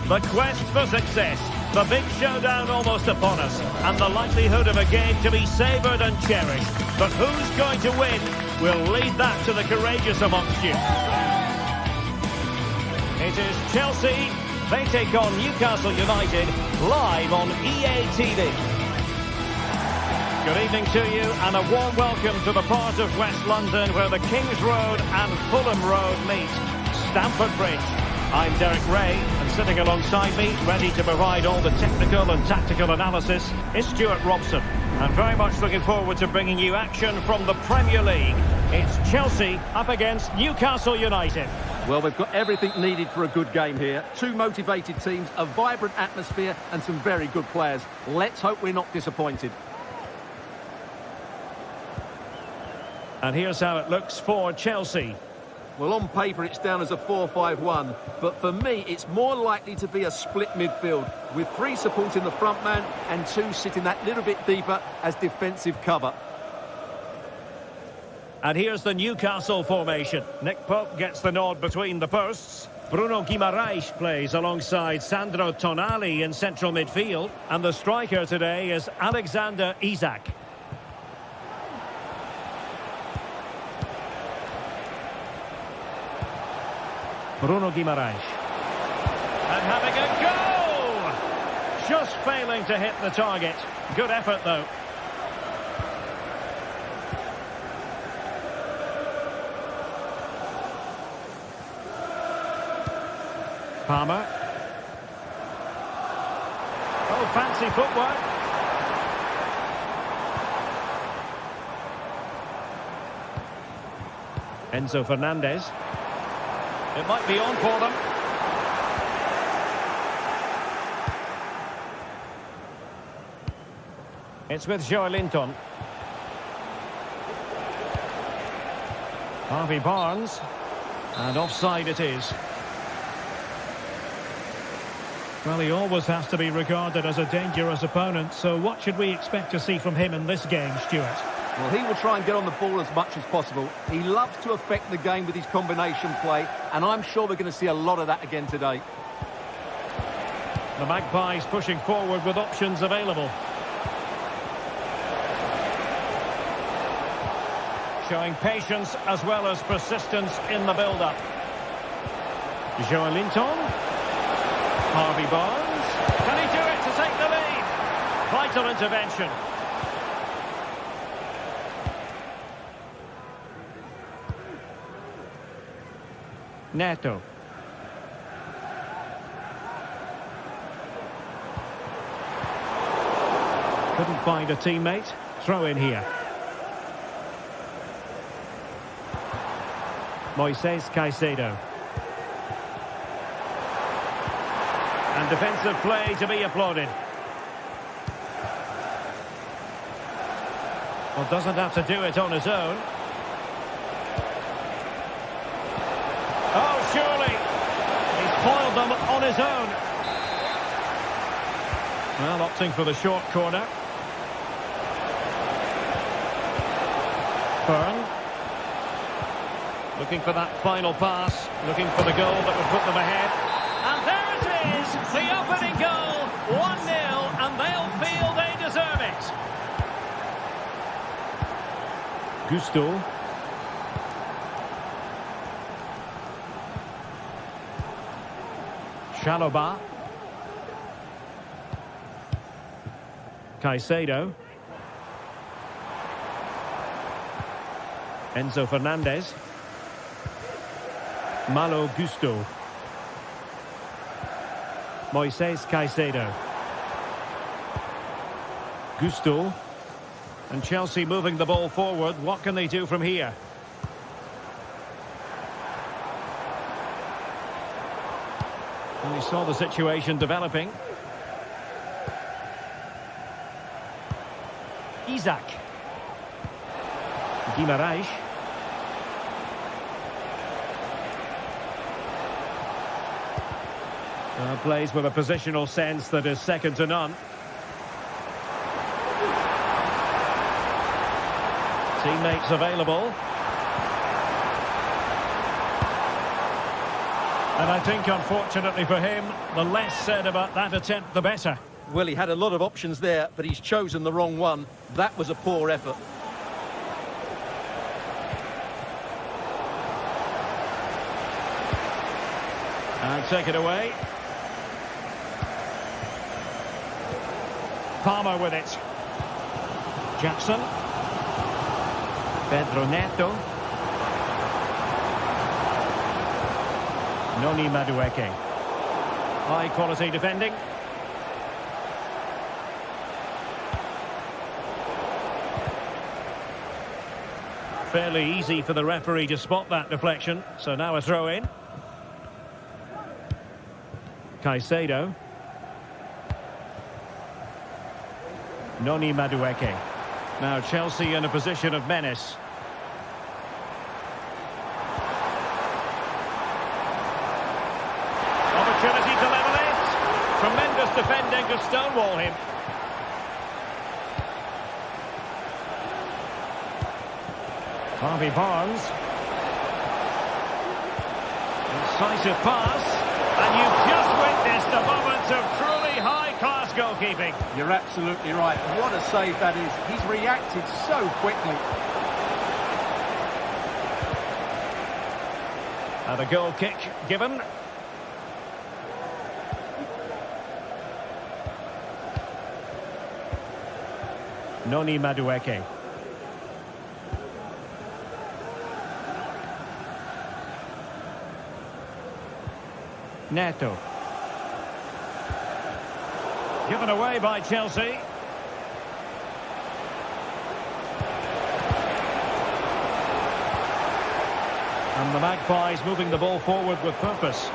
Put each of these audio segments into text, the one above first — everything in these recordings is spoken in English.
The quest for success. The big showdown almost upon us. And the likelihood of a game to be savoured and cherished. But who's going to win? We'll leave that to the courageous amongst you. It is Chelsea. They take on Newcastle United live on EA TV. Good evening to you and a warm welcome to the part of West London where the Kings Road and Fulham Road meet. Stamford Bridge. I'm Derek Ray, and sitting alongside me, ready to provide all the technical and tactical analysis, is Stuart Robson. And very much looking forward to bringing you action from the Premier League. It's Chelsea up against Newcastle United. Well, we've got everything needed for a good game here. Two motivated teams, a vibrant atmosphere, and some very good players. Let's hope we're not disappointed. And here's how it looks for Chelsea. Well, on paper, it's down as a 4-5-1. But for me, it's more likely to be a split midfield, with three supporting the front man and two sitting that little bit deeper as defensive cover. And here's the Newcastle formation. Nick Pope gets the nod between the posts. Bruno Guimaraes plays alongside Sandro Tonali in central midfield. And the striker today is Alexander Isak. Bruno Guimaraes. And having a go! Just failing to hit the target. Good effort, though. Palmer. Oh, fancy footwork. Enzo Fernandez. It might be on for them. It's with Joelinton. Harvey Barnes. And offside it is. Well, he always has to be regarded as a dangerous opponent, so what should we expect to see from him in this game, Stuart? Well, he will try and get on the ball as much as possible. He loves to affect the game with his combination play, and I'm sure we're going to see a lot of that again today. The Magpies pushing forward with options available. Showing patience as well as persistence in the build-up. Joelinton. Harvey Barnes. Can he do it to take the lead? Vital intervention. Neto. Couldn't find a teammate. Throw in here. Moises Caicedo. And defensive play to be applauded. Well, doesn't have to do it on his own. Oh, surely. He's foiled them on his own. Well, opting for the short corner. Byrne. Looking for that final pass. Looking for the goal that would put them ahead. And there it is. The opening goal. 1-0. And they'll feel they deserve it. Gusto. Chalobah. Caicedo. Enzo Fernandez. Malo Gusto. Moises Caicedo. Gusto. And Chelsea moving the ball forward. What can they do from here? And we saw the situation developing. Isak. Guimaraes. Plays with a positional sense that is second to none. Teammates available. And I think, unfortunately for him, the less said about that attempt, the better. Well, he had a lot of options there, but he's chosen the wrong one. That was a poor effort. And take it away. Palmer with it. Jackson. Pedro Neto. Noni Madueke. High quality defending. Fairly easy for the referee to spot that deflection. So now a throw in. Caicedo. Noni Madueke. Now Chelsea in a position of menace. Opportunity to level it. Tremendous defending to stonewall him. Harvey Barnes. Decisive pass. And you've just witnessed a moment of truly high-class goalkeeping. You're absolutely right. What a save that is. He's reacted so quickly. And a goal kick given. Noni Madueke. Neto. Given away by Chelsea. And the Magpies moving the ball forward with purpose.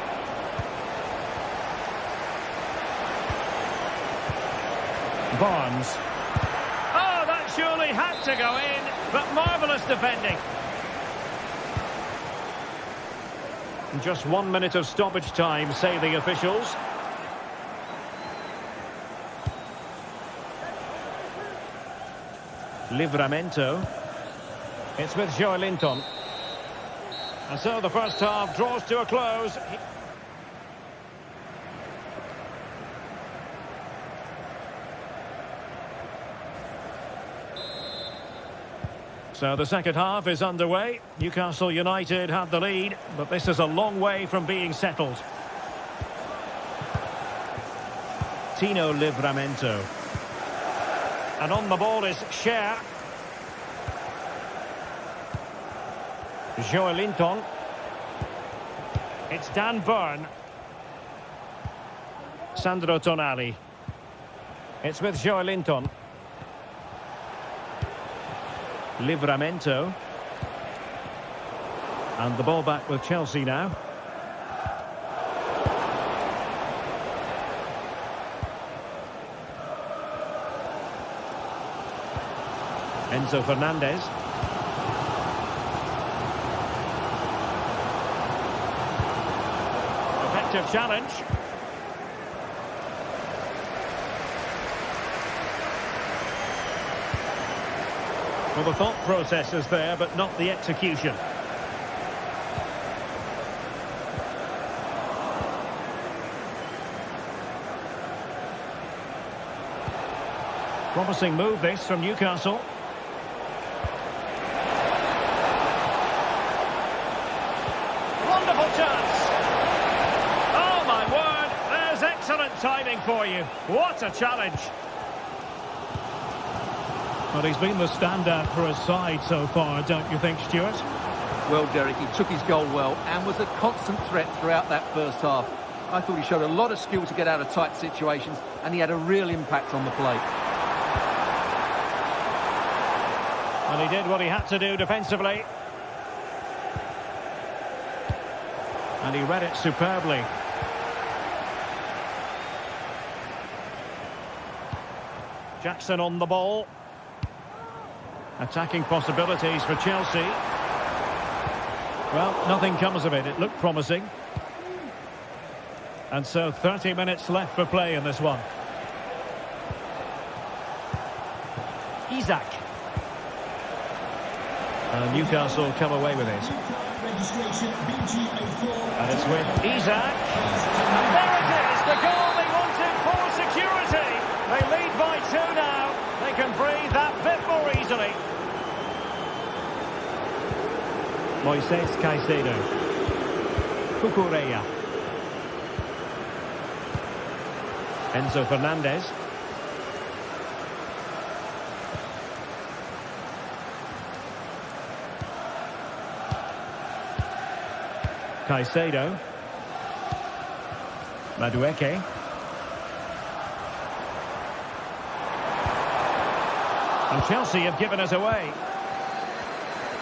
Barnes. Oh, that surely had to go in, but marvellous defending. Just 1 minute of stoppage time, say the officials. Livramento. It's with Joelinton. And so the first half draws to a close. So the second half is underway. Newcastle United have the lead, but this is a long way from being settled. Tino Livramento. And on the ball is Cher. Joelinton. It's Dan Burn. Sandro Tonali. It's with Joelinton. Livramento. And the ball back with Chelsea now. Enzo Fernandez. Effective challenge. Well, the thought process is there, but not the execution. Promising move this from Newcastle. Wonderful chance. Oh my word, there's excellent timing for you. What a challenge. Well, he's been the standout for his side so far, don't you think, Stuart? Well, Derek, he took his goal well and was a constant threat throughout that first half. I thought he showed a lot of skill to get out of tight situations, and he had a real impact on the play. And he did what he had to do defensively. And he read it superbly. Jackson on the ball. Attacking possibilities for Chelsea. Well, nothing comes of it. It looked promising. And so 30 minutes left for play in this one. Isak. Newcastle come away with it. And it's with Isaac. And there it is, the goal they wanted for security. They lead by 2 now. They can breathe that bit more easily. Moises Caicedo. Cucurella. Enzo Fernandez. Caicedo. Madueke. And Chelsea have given us away.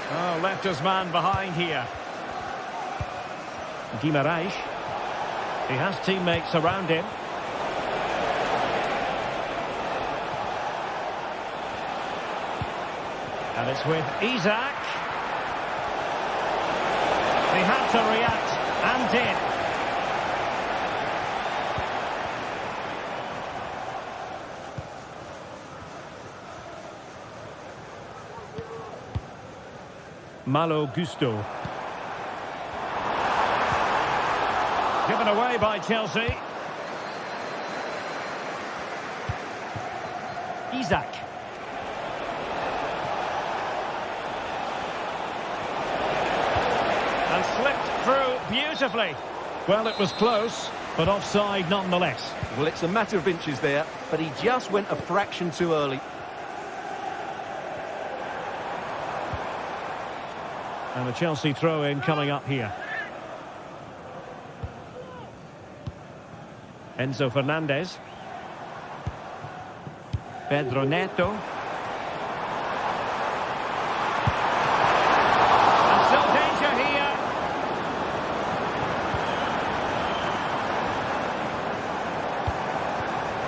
Oh, left his man behind here. Guimaraes. He has teammates around him. And it's with Isaac. He had to react, and did. Malo Gusto. Given away by Chelsea. Isaac. And slipped through beautifully. Well, it was close, but offside nonetheless. Well, it's a matter of inches there, but he just went a fraction too early. And a Chelsea throw-in coming up here. Enzo Fernandez. Pedro Neto. And still danger here.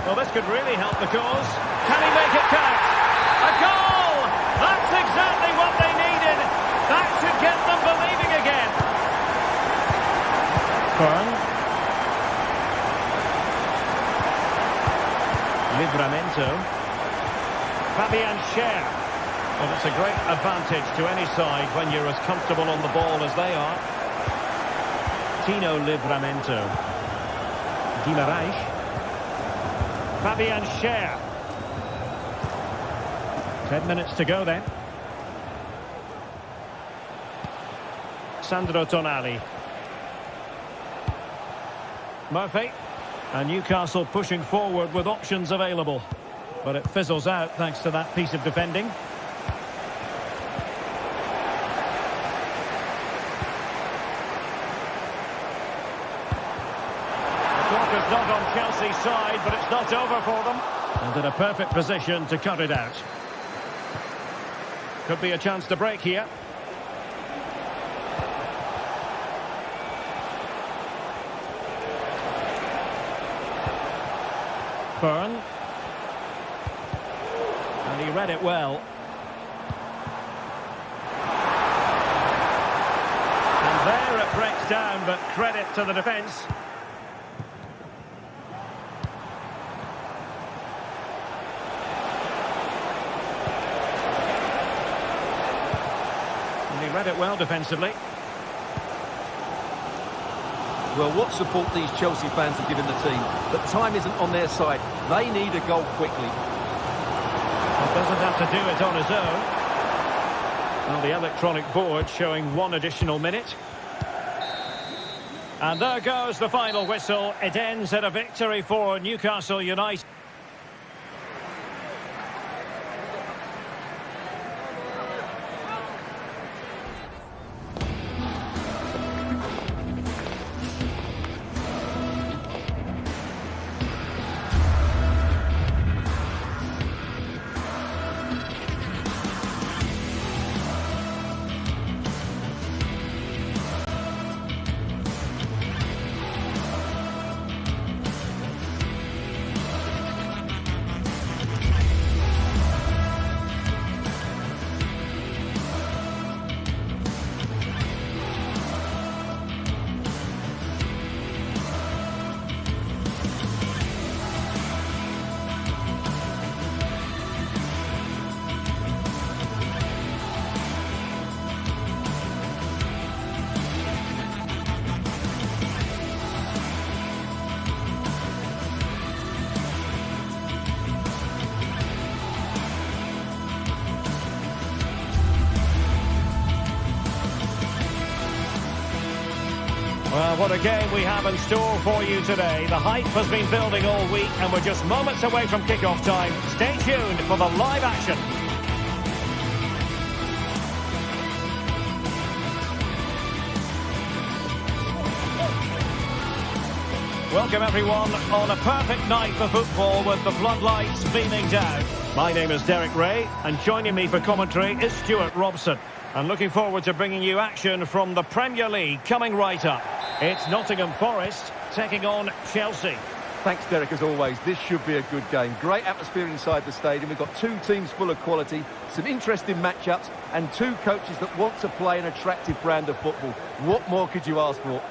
Well, this could really help the cause. Can he make it count? A goal! That's exactly what they needed. That should get them believing again. Kern. Livramento. Fabian Schär. Well, it's a great advantage to any side when you're as comfortable on the ball as they are. Tino Livramento. Guimaraes. Fabian Schär. 10 minutes to go then. Sandro Tonali. Murphy. And Newcastle pushing forward with options available. But it fizzles out thanks to that piece of defending. The clock is not on Chelsea's side, but it's not over for them. And in a perfect position to cut it out. Could be a chance to break here. Byrne. And he read it well. And there it breaks down, but credit to the defence. And he read it well defensively. Well, what support these Chelsea fans have given the team. But time isn't on their side. They need a goal quickly. Well, doesn't have to do it on his own. Well, the electronic board showing 1 additional minute. And there goes the final whistle. It ends at a victory for Newcastle United. Well, what a game we have in store for you today. The hype has been building all week and we're just moments away from kick-off time. Stay tuned for the live action. Welcome everyone on a perfect night for football with the floodlights beaming down. My name is Derek Ray and joining me for commentary is Stuart Robson. And looking forward to bringing you action from the Premier League coming right up. It's Nottingham Forest taking on Chelsea. Thanks, Derek, as always. This should be a good game. Great atmosphere inside the stadium. We've got two teams full of quality, some interesting matchups, and two coaches that want to play an attractive brand of football. What more could you ask for?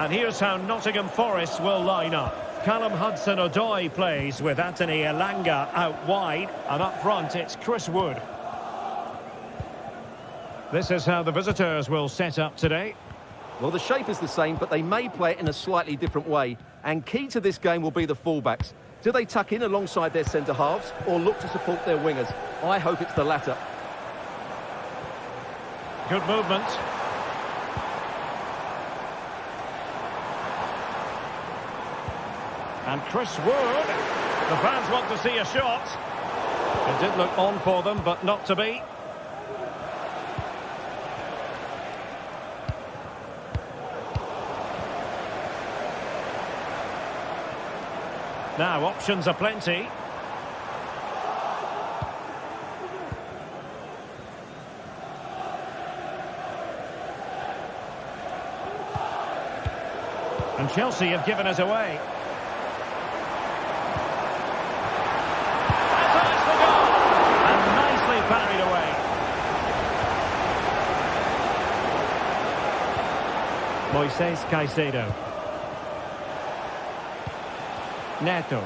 And here's how Nottingham Forest will line up. Callum Hudson-Odoi plays with Anthony Elanga out wide, and up front it's Chris Wood. This is how the visitors will set up today. Well, the shape is the same, but they may play it in a slightly different way. And key to this game will be the fullbacks. Do they tuck in alongside their centre-halves or look to support their wingers? I hope it's the latter. Good movement. And Chris Wood. The fans want to see a shot. It did look on for them, but not to be. Now, options are plenty. And Chelsea have given us away. That's a nice goal! And nicely parried away. Moises Caicedo. Neto.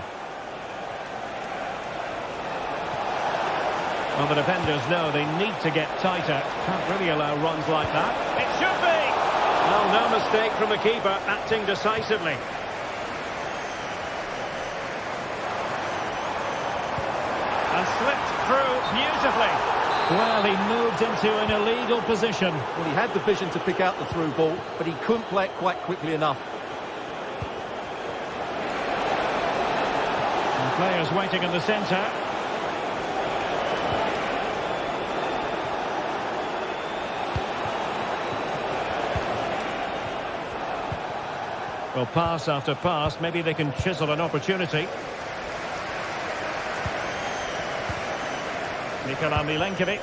Well, the defenders know they need to get tighter. Can't really allow runs like that. It should be! Well, no mistake from the keeper, acting decisively. And slipped through beautifully. Well, he moved into an illegal position. Well, he had the vision to pick out the through ball, but he couldn't play it quite quickly enough. Players waiting in the centre. Well, pass after pass, maybe they can chisel an opportunity. Nikola Milenkovic.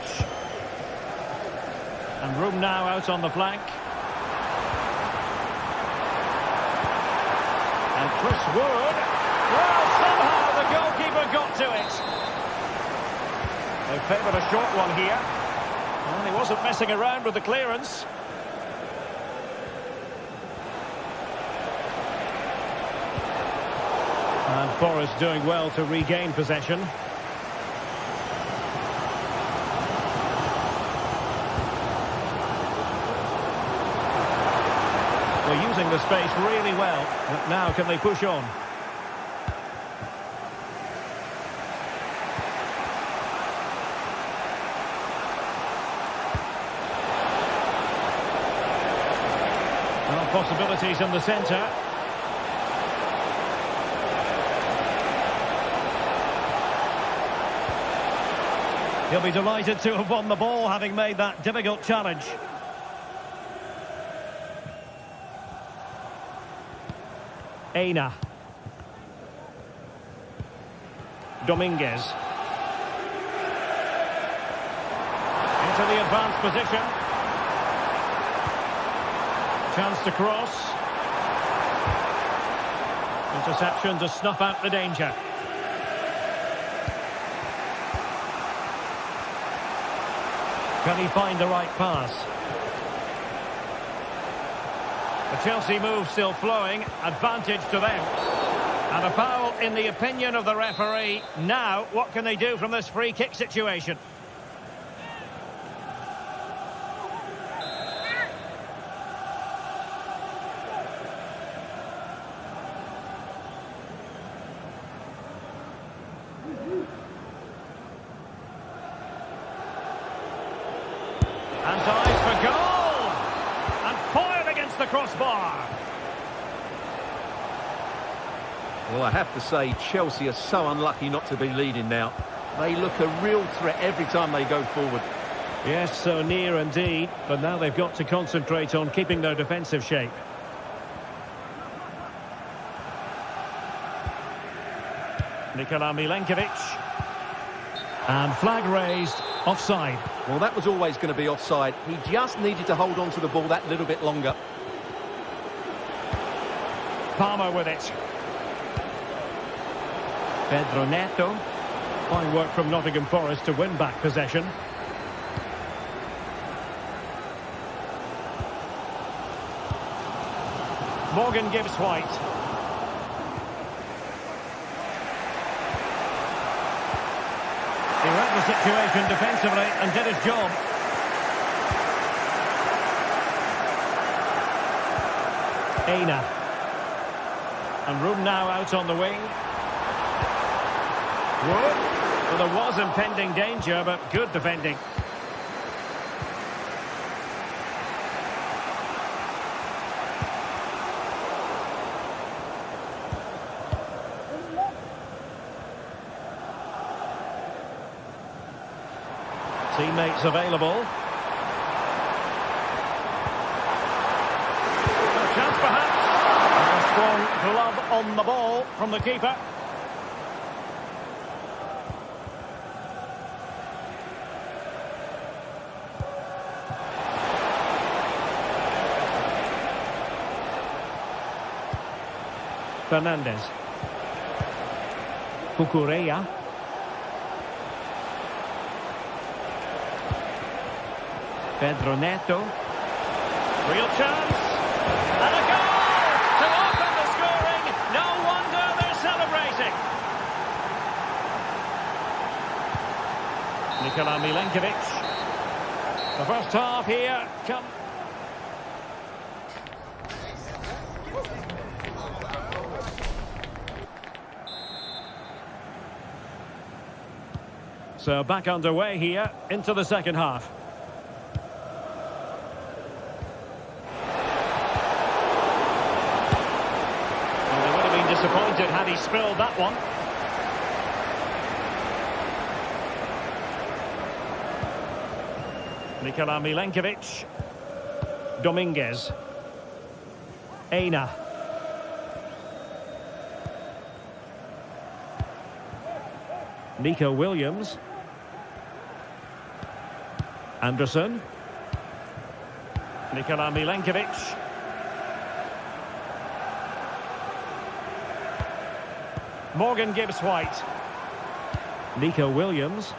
And room now out on the flank. And Chris Wood. Well, somehow the goalkeeper got to it. They favoured a short one here. Well, he wasn't messing around with the clearance. And Forest doing well to regain possession. They're using the space really well. But now can they push on? Possibilities in the centre. He'll be delighted to have won the ball, having made that difficult challenge. Aina. Dominguez. Into the advanced position. Chance to cross. Interception to snuff out the danger. Can he find the right pass? The Chelsea move still flowing. Advantage to them. And a foul in the opinion of the referee. Now, what can they do from this free kick situation? And dives for goal! crossbar. Well, I have to say, Chelsea are so unlucky not to be leading now. They look a real threat every time they go forward. Yes, so near indeed, but now they've got to concentrate on keeping their defensive shape. Nikola Milenkovic. And flag raised, offside. Well, that was always going to be offside. He just needed to hold on to the ball that little bit longer. Palmer with it. Pedro Neto. Fine work from Nottingham Forest to win back possession. Morgan gives White. He read the situation defensively and did his job. Aina. And room now out on the wing. Wood. Well, there was impending danger, but good defending. Teammates available. A chance perhaps. And a strong glove on the ball from the keeper. Fernandez. Cucurella. Pedro Neto. Real chance. And a goal to open the scoring. No wonder they're celebrating. Nikola Milenkovic. The first half here. Come. So back underway here into the second half. Disappointed had he spilled that one. Nikola Milenkovic. Dominguez. Aina. Nico Williams. Anderson. Nikola Milenkovic. Morgan gives White. Nico Williams.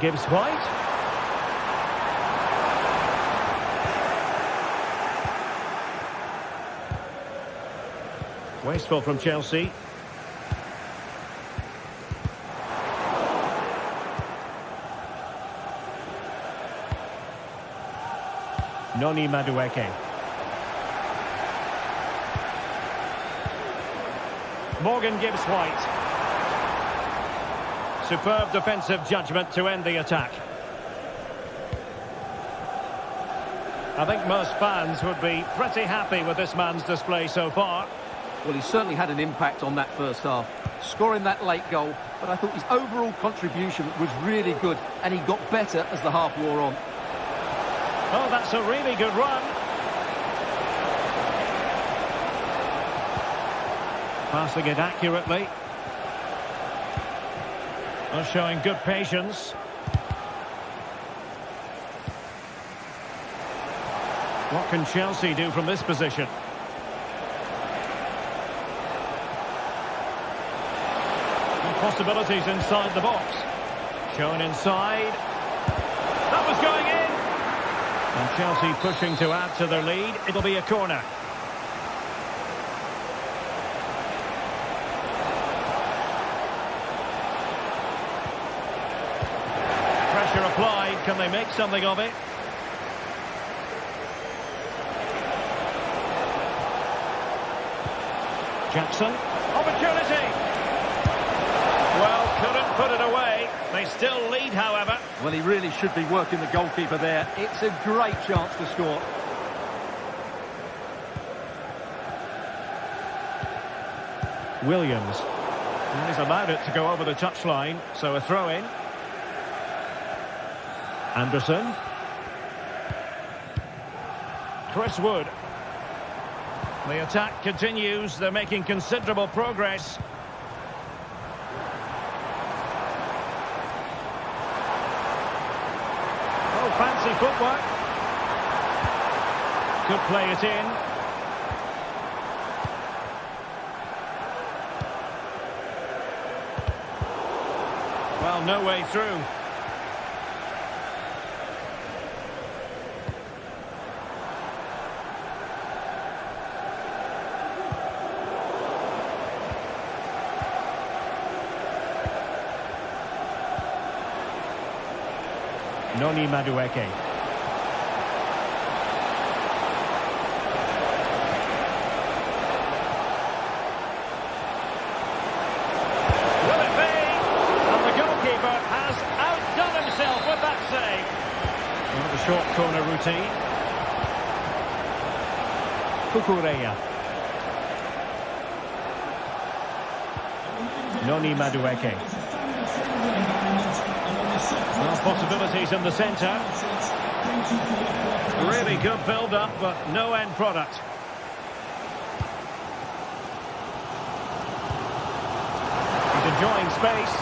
Gives White. Wasteful from Chelsea. Noni Madueke. Morgan gives White. Superb defensive judgment to end the attack. I think most fans would be pretty happy with this man's display so far. Well, he certainly had an impact on that first half, scoring that late goal, but I thought his overall contribution was really good, and he got better as the half wore on. Oh, that's a really good run. Passing it accurately. Oh, showing good patience. What can Chelsea do from this position? And possibilities inside the box. Shown inside. That was going in. And Chelsea pushing to add to their lead. It'll be a corner. Pressure applied. Can they make something of it? Jackson. Opportunity. Well, couldn't put it away. They still lead, however. Well, he really should be working the goalkeeper there. It's a great chance to score. Williams. And he's allowed it to go over the touchline, so a throw-in. Anderson. Chris Wood. The attack continues. They're making considerable progress. Oh, fancy footwork. Could play it in. Well, no way through. Noni Madueke. Will it be? And the goalkeeper has outdone himself with that save. Well, the short corner routine. Kukureya. Noni Madueke. Well, possibilities in the centre. Really good build-up, but no end product. He's enjoying space.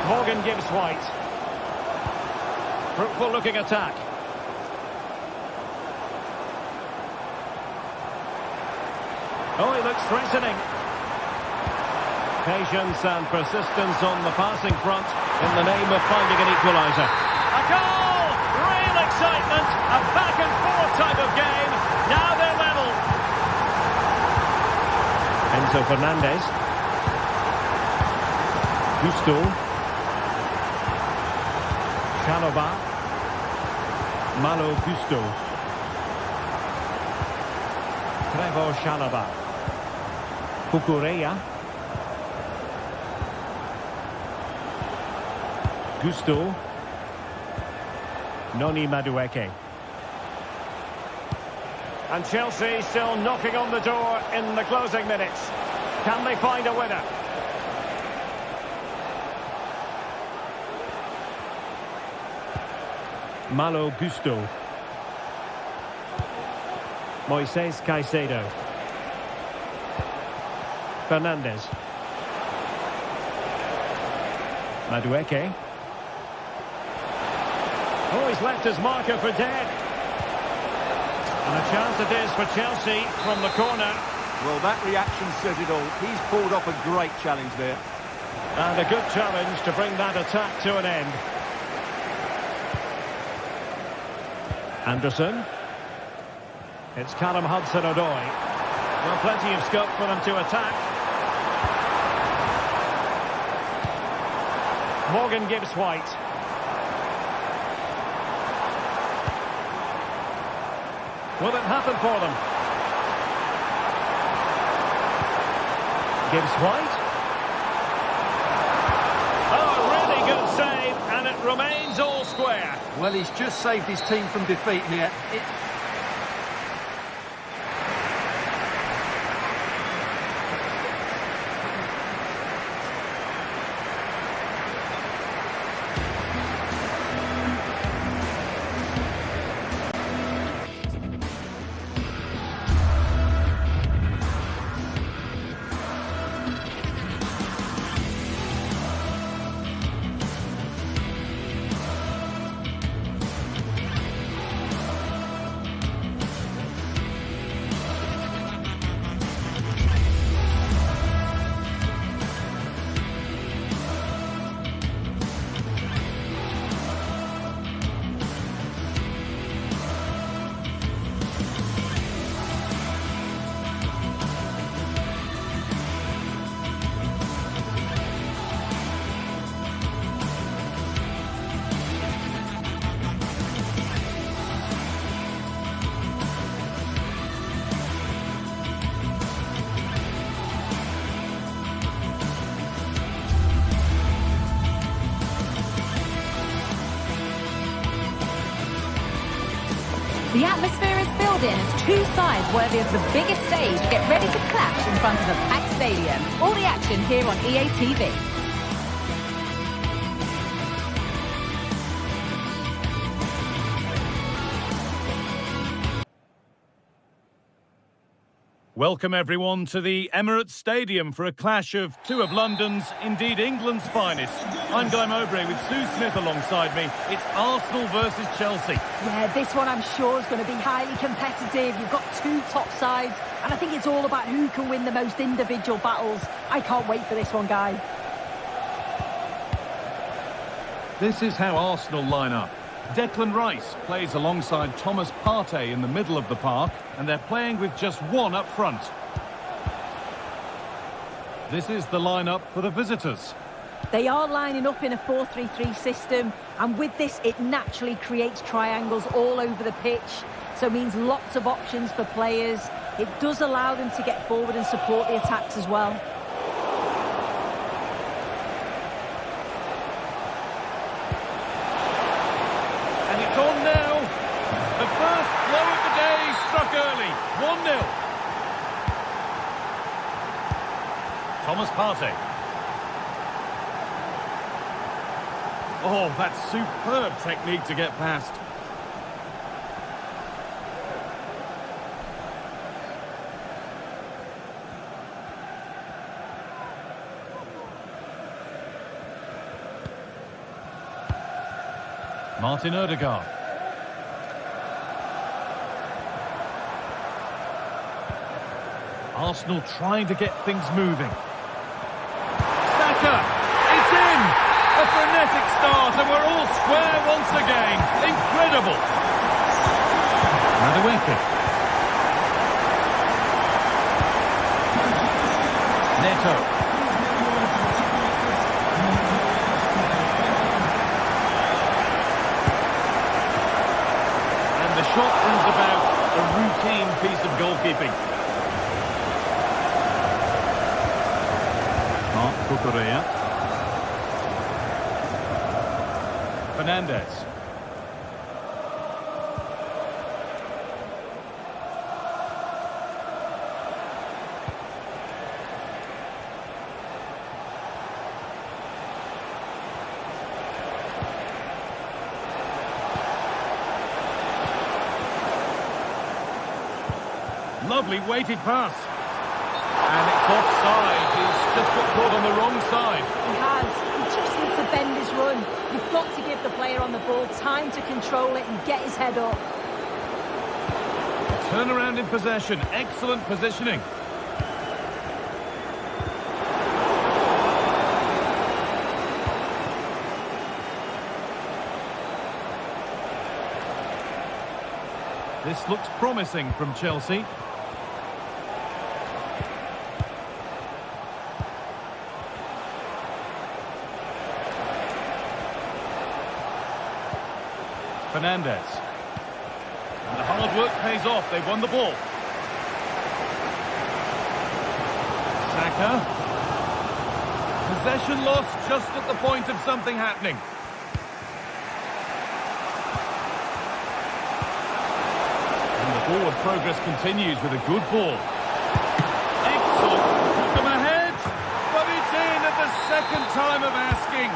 Morgan gives White. Fruitful-looking attack. Oh, he looks threatening. Patience and persistence on the passing front in the name of finding an equalizer. A goal! Real excitement! A back-and-forth type of game. Now they're level. Enzo Fernandez. Gusto. Chalobah. Malo Gusto. Trevor Chalobah. Kukureya. Gusto. Noni Madueke. And Chelsea still knocking on the door in the closing minutes. Can they find a winner? Malo Gusto. Moises Caicedo. Fernandez. Madueke. Oh, he's left his marker for dead. And a chance it is for Chelsea from the corner. Well, that reaction says it all. He's pulled off a great challenge there. And a good challenge to bring that attack to an end. Anderson. It's Callum Hudson-Odoi. Well, plenty of scope for them to attack. Morgan gives White. Will it happen for them? Gives White. Oh, a really good save, and it remains all square. Well, he's just saved his team from defeat here. The atmosphere is building as two sides worthy of the biggest stage get ready to clash in front of a packed stadium. All the action here on EA TV. Welcome everyone to the Emirates Stadium for a clash of two of London's, indeed England's finest. I'm Guy Mowbray with Sue Smith alongside me. It's Arsenal versus Chelsea. Yeah, this one I'm sure is going to be highly competitive. You've got two top sides, and I think it's all about who can win the most individual battles. I can't wait for this one, Guy. This is how Arsenal line up. Declan Rice plays alongside Thomas Partey in the middle of the park, and they're playing with just one up front. This is the lineup for the visitors. They are lining up in a 4-3-3 system, and with this it naturally creates triangles all over the pitch, so it means lots of options for players. It does allow them to get forward and support the attacks as well. On now, the first blow of the day struck early, 1-0. Thomas Partey. Oh, that's superb technique to get past. Martin Odegaard. Arsenal trying to get things moving. Saka! It's in! A frenetic start and we're all square once again. Incredible! Madueke. Neto. The shot brings about a routine piece of goalkeeping. Marc Cucurella. Fernandes. Lovely weighted pass. And it's offside. He's just got caught on the wrong side. He has. He just needs to bend his run. You've got to give the player on the ball time to control it and get his head up. Turnaround in possession. Excellent positioning. This looks promising from Chelsea. Fernandes. And the hard work pays off. They've won the ball. Saka. Possession lost just at the point of something happening. And the forward progress continues with a good ball. Excellent. Put them ahead. But it's in at the second time of asking.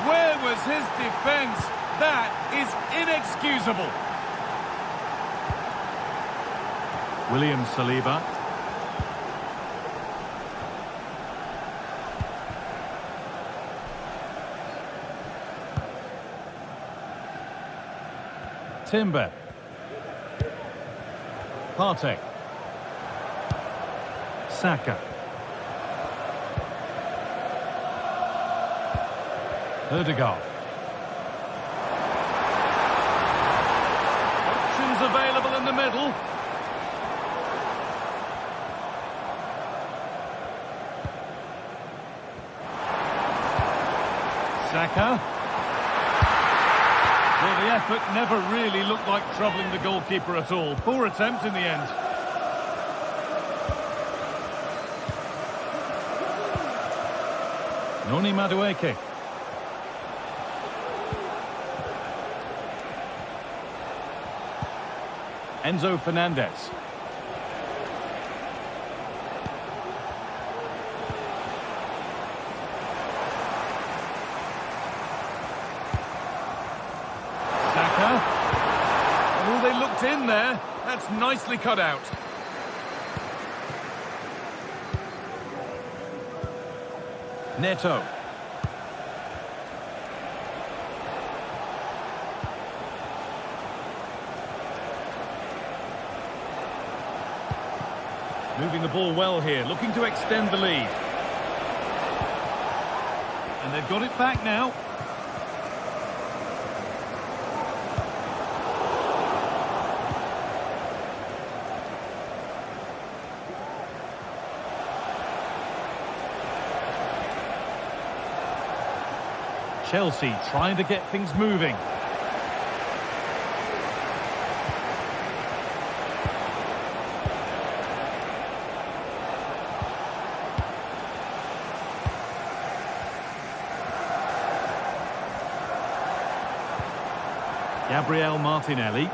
Where was his defence? That is inexcusable. William Saliba. Timber. Partey. Saka. Odegaard. Options available in the middle. Saka. Well, the effort never really looked like troubling the goalkeeper at all. Poor attempt in the end. Noni Madueke. Enzo Fernandez. Saka. Oh, they looked in there. That's nicely cut out. Neto. Moving the ball well here, looking to extend the lead. And they've got it back now. Chelsea trying to get things moving. Gabriel Martinelli.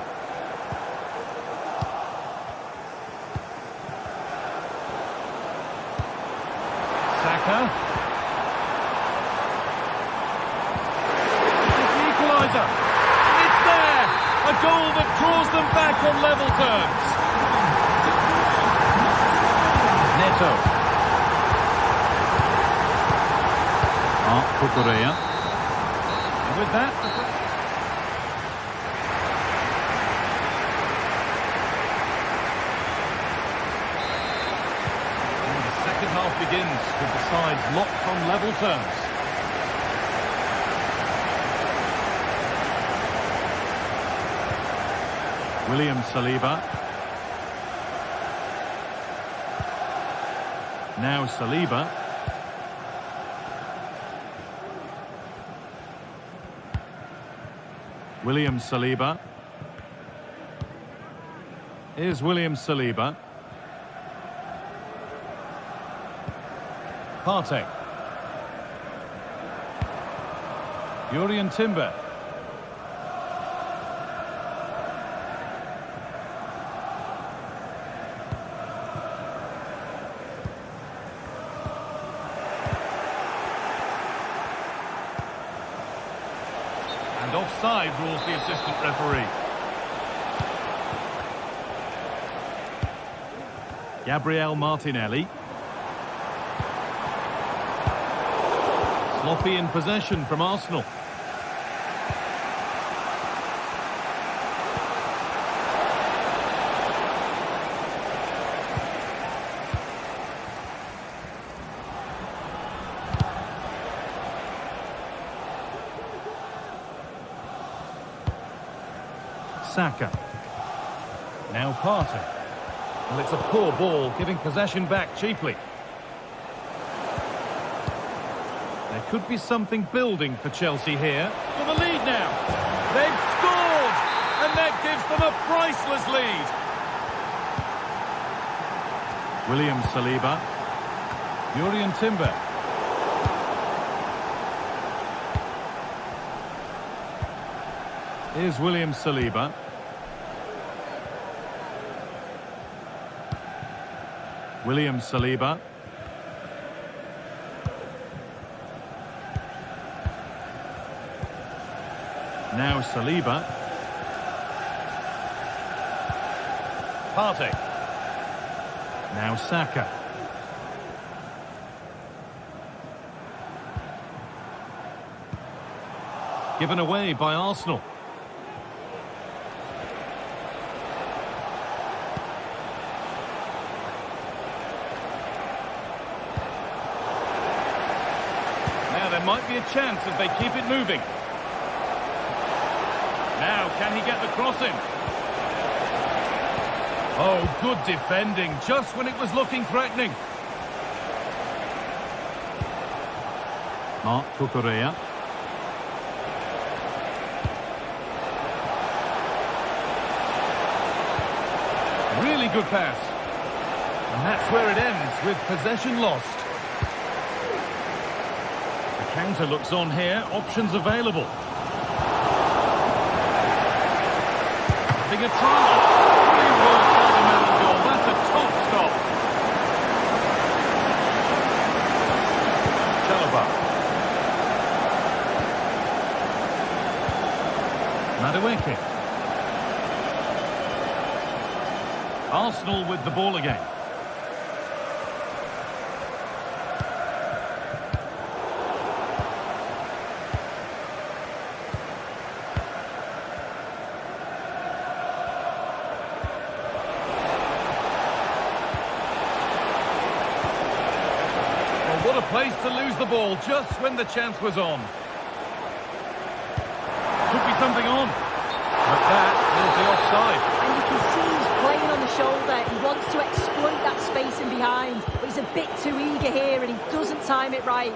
Saka. This is the equalizer. It's there! A goal that draws them back on level terms. Neto. Cucurella. And with that... half begins with the sides locked on level terms. William Saliba. Now Saliba. William Saliba. Here's William Saliba. Partey. Jurrien Timber. And offside rules the assistant referee. Gabriel Martinelli. Sloppy in possession from Arsenal. Saka. Now Partey. Well, it's a poor ball, giving possession back cheaply. There could be something building for Chelsea here. For the lead now. They've scored! And that gives them a priceless lead. William Saliba. Jurrien Timber. Here's William Saliba. William Saliba. Now Saliba. Partey. Now Saka. Given away by Arsenal. Now there might be a chance if they keep it moving. Now, can he get the cross in? Oh, good defending, just when it was looking threatening. Marc Cucurella. Really good pass. And that's where it ends, with possession lost. The counter looks on here, options available. Having a try. Arsenal with the ball again. What a place to lose the ball just when the chance was on. Could be something on. But that will be offside. And you can see he's playing on the shoulder. He wants to exploit that space in behind. But he's a bit too eager here and he doesn't time it right.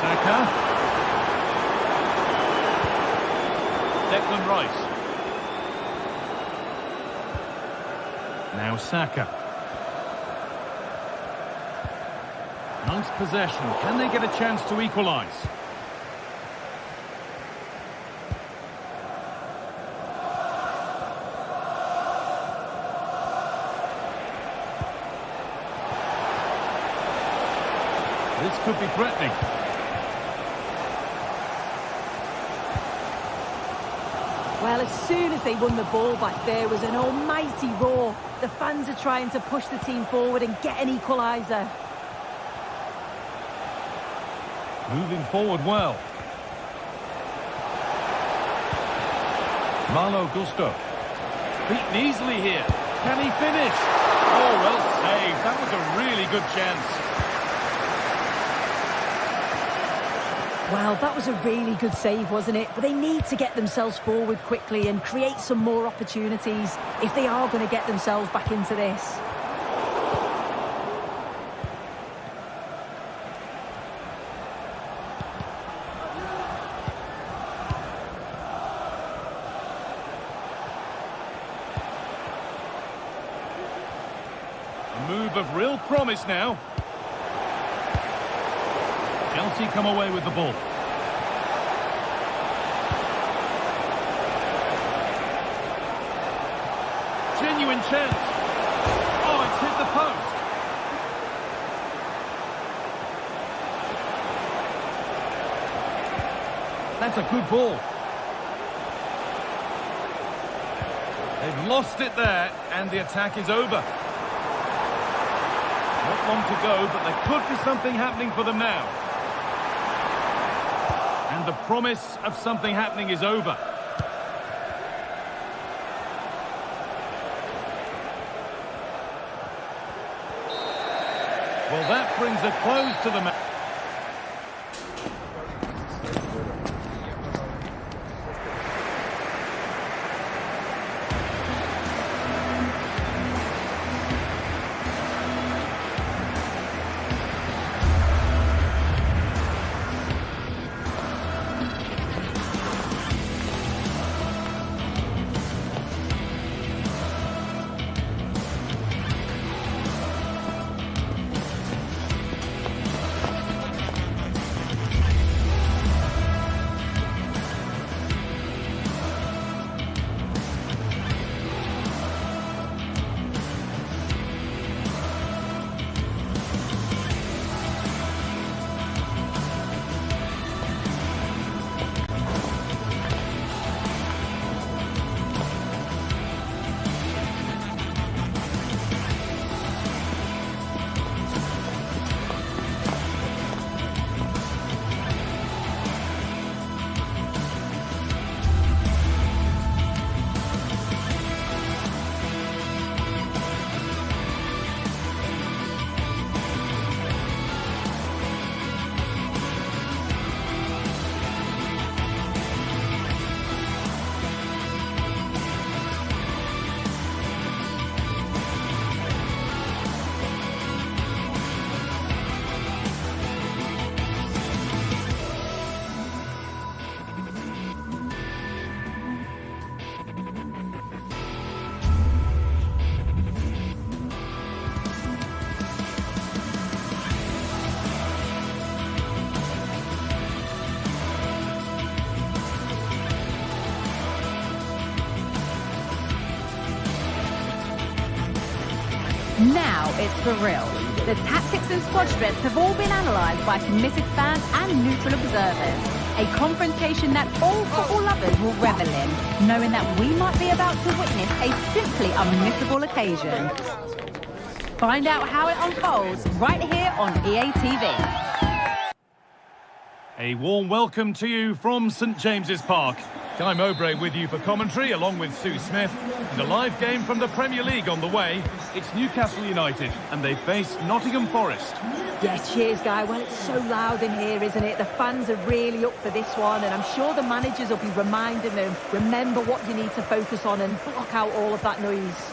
Saka. Declan Rice. Now Saka. Nice possession. Can they get a chance to equalise? This could be threatening. Well, as soon as they won the ball back, there was an almighty roar. The fans are trying to push the team forward and get an equaliser. Moving forward well. Malo Gusto. Beaten easily here. Can he finish? Oh, well saved. That was a really good chance. Well, that was a really good save, wasn't it? But they need to get themselves forward quickly and create some more opportunities if they are going to get themselves back into this. A move of real promise now. Chelsea come away with the ball. Genuine chance. Oh, it's hit the post. That's a good ball. They've lost it there, and the attack is over. Not long to go, but there could be something happening for them now. And the promise of something happening is over. Well, that brings a close to the match. Now it's for real. The tactics and squad strips have all been analysed by committed fans and neutral observers. A confrontation that all football lovers will revel in, knowing that we might be about to witness a simply unmissable occasion. Find out how it unfolds right here on EA TV. A warm welcome to you from St James's Park. Guy Mowbray with you for commentary, along with Sue Smith. And a live game from the Premier League on the way. It's Newcastle United, and they face Nottingham Forest. Yeah, cheers, Guy. Well, it's so loud in here, isn't it? The fans are really up for this one, and I'm sure the managers will be reminding them, remember what you need to focus on and block out all of that noise.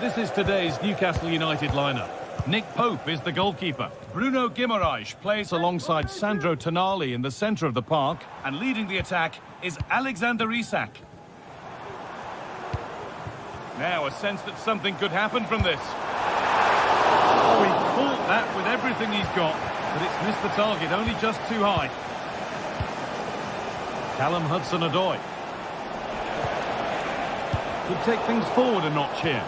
This is today's Newcastle United lineup. Nick Pope is the goalkeeper. Bruno Guimaraes plays alongside Sandro Tonali in the centre of the park. And leading the attack is Alexander Isak. Now a sense that something could happen from this. Oh, he caught that with everything he's got, but it's missed the target, only just too high. Callum Hudson-Odoi could take things forward a notch here.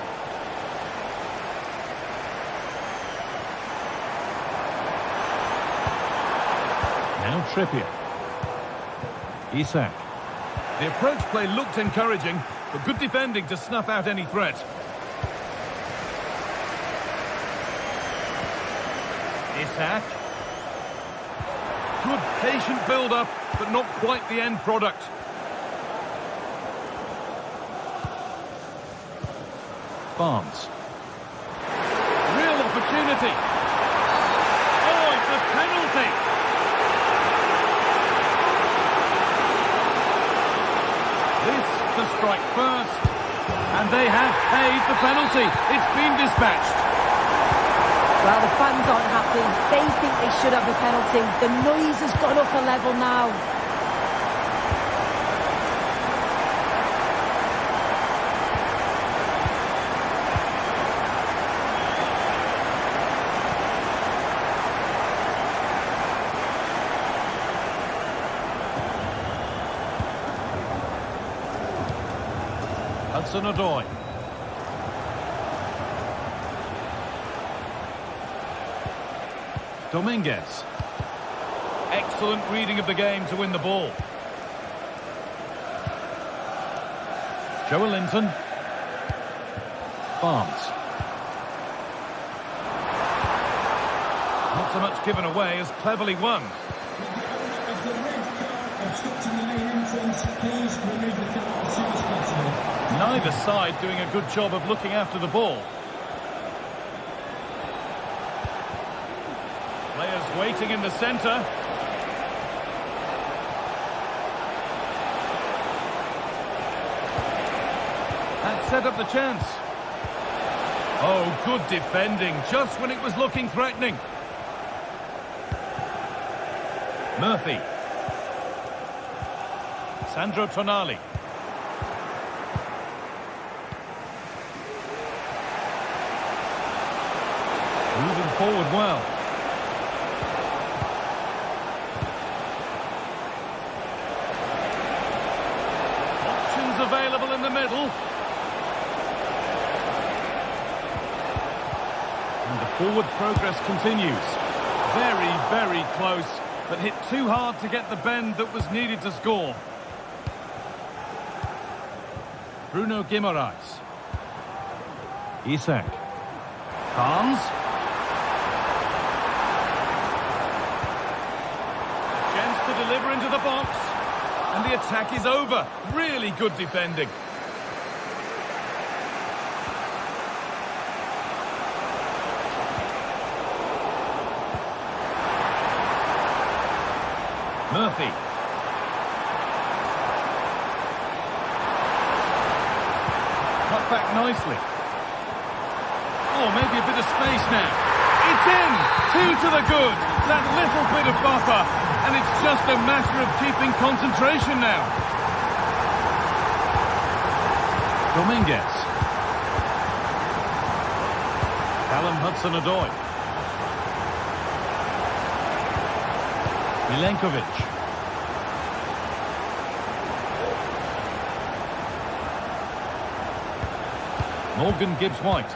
Now Trippier. Isak. The approach play looked encouraging, but good defending to snuff out any threat. Isak. Good patient build-up, but not quite the end product. Barnes. Real opportunity. Oh, it's a penalty. This to strike first, and they have paid the penalty. It's been dispatched. Well, the fans aren't happy. They think they should have the penalty. The noise has gone up a level now. Hudson-Odoi. Dominguez. Excellent reading of the game to win the ball. Joelinton. Barnes. Not so much given away as cleverly won. Neither side doing a good job of looking after the ball. Players waiting in the centre. That set up the chance. Oh, good defending, just when it was looking threatening. Murphy. Sandro Tonali. Moving forward well. Options available in the middle. And the forward progress continues. Very, very close, but hit too hard to get the bend that was needed to score. Bruno Guimaraes. Isak. Barnes. Chance to deliver into the box. And the attack is over. Really good defending. Murphy. Cut back nicely. Oh, maybe a bit of space now. It's in! 2 to the good. That little bit of buffer. And it's just a matter of keeping concentration now. Dominguez. Callum Hudson-Odoi. Milenkovic. Morgan Gibbs-White.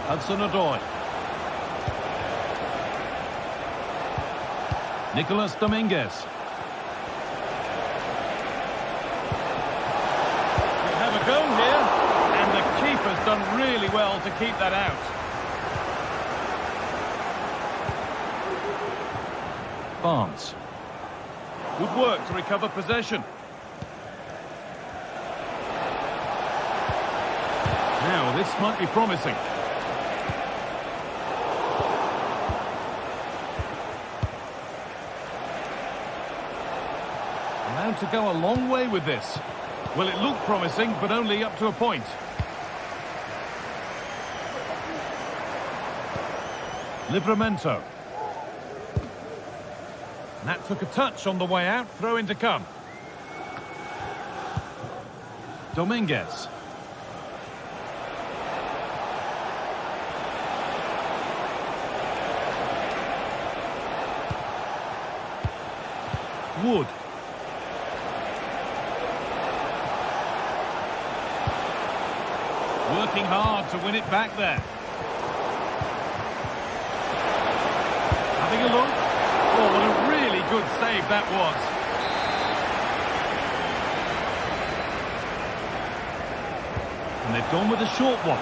Hudson-Odoi. Nicolas Dominguez. We'll have a go here, and the keeper's done really well to keep that out. Barnes. Good work to recover possession. Now, this might be promising. Allowed to go a long way with this. Well, it looked promising, but only up to a point. Livramento. That took a touch on the way out. Throw in to come. Dominguez. Wood. Working hard to win it back there. Having a look. Oh, what a really good save that was. And they've gone with a short one.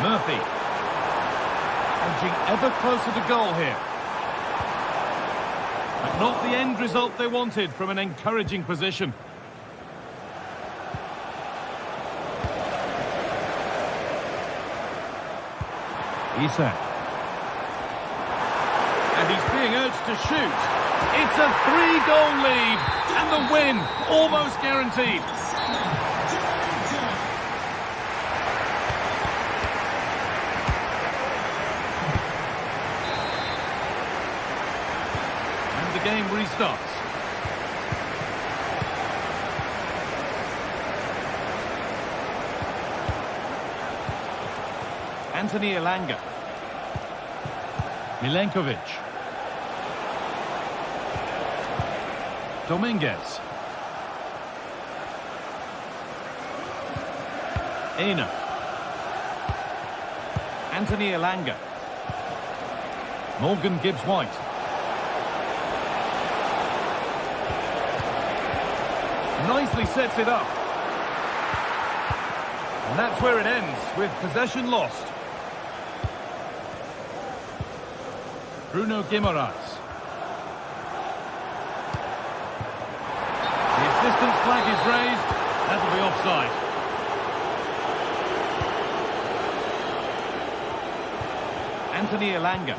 Murphy. Edging ever closer to goal here. But not the end result they wanted from an encouraging position. Isak. And he's being urged to shoot. It's a 3-goal lead. And the win, almost guaranteed. And the game restarts. Anthony Elanga. Milenkovic. Dominguez. Aina. Anthony Elanga. Morgan Gibbs-White. Nicely sets it up. And that's where it ends, with possession lost. Bruno Guimaraes. The assistant's flag is raised. That'll be offside. Anthony Elanga.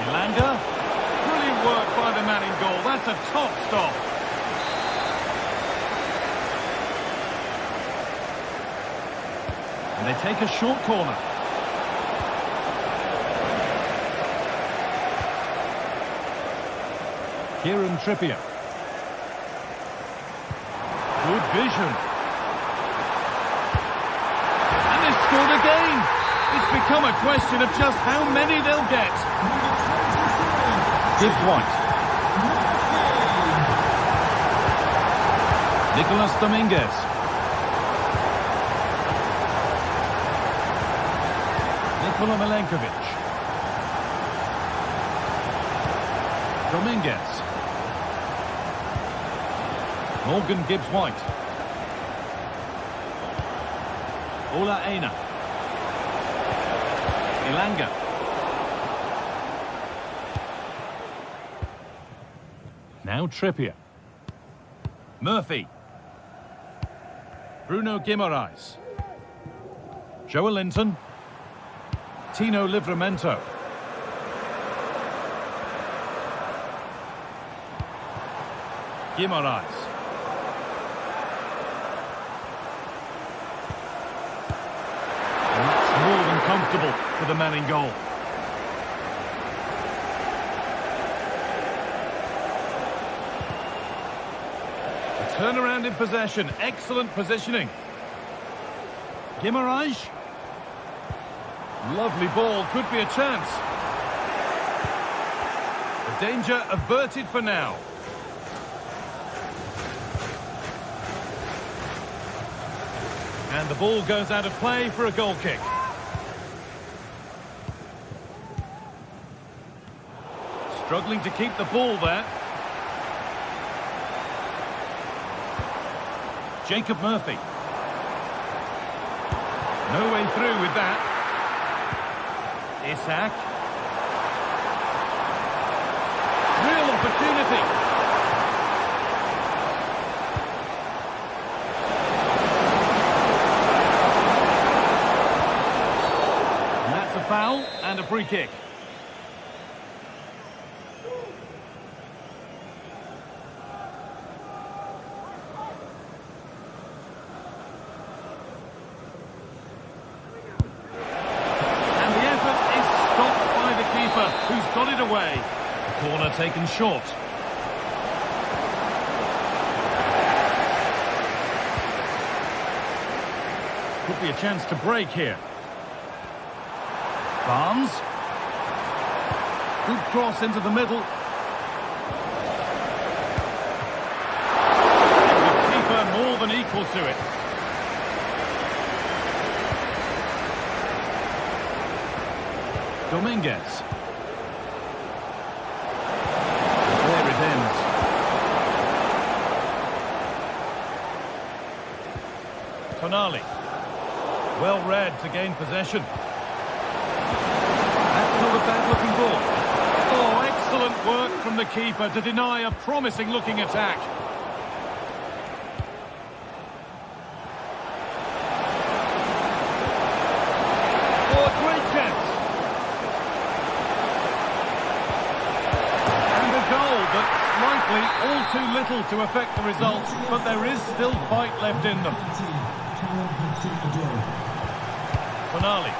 Elanga. Brilliant work by the man in goal. That's a top stop. And they take a short corner. Kieran Trippier. Good vision. And they've scored again. It's become a question of just how many they'll get. Gibbs-White. Nicolas Dominguez. Nikola Milenkovic. Dominguez. Morgan Gibbs-White. Ola Aina. Elanga. Now Trippier. Murphy. Bruno Guimaraes. Joelinton. Tino Livramento. Guimaraes. And that's more than comfortable for the man in goal. A turnaround in possession. Excellent positioning. Guimaraes. Lovely ball, could be a chance. The danger averted for now. And the ball goes out of play for a goal kick. Struggling to keep the ball there. Jacob Murphy. No way through with that. Isak. Real opportunity. And that's a foul and a free kick. Who's got it away? The corner taken short. Could be a chance to break here. Barnes. Good cross into the middle. And the keeper more than equal to it. Dominguez. There it ends. Tonali. Well read to gain possession. That's not a bad-looking ball. Oh, excellent work from the keeper to deny a promising-looking attack. Oh, a great chance. And a goal, but slightly all too little to affect the result. But there is still fight left in them. Tonali.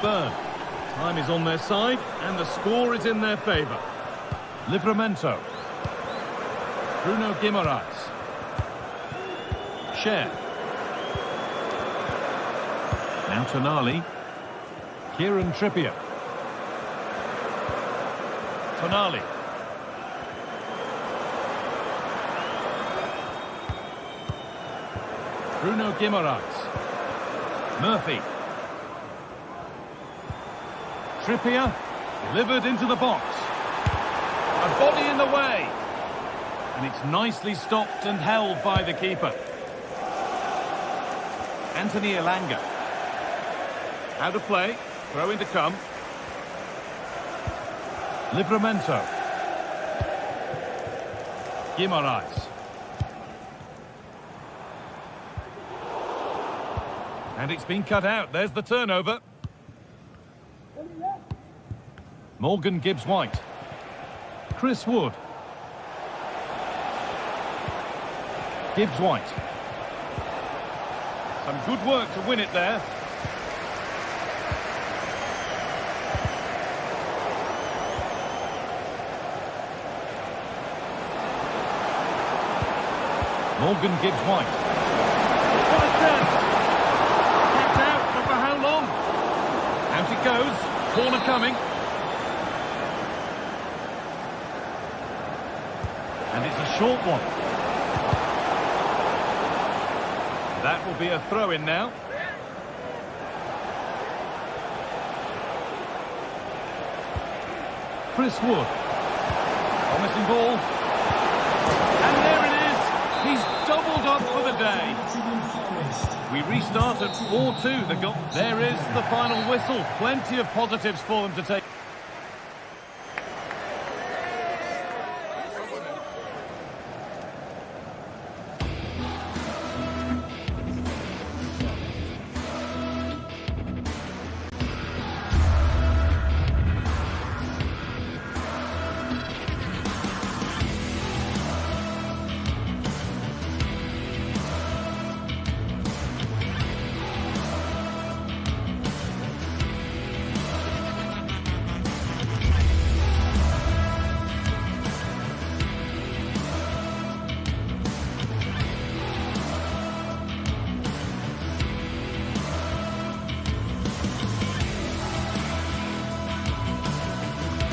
Burn. Time is on their side, and the score is in their favour. Livramento. Bruno Guimaraes. Cher. Now Tonali. Kieran Trippier. Tonali. Bruno Guimaraes. Murphy. Trippier. Delivered into the box. A body in the way. And it's nicely stopped and held by the keeper. Anthony Elanga. Out of play. Throw in to come. Livramento. Guimaraes. And it's been cut out. There's the turnover. Morgan Gibbs-White. Chris Wood. Gibbs-White. Some good work to win it there. Morgan Gibbs-White. What a chance! Kicked out, but for how long? Out it goes. Corner coming. And it's a short one. That will be a throw-in now. Chris Wood. Promising ball. And there it is. He's doubled up for the day. We restart at 4-2. There is the final whistle. Plenty of positives for them to take.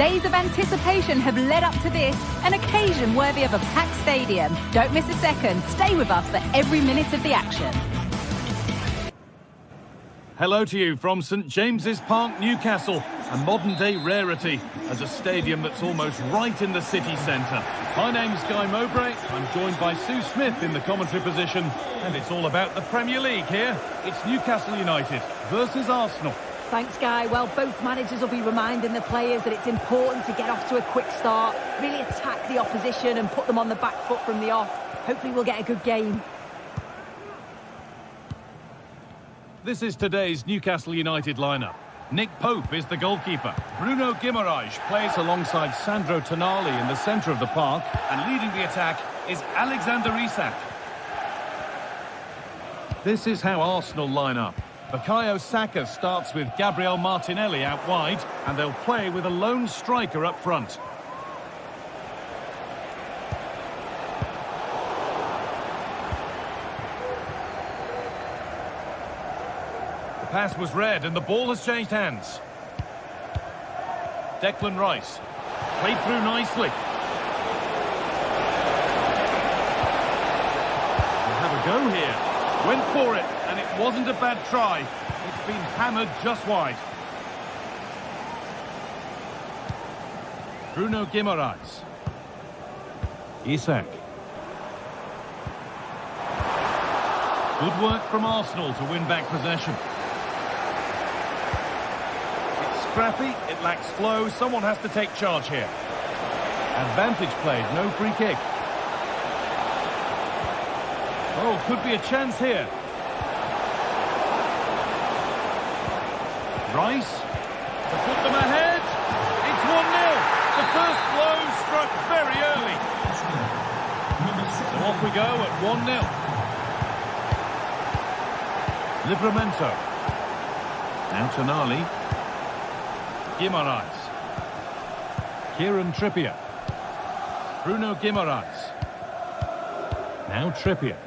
Days of anticipation have led up to this, an occasion worthy of a packed stadium. Don't miss a second. Stay with us for every minute of the action. Hello to you from St James's Park, Newcastle, a modern-day rarity as a stadium that's almost right in the city centre. My name's Guy Mowbray. I'm joined by Sue Smith in the commentary position, and it's all about the Premier League here. It's Newcastle United versus Arsenal. Thanks, Guy. Well, both managers will be reminding the players that it's important to get off to a quick start, really attack the opposition and put them on the back foot from the off. Hopefully we'll get a good game. This is today's Newcastle United lineup. Nick Pope is the goalkeeper. Bruno Guimaraes plays alongside Sandro Tonali in the centre of the park, and leading the attack is Alexander Isak. This is how Arsenal line up. Bukayo Saka starts with Gabriel Martinelli out wide, and they'll play with a lone striker up front. The pass was read and the ball has changed hands. Declan Rice played through nicely. We'll have a go here. Went for it, and it wasn't a bad try. It's been hammered just wide. Bruno Guimaraes. Isak. Good work from Arsenal to win back possession. It's scrappy, it lacks flow, someone has to take charge here. Advantage played, no free kick. Oh, could be a chance here. Rice to put them ahead. It's 1-0. The first blow struck very early. So off we go at 1-0. Livramento. Now Tonali. Guimaraes. Kieran Trippier. Bruno Guimaraes. Now Trippier.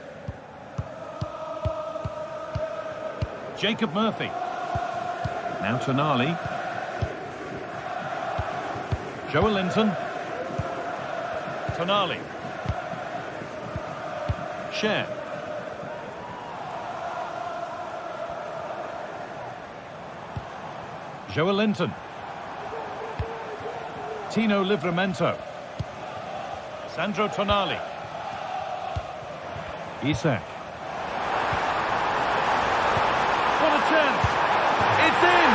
Jacob Murphy. Now Tonali. Joelinton. Tonali. Cher. Joelinton. Tino Livramento. Sandro Tonali. Isak. What a chance! It's in!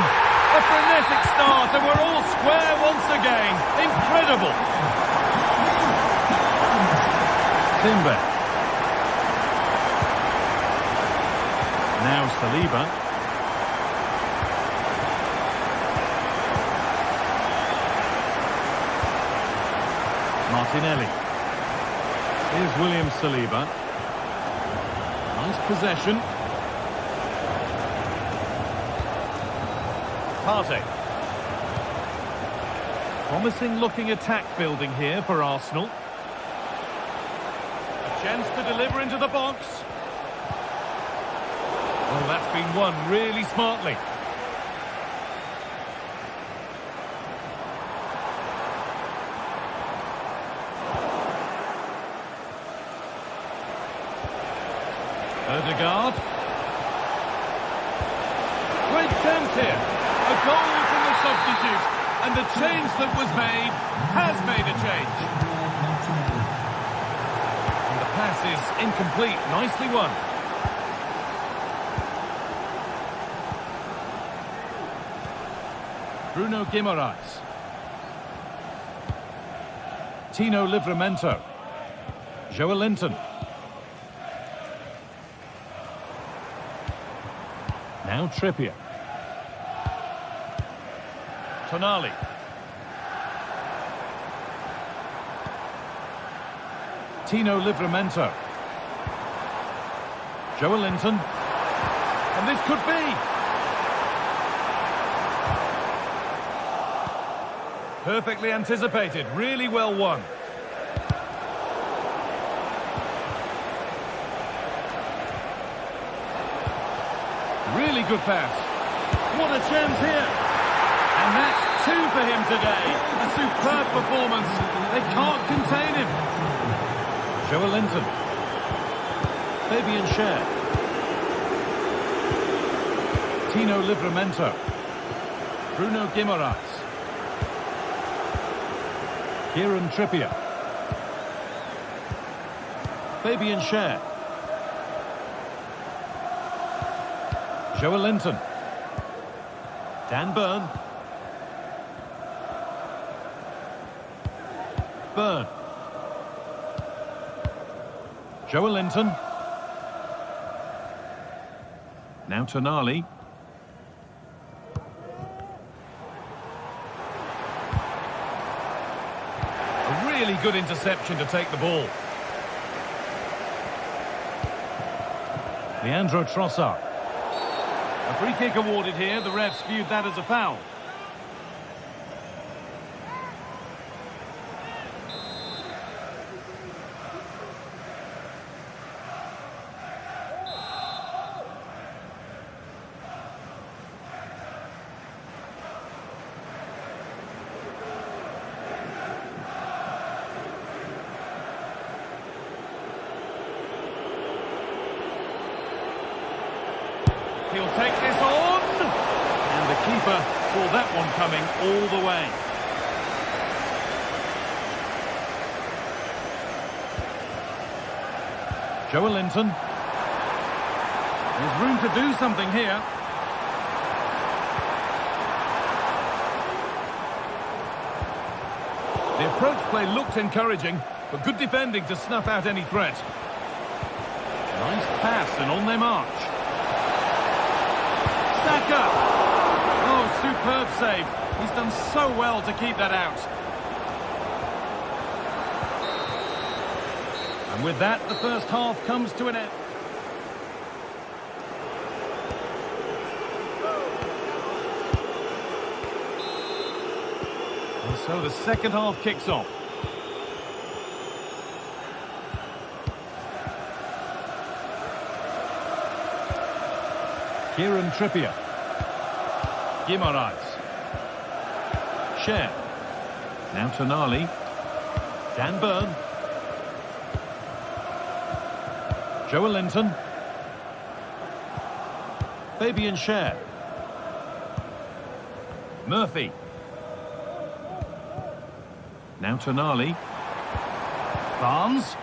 A frenetic start, and we're all square once again. Incredible! Timber. Now Saliba. Martinelli. Here's William Saliba. Nice possession. Partey. Promising looking attack building here for Arsenal. A chance to deliver into the box. Well, that's been won really smartly. Odegaard. Great chance here. A goal from the substitute. And the change that was made has made a change. And the pass is incomplete. Nicely won. Bruno Guimaraes. Tino Livramento. Joelinton. Now Trippier. Tonali. Tino Livramento. Joelinton. And this could be. Perfectly anticipated. Really well won. Really good pass. What a chance here. And that's two for him today. A superb performance. They can't contain him. Joelinton. Fabian Schär. Tino Livramento. Bruno Guimaraes. Kieran Trippier. Fabian Schär. Joelinton. Dan Burn. Burn. Joelinton. Now Tonali. A really good interception to take the ball. Leandro Trossard. A free kick awarded here. The refs viewed that as a foul. He'll take this on. And the keeper saw that one coming all the way. Joelinton. There's room to do something here. The approach play looked encouraging, but good defending to snuff out any threat. Nice pass and on their march. Saka! Oh, superb save. He's done so well to keep that out. And with that, the first half comes to an end. And so the second half kicks off. Kieran Trippier. Guimaraes. Schär. Now Tonali. Dan Burn. Joelinton. Fabian Schär. Murphy. Now Tonali. Barnes.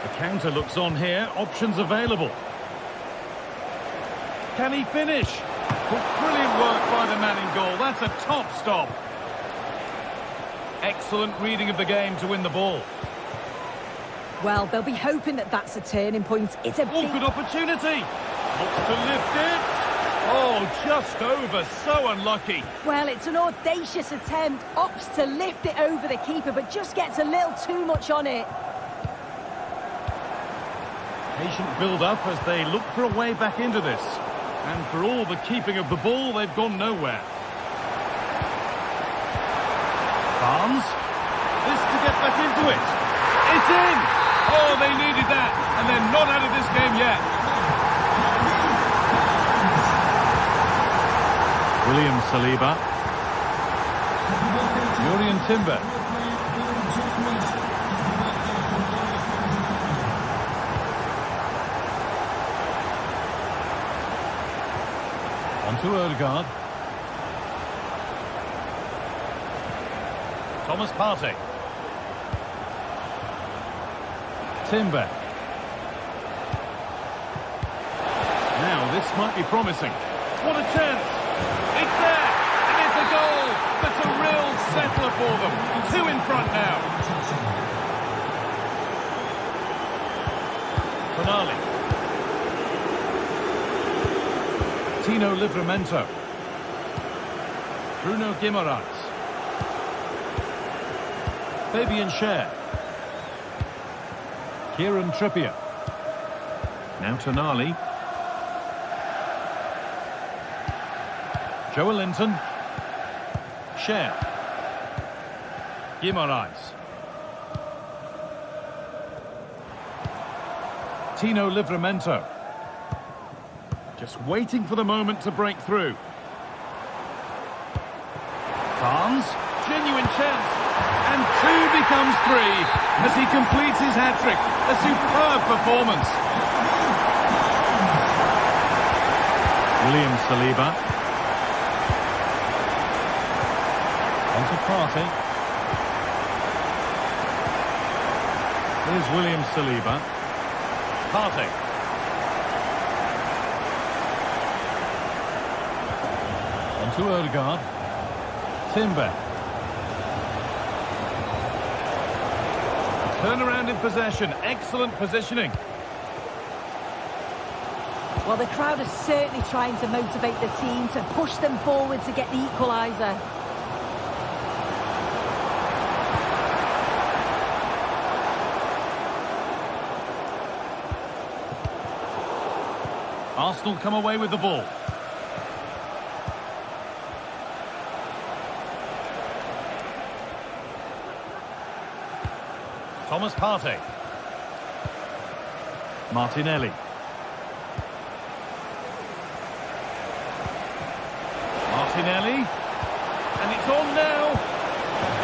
The counter looks on here. Options available. Can he finish? Brilliant work by the man in goal. That's a top stop. Excellent reading of the game to win the ball. Well, they'll be hoping that that's a turning point. It's a big... good opportunity. Looks to lift it. Oh, just over. So unlucky. Well, it's an audacious attempt. Opts to lift it over the keeper, but just gets a little too much on it. Patient build-up as they look for a way back into this. And for all the keeping of the ball, they've gone nowhere. Barnes. This to get back into it. It's in! Oh, they needed that. And they're not out of this game yet. William Saliba. Jurriën Timber. On to Odegaard. Thomas Partey. Timber. Now this might be promising. What a chance! It's there! And it's a goal! That's a real settler for them. 2 in front now. Tonali. Tino Livramento. Bruno Guimaraes. Fabian Schär. Kieran Trippier. Now Tonali. Joelinton. Schär. Guimaraes. Tino Livramento. Just waiting for the moment to break through. Barnes, genuine chance. And 2 becomes 3 as he completes his hat-trick. A superb performance. William Saliba. Onto Partey. Here's William Saliba. Partey. Onto Odegaard. Timber. Turnaround in possession. Excellent positioning. Well, the crowd is certainly trying to motivate the team to push them forward to get the equaliser. Arsenal come away with the ball. Thomas Partey. Martinelli. Martinelli. And it's on now.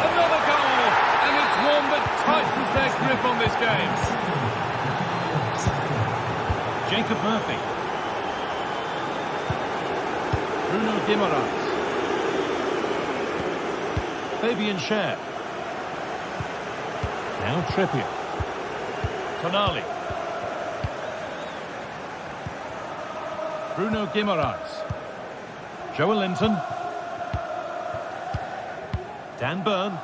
Another goal. And it's one that tightens their grip on this game. Jacob Murphy. Bruno Guimaraes. Fabian Schär. Now Trippier. Tonali. Bruno Guimaraes. Joelinton. Dan Burn.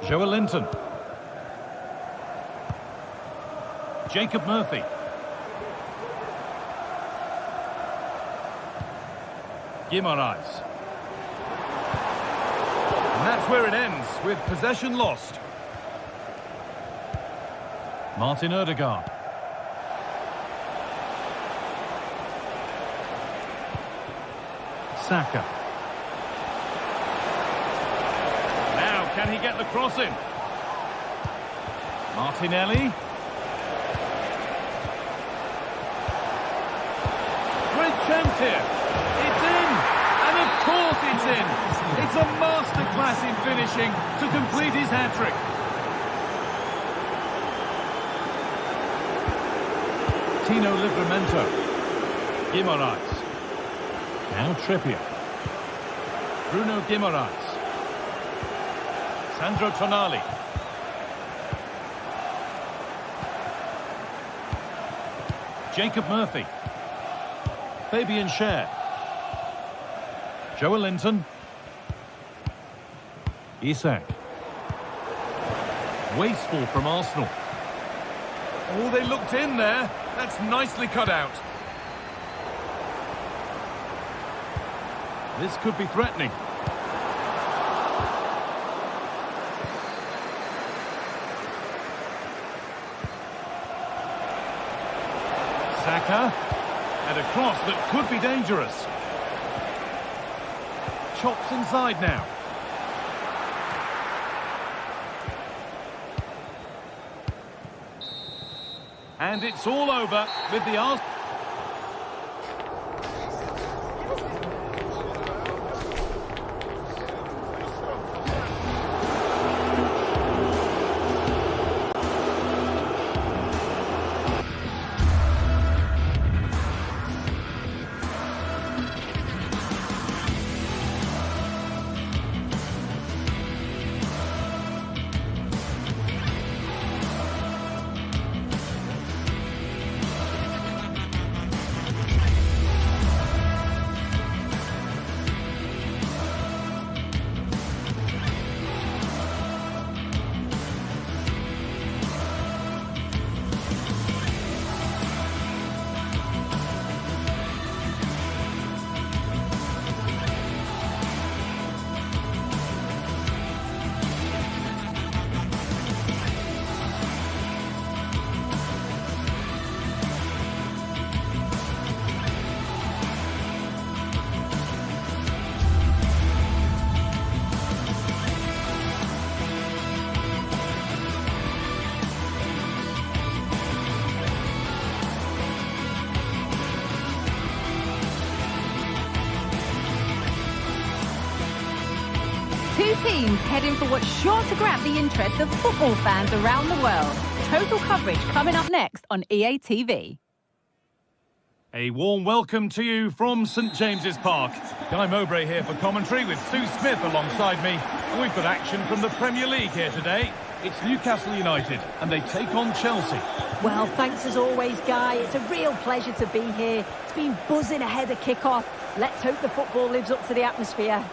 Joelinton. Jacob Murphy. Guimaraes. And that's where it ends, with possession lost. Martin Odegaard. Saka. Now, can he get the cross in? Martinelli. Great chance here. It's in. And of course it's in. It's a masterclass in finishing to complete his hat-trick. Tino Livramento. Guimaraes. Now Trippier. Bruno Guimaraes. Sandro Tonali. Jacob Murphy. Fabian Schär. Joelinton. Isak. Wasteful from Arsenal. Oh, they looked in there. That's nicely cut out. This could be threatening. Saka. And a cross that could be dangerous. Chops inside now. And it's all over with the Arsenal. Two teams heading for what's sure to grab the interest of football fans around the world. Total coverage coming up next on EA TV. A warm welcome to you from St James's Park. Guy Mowbray here for commentary with Sue Smith alongside me. And we've got action from the Premier League here today. It's Newcastle United and they take on Chelsea. Well, thanks as always, Guy. It's a real pleasure to be here. It's been buzzing ahead of kick-off. Let's hope the football lives up to the atmosphere.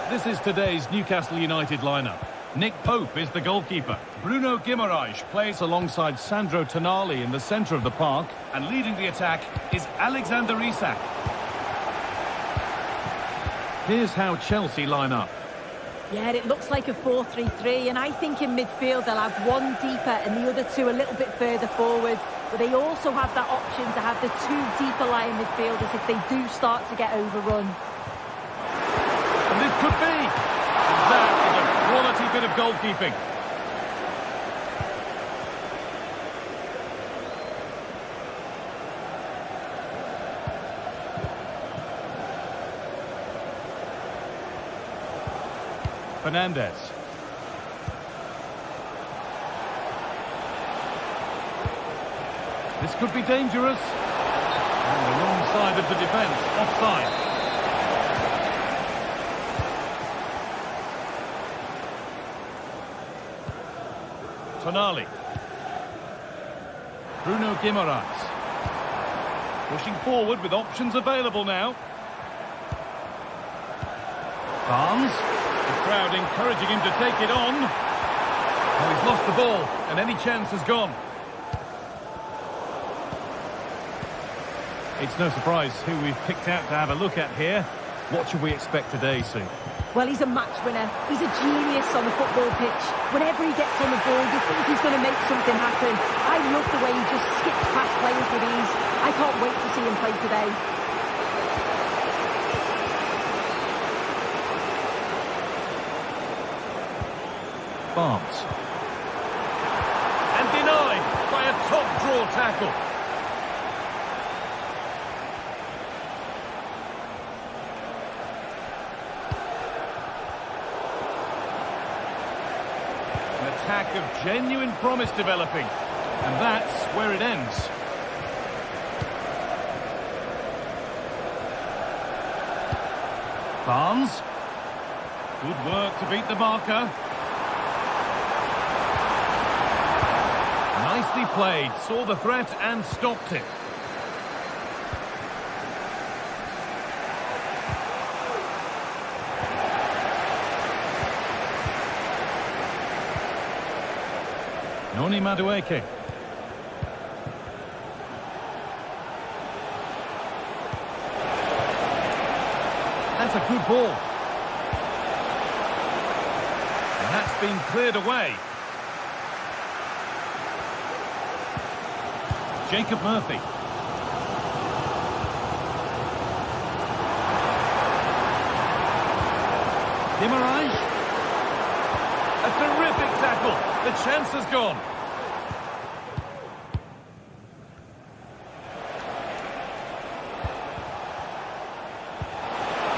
This is today's Newcastle United lineup. Nick Pope is the goalkeeper. Bruno Guimaraes plays alongside Sandro Tonali in the centre of the park. And leading the attack is Alexander Isak. Here's how Chelsea line up. Yeah, it looks like a 4-3-3, and I think in midfield they'll have one deeper and the other two a little bit further forward. But they also have that option to have the two deeper lying midfielders if they do start to get overrun. And this could be. And that is a quality bit of goalkeeping. Fernandez. This could be dangerous. On the wrong side of the defence, offside. Tonali. Bruno Guimaraes. Pushing forward with options available now. Barnes. The crowd encouraging him to take it on. Oh, he's lost the ball, and any chance has gone. It's no surprise who we've picked out to have a look at here. What should we expect today, Sue? Well, he's a match winner. He's a genius on the football pitch. Whenever he gets on the ball, you think he's going to make something happen. I love the way he just skips past players with ease. I can't wait to see him play today. Barnes. And denied by a top draw tackle. An attack of genuine promise developing. And that's where it ends. Barnes. Good work to beat the marker. Nicely played, saw the threat and stopped it. Noni Madueke. That's a good ball. And that's been cleared away. Jacob Murphy. Guimaraes. A terrific tackle. The chance has gone.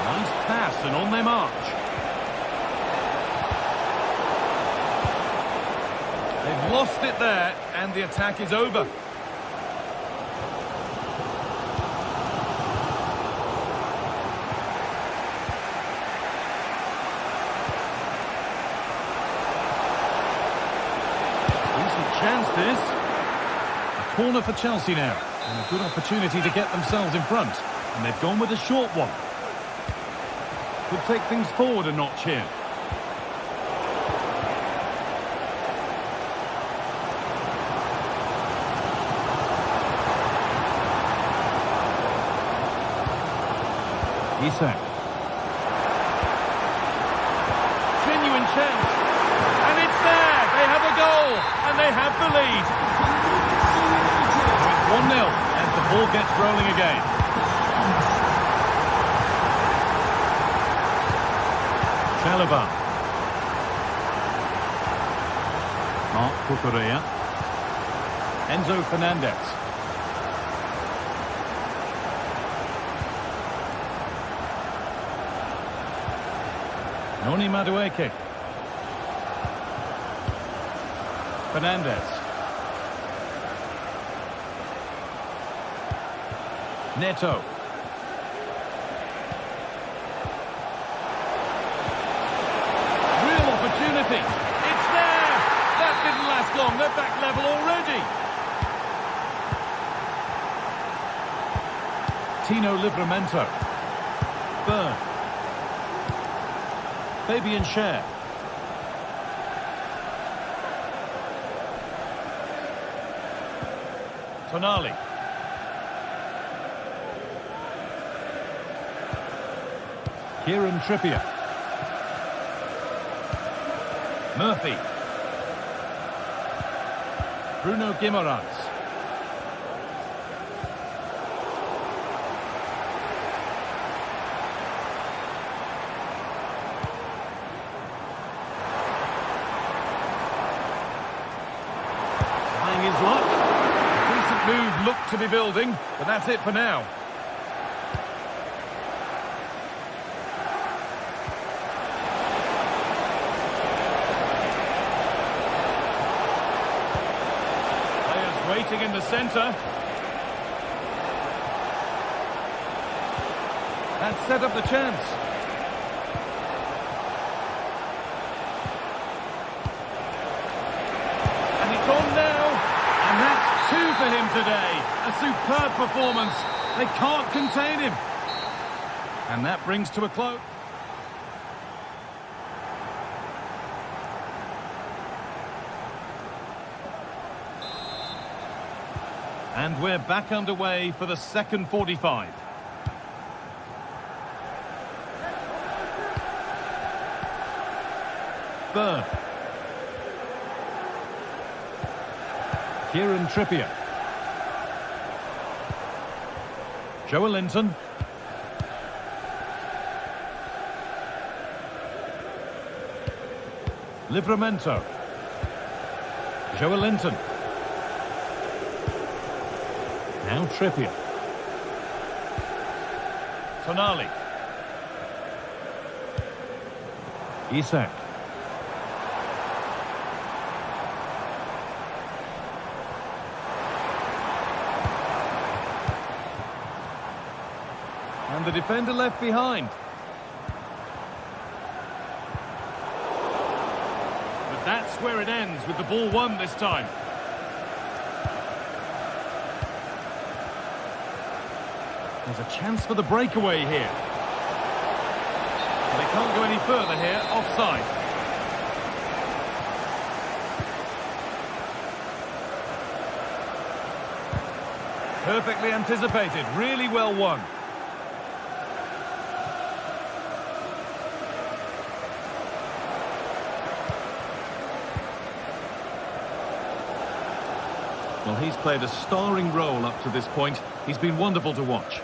Nice pass and on they march. They've lost it there and the attack is over. Chance this. A corner for Chelsea now. And a good opportunity to get themselves in front. And they've gone with a short one. Could take things forward a notch here. Isak. Genuine chance. And it's there. They have a goal. And they have the lead. It's 1-0 as the ball gets rolling again. Chalobah. Marc Cucurella. Enzo Fernandez. Noni Madueke. Fernandez. Neto. Real opportunity. It's there. That didn't last long. They're back level already. Tino Livramento. Burn. Fabian Schär. Tonali. Kieran Trippier. Murphy. Bruno Guimaraes. Trying his luck. Decent move looked to be building, but that's it for now. Waiting in the centre. That set up the chance. And it's on now. And that's 2 for him today. A superb performance. They can't contain him. And that brings to a close. And we're back underway for the second 45. Burn. Kieran Trippier. Joelinton. Livramento. Joelinton. Now Trippier. Tonali. Isak. And the defender left behind. But that's where it ends, with the ball won this time. There's a chance for the breakaway here. They can't go any further here, offside. Perfectly anticipated, really well won. Well, he's played a starring role up to this point. He's been wonderful to watch.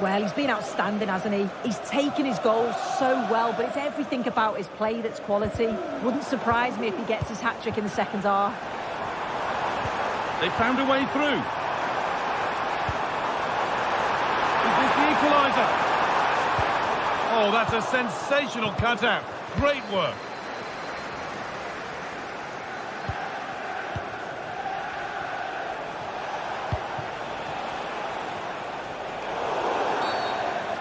Well, he's been outstanding, hasn't he? He's taken his goals so well, but it's everything about his play that's quality. Wouldn't surprise me if he gets his hat-trick in the second half. They found a way through. Is this the equalizer? Oh, that's a sensational cutout. Great work.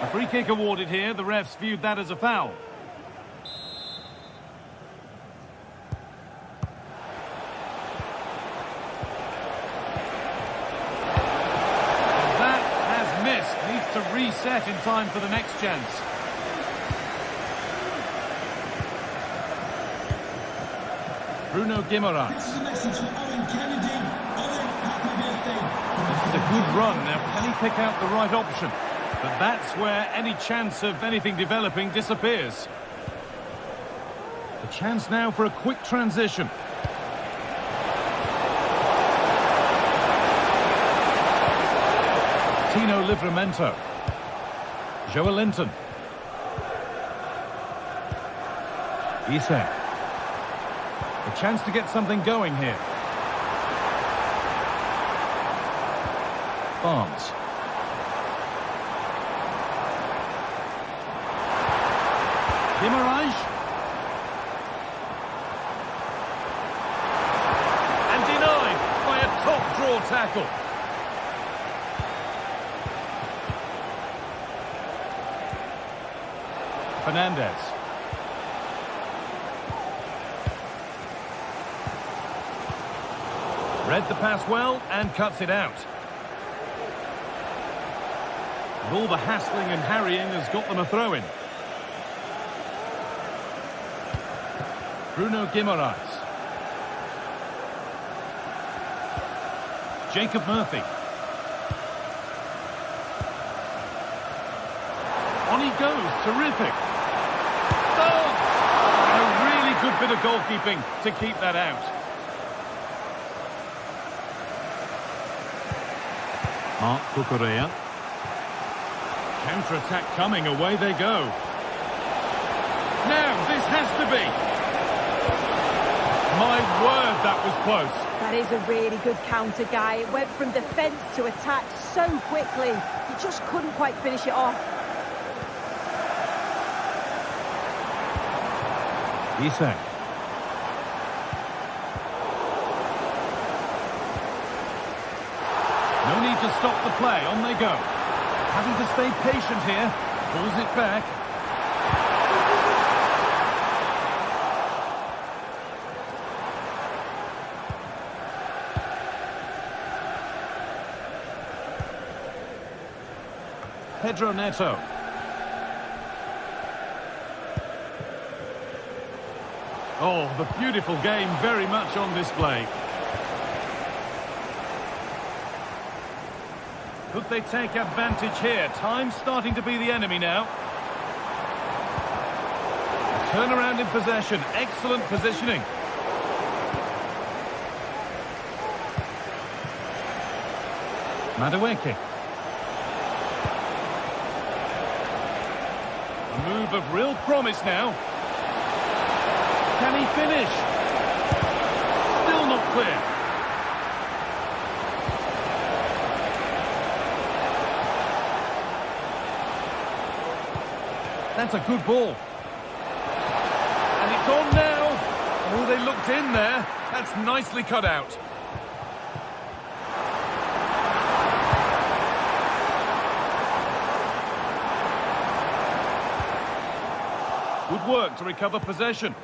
A free kick awarded here. The refs viewed that as a foul. That has missed. Needs to reset in time for the next chance. Bruno Guimaraes. This is a good run. Now, can he pick out the right option? But that's where any chance of anything developing disappears. A chance now for a quick transition. Tino Livramento. Joelinton. Isak. A chance to get something going here. Barnes. Guimaraes. tackle. Fernandez. Read the pass well and cuts it out. And all the hassling and harrying has got them a throw-in. Bruno Guimaraes. Jacob Murphy. On he goes, terrific. Oh! A really good bit of goalkeeping to keep that out. Mark Cucurella. Counter-attack coming, away they go. Now, this has to be. My word, that was close. That is a really good counter, Guy. It went from defence to attack so quickly. He just couldn't quite finish it off. Isak. No need to stop the play, on they go. Having to stay patient here, pulls it back. Pedro Neto. Oh, the beautiful game very much on display. Could they take advantage here? Time's starting to be the enemy now. Turnaround in possession. Excellent positioning. Madueke. A move of real promise now. Can he finish? Still not clear. That's a good ball. And it's on now. Oh, they looked in there. That's nicely cut out. Good work to recover possession.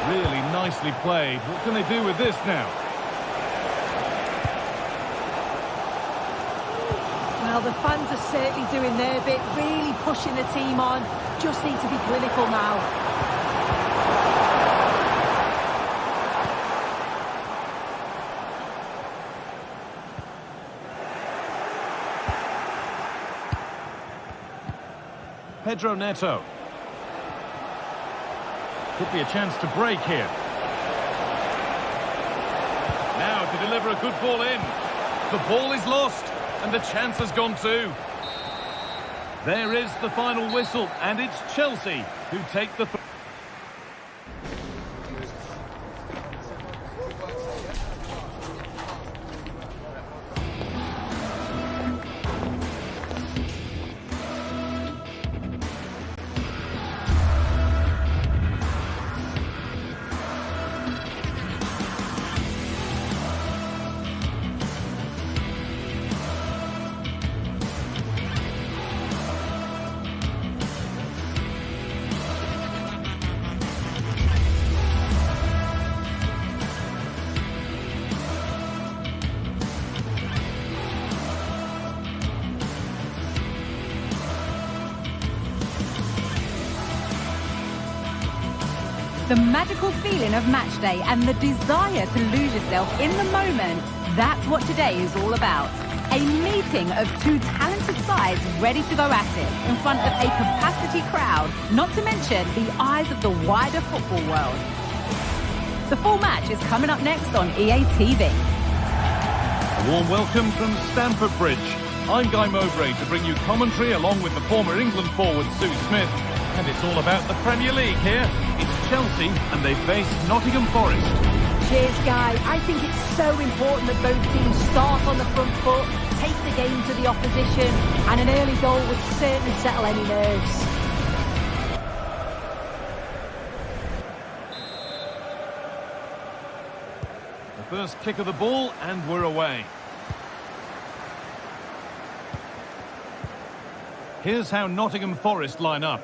Really nicely played. What can they do with this now? Well, the fans are certainly doing their bit, really pushing the team on. Just need to be clinical now. Pedro Neto. Could be a chance to break here. Now to deliver a good ball in. The ball is lost. And the chance has gone too. There is the final whistle, and it's Chelsea who take the... The magical feeling of match day and the desire to lose yourself in the moment, that's what today is all about. A meeting of two talented sides ready to go at it in front of a capacity crowd, not to mention the eyes of the wider football world. The full match is coming up next on EA TV. A warm welcome from Stamford Bridge. I'm Guy Mowbray to bring you commentary along with the former England forward Sue Smith. And it's all about the Premier League here. It's Chelsea and they face Nottingham Forest. Cheers, Guy. I think it's so important that both teams start on the front foot, take the game to the opposition, and an early goal would certainly settle any nerves. First kick of the ball, and we're away. Here's how Nottingham Forest line up.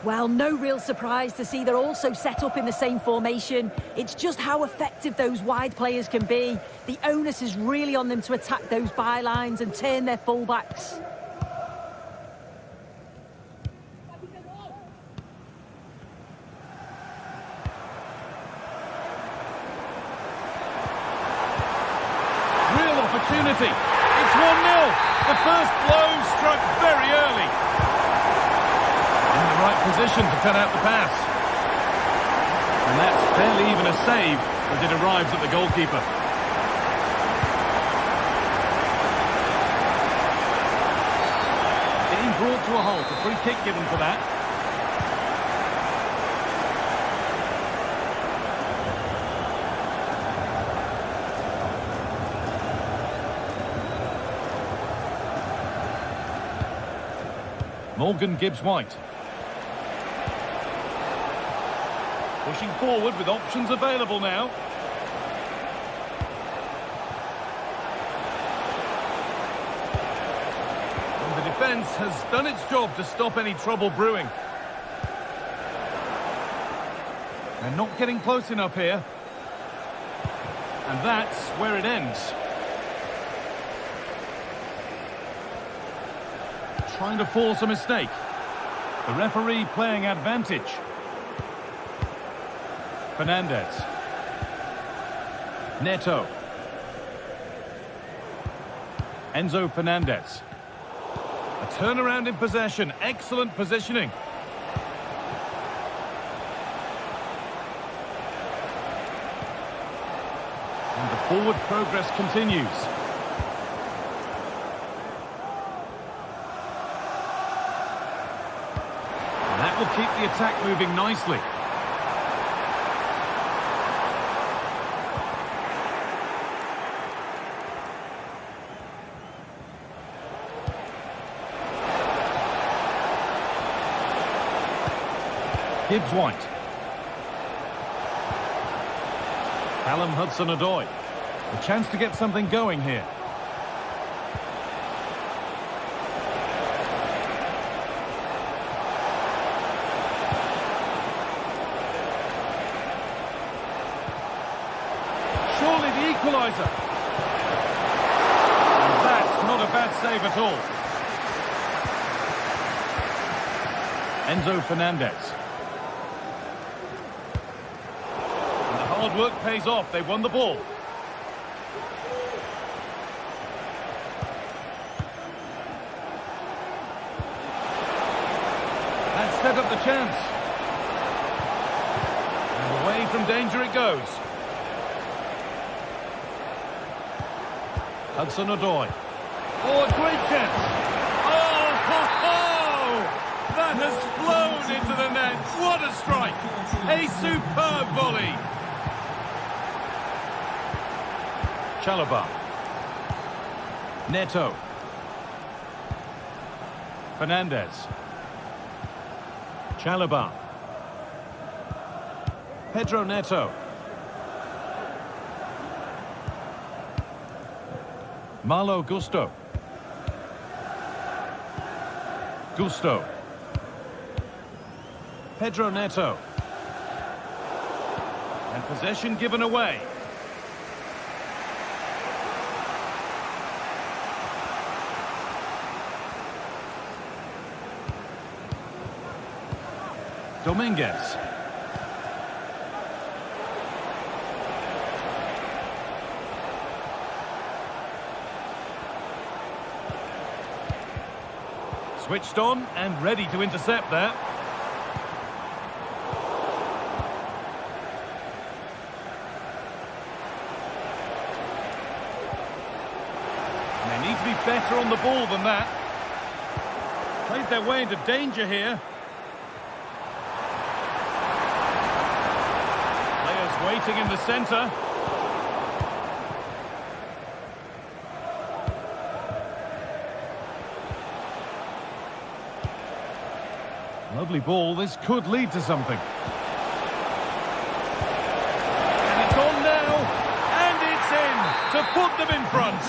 Well, no real surprise to see they're also set up in the same formation. It's just how effective those wide players can be. The onus is really on them to attack those bylines and turn their fullbacks. Real opportunity. It's 1-0. The first blow struck very early. In the right position to cut out the pass. And that's barely even a save as it arrives at the goalkeeper. Being brought to a halt, a free kick given for that. Morgan Gibbs-White. Pushing forward with options available now. And the defence has done its job to stop any trouble brewing. They're not getting close enough here. And that's where it ends. Trying to force a mistake. The referee playing advantage. Fernandez. Neto. Enzo Fernandez. A turnaround in possession. Excellent positioning. And the forward progress continues. That will keep the attack moving nicely. Gibbs-White. Callum Hudson-Odoi. A chance to get something going here. Surely the equalizer. And that's not a bad save at all. Enzo Fernandez. Hard work pays off. They won the ball. That set up the chance. And away from danger it goes. Hudson-Odoi. Oh, a great chance. Oh, ho, ho! That has flown into the net. What a strike. A superb volley. Chalobah. Neto. Fernandez. Chalobah. Pedro Neto. Malo Gusto. Gusto. Pedro Neto. And possession given away. Dominguez. Switched on and ready to intercept that. And they need to be better on the ball than that. Played their way into danger here. Waiting in the centre. Lovely ball. This could lead to something. And it's on now. And put them in front.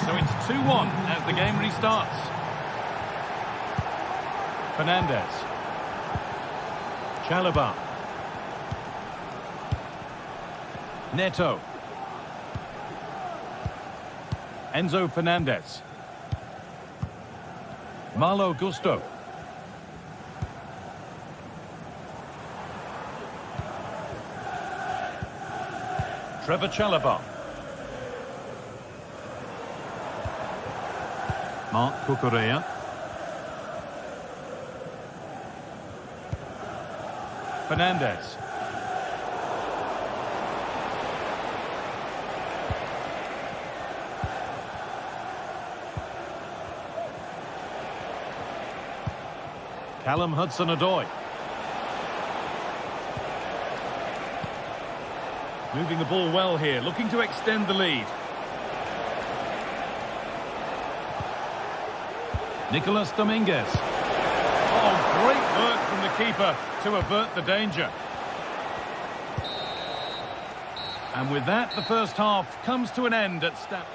So it's 2-1 as the game restarts. Fernandez. Chalobah. Neto. Enzo Fernandez. Malo Gusto. Trevor Chalobah. Marc Cucurella. Fernandez. Callum Hudson-Odoi. Moving the ball well here, looking to extend the lead. Nicolas Dominguez. Oh, great work from the keeper to avert the danger. And with that, the first half comes to an end at Stamford.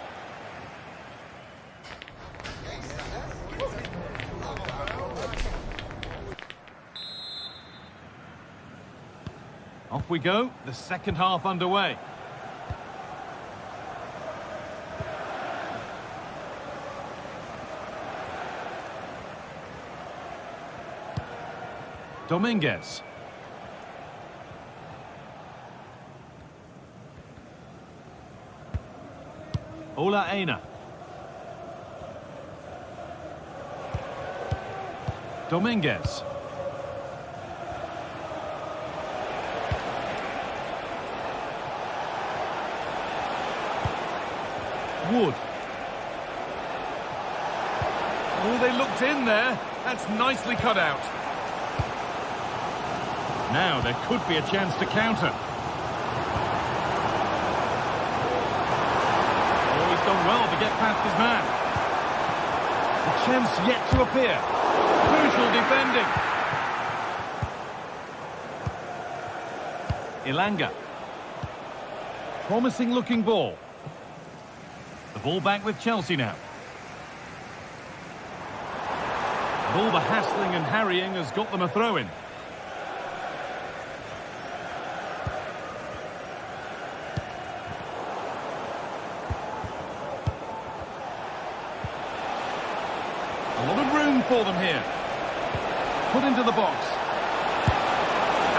Off we go, the second half underway. Dominguez. Ola Aina. Dominguez. Wood. Oh, they looked in there. That's nicely cut out. Now there could be a chance to counter. Oh, he's done well to get past his man. A chance yet to appear. Crucial defending. Ilanga. Promising looking ball. The ball back with Chelsea now. All the hassling and harrying has got them a throw-in. A lot of room for them here. Put into the box.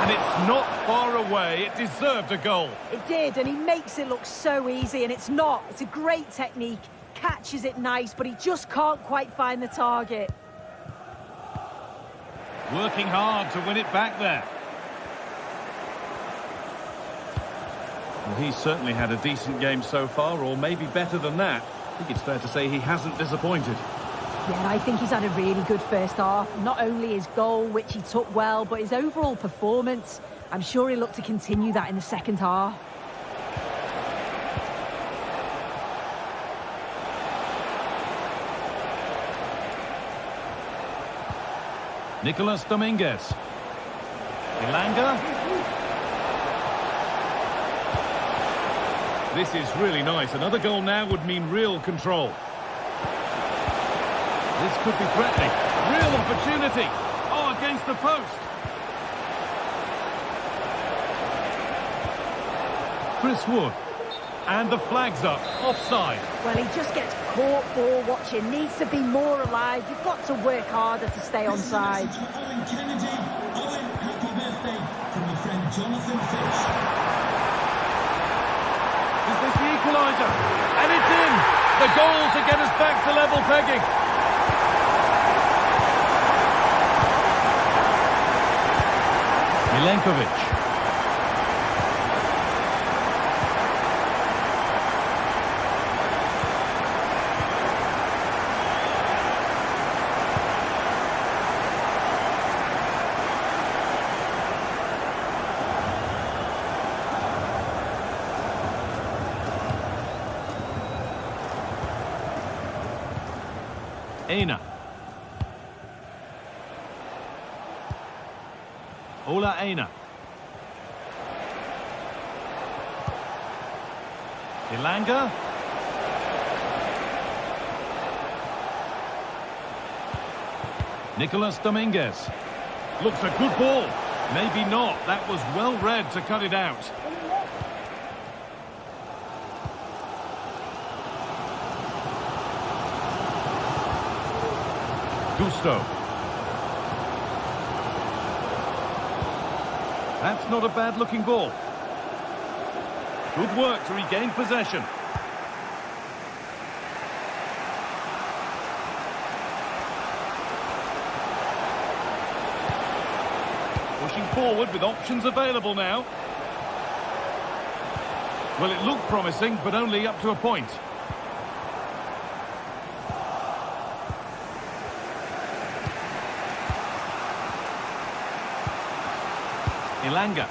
And it's not far away. It deserved a goal. It did, and he makes it look so easy, and it's not. It's a great technique. Catches it nice, but he just can't quite find the target. Working hard to win it back there. Well, he's certainly had a decent game so far, or maybe better than that. I think it's fair to say he hasn't disappointed. Yeah, I think he's had a really good first half. Not only his goal, which he took well, but his overall performance. I'm sure he'll look to continue that in the second half. Nicolas Dominguez. Ilanga. This is really nice. Another goal now would mean real control. This could be threatening. Real opportunity. Oh, against the post. Chris Wood. And the flag's up. Offside. Well, he just gets caught ball watching. Needs to be more alive. You've got to work harder to stay on side. Owen Kennedy. Owen, happy birthday from your friend Jonathan Fitch. Is this the equalizer? And it's in! The goal to get us back to level pegging. Milenkovic. Aina. Ola Aina. Elanga. Nicolas Dominguez. Looks a good ball. Maybe not. That was well read to cut it out. Gusto. That's not a bad-looking ball. Good work to regain possession. Pushing forward with options available now. Well, it looked promising, but only up to a point. Elanga.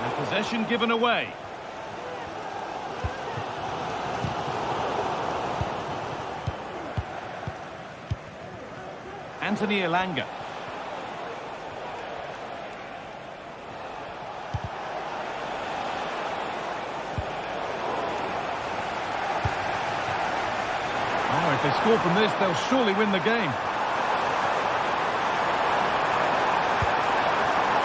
And possession given away. Anthony Elanga. Oh, if they score from this, they'll surely win the game.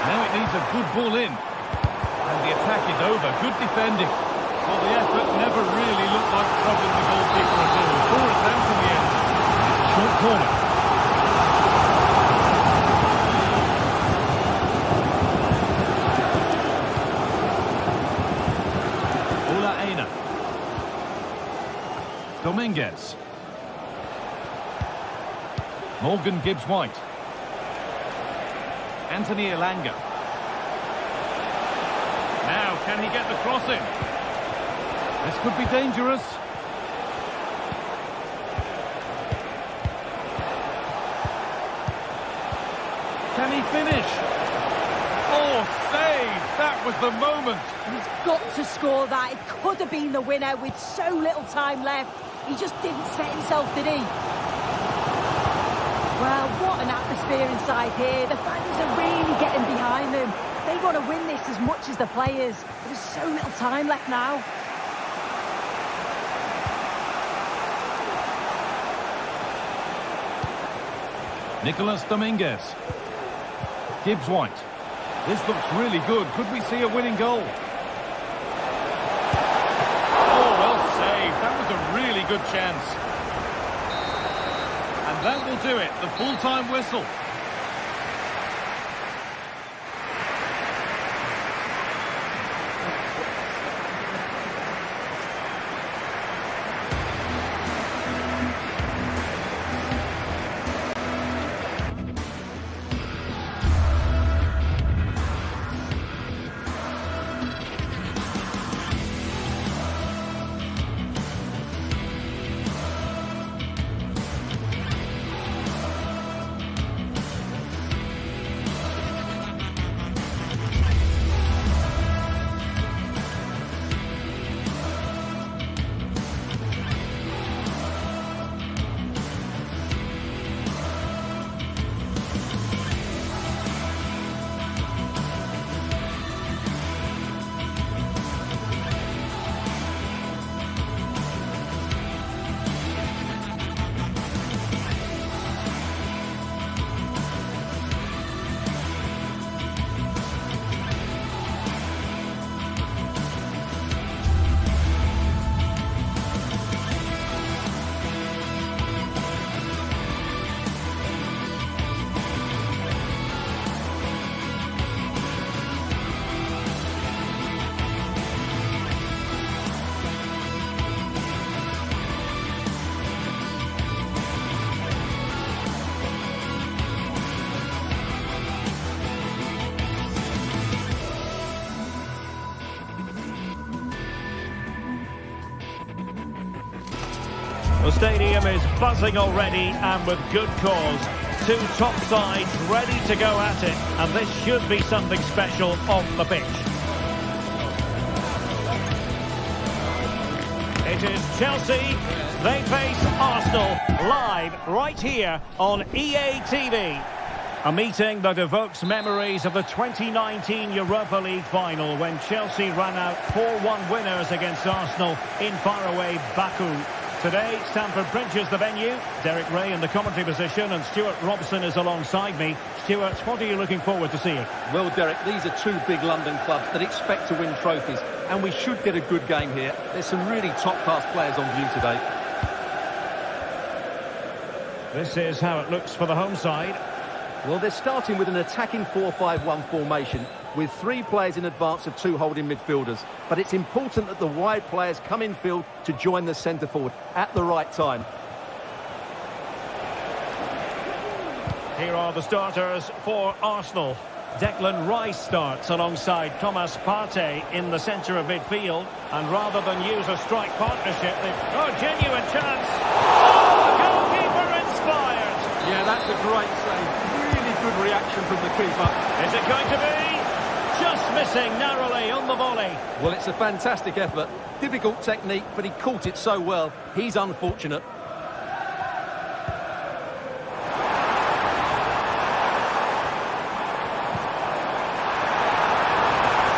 Now it needs a good ball in. And the attack is over. Good defending. Well, the effort never really looked like troubling the goalkeeper at all. Poor attempt in the end. Short corner. Ola Aina. Dominguez. Morgan Gibbs-White. Anthony Elanga. Now, can he get the cross in? This could be dangerous. Can he finish? Oh, save! That was the moment. He's got to score that. It could have been the winner with so little time left. He just didn't set himself, did he? Well, what an atmosphere inside here. The fans are really getting behind them. They want to win this as much as the players. There's so little time left now. Nicolas Dominguez. Gibbs-White. This looks really good. Could we see a winning goal? Oh, well saved. That was a really good chance. And that will do it. The full-time whistle. The stadium is buzzing already, and with good cause. Two top sides ready to go at it, and this should be something special on the pitch. It is Chelsea. They face Arsenal live right here on EA TV. A meeting that evokes memories of the 2019 Europa League final when Chelsea ran out 4-1 winners against Arsenal in faraway Baku. Today, Stamford Bridge is the venue. Derek Ray in the commentary position and Stuart Robson is alongside me. Stuart, what are you looking forward to seeing? Well, Derek, these are two big London clubs that expect to win trophies, and we should get a good game here. There's some really top-class players on view today. This is how it looks for the home side. Well, they're starting with an attacking 4-5-1 formation with 3 players in advance of 2 holding midfielders. But it's important that the wide players come in field to join the centre forward at the right time. Here are the starters for Arsenal. Declan Rice starts alongside Thomas Partey in the centre of midfield. And rather than use a strike partnership, genuine chance. Oh, goalkeeper inspired. Yeah, that's a great save. Really good reaction from the keeper. Is it going to be? Just missing narrowly on the volley. Well, it's a fantastic effort. Difficult technique, but he caught it so well. He's unfortunate.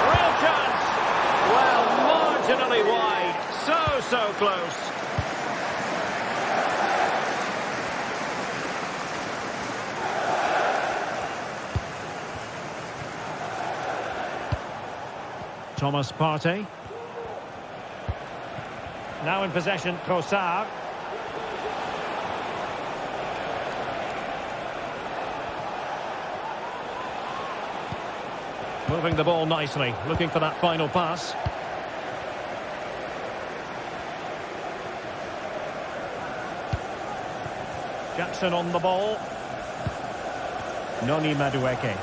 Real chance. Well, marginally wide. So close. Thomas Partey. Now in possession, Trossard. Moving the ball nicely, looking for that final pass. Jackson on the ball. Noni Madueke.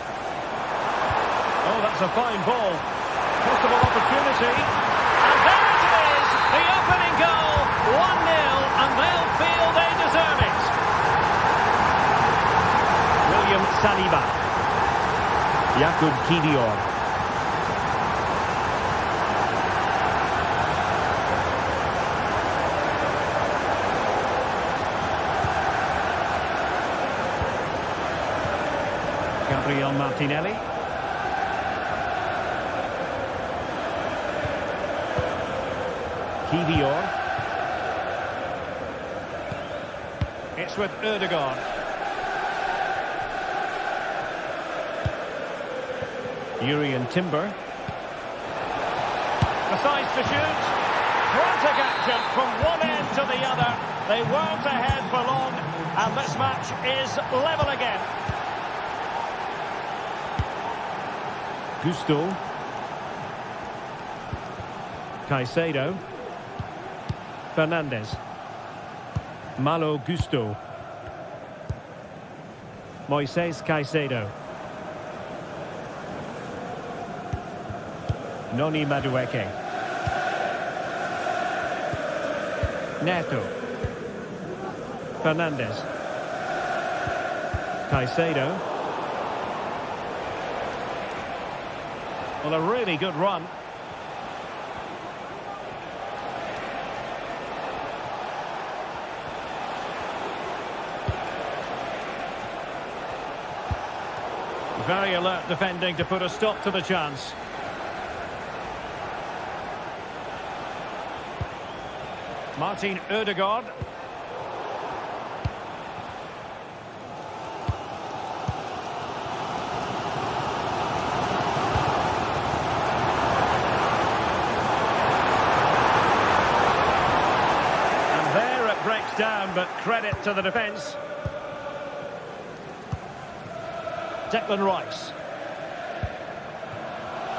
Oh, that's a fine ball. Possible opportunity. And there it is! The opening goal! 1-0, and they'll feel they deserve it. William Saliba. Jakub Kiwior. Gabriel Martinelli. Kiwior. It's with Ødegaard. Jurriën Timber. Decides to shoot. Frantic action from one end to the other. They weren't ahead for long, and this match is level again. Gusto. Caicedo. Fernandes. Malo Gusto. Moises Caicedo. Noni Madueke. Neto. Fernandes. Caicedo. Well, a really good run. Very alert defending to put a stop to the chance. Martin Ødegaard. And there it breaks down, but credit to the defence. Declan Rice.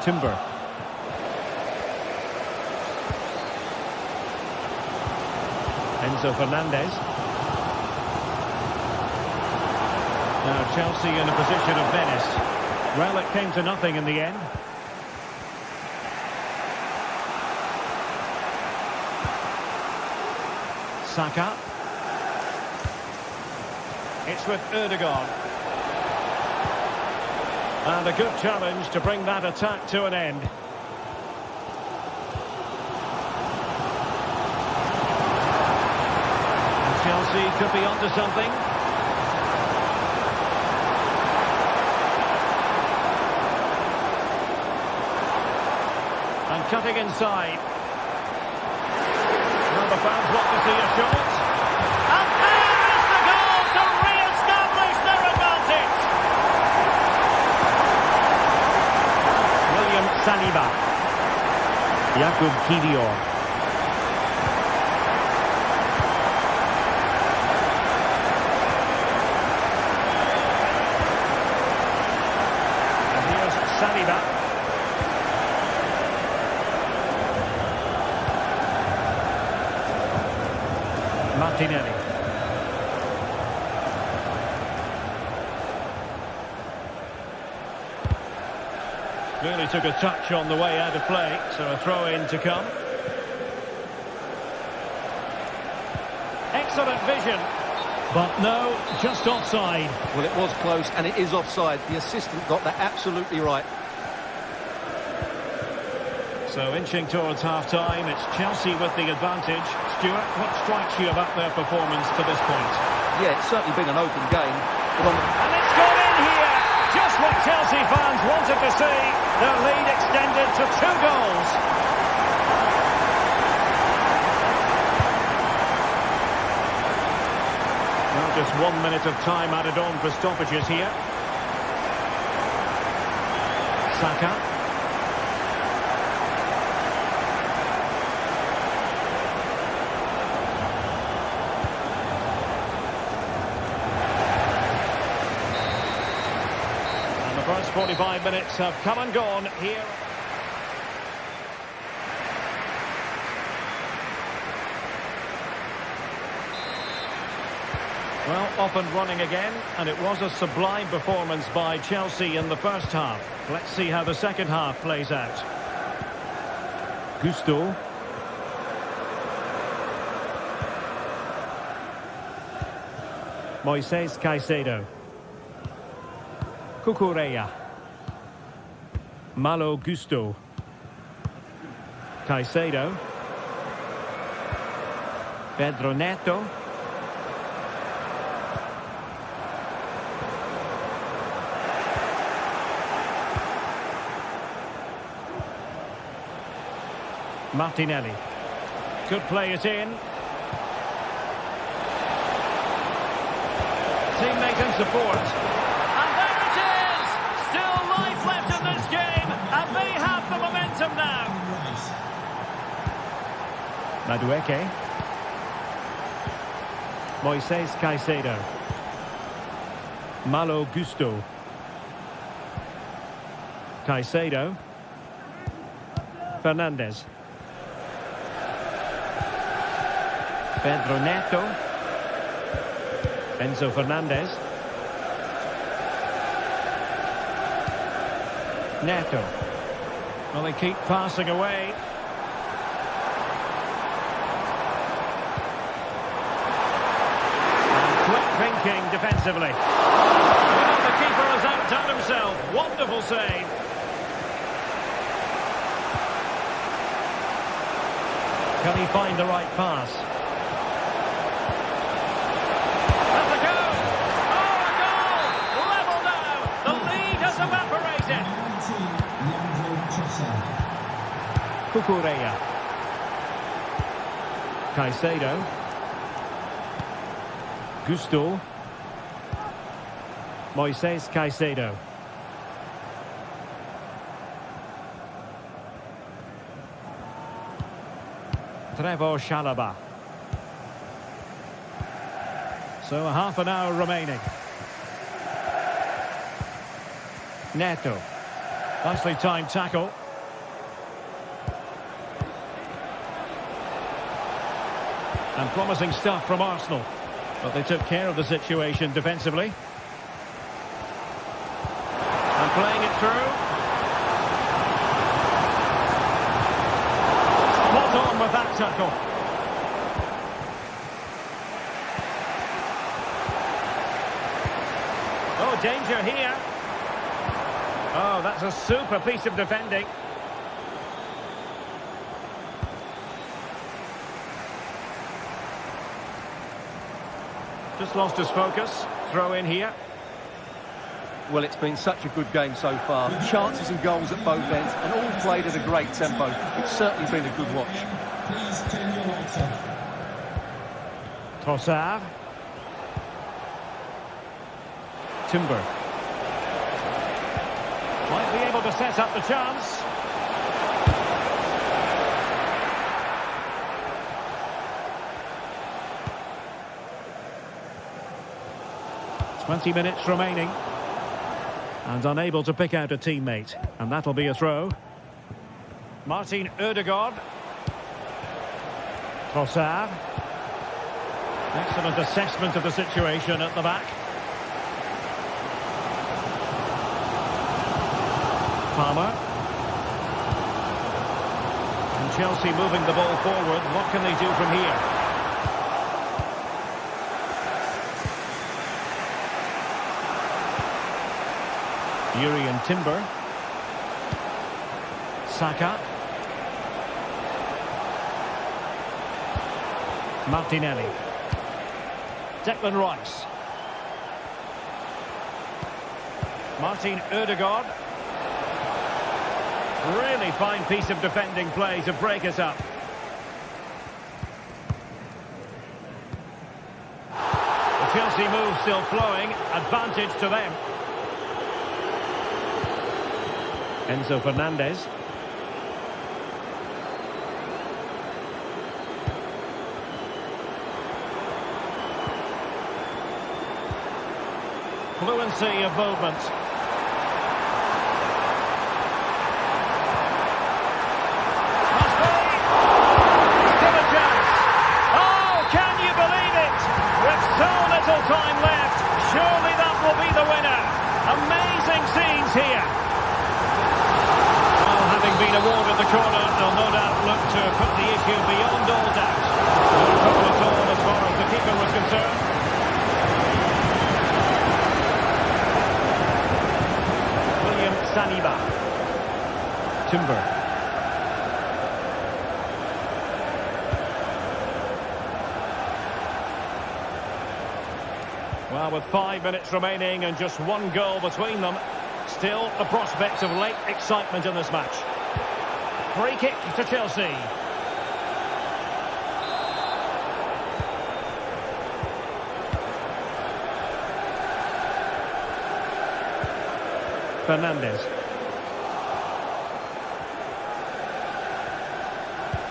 Timber. Enzo Fernandez. Now Chelsea in a position of menace. Well, it came to nothing in the end. Saka. It's with Ødegaard. And a good challenge to bring that attack to an end. And Chelsea could be onto something. Cutting inside. Well, the fans want to see a shot. And there is the goal to re-establish their advantage. William Saliba. Jakub Kiwior. And here's Saliba. Martinelli. Really took a touch on the way out of play, so a throw-in to come. Excellent vision, but no, just offside. Well, it was close, and it is offside. The assistant got that absolutely right. So inching towards half-time, it's Chelsea with the advantage. Stuart, what strikes you about their performance to this point? Yeah, it's certainly been an open game. But And it's gone in here! Just what Chelsea fans wanted to see. Their lead extended to 2 goals. Well, just 1 minute of time added on for stoppages here. Saka. First 45 minutes have come and gone here. Well, off and running again, and it was a sublime performance by Chelsea in the first half. Let's see how the second half plays out. Gusto. Moises Caicedo. Cucurella. Malo Gusto. Caicedo. Pedro Neto. Martinelli. Could play it in. Teammate and support. Now. Madueke. Moises Caicedo. Malo Gusto. Caicedo. Fernandes. Pedro Neto. Enzo Fernandez. Neto. Well, they keep passing away. And quick thinking defensively. Well, the keeper has outdone himself. Wonderful save. Can he find the right pass? That's a goal! Oh, a goal! Level now! The lead has evaporated. Cucurella. Caicedo. Gusto. Moises Caicedo. Trevor Chalobah. So a half an hour remaining. Neto. Nicely timed tackle. And promising stuff from Arsenal. But they took care of the situation defensively. And playing it through. Spot on with that tackle. Oh, danger here. Oh, that's a super piece of defending. Just lost his focus. Throw in here. Well, it's been such a good game so far. Chances and goals at both ends, and all played at a great tempo. It's certainly been a good watch. Please turn your lights off. Trossard. Timber. Might be able to set up the chance. .20 minutes remaining. And unable to pick out a teammate. And that'll be a throw. Martin Ødegaard. Trossard. Excellent assessment of the situation at the back. Palmer. And Chelsea moving the ball forward. What can they do from here? Yuri and Timber. Saka. Martinelli. Declan Rice. Martin Ødegaard. Really fine piece of defending play to break us up. The Chelsea move still flowing. Advantage to them. Enzo Fernandez. Fluency of movement. Must be. Still a chance. Oh, can you believe it? With so little time left, surely that will be the winner. Amazing scenes here. Having been awarded the corner, they'll no doubt look to put the issue beyond all doubt. No trouble at all as far as the keeper was concerned. William Saliba. Timber. Well, with 5 minutes remaining and just one goal between them, still the prospect of late excitement in this match. Free kick to Chelsea. Fernandez.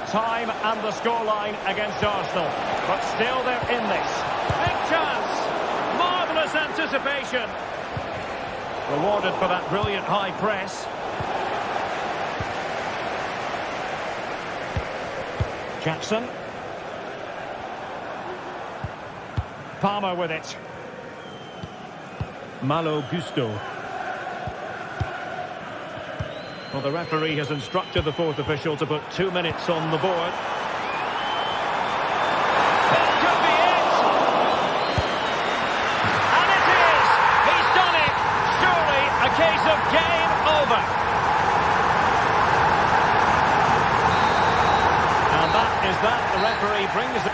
Time and the scoreline against Arsenal. But still they're in this. Big chance. Marvellous anticipation. Rewarded for that brilliant high press. Jackson. Palmer with it. Malo Gusto. Well, the referee has instructed the fourth official to put 2 minutes on the board. That could be it! And it is! He's done it! Surely a case of game over. And that is that. The referee brings it.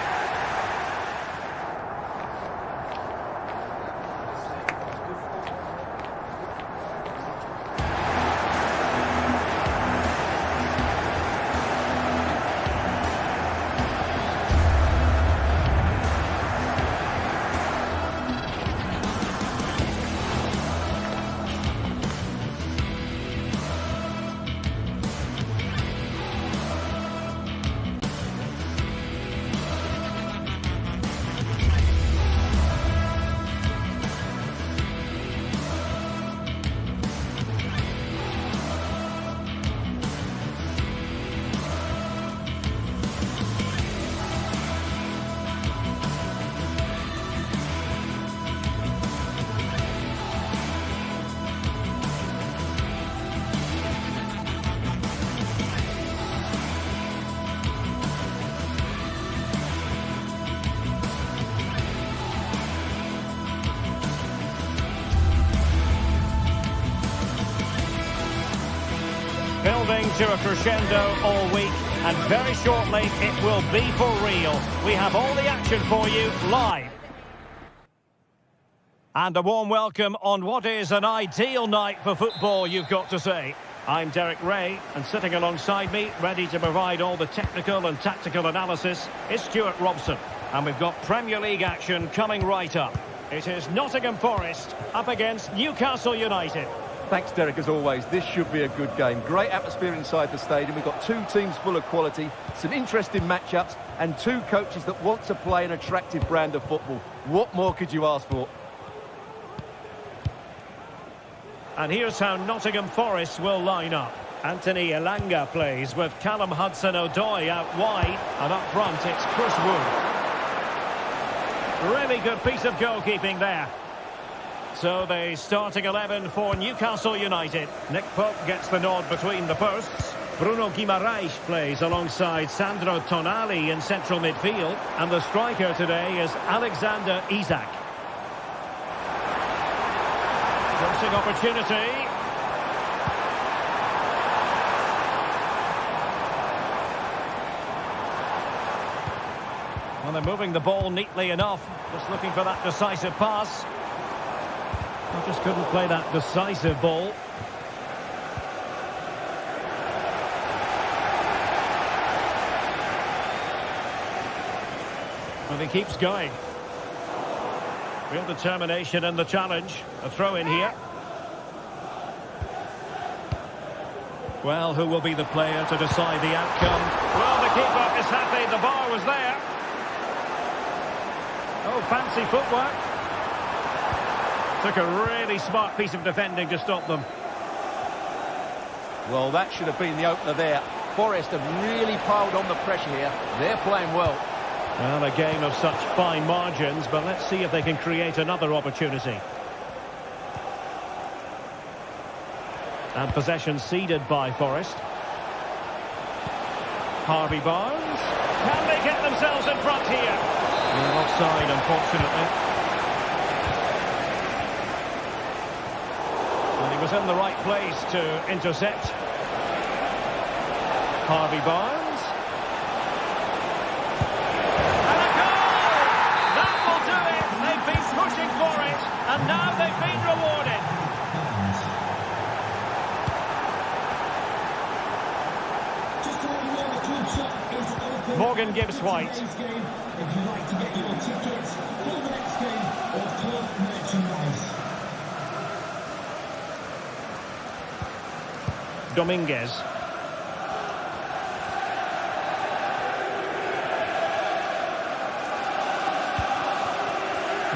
Building to a crescendo all week, and very shortly it will be for real. We have all the action for you live. And a warm welcome on what is an ideal night for football, you've got to say. I'm Derek Ray, and sitting alongside me, ready to provide all the technical and tactical analysis, is Stuart Robson. And we've got Premier League action coming right up. It is Nottingham Forest up against Newcastle United. Thanks, Derek, as always. This should be a good game. Great atmosphere inside the stadium. We've got two teams full of quality, some interesting matchups, and two coaches that want to play an attractive brand of football. What more could you ask for? And here's how Nottingham Forest will line up. Anthony Elanga plays with Callum Hudson-Odoi out wide, and up front it's Chris Wood. Really good piece of goalkeeping there. So the starting 11 for Newcastle United. Nick Pope gets the nod between the posts. Bruno Guimaraes plays alongside Sandro Tonali in central midfield. And the striker today is Alexander Isak. Crossing opportunity. Well, they're moving the ball neatly enough. Just looking for that decisive pass. I just couldn't play that decisive ball. And he keeps going. Real determination in the challenge. A throw in here. Well, who will be the player to decide the outcome? Well, the keeper is happy. The bar was there. Oh, fancy footwork. Took a really smart piece of defending to stop them. Well, that should have been the opener there. Forest have really piled on the pressure here. They're playing well. Well, a game of such fine margins, but let's see if they can create another opportunity. And possession ceded by Forest. Harvey Barnes. Can they get themselves in front here? Offside, unfortunately. And he was in the right place to intercept. Harvey Barnes. And a goal! That will do it. They've been pushing for it, and now they've been rewarded. Morgan Gibbs White. If you'd like to get your tickets for the next game or club merchandise. Dominguez.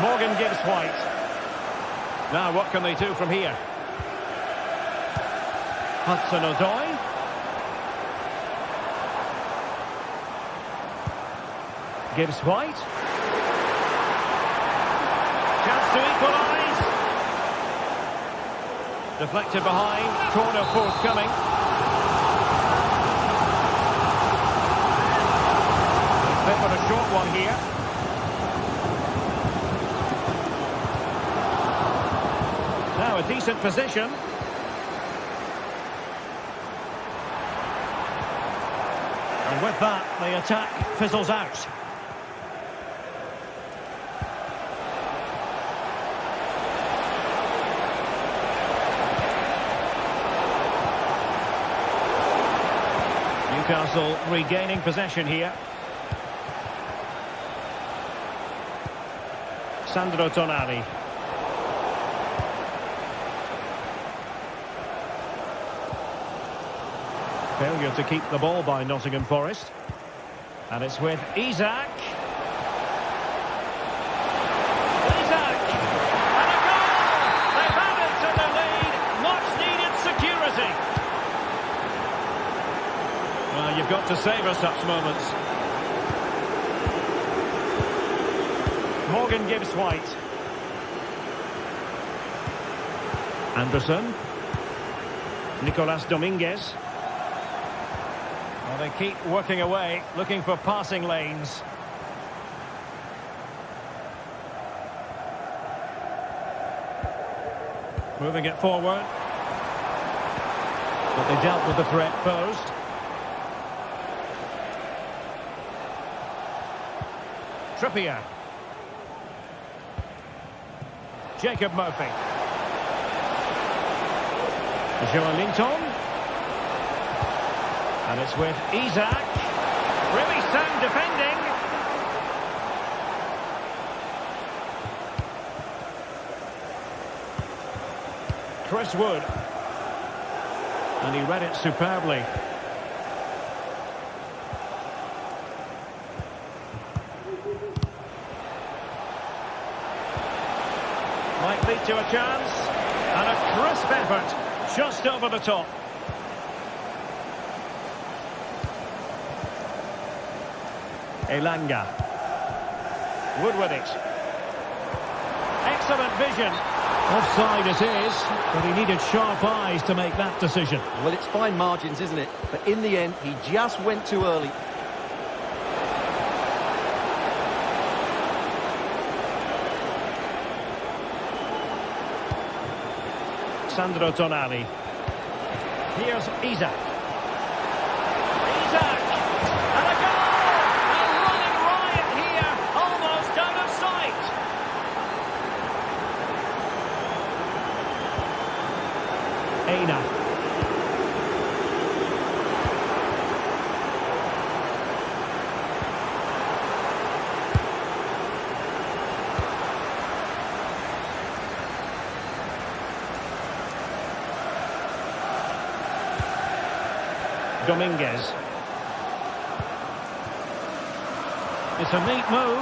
Morgan Gibbs White. Now what can they do from here? Hudson-Odoi. Gibbs White. Chance to equalise. Deflected behind. Corner forthcoming. Bit of a short one here. Now a decent position. And with that, the attack fizzles out. Newcastle regaining possession here. Sandro Tonali. Failure to keep the ball by Nottingham Forest. And it's with Isak. Isak! And a goal! They've added to the lead. Much needed security. Well, you've got to savour such moments. Morgan Gibbs White. Anderson. Nicolas Dominguez. Well, they keep working away, looking for passing lanes. Moving it forward. But they dealt with the threat posed. Trippier. Jacob Murphy. Joelinton. And it's with Isaac. Really sound defending. Chris Wood. And he read it superbly. Might lead to a chance. And a crisp effort. Just over the top. Elanga. Wood with it. Excellent vision. Offside it is, but he needed sharp eyes to make that decision. Well, it's fine margins, isn't it? But in the end, he just went too early. Sandro Tonali. Here's Isaac. Isaac! And a goal! A running riot here, almost out of sight. Aina. Dominguez. It's a neat move.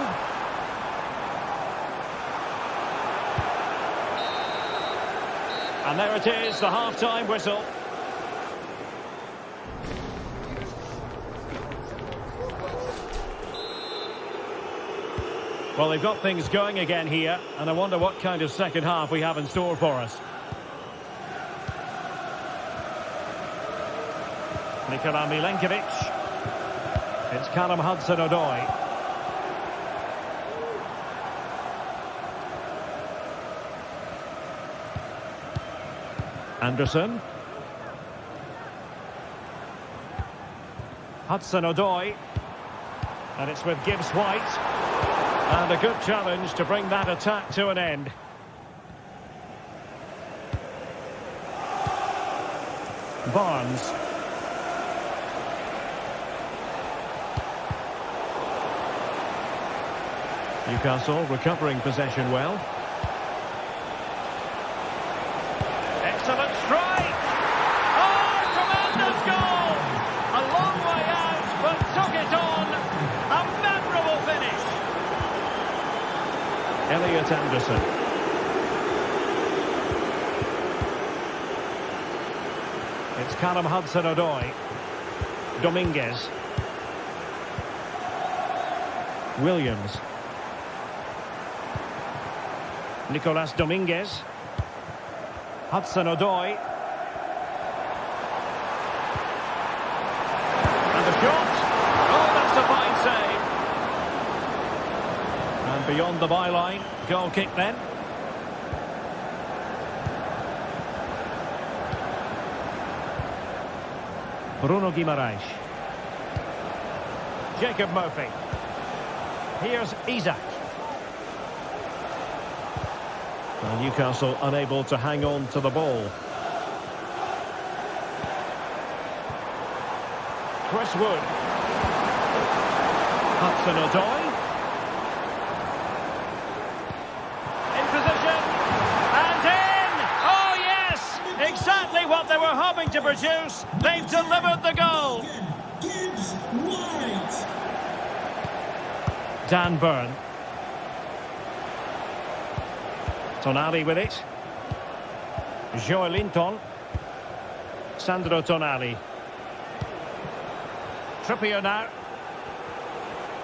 And there it is, the half-time whistle. Well, they've got things going again here, and I wonder what kind of second half we have in store for us. Nikola Milenkovic. It's Callum Hudson-Odoi. Anderson. Hudson-Odoi. And it's with Gibbs White. And a good challenge to bring that attack to an end. Barnes. Newcastle recovering possession well. Excellent strike! Oh, tremendous goal! A long way out, but took it on. A memorable finish. Elliot Anderson. It's Callum Hudson-Odoi. Dominguez. Williams. Nicolas Dominguez. Hudson-Odoi. And the shot. Oh, that's a fine save. And beyond the byline. Goal kick then. Bruno Guimaraes. Jacob Murphy. Here's Isaac. And Newcastle unable to hang on to the ball. Chris Wood. Hudson-Odoi. In position. And in! Oh yes! Exactly what they were hoping to produce. They've delivered the goal. Gibbs White. Dan Burn. Tonali with it. Joelinton. Sandro Tonali. Trippier now.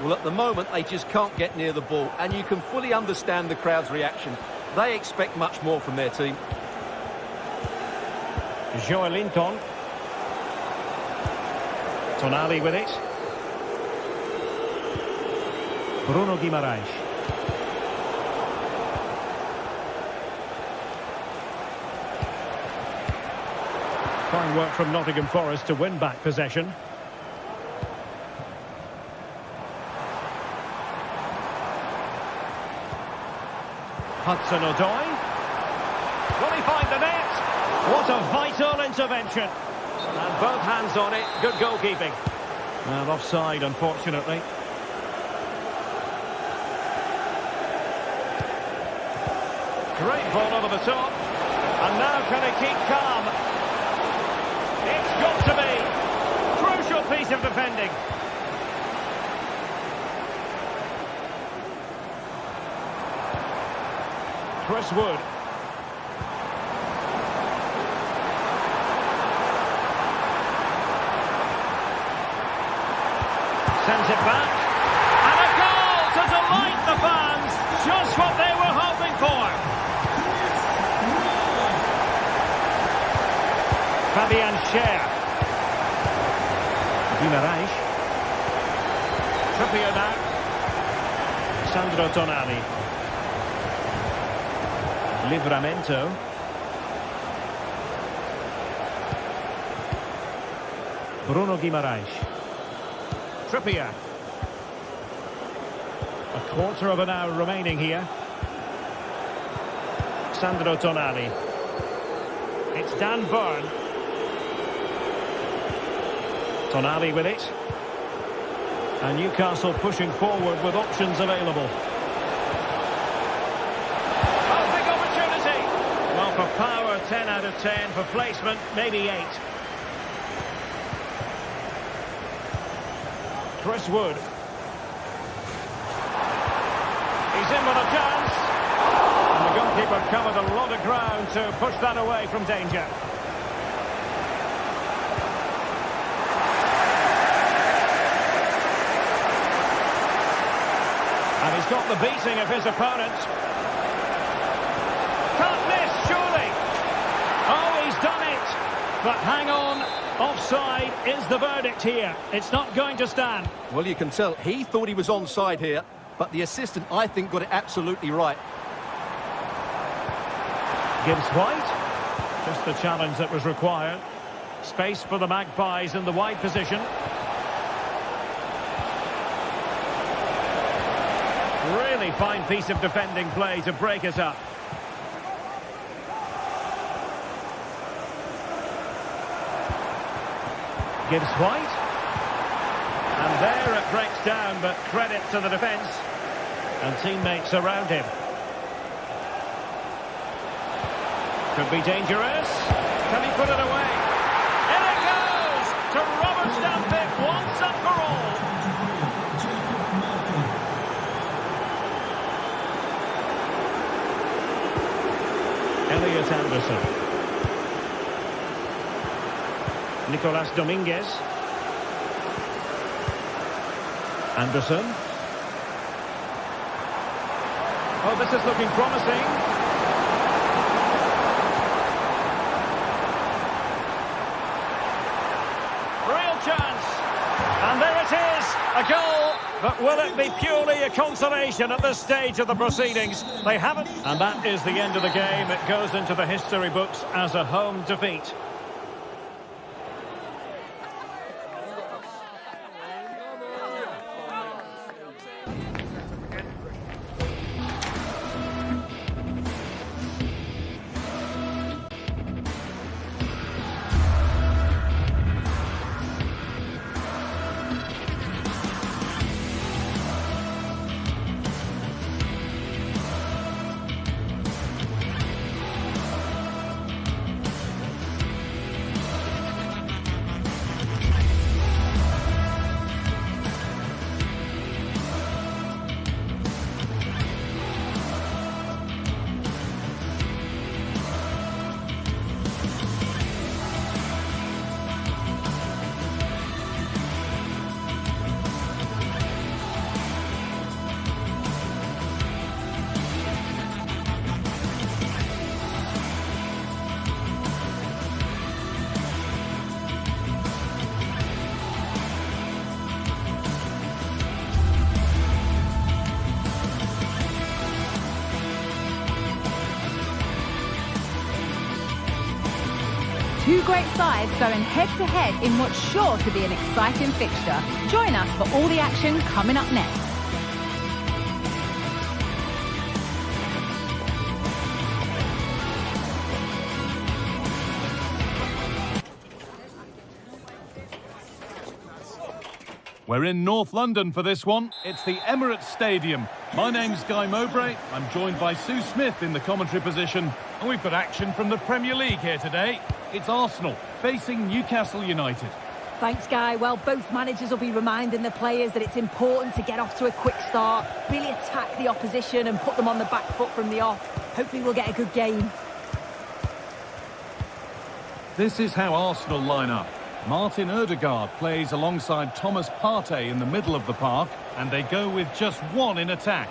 Well, at the moment, they just can't get near the ball, and you can fully understand the crowd's reaction. They expect much more from their team. Joelinton. Tonali with it. Bruno Guimaraes. Fine work from Nottingham Forest to win back possession. Hudson-Odoi. Will he find the net? What a vital intervention. And both hands on it. Good goalkeeping. And offside, unfortunately. Great ball over the top. And now can he keep calm? It's got to be. Crucial piece of defending. Chris Wood. Sends it back. And a goal to delight the fans. Just what they were hoping for. Fabian Schär. Guimaraes. Trippier now. Sandro Tonali. Livramento. Bruno Guimaraes. Trippier. A quarter of an hour remaining here. Sandro Tonali. It's Dan Burn. Tonali with it. And Newcastle pushing forward with options available. Oh, big opportunity. Well, for power, 10 out of 10. For placement, maybe 8. Chris Wood. He's in with a chance. And the goalkeeper covered a lot of ground to push that away from danger. And he's got the beating of his opponent. Can't miss, surely. Oh, he's done it. But hang on, offside is the verdict here. It's not going to stand. Well, you can tell he thought he was onside here, but the assistant, I think, got it absolutely right. Gibbs White. Just the challenge that was required. Space for the Magpies in the wide position. Really fine piece of defending play to break us up. Gibbs White. And there it breaks down, but credit to the defence and teammates around him. Could be dangerous. Can he put it away? In it goes to rubber stamp it once and for all. Elliot Anderson. Nicolas Dominguez. Anderson. Oh, this is looking promising. Real chance. And there it is, a goal. But will it be purely a consolation at this stage of the proceedings? They haven't. And that is the end of the game. It goes into the history books as a home defeat. Two great sides going head-to-head in what's sure to be an exciting fixture. Join us for all the action coming up next. We're in North London for this one. It's the Emirates Stadium. My name's Guy Mowbray. I'm joined by Sue Smith in the commentary position. And we've got action from the Premier League here today. It's Arsenal facing Newcastle United. Thanks, Guy. Well, both managers will be reminding the players that it's important to get off to a quick start, really attack the opposition and put them on the back foot from the off. Hopefully we'll get a good game. This is how Arsenal line up. Martin Odegaard plays alongside Thomas Partey in the middle of the park, and they go with just one in attack.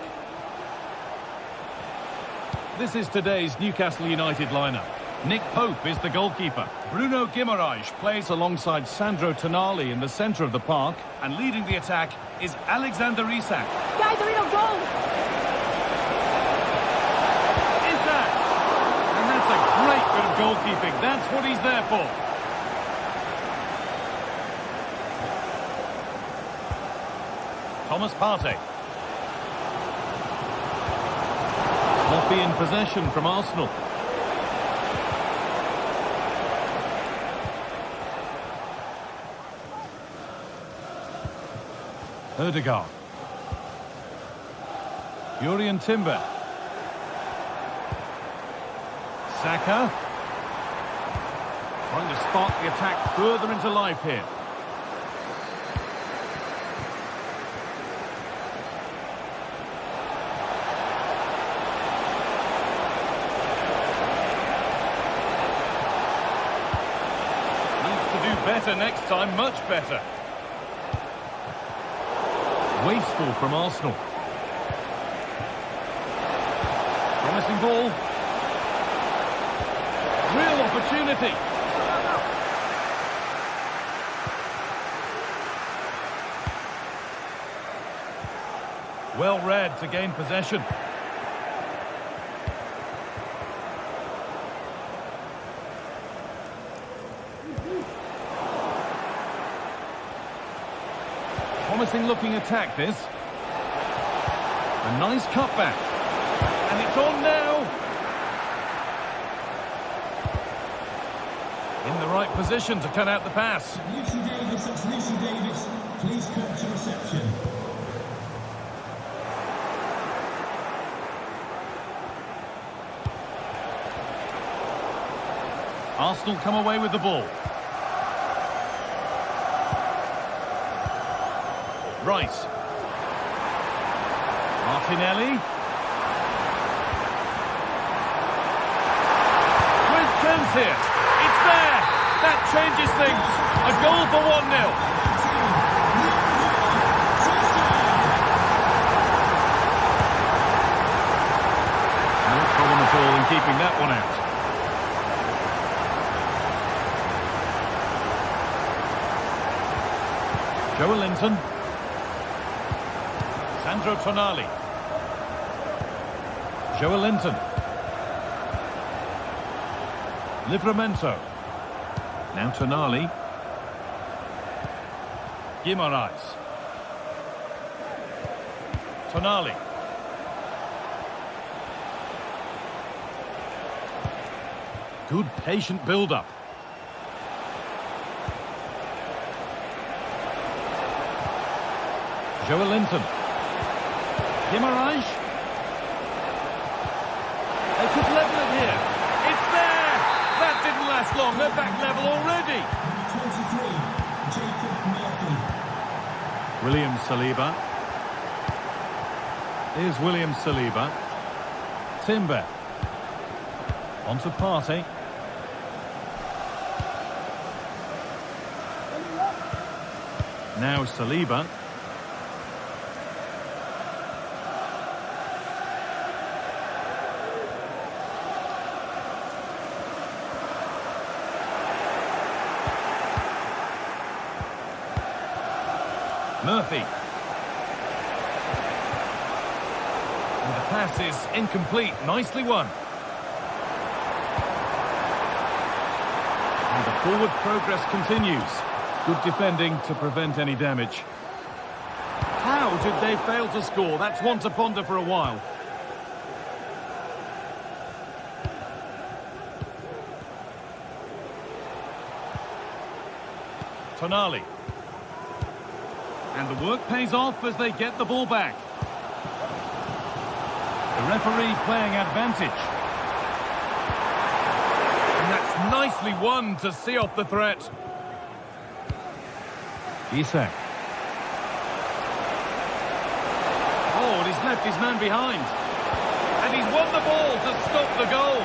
This is today's Newcastle United lineup. Nick Pope is the goalkeeper. Bruno Guimaraes plays alongside Sandro Tonali in the centre of the park, and leading the attack is Alexander Isak. Guys, they're in a goal! Isak! And that's a great bit of goalkeeping. That's what he's there for. Thomas Partey. Sloppy in possession from Arsenal. Odegaard. Jurrien Timber. Saka. Trying to spark the attack further into life here. Better next time, much better. Wasteful from Arsenal. Promising ball. Real opportunity. Well read to gain possession. Promising looking attack this. A nice cutback. And it's on now. In the right position to cut out the pass. Lucy Davis, that's Lucy Davis. Please come to reception. Arsenal come away with the ball. Rice. Martinelli. Great chance here. It's there. That changes things. A goal for 1-0. No problem at all in keeping that one out. Joelinton. Sandro Tonali. Joelinton. Livramento. Now Tonali. Guimaraes. Tonali. Good patient build-up. Joelinton. Guimaraes. They could level it here. It's there! That didn't last long. They're back level already. 23, Jacob Murphy. William Saliba. Here's William Saliba. Timber. On to Partey. Now Saliba. Murphy. And the pass is incomplete. Nicely won. And the forward progress continues. Good defending to prevent any damage. How did they fail to score? That's one to ponder for a while. Tonali. And the work pays off as they get the ball back. The referee playing advantage. And that's nicely won to see off the threat. Isak. Oh, and he's left his man behind. And he's won the ball to stop the goal.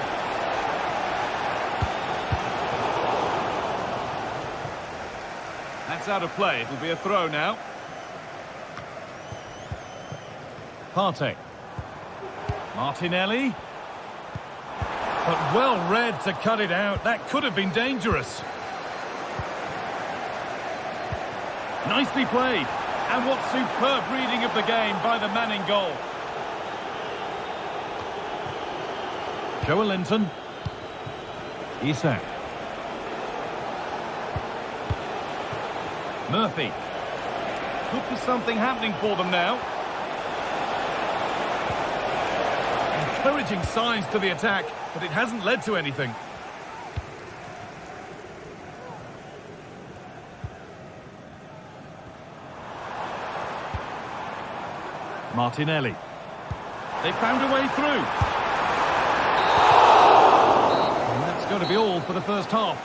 That's out of play. It'll be a throw now. Partey. Martinelli. But well read to cut it out. That could have been dangerous. Nicely played. And what superb reading of the game by the man in goal. Joelinton. Isak. Murphy. Could be something happening for them now. Encouraging signs to the attack, but it hasn't led to anything. Martinelli. They found a way through. And that's going to be all for the first half.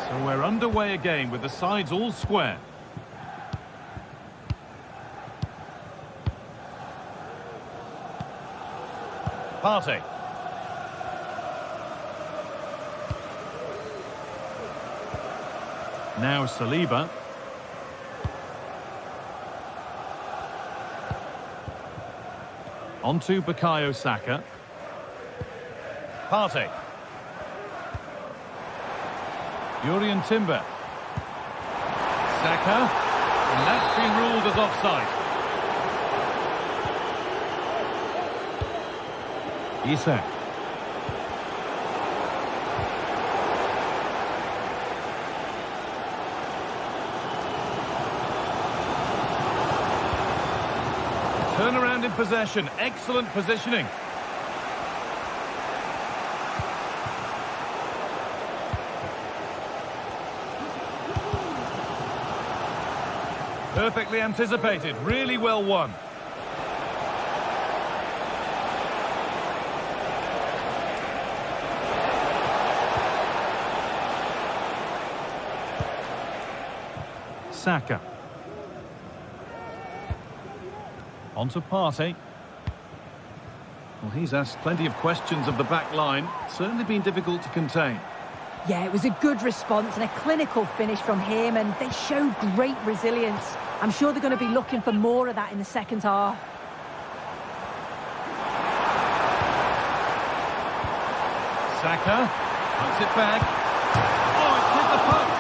So we're underway again with the sides all square. Partey. Now Saliba. On to Bukayo Saka. Partey. Jurrien Timber. Saka. And that's been ruled as offside. Isak. Turnaround in possession. Excellent positioning. Perfectly anticipated. Really well won. Saka. On to Partey. Well, he's asked plenty of questions of the back line. Certainly been difficult to contain. Yeah, it was a good response and a clinical finish from him, and they showed great resilience. I'm sure they're going to be looking for more of that in the second half. Saka puts it back. Oh, it's hit the post.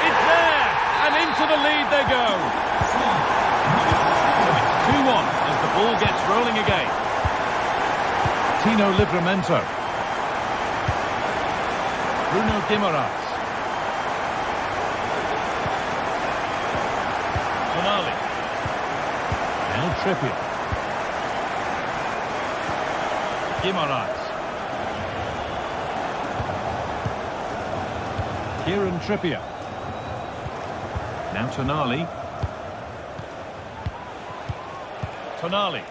It's there, and into the lead they go. So it's 2-1 as the ball gets rolling again. Tino Livramento. Bruno Guimaraes. Tonali. Now Trippier. Guimaraes. Kieran Trippier. Now Tonali. Tonali.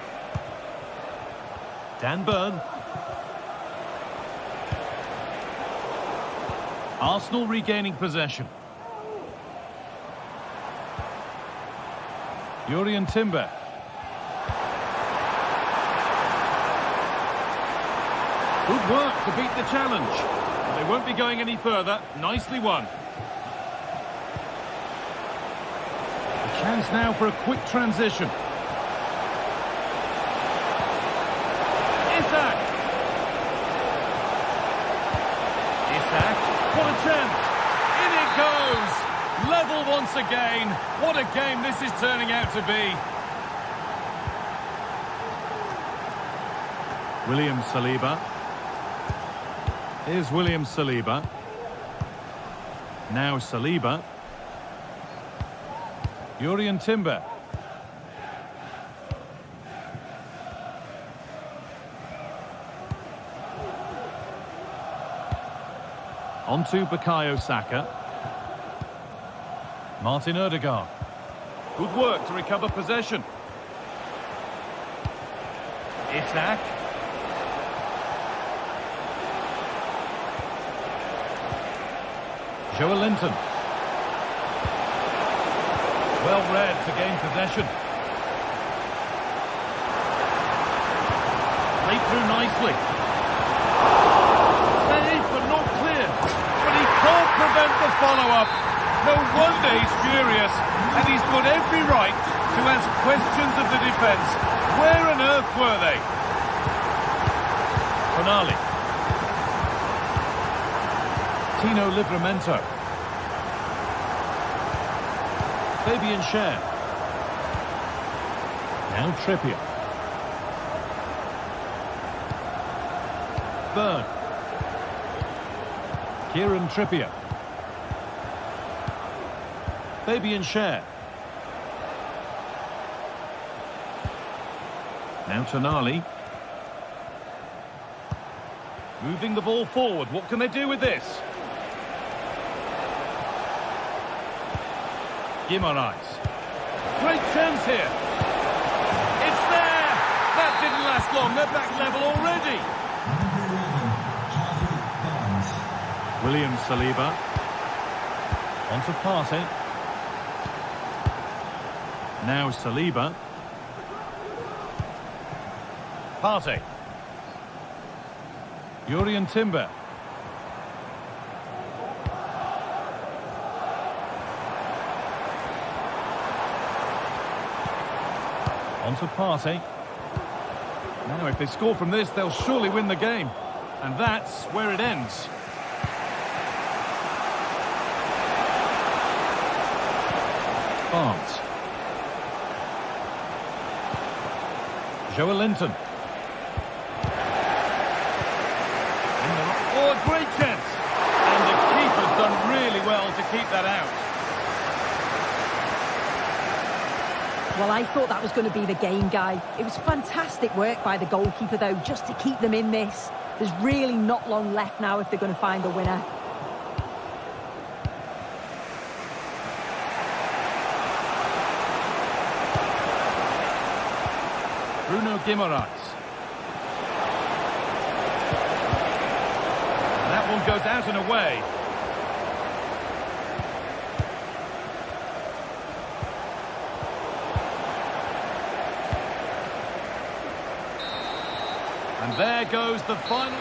Dan Burn. Arsenal regaining possession. Jurrien Timber. Good work to beat the challenge. They won't be going any further. Nicely won. A chance now for a quick transition. Isak. What a chance. In it goes. Level once again. What a game this is turning out to be. William Saliba. Here's William Saliba. Now Saliba. Jurrien Timber. On to Bukayo Saka. Martin Odegaard. Good work to recover possession. Isak. Joelinton. Well read to gain possession. Played through nicely. Save, but not clear. But he can't prevent the follow-up. No wonder he's furious. And he's got every right to ask questions of the defence. Where on earth were they? Tonali. Tino Livramento. Fabian Schär. Now Trippier. Berg. Kieran Trippier. Fabian Schär. Now Tonali. Moving the ball forward. What can they do with this? Guimaraes. Great chance here. It's there. That didn't last long. They're back level already. William Saliba. On to Partey. Now Saliba. Partey. Jurrien Timber. On to Partey. Now if they score from this, they'll surely win the game. And that's where it ends. Barnes. Joelinton. Oh, a great chance. And the keeper's done really well to keep that out. Well, I thought that was going to be the game, Guy. It was fantastic work by the goalkeeper, though, just to keep them in this. There's really not long left now if they're going to find a winner. Bruno Guimaraes. And that one goes out and away. And there goes the final.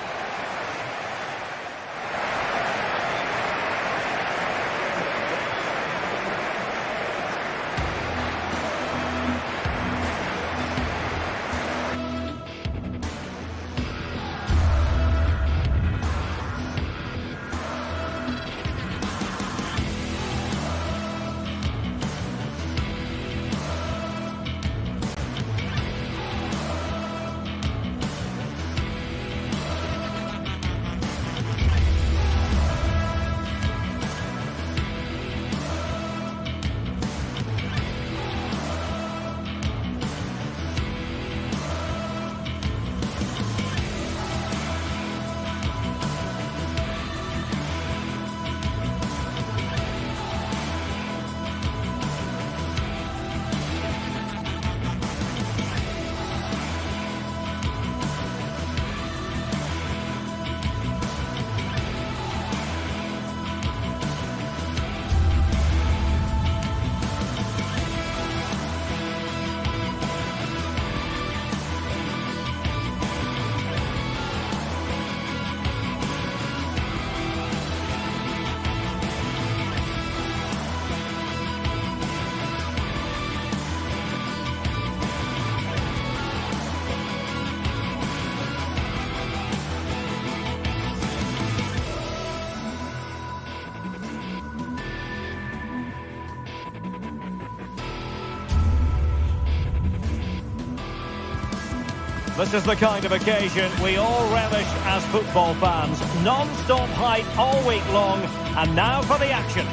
This is the kind of occasion we all relish as football fans. Non-stop hype all week long, and now for the action.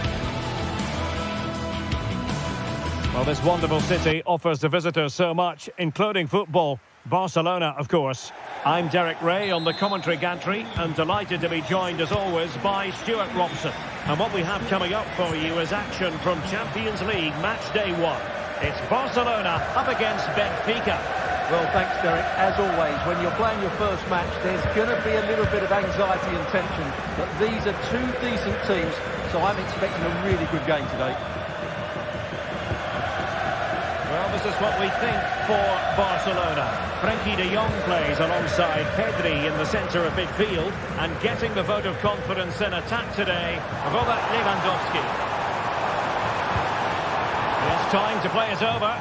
Well, this wonderful city offers the visitors so much, including football. Barcelona, of course. I'm Derek Ray on the commentary gantry and delighted to be joined as always by Stuart Robson. And what we have coming up for you is action from Champions League match day 1. It's Barcelona up against Benfica. Well, thanks, Derek. As always, when you're playing your first match, there's going to be a little bit of anxiety and tension. But these are two decent teams, so I'm expecting a really good game today. Well, this is what we think for Barcelona. Frenkie de Jong plays alongside Pedri in the centre of midfield, and getting the vote of confidence in attack today, Robert Lewandowski. It's time to play it over.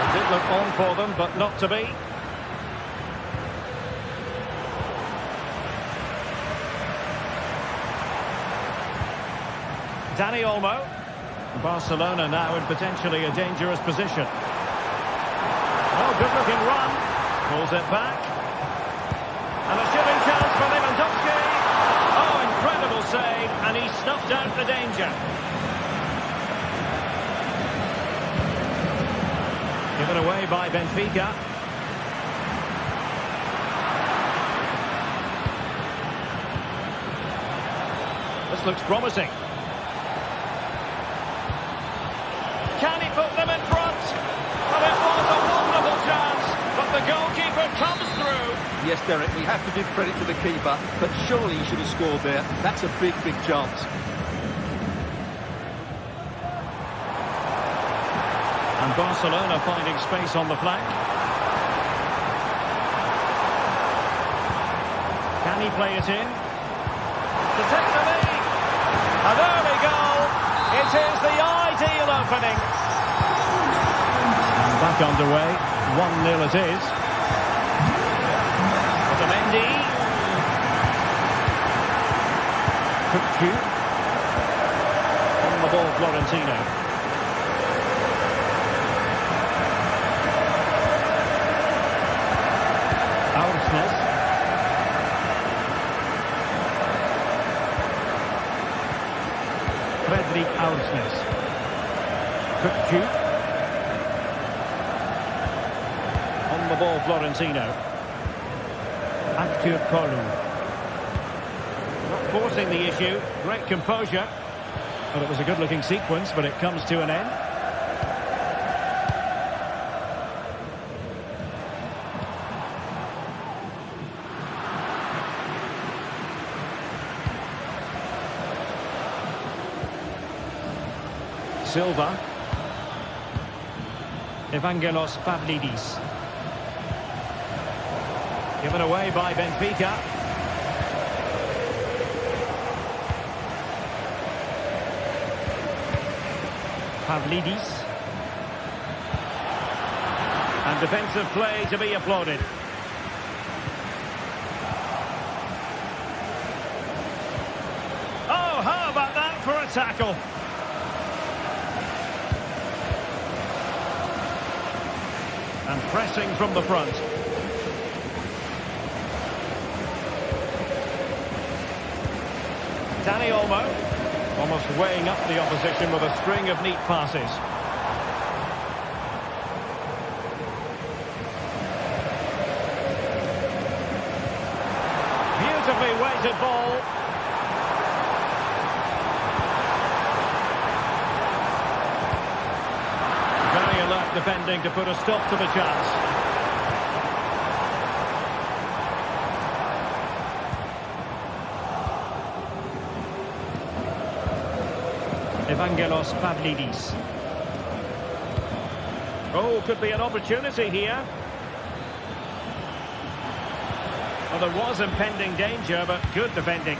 It did look on for them, but not to be. Dani Olmo. Barcelona now in potentially a dangerous position. Oh, good-looking run. Pulls it back. And a shooting chance for Lewandowski. Oh, incredible save, and he snuffed out the danger. Given away by Benfica. This looks promising. Can he put them in front? Well, it was a wonderful chance, but the goalkeeper comes through. Yes, Derek, we have to give credit to the keeper, but surely he should have scored there. That's a big, big chance. And Barcelona finding space on the flank. Can he play it in? To take the lead. And there we go. It is the ideal opening. And back underway. 1-0 it is. Otamendi. Kuku. On the ball, Florentino. Kuku. On the ball, Florentino. Actu Kolu. Not forcing the issue. Great composure. Well, it was a good-looking sequence, but it comes to an end. Silva. Evangelos Pavlidis. Given away by Benfica. Pavlidis. And defensive play to be applauded. Oh, how about that for a tackle? And pressing from the front. Dani Olmo, almost weighing up the opposition with a string of neat passes. Beautifully weighted ball. Very alert defending to put a stop to the chance. Evangelos Pavlidis. Oh, could be an opportunity here. Well, there was impending danger, but good defending.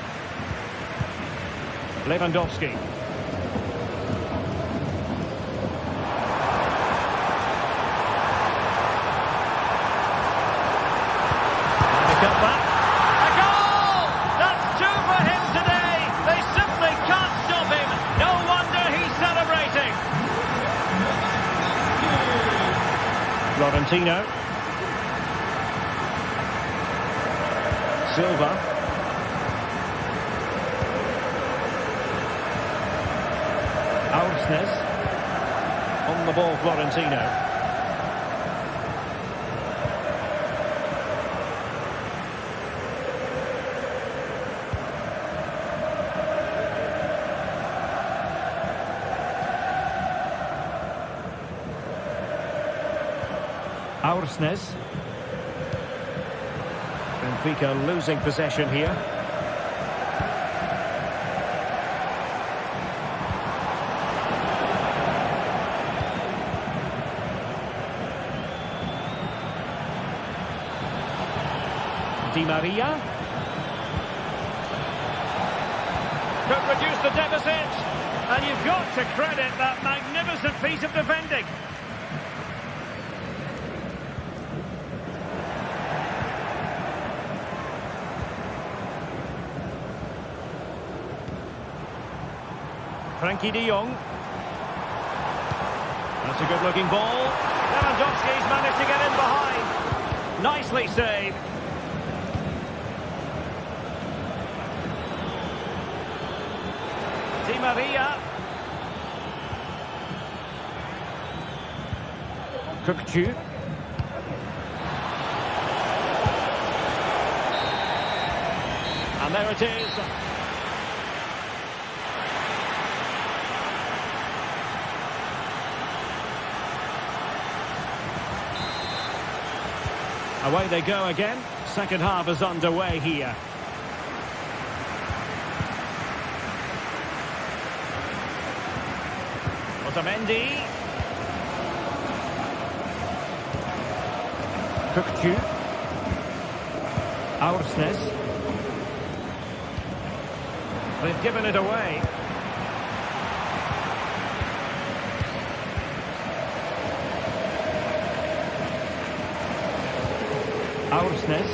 Lewandowski. Florentino. Silva. Aursnes. On the ball, Florentino. Aursnes. Benfica losing possession here. Di Maria. Could reduce the deficit. And you've got to credit that magnificent piece of defending. Frankie de Jong. That's a good-looking ball. Lewandowski's managed to get in behind. Nicely saved. Di Maria. Kukçu. And there it is. Away they go again. Second half is underway here. Otamendi. Kukçu. Aursnes. They've given it away. Aursnes.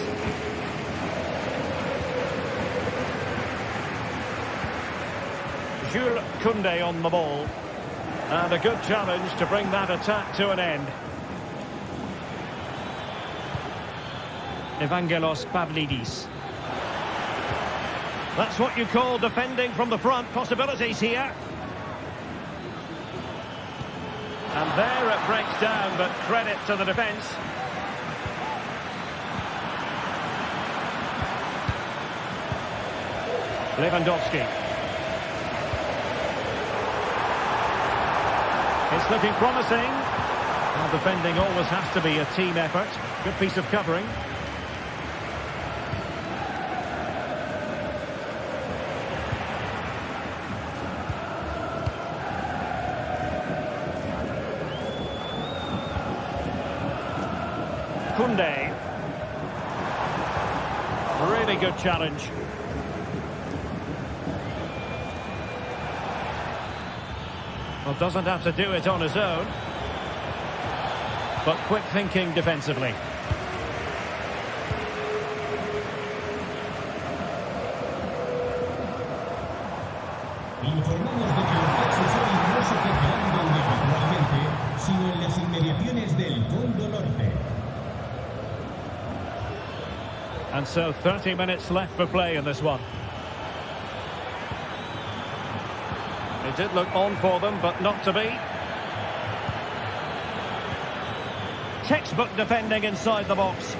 Jules Koundé on the ball. And a good challenge to bring that attack to an end. Evangelos Pavlidis. That's what you call defending from the front. Possibilities here. And there it breaks down, but credit to the defence. Lewandowski. It's looking promising. Well, defending always has to be a team effort. Good piece of covering. Koundé. Really good challenge. Well, doesn't have to do it on his own. But quick thinking defensively. Informamos de que los taxis hoy no se quedarán donde habitualmente, sino en las inmediaciones del Fondo Norte. And so 30 minutes left for play in this one. It did look on for them, but not to be. Textbook defending inside the box.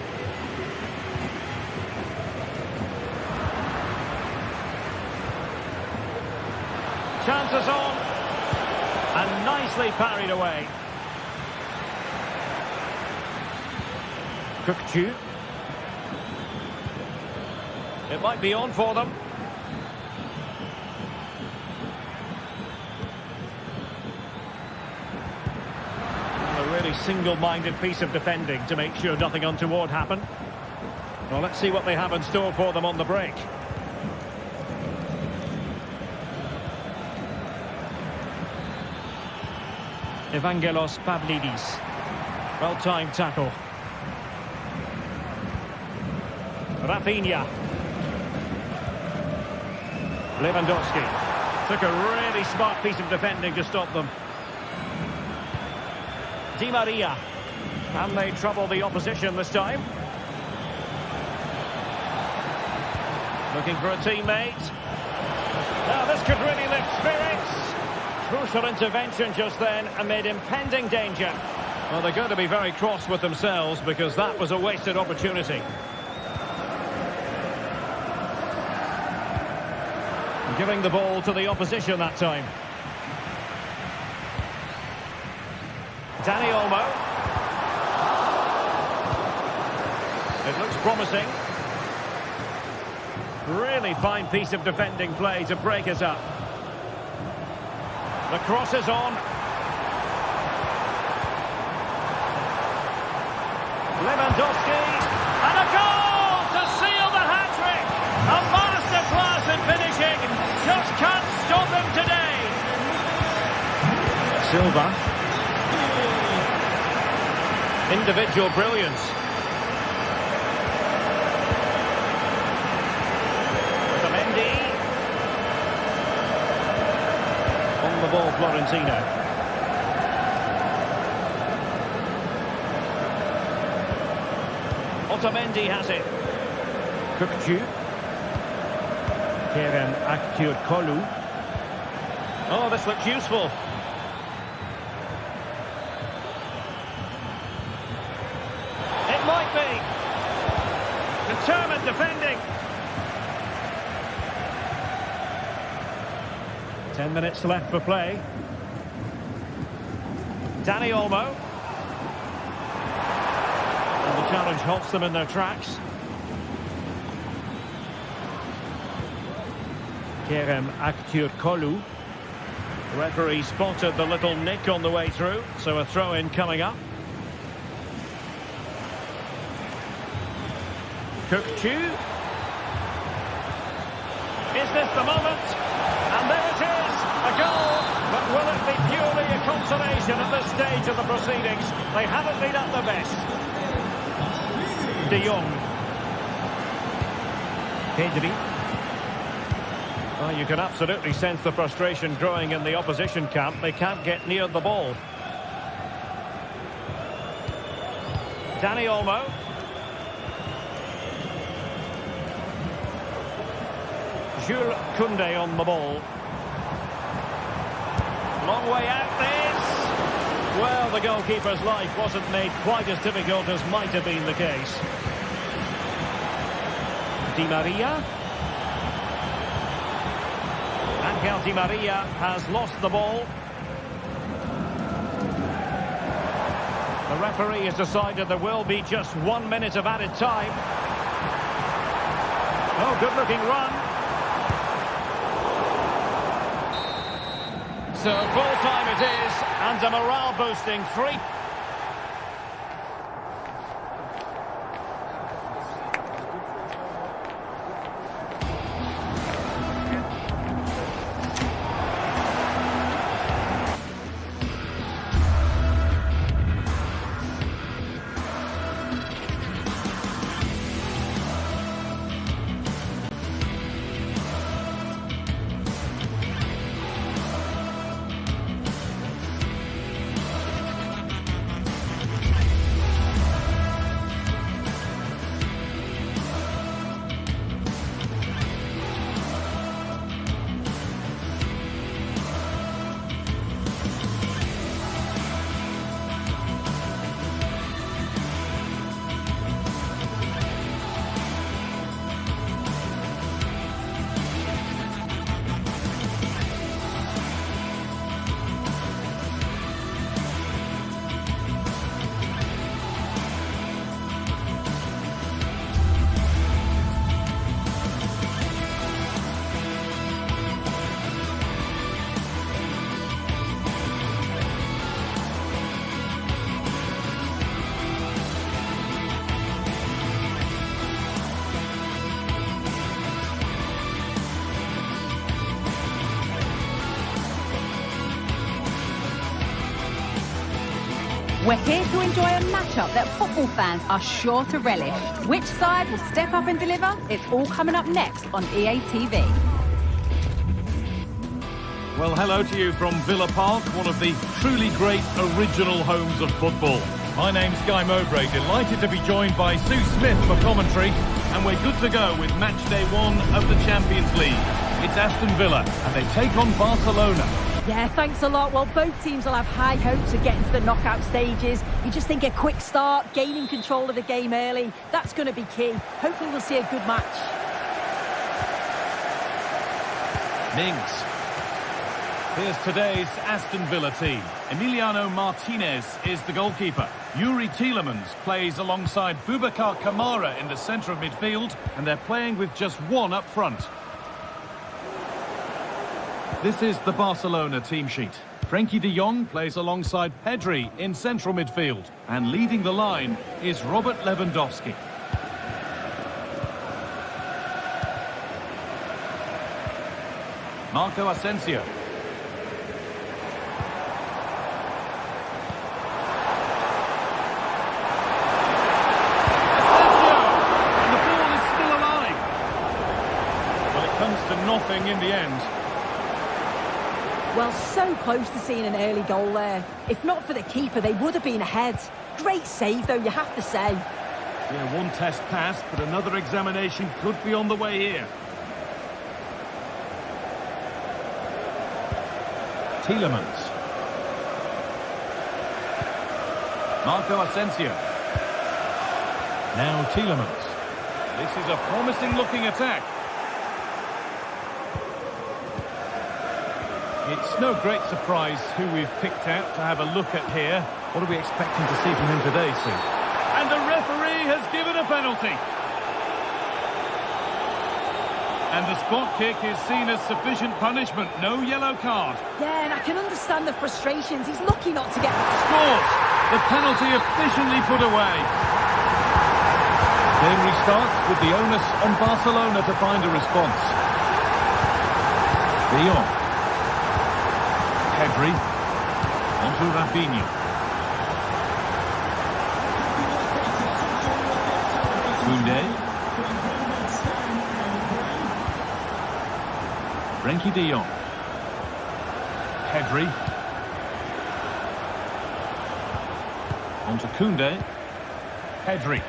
Chances on. And nicely parried away. Kukçu. It might be on for them. Really single-minded piece of defending to make sure nothing untoward happened. Well, let's see what they have in store for them on the break. Evangelos Pavlidis. Well-timed tackle. Rafinha. Lewandowski. Took a really smart piece of defending to stop them. Di Maria. And they trouble the opposition this time. Looking for a teammate. Now this could really lift spirits. Crucial intervention just then amid impending danger. Well, they're going to be very cross with themselves because that was a wasted opportunity. Giving the ball to the opposition that time. Dani Olmo. It looks promising. Really fine piece of defending play to break us up. The cross is on. Lewandowski, and a goal to seal the hat-trick! A masterclass in finishing, just can't stop him today! Silva. Individual brilliance. Otamendi. On the ball, Florentino. Otamendi has it. Kukcu. Kerem Aktürkoğlu. Oh, this looks useful. It might be. Determined defending. 10 minutes left for play. Dani Olmo. And the challenge halts them in their tracks. Kerem Aktürkoğlu. Referee spotted the little nick on the way through, so a throw-in coming up. Kukcu. Is this the moment? And there it is, a goal. But will it be purely a consolation at this stage of the proceedings? They haven't been at their best. De Jong. Pedri. Well, you can absolutely sense the frustration growing in the opposition camp. They can't get near the ball. Dani Olmo. Jules Koundé on the ball. Long way out this. Well, the goalkeeper's life wasn't made quite as difficult as might have been the case. Di Maria. Angel Di Maria has lost the ball. The referee has decided there will be just 1 minute of added time. Oh, good-looking run. So full time it is, and a morale-boosting 3. We're here to enjoy a matchup that football fans are sure to relish. Which side will step up and deliver? It's all coming up next on EA TV. Well, hello to you from Villa Park, one of the truly great original homes of football. My name's Guy Mowbray, delighted to be joined by Sue Smith for commentary, and we're good to go with match day 1 of the Champions League. It's Aston Villa, and they take on Barcelona. Yeah, thanks a lot. Well, both teams will have high hopes of getting to the knockout stages. You just think a quick start, gaining control of the game early, that's going to be key. Hopefully we'll see a good match. Mings. Here's today's Aston Villa team. Emiliano Martinez is the goalkeeper. Yuri Tielemans plays alongside Boubacar Kamara in the centre of midfield, and they're playing with just one up front. This is the Barcelona team sheet. Frenkie de Jong plays alongside Pedri in central midfield, and leading the line is Robert Lewandowski. Marco Asensio. Nothing in the end. Well, so close to seeing an early goal there. If not for the keeper, they would have been ahead. Great save, though, you have to say. Yeah, one test passed, but another examination could be on the way here. Tielemans. Marco Asensio. Now Tielemans. This is a promising-looking attack. It's no great surprise who we've picked out to have a look at here. What are we expecting to see from him today, Sue? And the referee has given a penalty. And the spot kick is seen as sufficient punishment. No yellow card. Yeah, and I can understand the frustrations. He's lucky not to get Scores! The penalty efficiently put away. Game restarts with the onus on Barcelona to find a response. De Jong. Pedri, onto Rafinha. Koundé. Frenkie de Jong. Pedri. Onto Koundé. Pedri.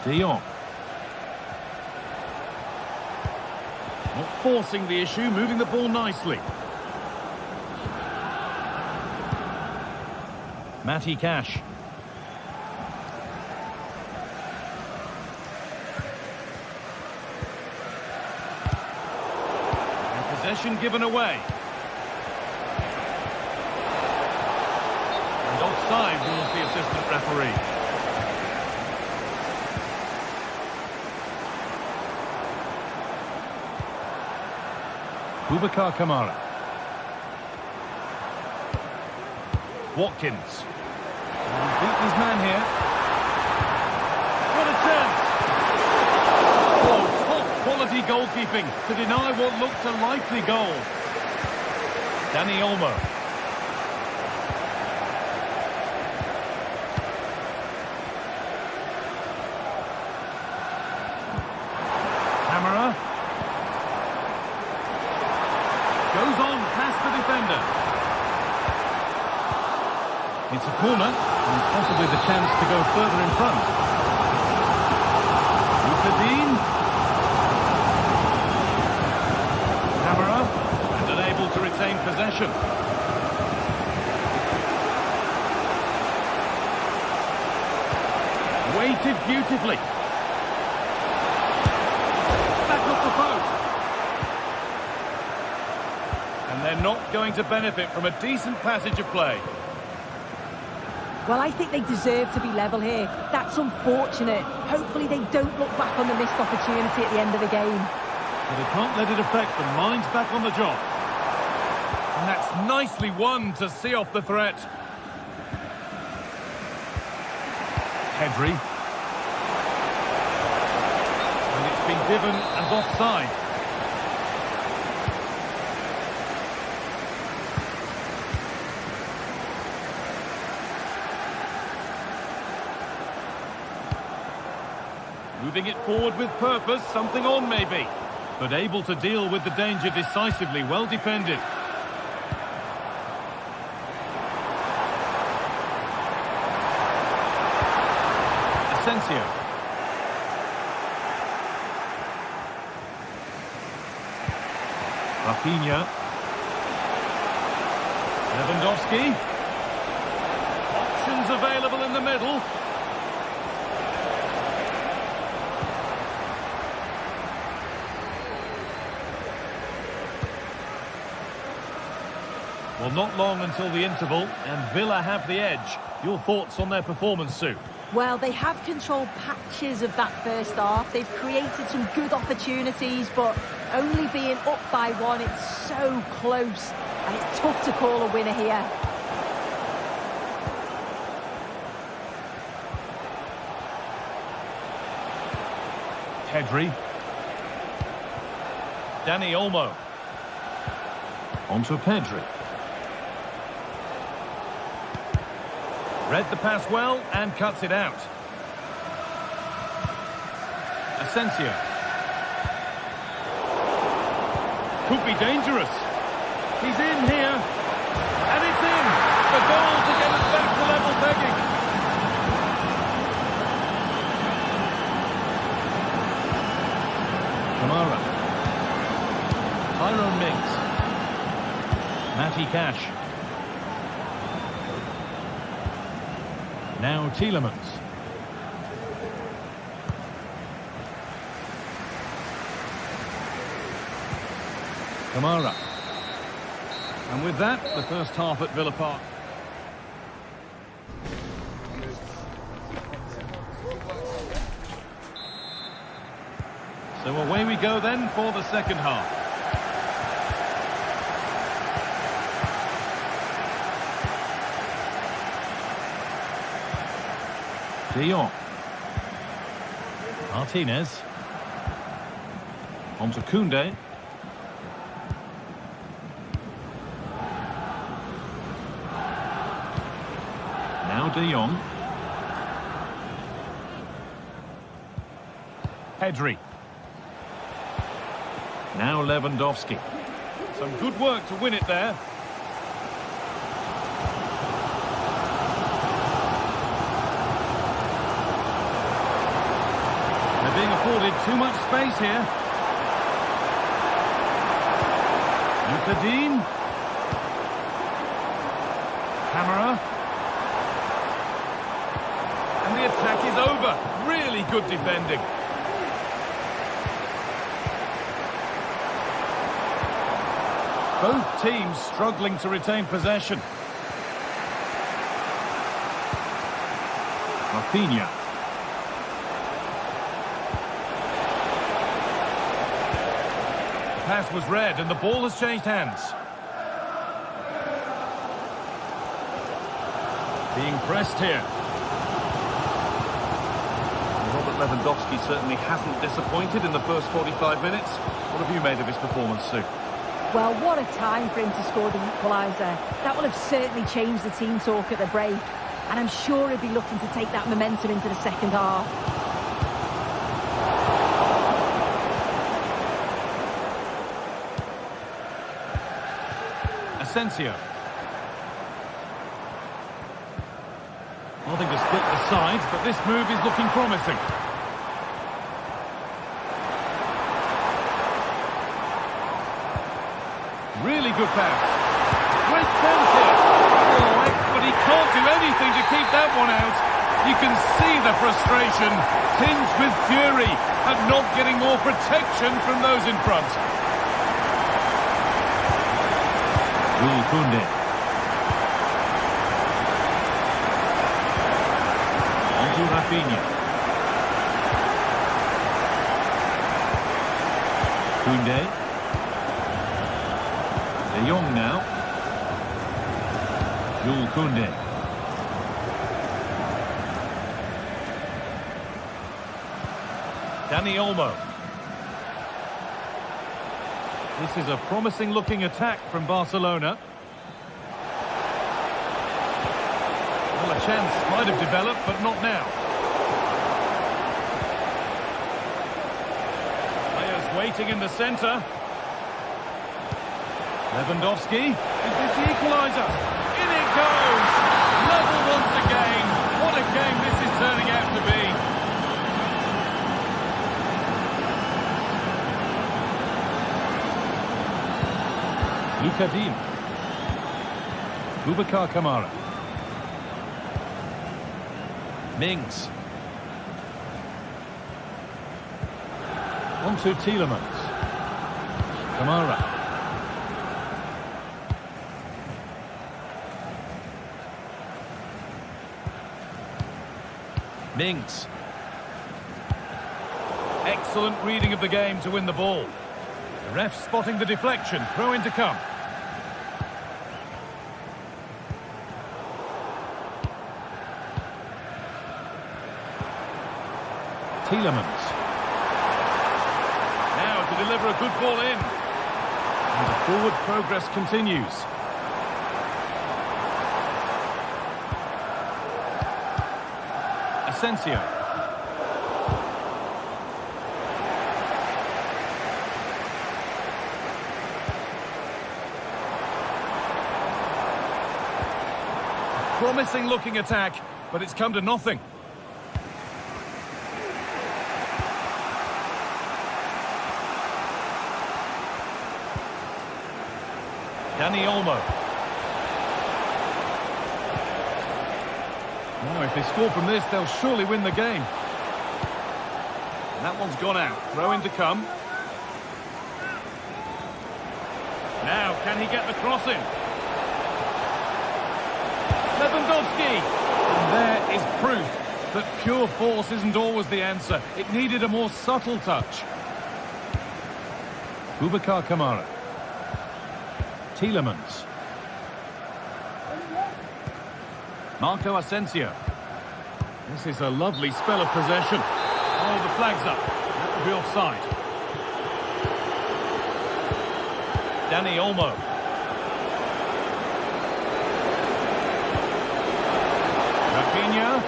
De Jong. Not forcing the issue, moving the ball nicely. Matty Cash. And possession given away. And offside rules the assistant referee. Boubacar Kamara. Watkins. He's beaten his man here. What a chance! Oh, top quality goalkeeping to deny what looked a likely goal. Dani Olmo. Kamara. Goes on past the defender. It's a corner, and possibly the chance to go further in front. Dean. Kamara, and unable to retain possession. Weighted beautifully. Back up the post. And they're not going to benefit from a decent passage of play. Well, I think they deserve to be level here. That's unfortunate. Hopefully they don't look back on the missed opportunity at the end of the game. But they can't let it affect them. Mind's back on the job. And that's nicely won to see off the threat. Pedri. And it's been given as offside. Moving it forward with purpose, something on maybe. But able to deal with the danger decisively, well defended. Asensio. Rafinha. Lewandowski. Options available in the middle. Well, not long until the interval, and Villa have the edge. Your thoughts on their performance, Sue? Well, they have controlled patches of that first half. They've created some good opportunities, but only being up by one, it's so close. And it's tough to call a winner here. Pedri. Dani Olmo. Onto Pedri. Read the pass well and cuts it out. Asensio. Could be dangerous. He's in here. And it's in. The goal to get us back to level pegging. Kamara. Tyrone Mings. Matty Cash. Now Tielemans. Kamara. And with that, the first half at Villa Park. So away we go then for the second half. De Jong. Martinez. On to Koundé. Now De Jong. Pedri. Now Lewandowski. Some good work to win it there. They're being afforded too much space here. Lucadine. Camera. And the attack is over. Really good defending. Both teams struggling to retain possession. Rafinha. The pass was read and the ball has changed hands. Being pressed here. Robert Lewandowski certainly hasn't disappointed in the first 45 minutes. What have you made of his performance, Sue? Well, what a time for him to score the equaliser. That will have certainly changed the team talk at the break. And I'm sure he'll be looking to take that momentum into the second half. Asensio. Nothing to split the sides, but this move is looking promising. Really good pass. Great chance here. Oh, but he can't do anything to keep that one out. You can see the frustration, tinged with fury at not getting more protection from those in front. Koundé. On to Rafinha. Koundé. De Jong now. Koundé. Dani Olmo. This is a promising looking attack from Barcelona. Well, a chance might have developed, but not now. Players waiting in the centre. Lewandowski, is this the equaliser? In it goes! Level once again. What a game this is turning out to be. Lucadine. Boubacar Kamara. Mings. On to Tielemans. Kamara. Mings. Excellent reading of the game to win the ball. The ref spotting the deflection. Throw in to come. Tielemans. Now to deliver a good ball in. And the forward progress continues. Asensio. Promising looking attack, but it's come to nothing. Dani Olmo. Now, if they score from this, they'll surely win the game. And that one's gone out. Throw in to come. Now, can he get the cross in? Lewandowski. And there is proof that pure force isn't always the answer. It needed a more subtle touch. Boubacar Kamara. Tielemans. Marco Asensio. This is a lovely spell of possession. Oh, the flag's up. That would be offside. Dani Olmo. Rafinha.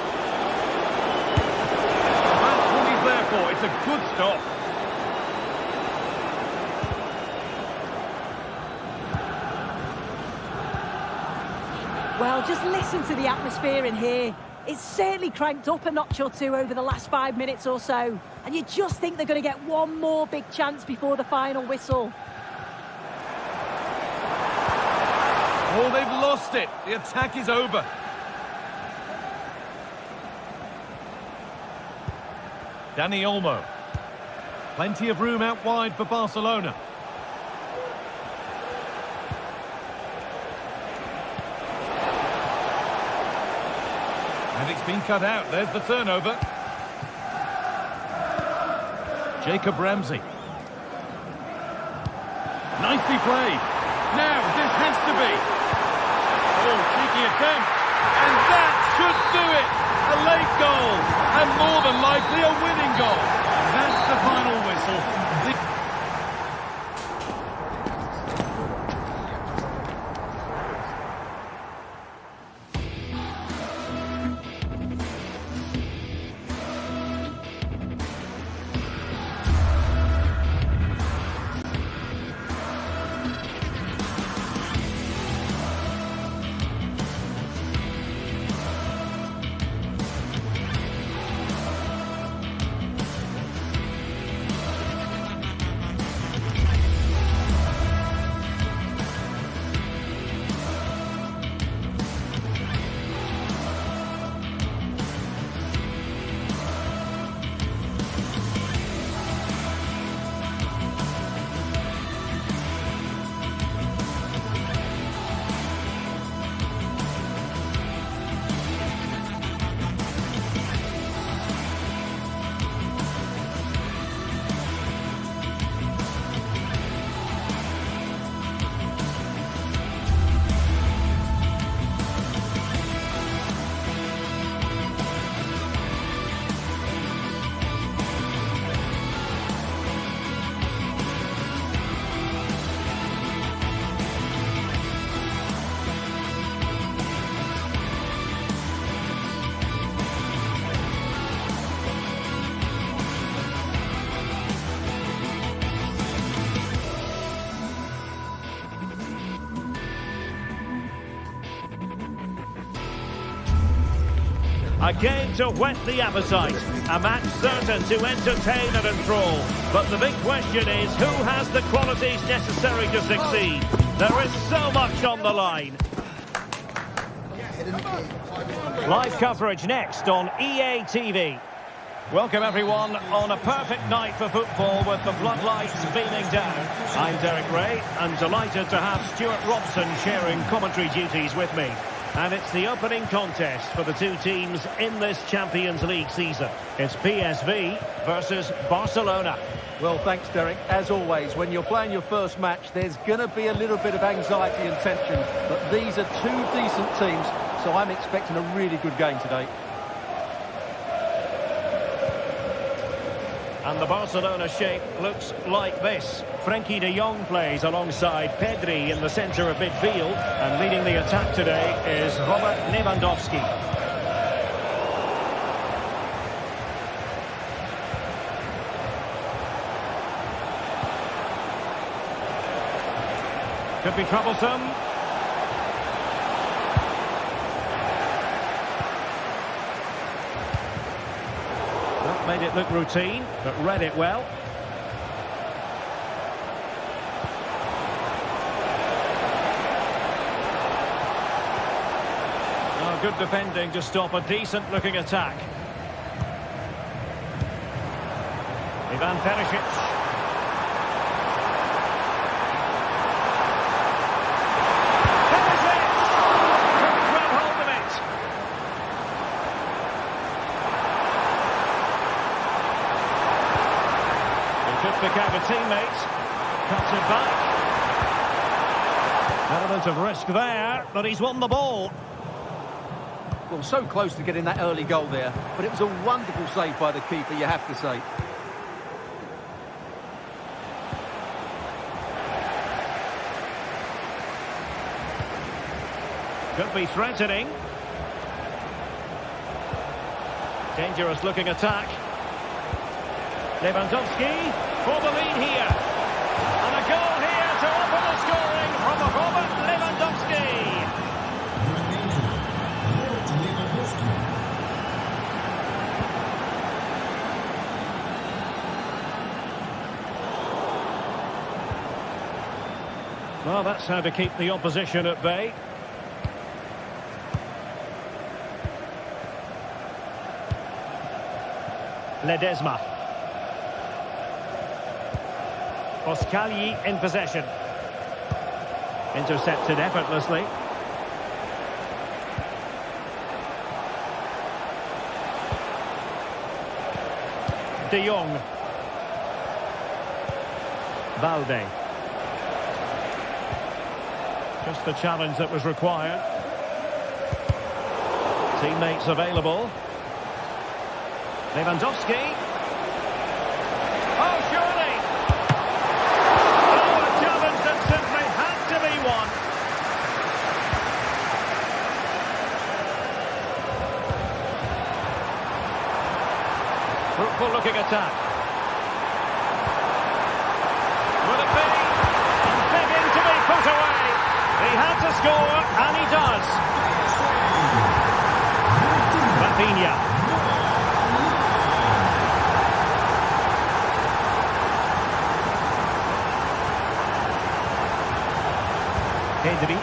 That's what he's there for. It's a good stop. Well, just listen to the atmosphere in here. It's certainly cranked up a notch or two over the last 5 minutes or so. And you just think they're going to get one more big chance before the final whistle. Oh, they've lost it. The attack is over. Dani Olmo. Plenty of room out wide for Barcelona. And it's been cut out. There's the turnover. Jacob Ramsey. Nicely played. Now, this has to be. Oh, cheeky attempt. And that should do it. A late goal. And more than likely a winning goal. And that's the final whistle. A game to whet the appetite, a match certain to entertain and enthrall. But the big question is, who has the qualities necessary to succeed? There is so much on the line. Live coverage next on EA TV. Welcome everyone on a perfect night for football with the floodlights beaming down. I'm Derek Ray and delighted to have Stuart Robson sharing commentary duties with me. And it's the opening contest for the two teams in this Champions League season. It's PSV versus Barcelona. Well, thanks, Derek. As always, when you're playing your first match, there's going to be a little bit of anxiety and tension. But these are two decent teams, so I'm expecting a really good game today. And the Barcelona shape looks like this. Frenkie de Jong plays alongside Pedri in the centre of midfield. And leading the attack today is Robert Lewandowski. Could be troublesome. That made it look routine, but read it well. Oh, good defending to stop a decent-looking attack. Ivan Perisic. Pick out a teammate, cuts it back. Element of risk there, but he's won the ball. Well, so close to getting that early goal there, but it was a wonderful save by the keeper, you have to say. Could be threatening. Dangerous looking attack. Lewandowski for the lead here. And a goal here to open the scoring from Robert Lewandowski. Well, that's how to keep the opposition at bay. Ledesma. Oskali in possession. Intercepted effortlessly. De Jong. Balde. Just the challenge that was required. Teammates available. Lewandowski. Oh, surely! Oh, a challenge that simply had to be won. Fruitful looking attack. Will it be? And begging to be put away. He had to score, and he does. Rafinha. Pedri.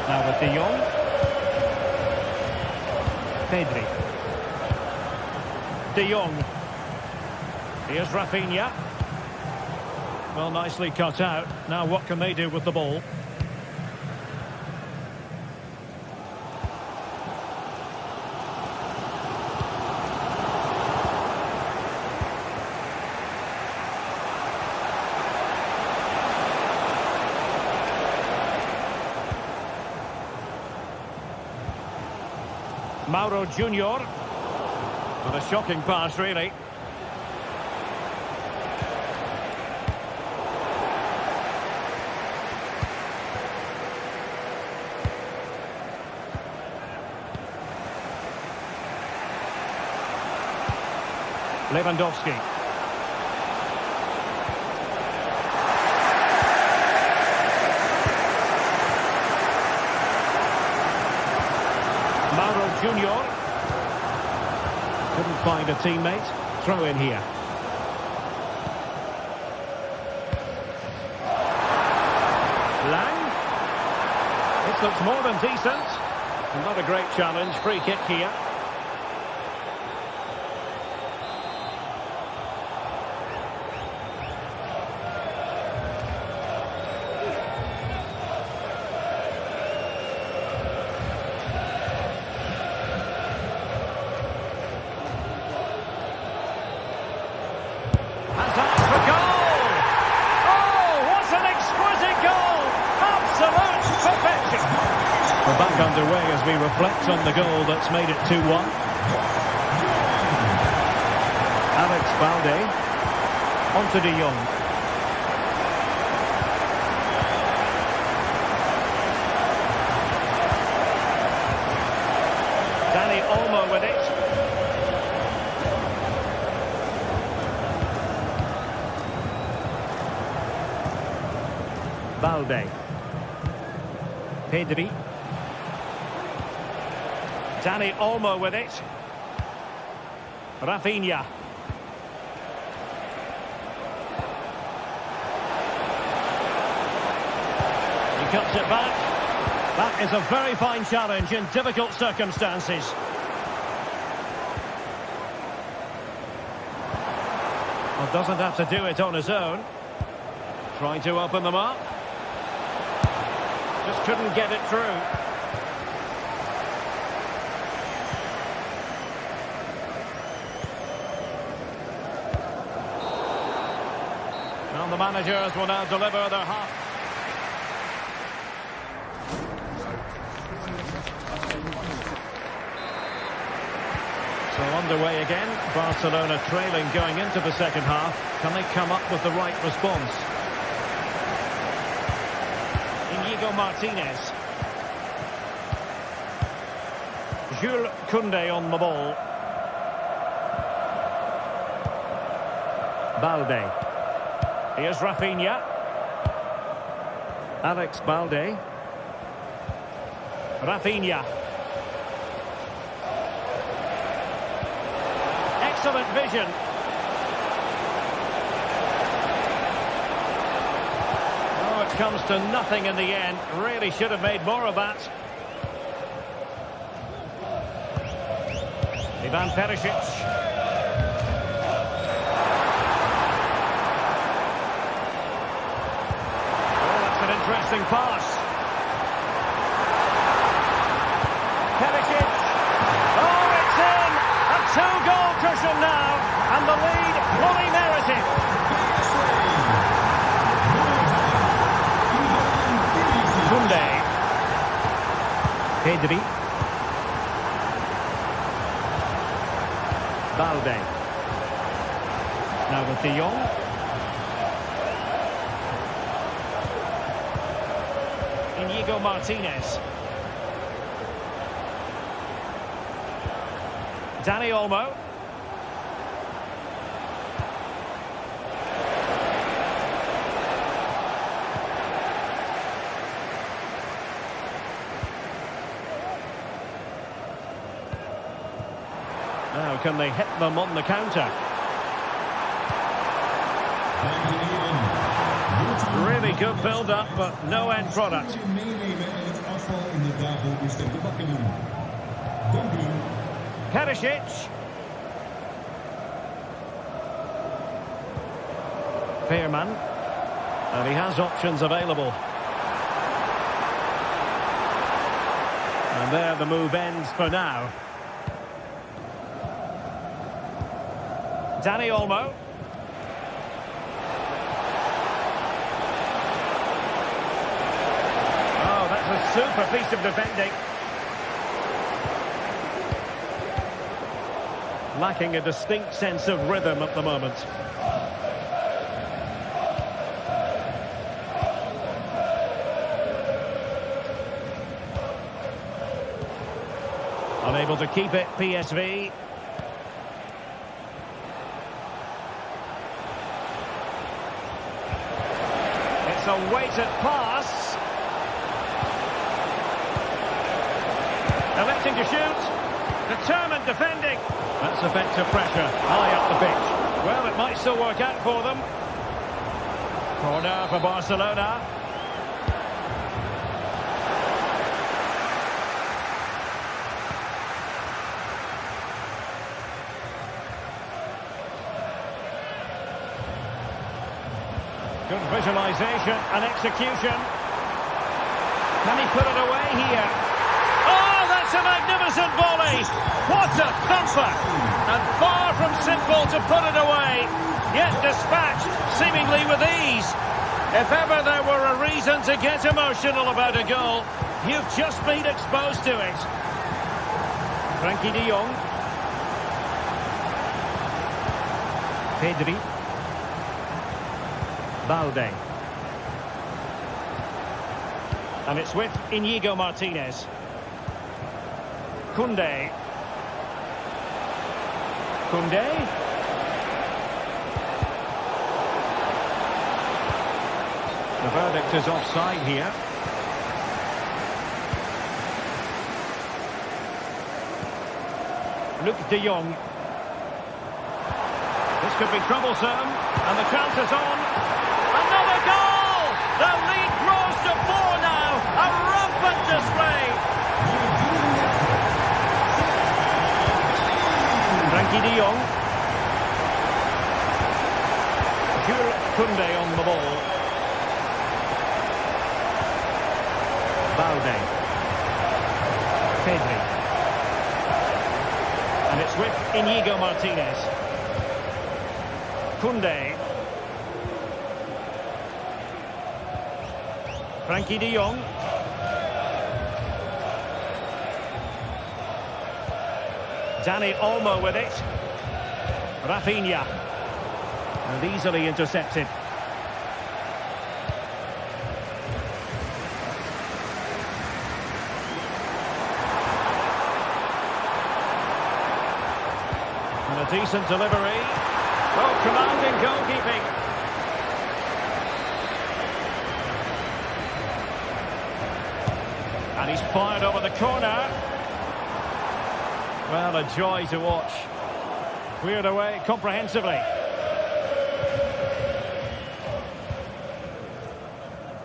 Now with De Jong. Pedri. De Jong. Here's Rafinha. Well, nicely cut out. Now what can they do with the ball? Mauro Junior. With a shocking pass, really. Lewandowski. Mauro Junior. Couldn't find a teammate. Throw in here. Lang. This looks more than decent. Not a great challenge. Free kick here. back underway as we reflect on the goal that's made it 2-1. Alex Balde. On to De Jong. Dani Olmo with it. Balde. Pedri. Dani Olmo with it. Rafinha. He cuts it back. That is a very fine challenge in difficult circumstances. Well, doesn't have to do it on his own. Trying to open them up. Just couldn't get it through. And the managers will now deliver their half. So underway again. Barcelona trailing going into the second half. Can they come up with the right response? Inigo Martinez. Jules Koundé on the ball. Balde. Here's Rafinha. Alex Balde. Rafinha. Excellent vision. Oh, it comes to nothing in the end. Really should have made more of that. Ivan Perisic. Interesting pass. Perisic. Oh, it's in! A two-goal cushion now, and the lead fully merited. Koundé. Pedri. Balde. Now with De Jong. Inigo Martinez. Dani Olmo. Now can they hit them on the counter? Really good build-up, but no end product. Perisic. Veerman. And he has options available. And there the move ends for now. Dani Olmo. A super piece of defending. Lacking a distinct sense of rhythm at the moment. Unable to keep it, PSV. It's a weighted pass. Electing to shoot. Determined defending. That's effective pressure. High up the pitch. Well, it might still work out for them. Corner for Barcelona. Good visualization and execution. Can he put it away here? Oh, that's a magnificent volley! What a thumper! And far from simple to put it away, yet dispatched seemingly with ease. If ever there were a reason to get emotional about a goal, You've just been exposed to it. Frankie de Jong. Pedri. Balde. And it's with Íñigo Martínez. Koundé. Koundé. The verdict is offside here. Luc de Jong. This could be troublesome. And the chance is on. Another goal! The lead grows to 4 now. A rampant display. Frankie de Jong. Jules Koundé on the ball. Balde. Pedri. And it's with Íñigo Martínez. Koundé. Frankie de Jong. Dani Olmo with it. Rafinha. And easily intercepted. And a decent delivery. Well, commanding goalkeeping. And he's fired over the corner. Well, a joy to watch. Cleared away comprehensively.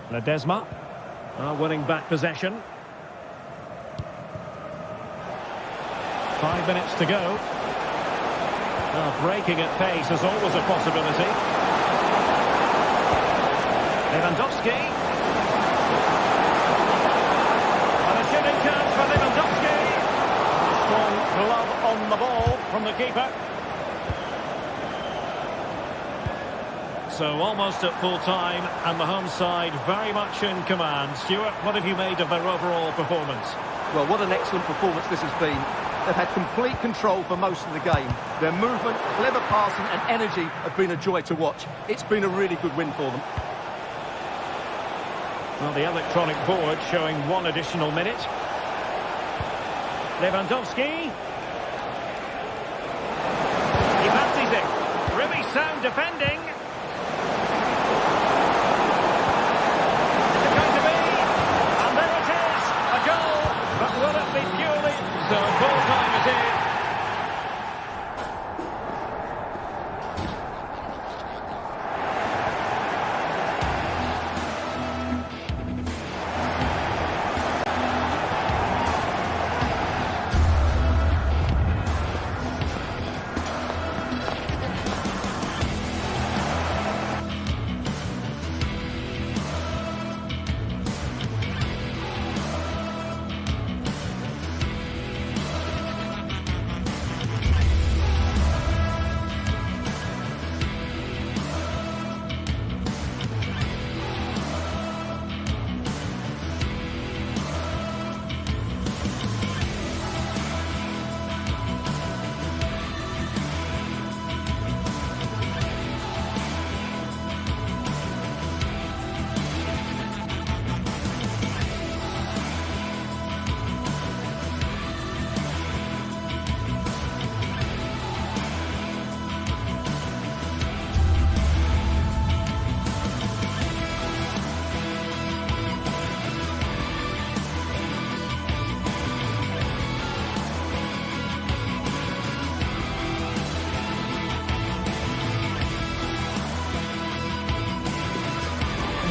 Ledesma. Winning back possession. 5 minutes to go. Breaking at pace is always a possibility. Lewandowski. And a shooting chance for Lewandowski. A strong glove on the ball from the keeper. So almost at full time, and the home side very much in command. Stuart, what have you made of their overall performance? Well, what an excellent performance this has been. They've had complete control for most of the game. Their movement, clever passing and energy have been a joy to watch. It's been a really good win for them. Well, the electronic board showing 1 additional minute. Lewandowski. He fancies it. Really sound defending. Is it going to be? And there it is. A goal. But will it be purely? So full time it is.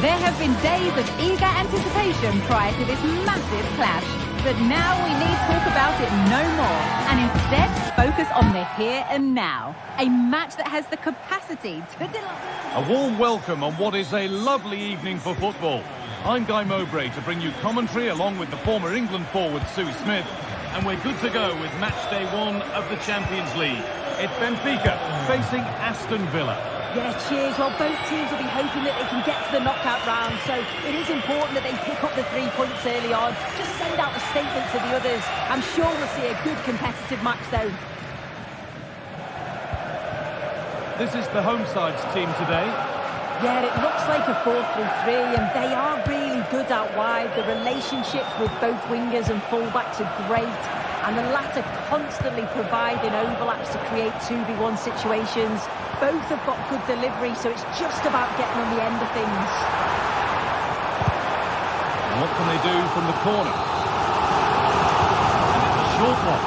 There have been days of eager anticipation prior to this massive clash. But now we need talk about it no more, and instead focus on the here and now. A match that has the capacity to delight. A warm welcome on what is a lovely evening for football. I'm Guy Mowbray to bring you commentary along with the former England forward Sue Smith, and we're good to go with match day 1 of the Champions League. It's Benfica facing Aston Villa. Yeah, cheers. Well, both teams will be hoping that they can get to the knockout round, so it is important that they pick up the 3 points early on. Just send out a statement to the others. I'm sure we'll see a good competitive match, though. This is the home side's team today. Yeah, it looks like a 4-3-3, and they are really good out wide. The relationships with both wingers and fullbacks are great, and the latter constantly providing overlaps to create 2v1 situations. Both have got good delivery, so it's just about getting on the end of things. What can they do from the corner? And it's a short one.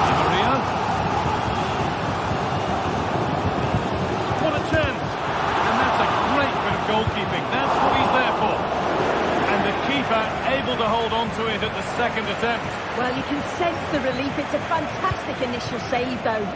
Di Maria. What a chance! And that's a great bit of goalkeeping. That's what he's there for. And the keeper able to hold on to it at the second attempt. Well, you can sense the relief. It's a fantastic initial save, though.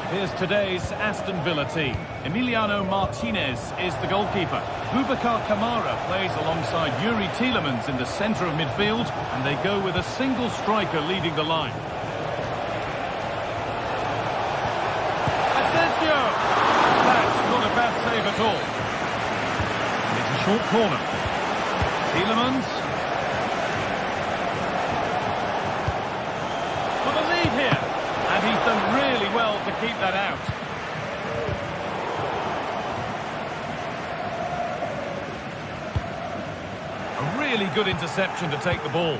Here's today's Aston Villa team. Emiliano Martinez is the goalkeeper. Boubacar Kamara plays alongside Yuri Tielemans in the centre of midfield, and they go with a single striker leading the line. Asensio! That's not a bad save at all. And it's a short corner. Tielemans. For the lead here. And he's done really well to keep that out. A really good interception to take the ball.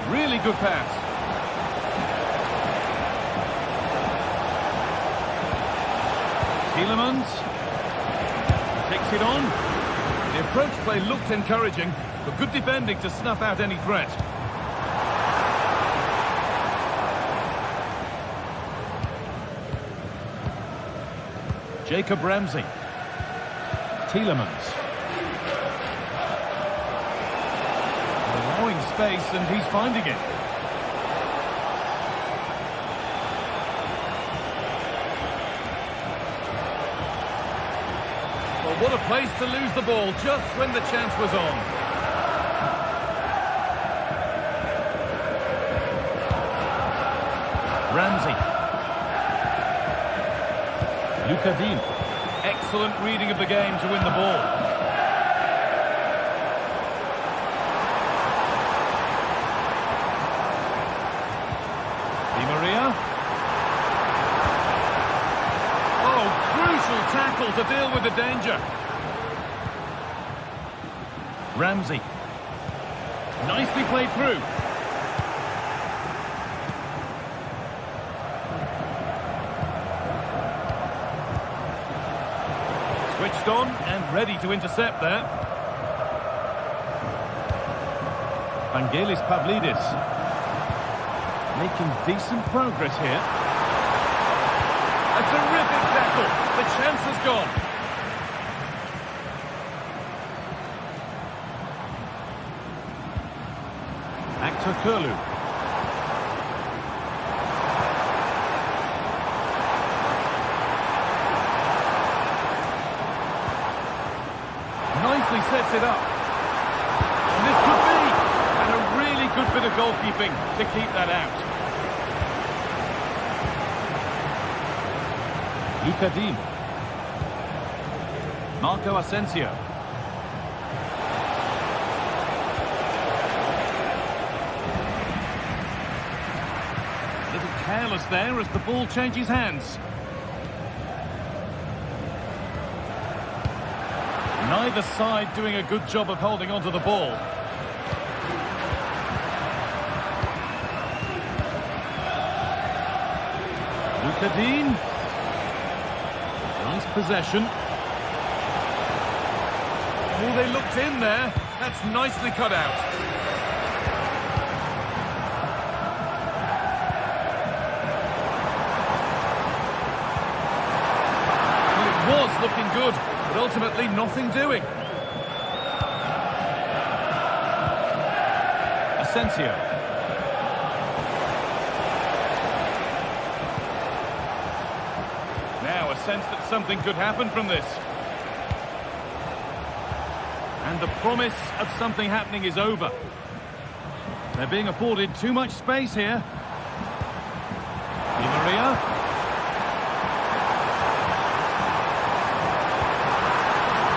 Really good pass. Tielemans takes it on. The approach play looked encouraging, but good defending to snuff out any threat. Jacob Ramsey. Tielemans. Allowing space, and he's finding it. Well, what a place to lose the ball just when the chance was on. Ramsey. Lucadine. Excellent reading of the game to win the ball. Di Maria. Oh, crucial tackle to deal with the danger. Ramsey. Nicely played through. Switched on and ready to intercept there. Vangelis Pavlidis. Making decent progress here. A terrific tackle. The chance has gone. Actor Kurlu. Nicely sets it up. And this could be. And a really good bit of goalkeeping to keep that out. Lucadine. Marco Asensio. A little careless there as the ball changes hands. Neither side doing a good job of holding onto the ball. Lucadine. Nice possession. Oh, they looked in there. That's nicely cut out. Well, it was looking good, but ultimately nothing doing. Asensio. Now a sense that something could happen from this. And the promise of something happening is over. They're being afforded too much space here. Di Maria.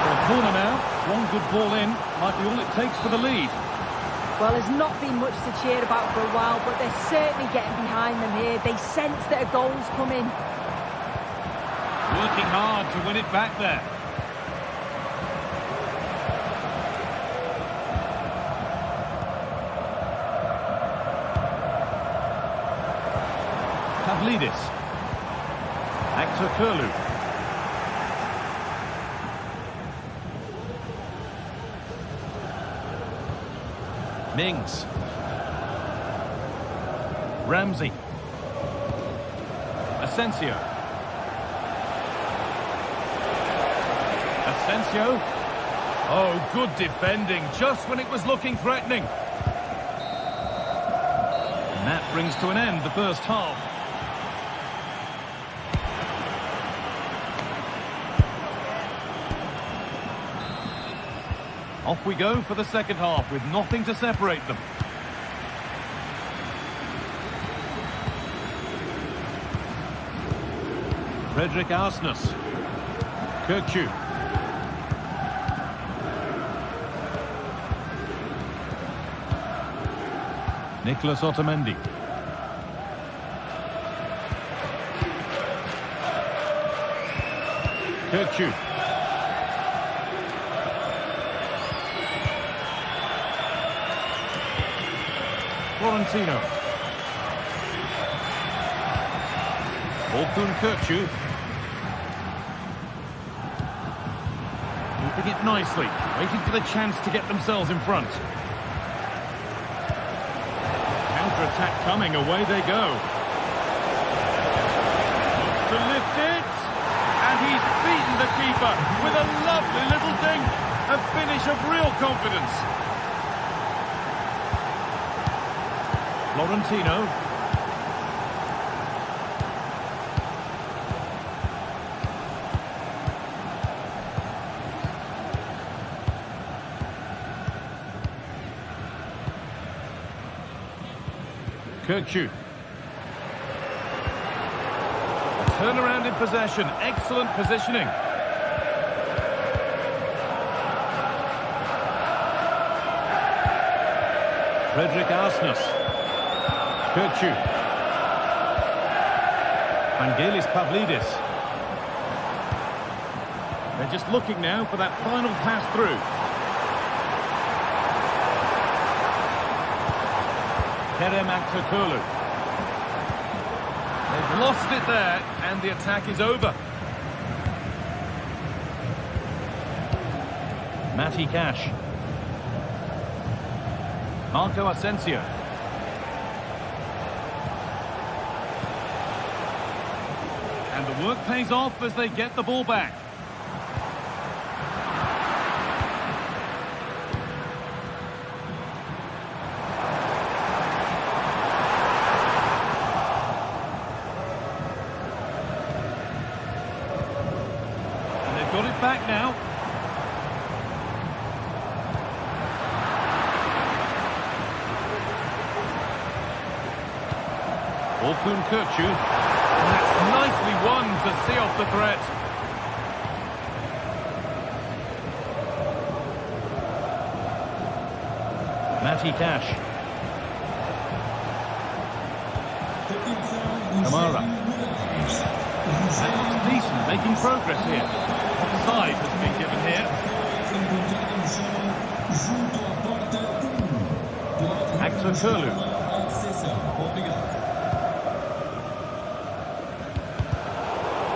For a corner now. One good ball in. Might be all it takes for the lead. Well, there's not been much to cheer about for a while, but they're certainly getting behind them here. They sense that a goal's coming. Working hard to win it back there. Pavlidis. Actor Kurlu. Mings. Ramsey. Asensio. Asensio. Oh, good defending, just when it was looking threatening. And that brings to an end the first half. Off we go for the second half with nothing to separate them. Fredrik Arsnes. Kirkju. Nicholas Otamendi. Kirkju. Florentino. Orkun Kirkju. Keeping it nicely, waiting for the chance to get themselves in front. Counter-attack coming, away they go. Looks to lift it, and he's beaten the keeper with a lovely little dink. A finish of real confidence. Florentino. Kirkju. Turnaround in possession. Excellent positioning. Fredrik Arsnes. Kirkju. Vangelis Pavlidis. They're just looking now for that final pass through. Kerem Aktürkoğlu. They've lost it there, and the attack is over. Matty Cash. Marco Asensio. And the work pays off as they get the ball back. And they've got it back now. Orkun Kirkju. And that's nicely won to see off the threat. Matty Cash. Kamara. That looks decent, making progress here. Offside has been given here. Aktürkoğlu.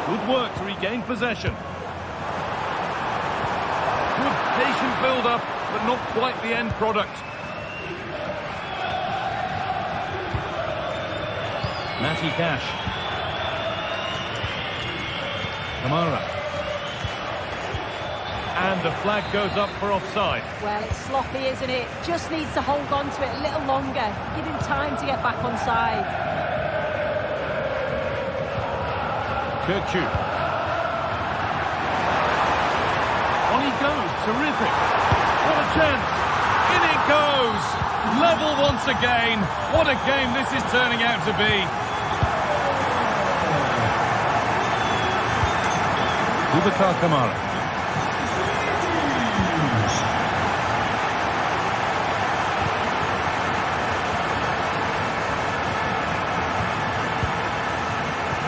Good work to regain possession. Good patient build-up, but not quite the end product. Matty Cash. Kamara. And the flag goes up for offside. Well, it's sloppy, isn't it? Just needs to hold on to it a little longer. Give him time to get back on side. Kirkju. On he goes, terrific. What a chance. In it goes. Level once again. What a game this is turning out to be. Boubacar Kamara.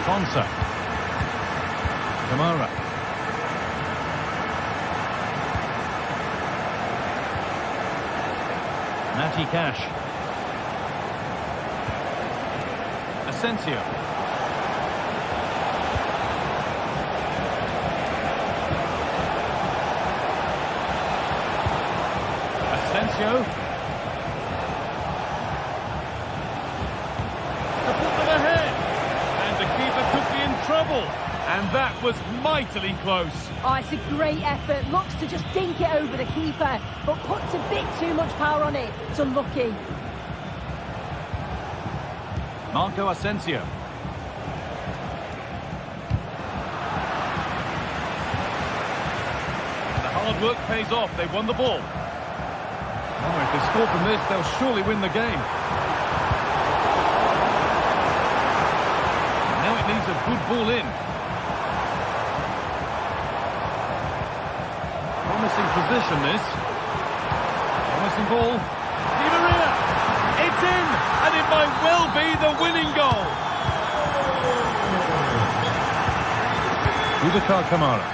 Konsa. Kamara. Matty Cash. Asensio. Asensio. To put them ahead. And the keeper could be in trouble. And that was mightily close. Oh, it's a great effort. Looks to just dink it over the keeper, but puts a bit too much power on it. It's unlucky. Marco Asensio. The hard work pays off. They won the ball. Oh, if they score from this, they'll surely win the game. Now it needs a good ball in. Promising position, this. Promising ball. Di Maria! It's in! And it might well be the winning goal. Boubacar Kamara.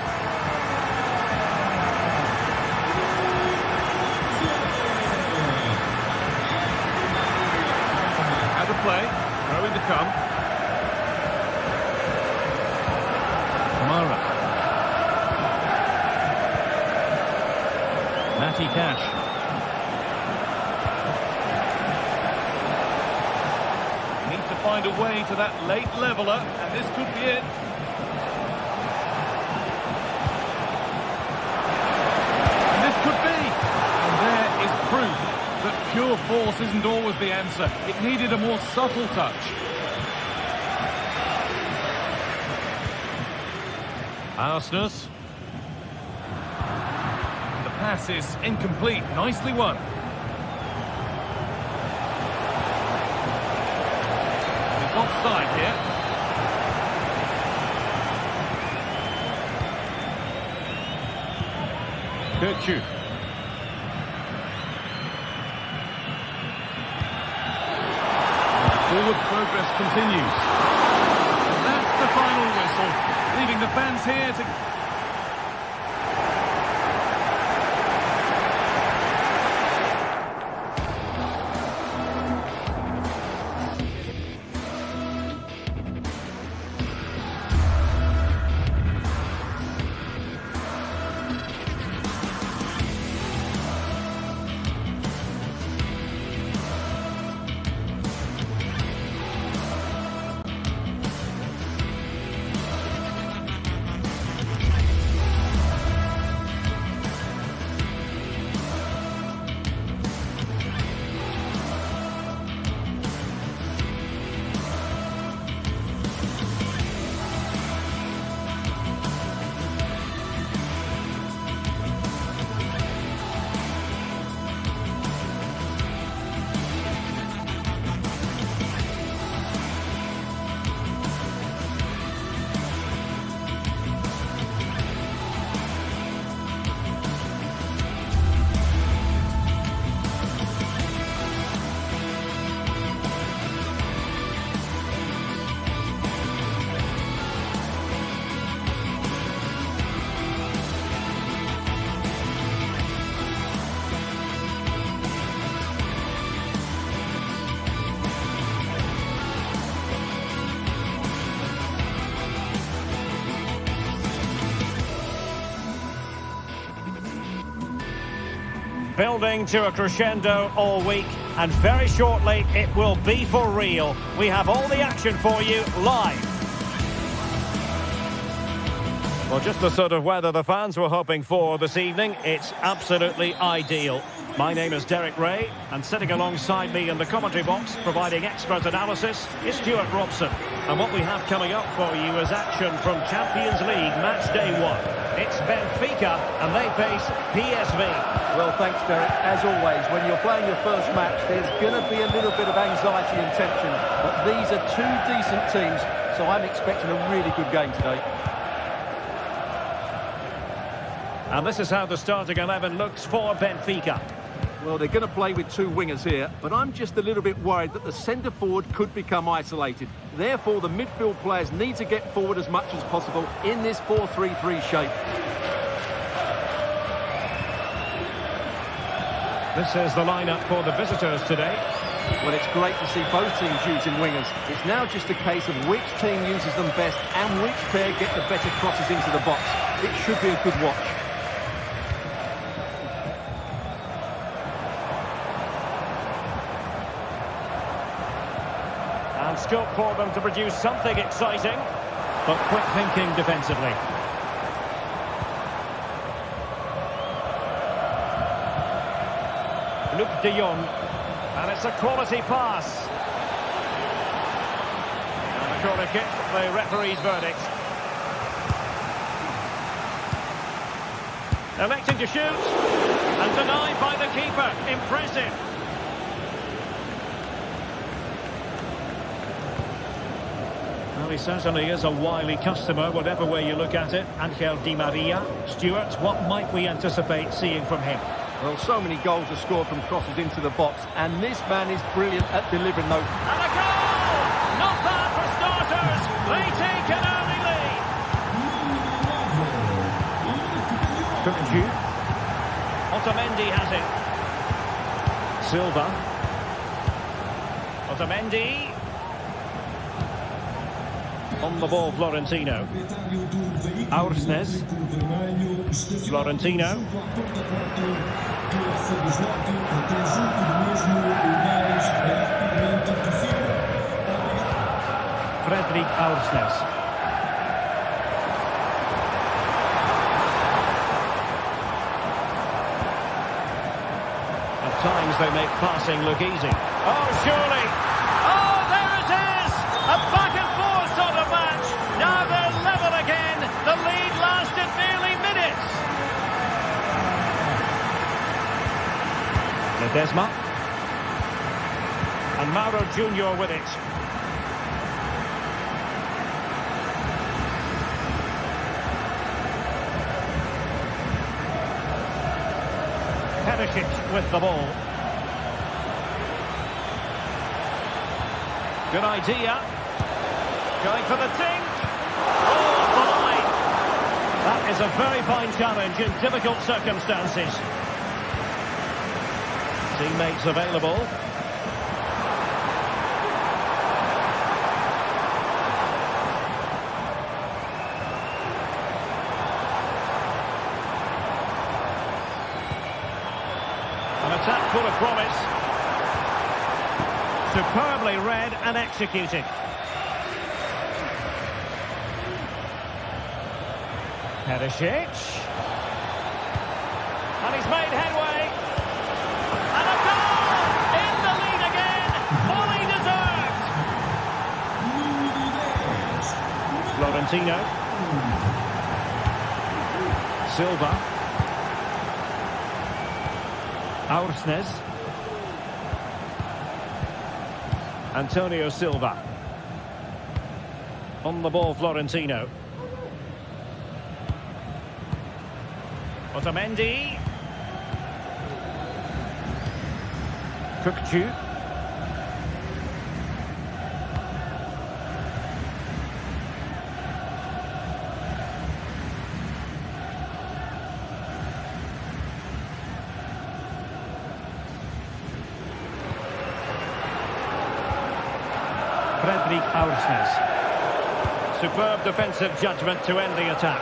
Out of play. Throw in to come. Kamara. Matty Cash. Need to find a way to that late leveller, and this could be it. And this could be. And there is proof that pure force isn't always the answer. It needed a more subtle touch. Arsenal. Pass is incomplete. Nicely won. It's offside here. Kirchu. Forward progress continues. That's the final whistle, leaving the fans here to... Building to a crescendo all week, and very shortly it will be for real. We have all the action for you live. Well, just the sort of weather the fans were hoping for this evening. It's absolutely ideal. My name is Derek Ray, and sitting alongside me in the commentary box, providing expert analysis, is Stuart Robson. And what we have coming up for you is action from Champions League match day 1. It's Benfica, and they face PSV. Well, thanks, Derek. As always, when you're playing your first match, there's going to be a little bit of anxiety and tension. But these are two decent teams, so I'm expecting a really good game today. And this is how the starting 11 looks for Benfica. Well, they're going to play with two wingers here, but I'm just a little bit worried that the centre-forward could become isolated. Therefore, the midfield players need to get forward as much as possible in this 4-3-3 shape. This is the lineup for the visitors today. Well, it's great to see both teams using wingers. It's now just a case of which team uses them best and which pair get the better crosses into the box. It should be a good watch. And scope for them to produce something exciting, but quick thinking defensively. Luke de Jong, and it's a quality pass. And a corner kick, the referee's verdict. Electing to shoot, and denied by the keeper. Impressive. Well, he certainly is a wily customer, whatever way you look at it. Angel Di Maria. Stuart, what might we anticipate seeing from him? Well, so many goals are scored from crosses into the box, and this man is brilliant at delivering those. And a goal! Not bad for starters. They take an early lead. Cookju. Otamendi has it. Silva. Otamendi. On the ball, Florentino. Aursnes. Florentino. Frederick Aursnes. At times they make passing look easy. Oh, surely! Oh, there it is! A back and forth sort of match. Now they're level again. The lead lasted nearly minutes. Ledesma. And Mauro Junior with it. Perisic with the ball. Good idea. Going for the dink. Oh, boy! That is a very fine challenge in difficult circumstances. Teammates available. An attack full of promise. Superbly read and executed. Perisic. And he's made headway. And a goal! In the lead again. Fully deserved. Florentino. Silva. Aursnes. Antonio Silva. On the ball, Florentino. Otamendi. Cookju. Frederick Aursnes. Superb defensive judgment to end the attack.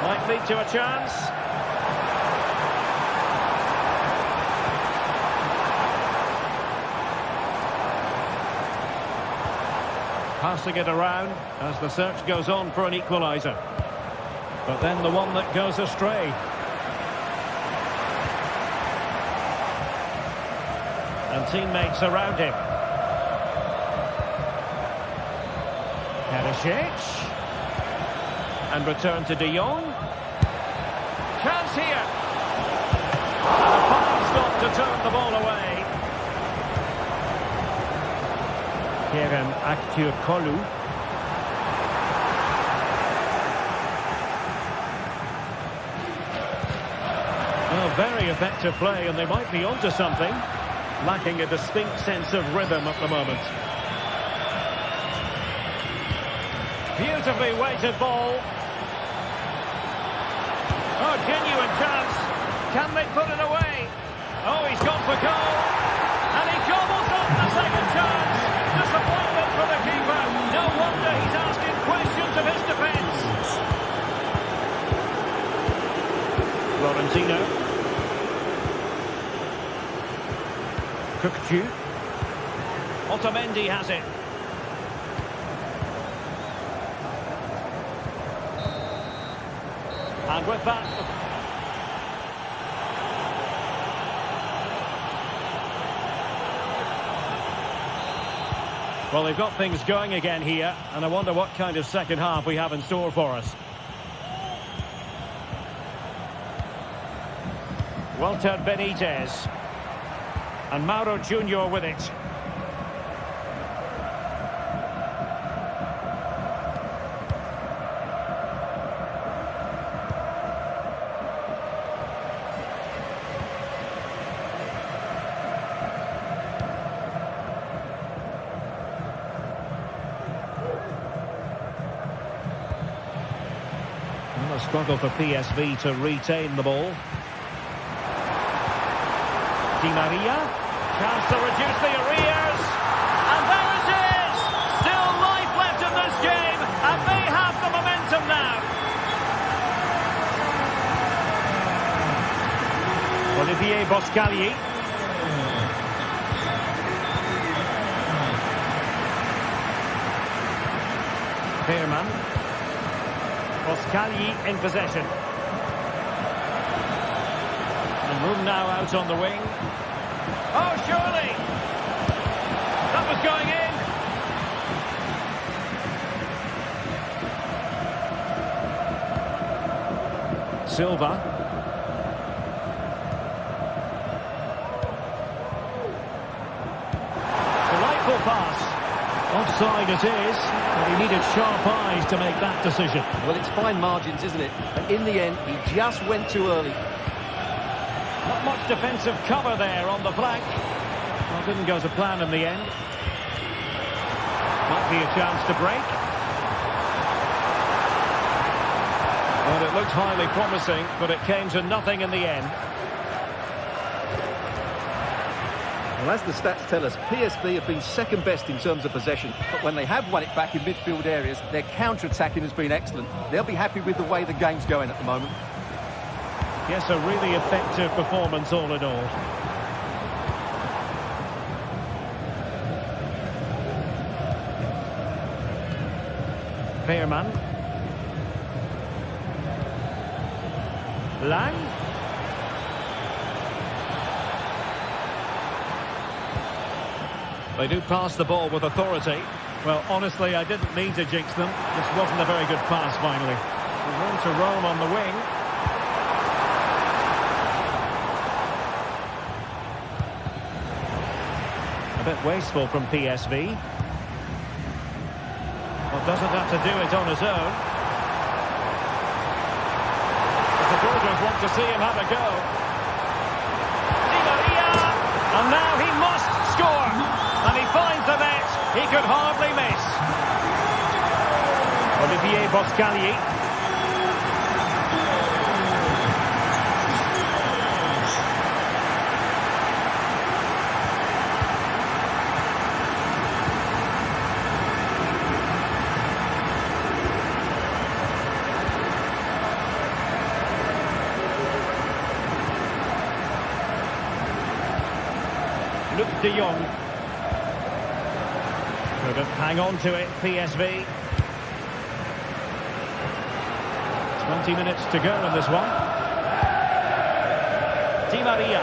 Might lead to a chance. Passing it around as the search goes on for an equalizer. But then the one that goes astray. And teammates around him. Perisic. And return to De Jong. Chance here. And a fine stop to turn the ball away. Kerem Aktürkoğlu. Well, very effective play, and they might be onto something. Lacking a distinct sense of rhythm at the moment. Beautifully weighted ball. Oh, genuine chance. Can they put it away? Oh, he's gone for goal. And he gobbles up the second chance. Disappointment for the keeper. No wonder he's asking questions of his defence. Florentino. Kukçu. Otamendi has it. And with that... Well, they've got things going again here, and I wonder what kind of second half we have in store for us. Walter Benitez. And Mauro Junior with it. A struggle for PSV to retain the ball. Di Maria, chance to reduce the arrears, and there it is! Still life left in this game, and they have the momentum now. Olivier Boscagli. Veerman. Boscagli in possession. And room now out on the wing. Oh, surely! That was going in. Silva. Delightful pass. Offside it is, but he needed sharp eyes to make that decision. Well, it's fine margins, isn't it? But in the end, he just went too early. Not much defensive cover there on the flank. Well, didn't go to plan in the end. Might be a chance to break. Well, it looked highly promising, but it came to nothing in the end. Well, as the stats tell us, PSV have been second best in terms of possession, but when they have won it back in midfield areas, their counter-attacking has been excellent. They'll be happy with the way the game's going at the moment. Yes, a really effective performance all in all. Veerman. Lang. They do pass the ball with authority. Well, honestly, I didn't mean to jinx them. This wasn't a very good pass, finally. Room to roam on the wing. A bit wasteful from PSV. Well, doesn't have to do it on his own. The supporters want to see him have a go. Di Maria! And now he must score! And he finds the net. He could hardly miss. Olivier Boscagli. Luc de Jong. Couldn't hang on to it, PSV. 20 minutes to go in this one. Di Maria.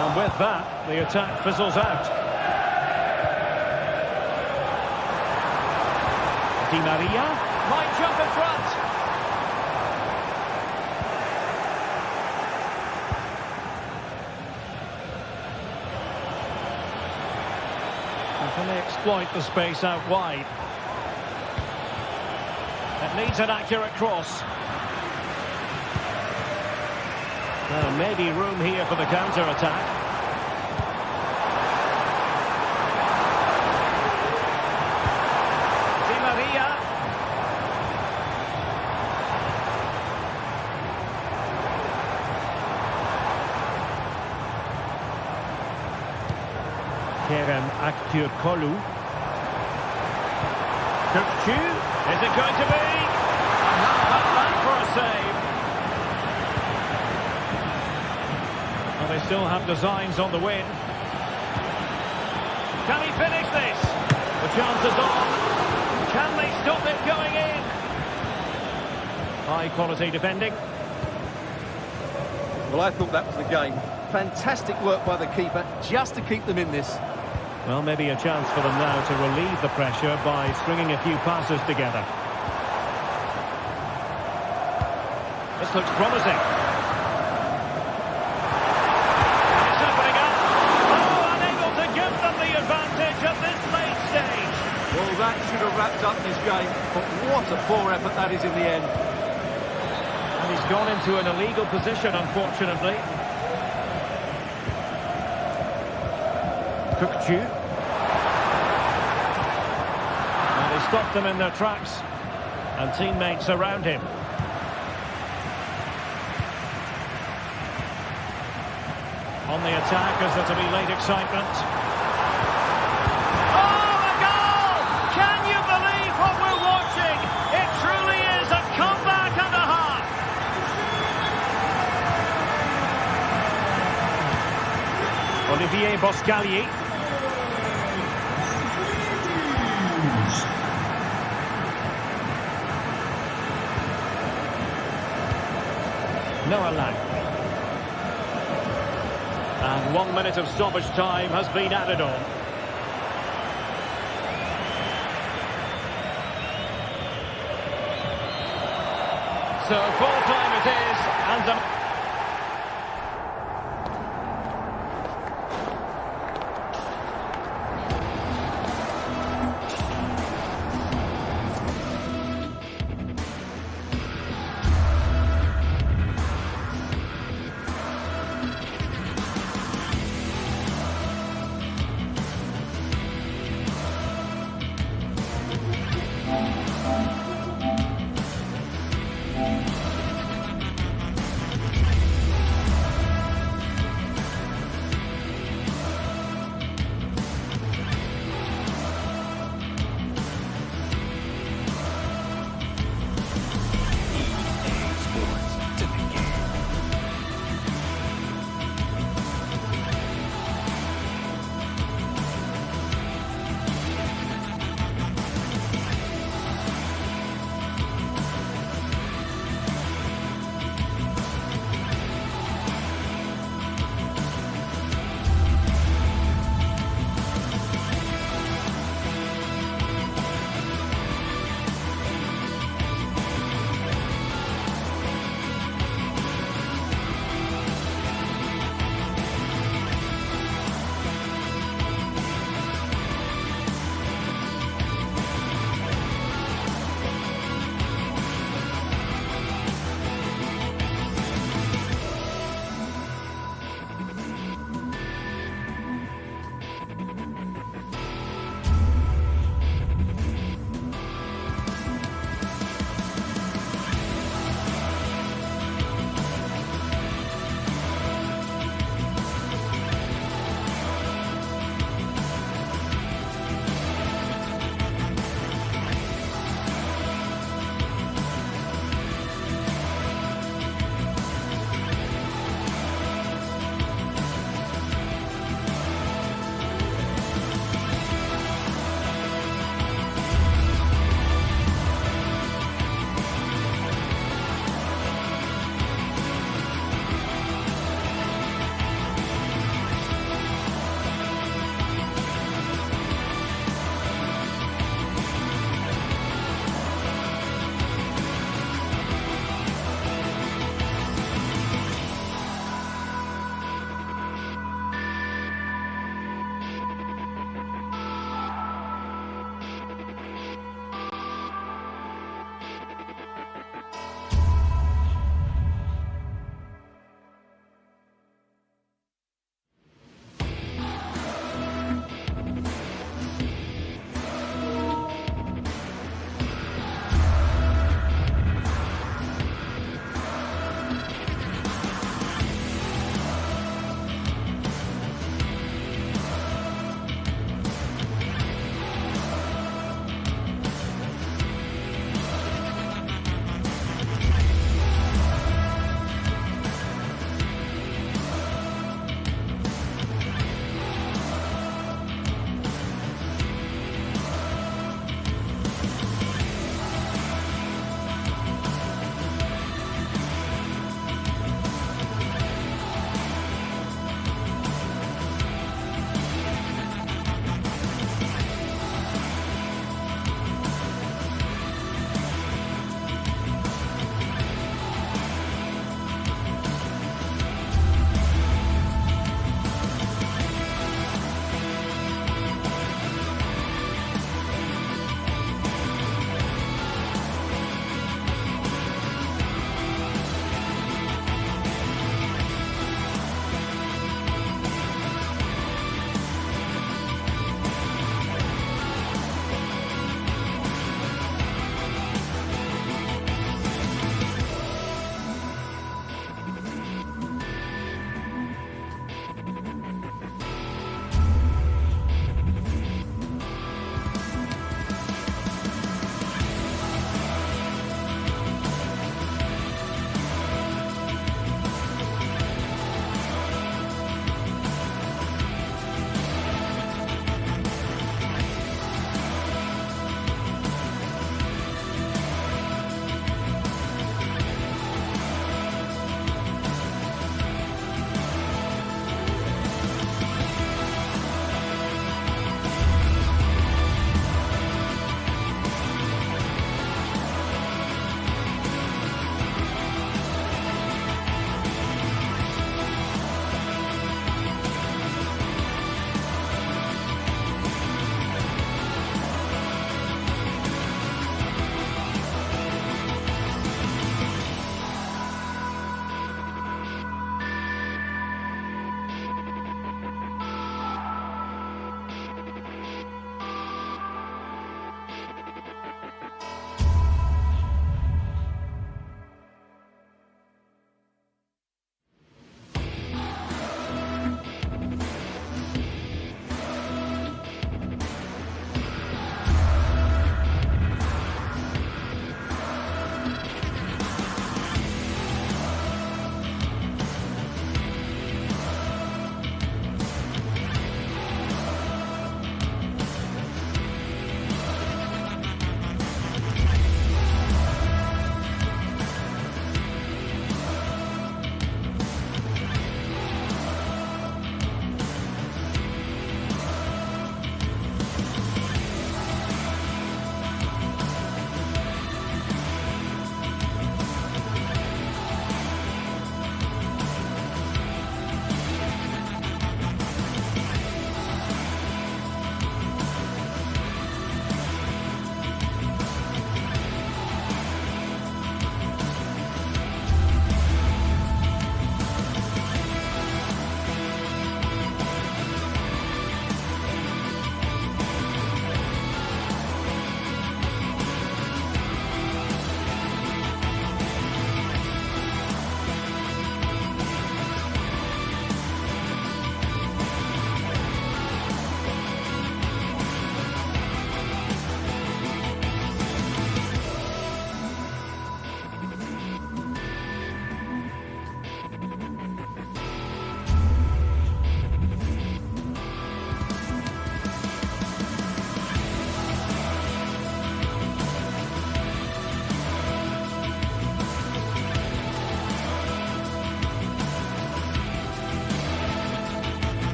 And with that, the attack fizzles out. Di Maria might jump in front. Can they exploit the space out wide? It needs an accurate cross. Well, maybe room here for the counter-attack. Di Maria. Kerem Aktürkoğlu. Kökçü. Is it going to be? Not back for a save. Well, they still have designs on the win. Can he finish this? The chance is on. Can they stop it going in? High quality defending. Well, I thought that was the game. Fantastic work by the keeper just to keep them in this. Well, maybe a chance for them now to relieve the pressure by stringing a few passes together. This looks promising. It's opening up. Oh, unable to give them the advantage at this late stage. Well, that should have wrapped up this game, but what a poor effort that is in the end. And he's gone into an illegal position, unfortunately. Kökçü. And he stopped them in their tracks. And teammates around him. On the attack, as there to be late excitement. Oh, a goal! Can you believe what we're watching? It truly is a comeback and a half. Olivier Boscagli. Noah Lang. And 1 minute of stoppage time has been added on. So full time it is, and the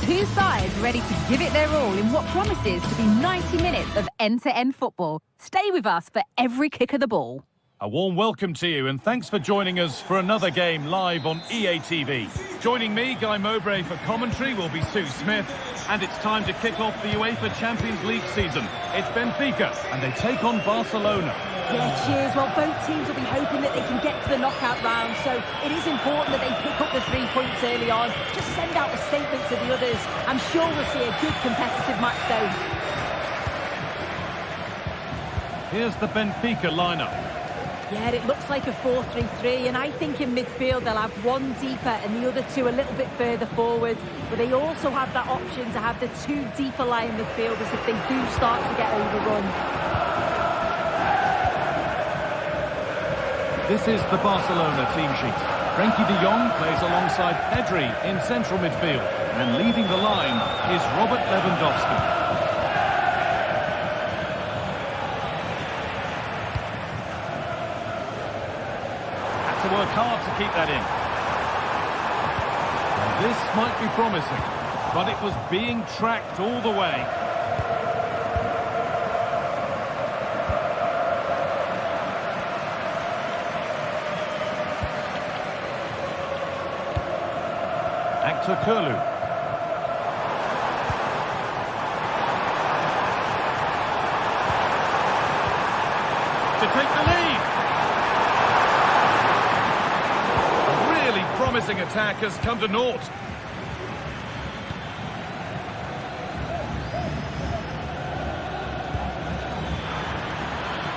Two sides ready to give it their all in what promises to be 90 minutes of end-to-end football. Stay with us for every kick of the ball. A warm welcome to you and thanks for joining us for another game live on EA TV. Joining me, Guy Mowbray, for commentary will be Sue Smith. And it's time to kick off the UEFA Champions League season. It's Benfica and they take on Barcelona. Yeah, cheers. Well, both teams will be hoping that they can get to the knockout round, so it is important that they pick up the 3 points early on. Just send out a statement to the others. I'm sure we'll see a good competitive match though. Here's the Benfica lineup. Yeah, it looks like a 4-3-3, and I think in midfield they'll have one deeper and the other two a little bit further forward. But they also have that option to have the 2 deeper lying midfielders if they do start to get overrun. This is the Barcelona team sheet. Frenkie de Jong plays alongside Pedri in central midfield. And leading the line is Robert Lewandowski. To work hard to keep that in. And this might be promising, but it was being tracked all the way. Kurlu. To take the lead. Promising attack has come to naught.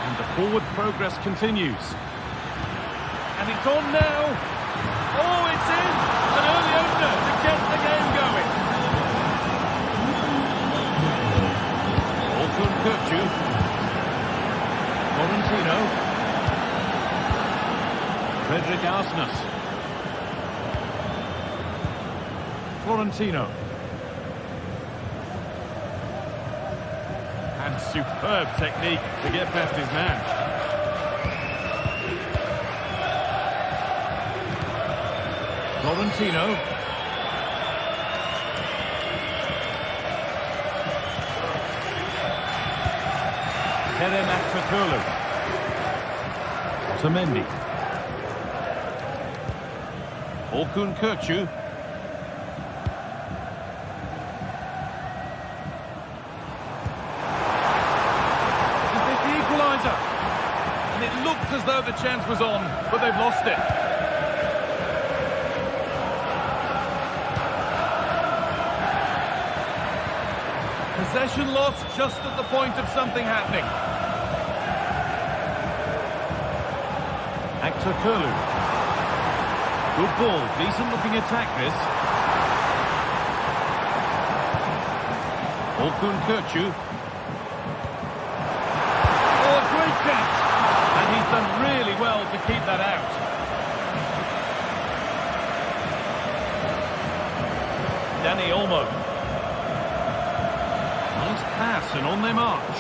And the forward progress continues. And it's on now. Oh, it's in! An early opener to get the game going. Orkun Kökçü. Florentino. Frederick Arsnes. Florentino. And superb technique to get past his man. Florentino. Kerem Aktürkoğlu. Otamendi. Orkun Kökçü. And it looked as though the chance was on, but they've lost it. Possession lost just at the point of something happening. Aktürkoğlu. Good ball, decent looking attack this. Orkun Kökçü. Catch. And he's done really well to keep that out. Dani Olmo. Nice pass and on their march.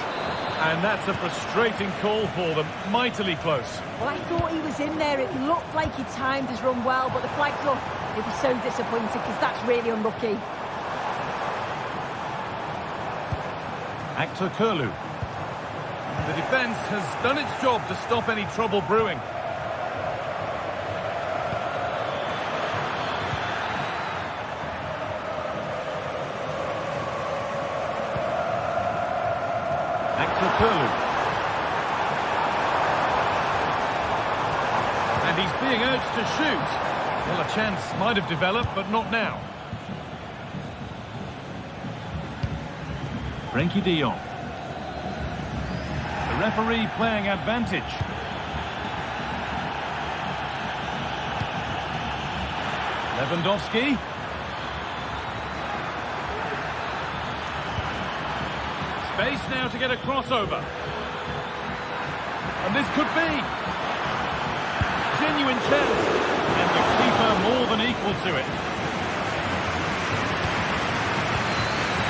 And that's a frustrating call for them. Mightily close. Well, I thought he was in there. It looked like he timed his run well, but the flag's up. It was so disappointing because that's really unlucky. Aktürkoğlu. The defence has done its job to stop any trouble brewing. Aktürkoğlu. And he's being urged to shoot. Well, a chance might have developed, but not now. Frenkie de Jong. The referee playing advantage. Lewandowski. Space now to get a crossover. And this could be. Genuine chance. And the keeper more than equal to it.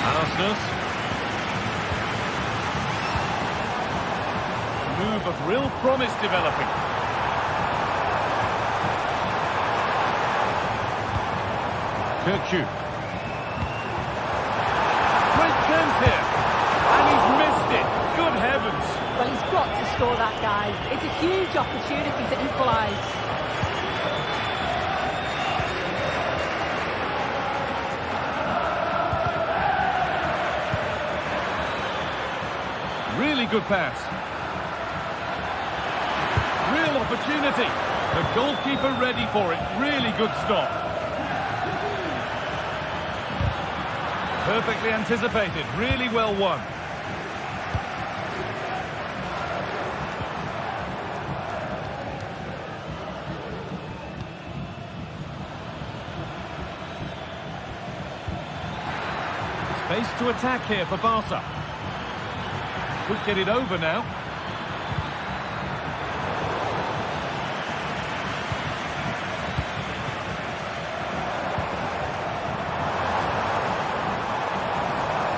Aston. Move of real promise developing. Kökçü. chance here. And he's missed it. Good heavens. Well, he's got to score that guy. It's a huge opportunity to equalise. Really good pass. Real opportunity. The goalkeeper ready for it. Really good stop. Perfectly anticipated. Really well won. Space to attack here for Barca. Could get it over now.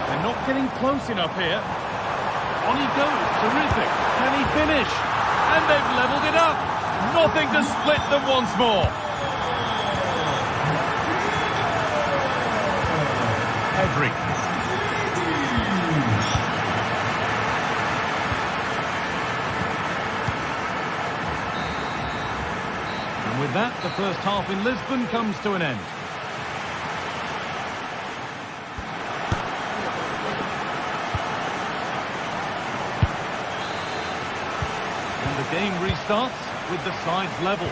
They're not getting close enough here. On he goes. Terrific. Can he finish? And they've levelled it up. Nothing to split them once more. Pedri. With that, the first half in Lisbon comes to an end. And the game restarts with the sides level.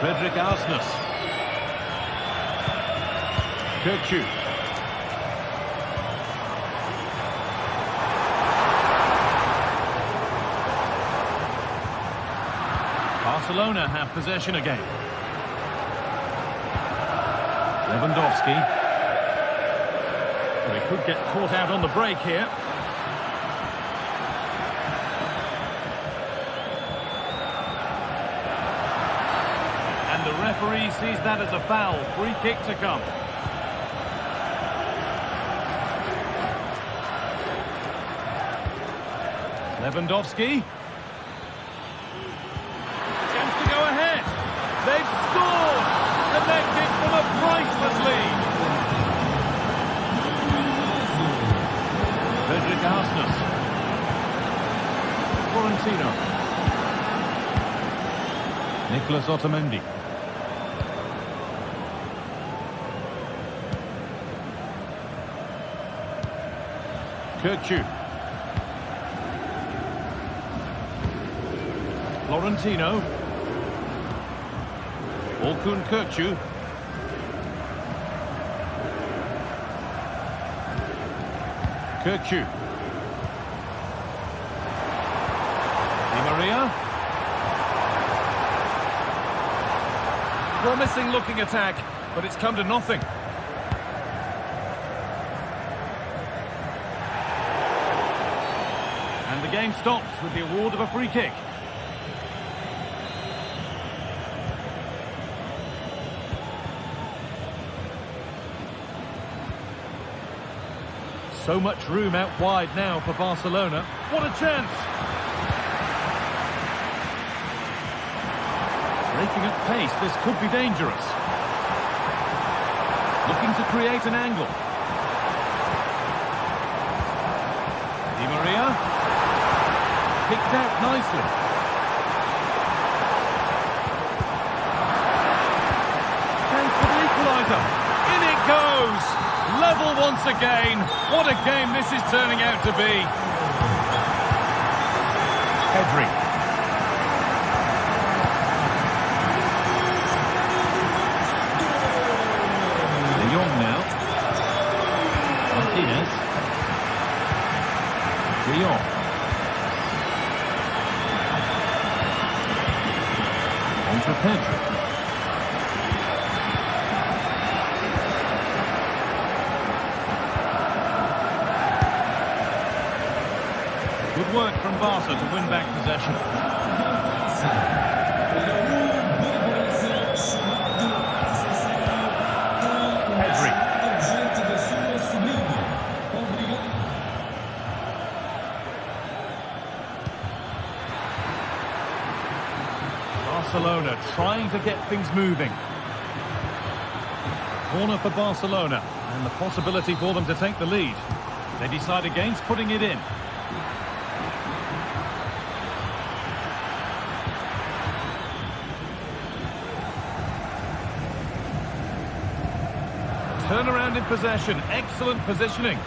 Frederick Arsness. Kirchu. Barcelona have possession again. Lewandowski. Well, he could get caught out on the break here. The referee sees that as a foul. Free kick to come. Lewandowski. Chance to go ahead. They've scored. Connected from a priceless lead. Frederick Arsness. Florentino. Nicolas Otamendi. Kirchu. Florentino. Orkun Kirchu. Kirchu. Di Maria. Promising looking attack, but it's come to nothing. And the game stops with the award of a free kick. So much room out wide now for Barcelona. What a chance! Breaking at pace, this could be dangerous. Looking to create an angle. Di Maria. Picked out nicely. Chance for the equalizer. In it goes! Level once again. What a game this is turning out to be. Pedri. De Jong now. Martinez. Guillaume. On to Pedri. Good work from Barca to win back possession. Barcelona trying to get things moving. Corner for Barcelona, and the possibility for them to take the lead. They decide against putting it in. Turnaround in possession, excellent positioning.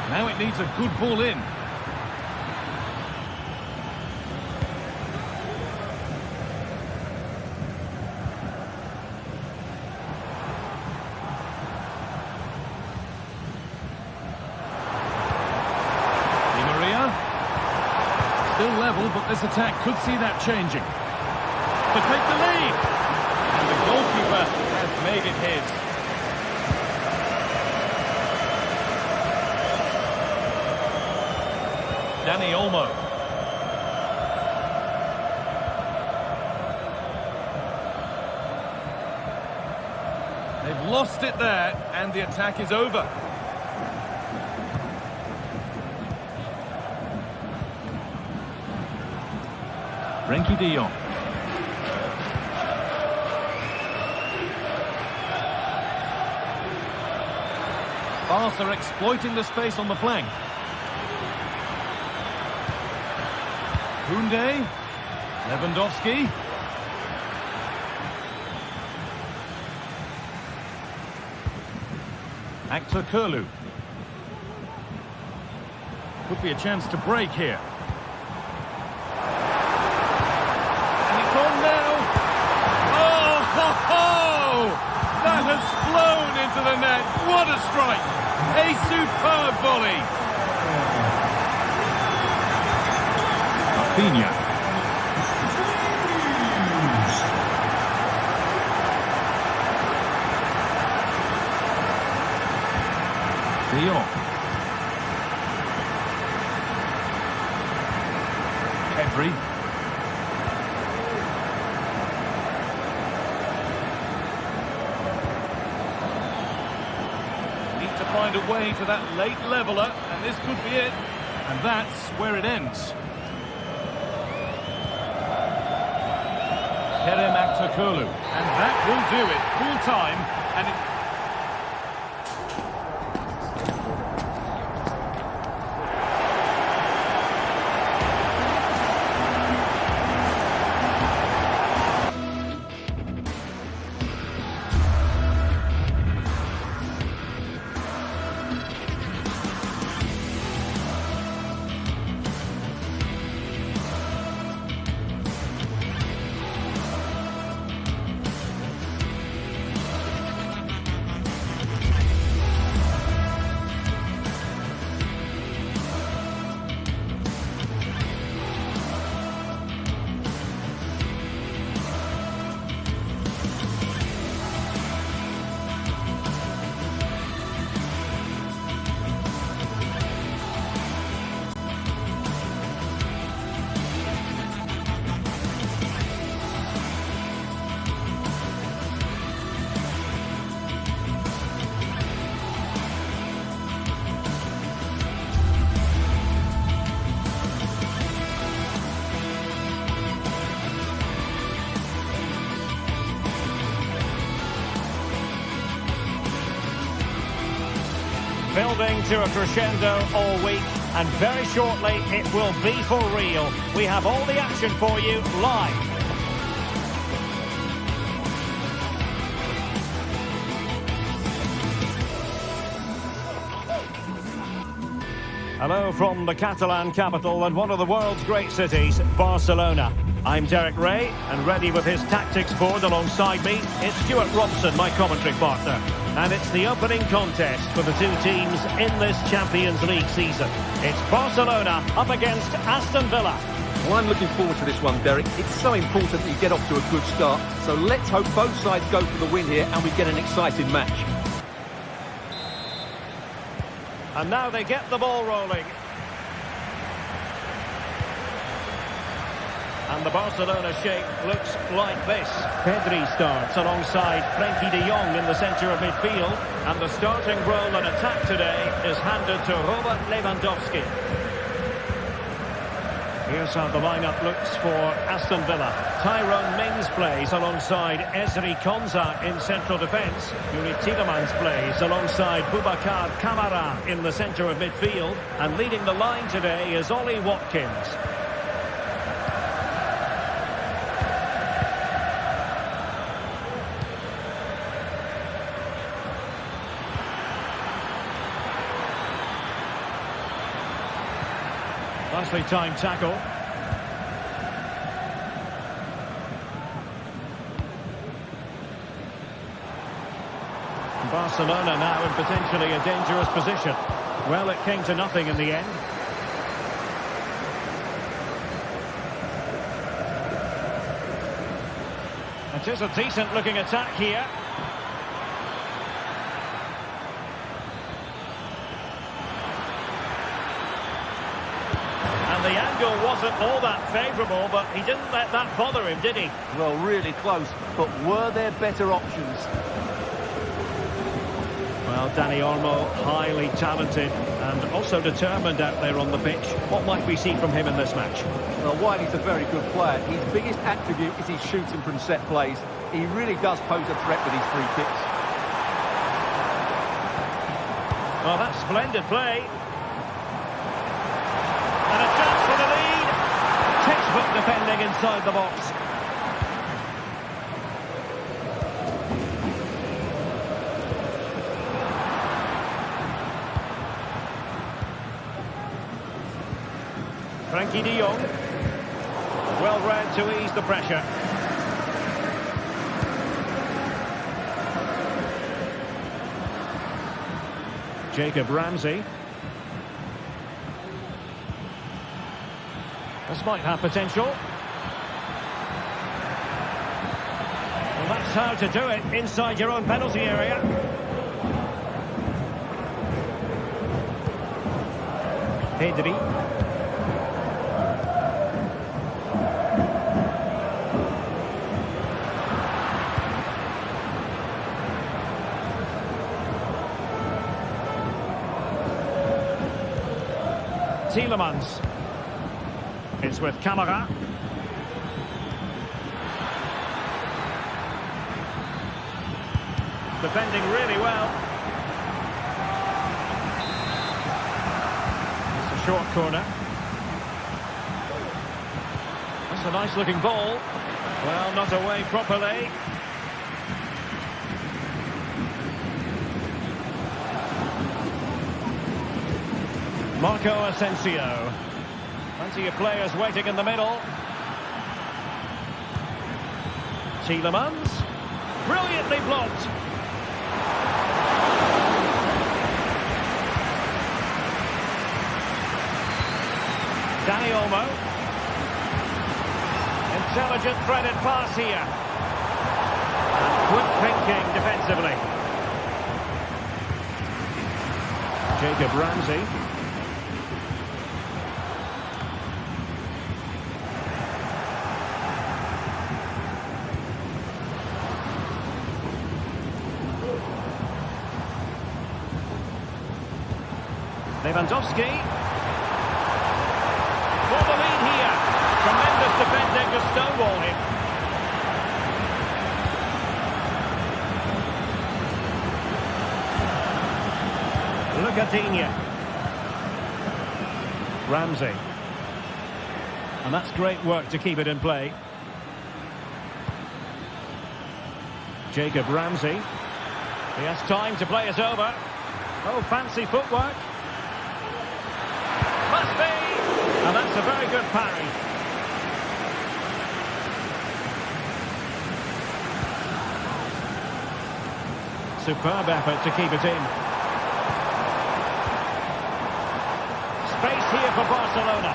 Now it needs a good ball in. Still level, but this attack could see that changing. To take the lead. And the goalkeeper has made it his. Dani Olmo. They've lost it there, and the attack is over. Frenkie de Jong. Barca exploiting the space on the flank. Koundé. Lewandowski. Actor Kurlu. Could be a chance to break here. That has flown into the net. What a strike! A superb volley. Rafinha. De Jong. Pedri. Find a way to that late leveller, and this could be it. And that's where it ends. Kerem Aktürkoğlu, and that will do it. Full time, and it... Building to a crescendo all week, and very shortly it will be for real. We have all the action for you live. Hello from the Catalan capital and one of the world's great cities, Barcelona. I'm Derek Ray, and ready with his tactics board alongside me, it's Stuart Robson, my commentary partner. And it's the opening contest for the two teams in this Champions League season. It's Barcelona up against Aston Villa. Well, I'm looking forward to this one, Derek. It's so important that you get off to a good start. So let's hope both sides go for the win here and we get an exciting match. And now they get the ball rolling. And the Barcelona shape looks like this. Pedri starts alongside Frenkie de Jong in the centre of midfield. And the starting role in attack today is handed to Robert Lewandowski. Here's how the lineup looks for Aston Villa. Tyrone Mings plays alongside Ezri Konsa in central defence. Yuri Tielemans plays alongside Boubacar Kamara in the centre of midfield. And leading the line today is Ollie Watkins. Nicely timed tackle. Barcelona now in potentially a dangerous position. Well, it came to nothing in the end. It is a decent looking attack here. The angle wasn't all that favourable, but he didn't let that bother him, did he? Well, really close, but were there better options? Well, Dani Olmo, highly talented and also determined out there on the pitch. What might we see from him in this match? Well, Wiley's a very good player. His biggest attribute is his shooting from set plays. He really does pose a threat with his free kicks. Well, that's splendid play. And a chance for the lead. Textbook defending inside the box. Frenkie de Jong. Well read to ease the pressure. Jacob Ramsey. This might have potential. Well, that's how to do it inside your own penalty area. Pedri. Tielemans. It's with Kamara. Defending really well. It's a short corner. That's a nice looking ball. Well, not away properly. Marco Asensio. Plenty of players waiting in the middle. Tielemans. Brilliantly blocked. Dani Olmo. Intelligent threaded pass here. And quick thinking defensively. Jacob Ramsey. Lewandowski. For the lead here. Tremendous defending to stonewall him. Lucadinha. Ramsey. And that's great work to keep it in play. Jacob Ramsey. He has time to play it over. Oh, fancy footwork. Must be! And that's a very good parry. Superb effort to keep it in. Space here for Barcelona.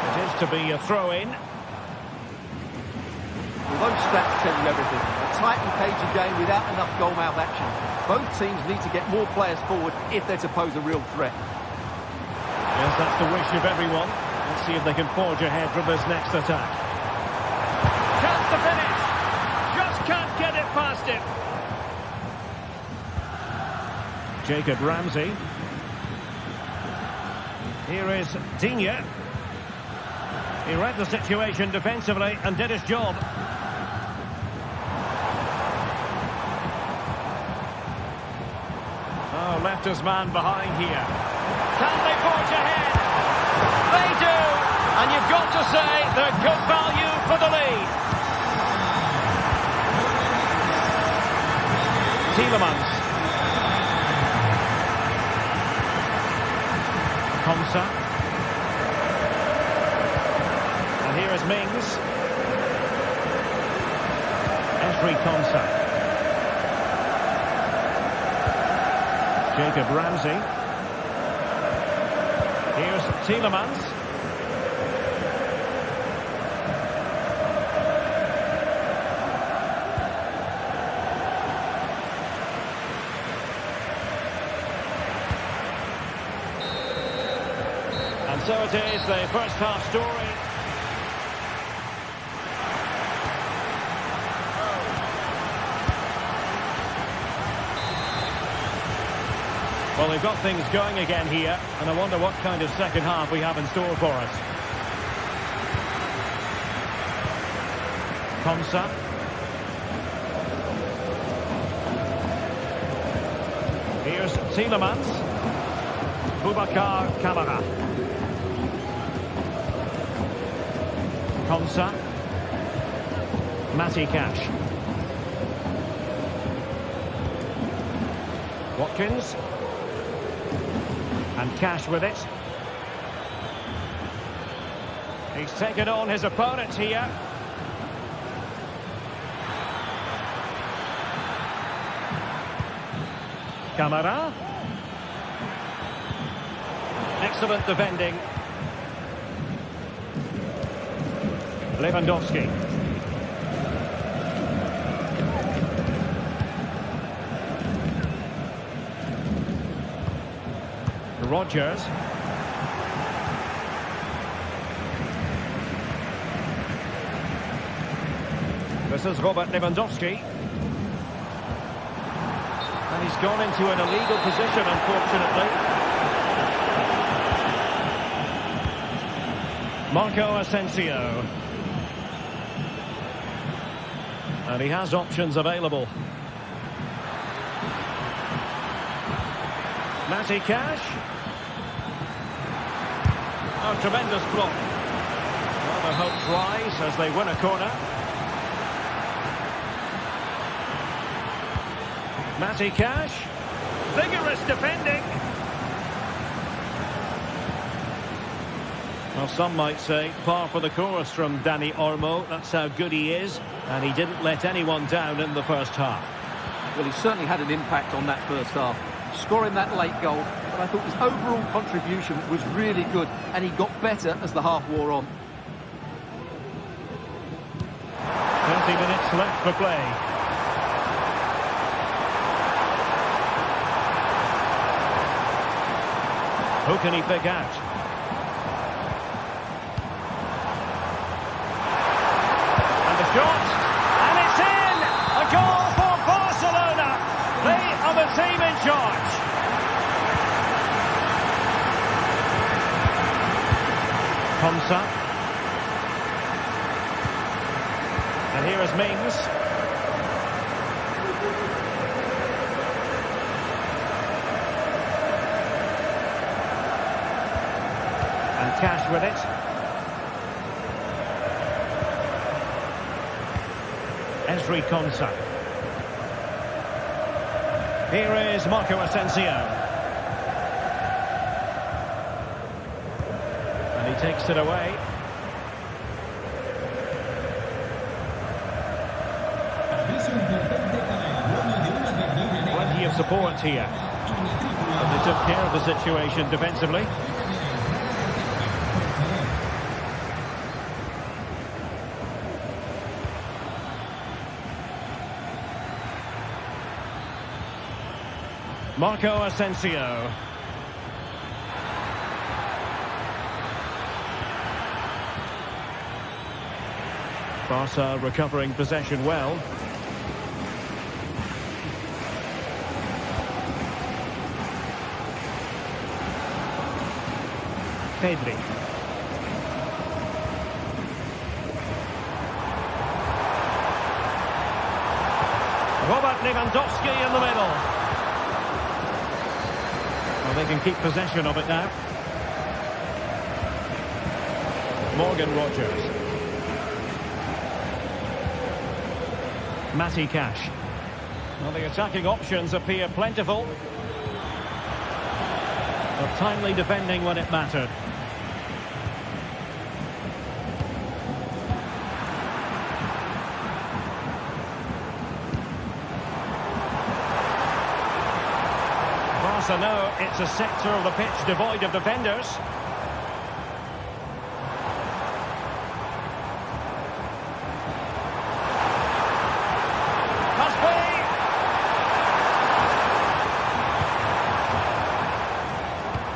It is to be a throw-in. Well, those stats tell you everything. A tight and cagey game without enough goal-mouth action. Both teams need to get more players forward if they're to pose a real threat. Yes, that's the wish of everyone. Let's see if they can forge ahead from this next attack. Chance to finish. Just can't get it past him. Jacob Ramsey. Here is Digne. He read the situation defensively and did his job. Oh, left his man behind here. Can they forge ahead? They do! And you've got to say they're good value for the lead. Tielemans. Konsa. And here is Mings. Esri Konsa. Jacob Ramsey. Here's Tielemans. And so it is, the first half story. Well, they've got things going again here, and I wonder what kind of second half we have in store for us. Konsa. Here's Tielemans. Boubacar Kamara. Konsa. Matty Cash. Watkins. And Cash with it. He's taken on his opponent here. Kamara. Excellent defending. Lewandowski. Rodgers. This is Robert Lewandowski. And he's gone into an illegal position, unfortunately. Marco Asensio. And he has options available. Matty Cash. Oh, tremendous block. Well, their hopes rise as they win a corner. Matty Cash. Vigorous defending. Well, some might say par for the course from Dani Olmo. That's how good he is. And he didn't let anyone down in the first half. Well, he certainly had an impact on that first half. Scoring that late goal, but I thought his overall contribution was really good, and he got better as the half wore on. 20 minutes left for play. Who can he pick out? And the shot, and it's in! A goal for Barcelona! They are the team in charge. Konsa. And here is Mings. And Cash with it. Esri Konsa. Here is Marco Asensio. And he takes it away. Plenty of support here. And they took care of the situation defensively. Marco Asensio. Barca recovering possession well. Pedri. Robert Lewandowski in the middle. Well, they can keep possession of it now. Morgan Rogers. Matty Cash. Well, the attacking options appear plentiful. But timely defending when it mattered. Barca know it's a sector of the pitch devoid of defenders.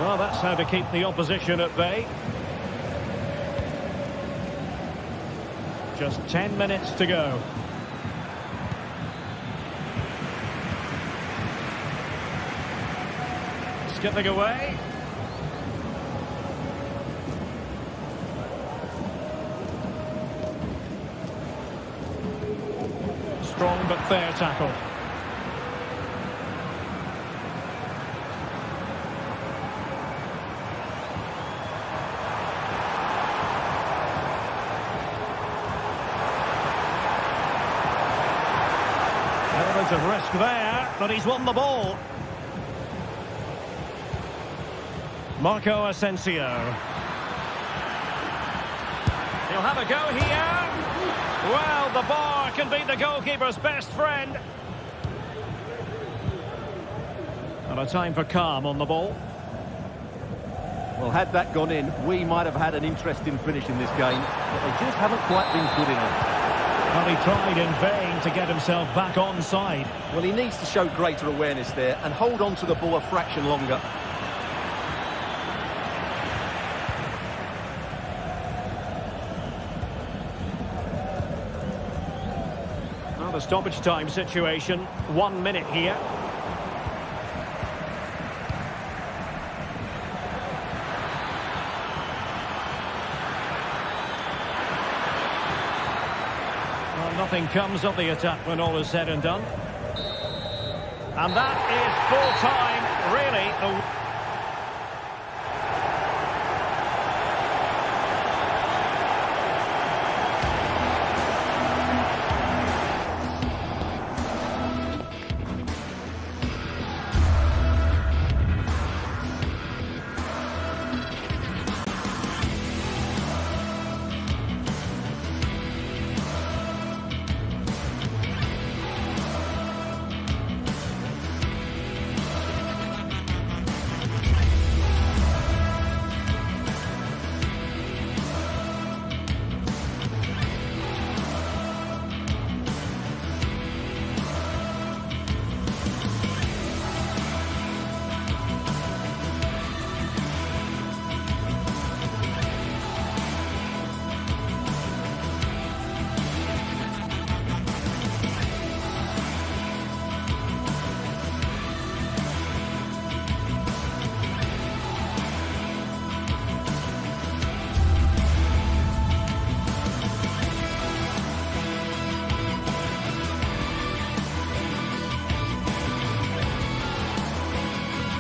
Well, that's how to keep the opposition at bay. Just 10 minutes to go. Skipping away. Strong but fair tackle. Element of risk there, but he's won the ball. Marco Asensio. He'll have a go here. Well, the bar can be the goalkeeper's best friend. And a time for calm on the ball. Well, had that gone in, we might have had an interesting finish in this game, but they just haven't quite been good enough. Well, he tried in vain to get himself back on side. Well, he needs to show greater awareness there and hold on to the ball a fraction longer. Well, the stoppage time situation, 1 minute here. Well, nothing comes of the attack when all is said and done. And that is full time, really.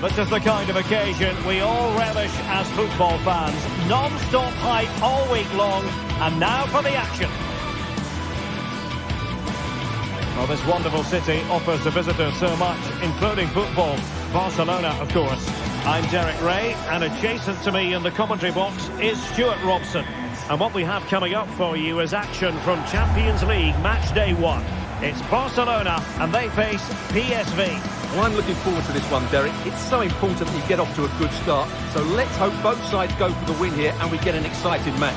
This is the kind of occasion we all relish as football fans. Non-stop hype all week long, and now for the action. Well, this wonderful city offers the visitors so much, including football. Barcelona, of course. I'm Derek Ray, and adjacent to me in the commentary box is Stuart Robson. And what we have coming up for you is action from Champions League match day 1. It's Barcelona, and they face PSV. Well, I'm looking forward to this one, Derek. It's so important that you get off to a good start. So let's hope both sides go for the win here and we get an exciting match.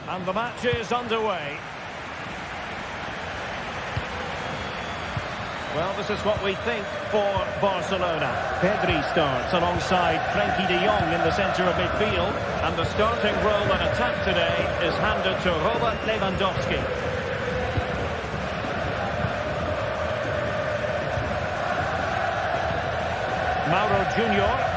And the match is underway. Well, this is what we think for Barcelona. Pedri starts alongside Frenkie de Jong in the centre of midfield. And the starting role in attack today is handed to Robert Lewandowski. Mauro Junior.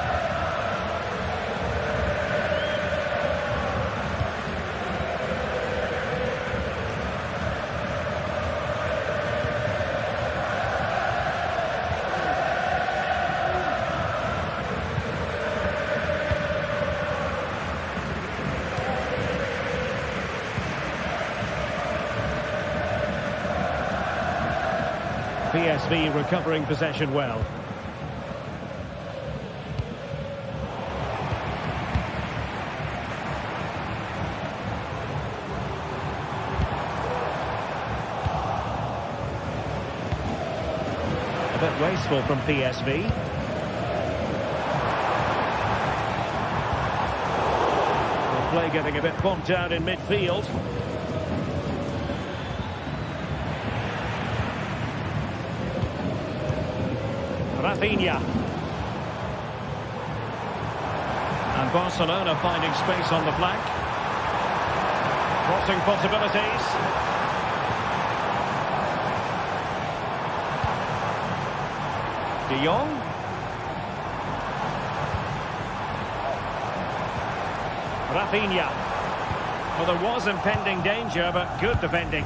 PSV recovering possession well. A bit wasteful from PSV. The play getting a bit bogged down in midfield. Rafinha. And Barcelona finding space on the flank. Crossing possibilities. De Jong. Rafinha. Well, there was impending danger, but good defending.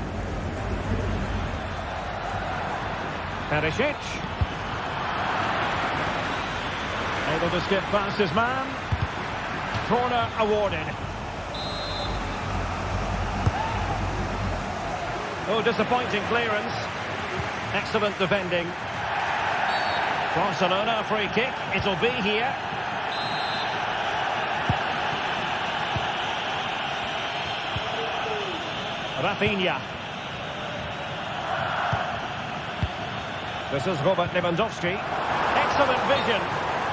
Perisic. Able to skip past his man. Corner awarded. Oh, disappointing clearance. Excellent defending. Barcelona, a free kick. It'll be here. Rafinha. This is Robert Lewandowski. Excellent vision.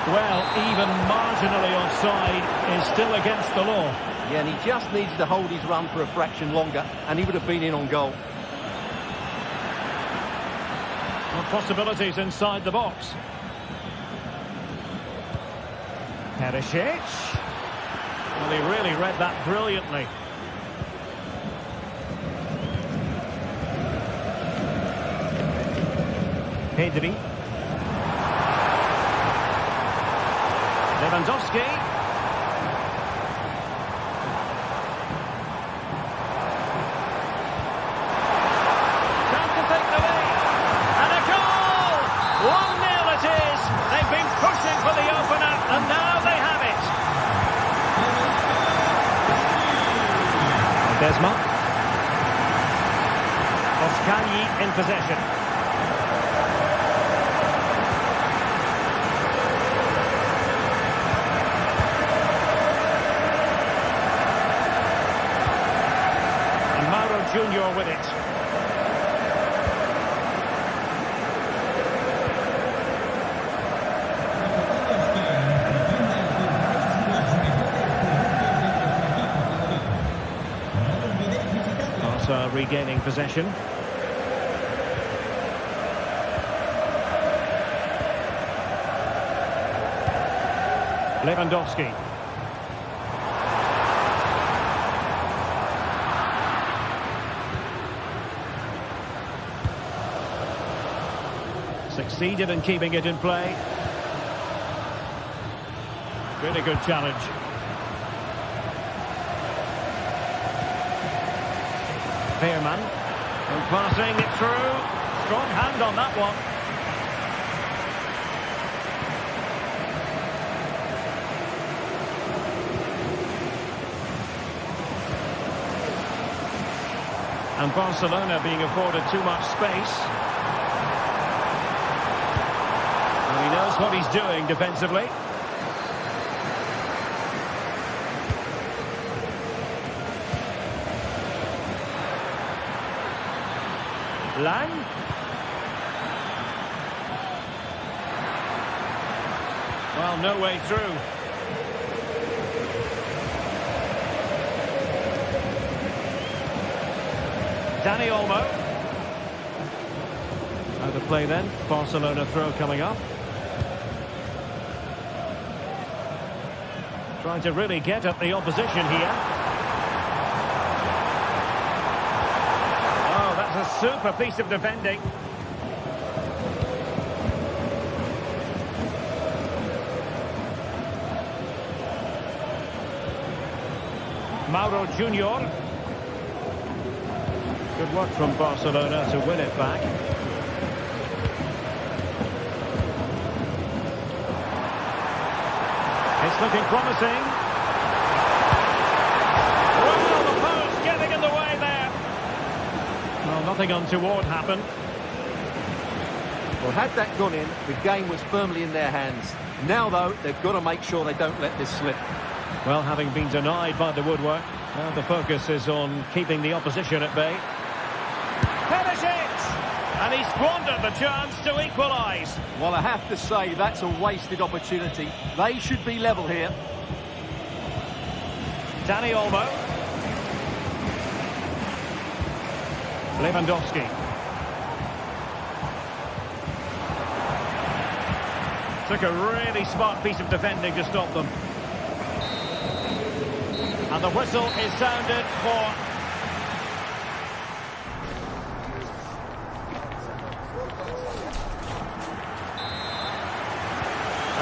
Well, even marginally offside is still against the law. Yeah, and he just needed to hold his run for a fraction longer, and he would have been in on goal. Well, possibilities inside the box. Perisic. Well, he really read that brilliantly. Pedri. Lewandowski. Time to take the lead. And a goal! 1-0 it is. They've been pushing for the opener, and now they have it. Desma. Oskani in possession. Junior with it. Barca regaining possession. Lewandowski. Succeeded in keeping it in play. Really good challenge. Veerman. And passing it through. Strong hand on that one. And Barcelona being afforded too much space. He knows what he's doing defensively. Lang. Well, no way through. Dani Olmo. Out of play then. Barcelona throw coming up. Trying to really get at the opposition here. Oh, that's a super piece of defending. Mauro Junior. Good work from Barcelona to win it back. It's looking promising. Well, the post getting in the way there. Well, nothing untoward happened. Well, had that gone in, the game was firmly in their hands. Now, though, they've got to make sure they don't let this slip. Well, having been denied by the woodwork, now the focus is on keeping the opposition at bay. Finish it! And he squandered the chance to equalise. Well, I have to say, that's a wasted opportunity. They should be level here. Dani Olmo. Lewandowski. Took a really smart piece of defending to stop them. And the whistle is sounded for...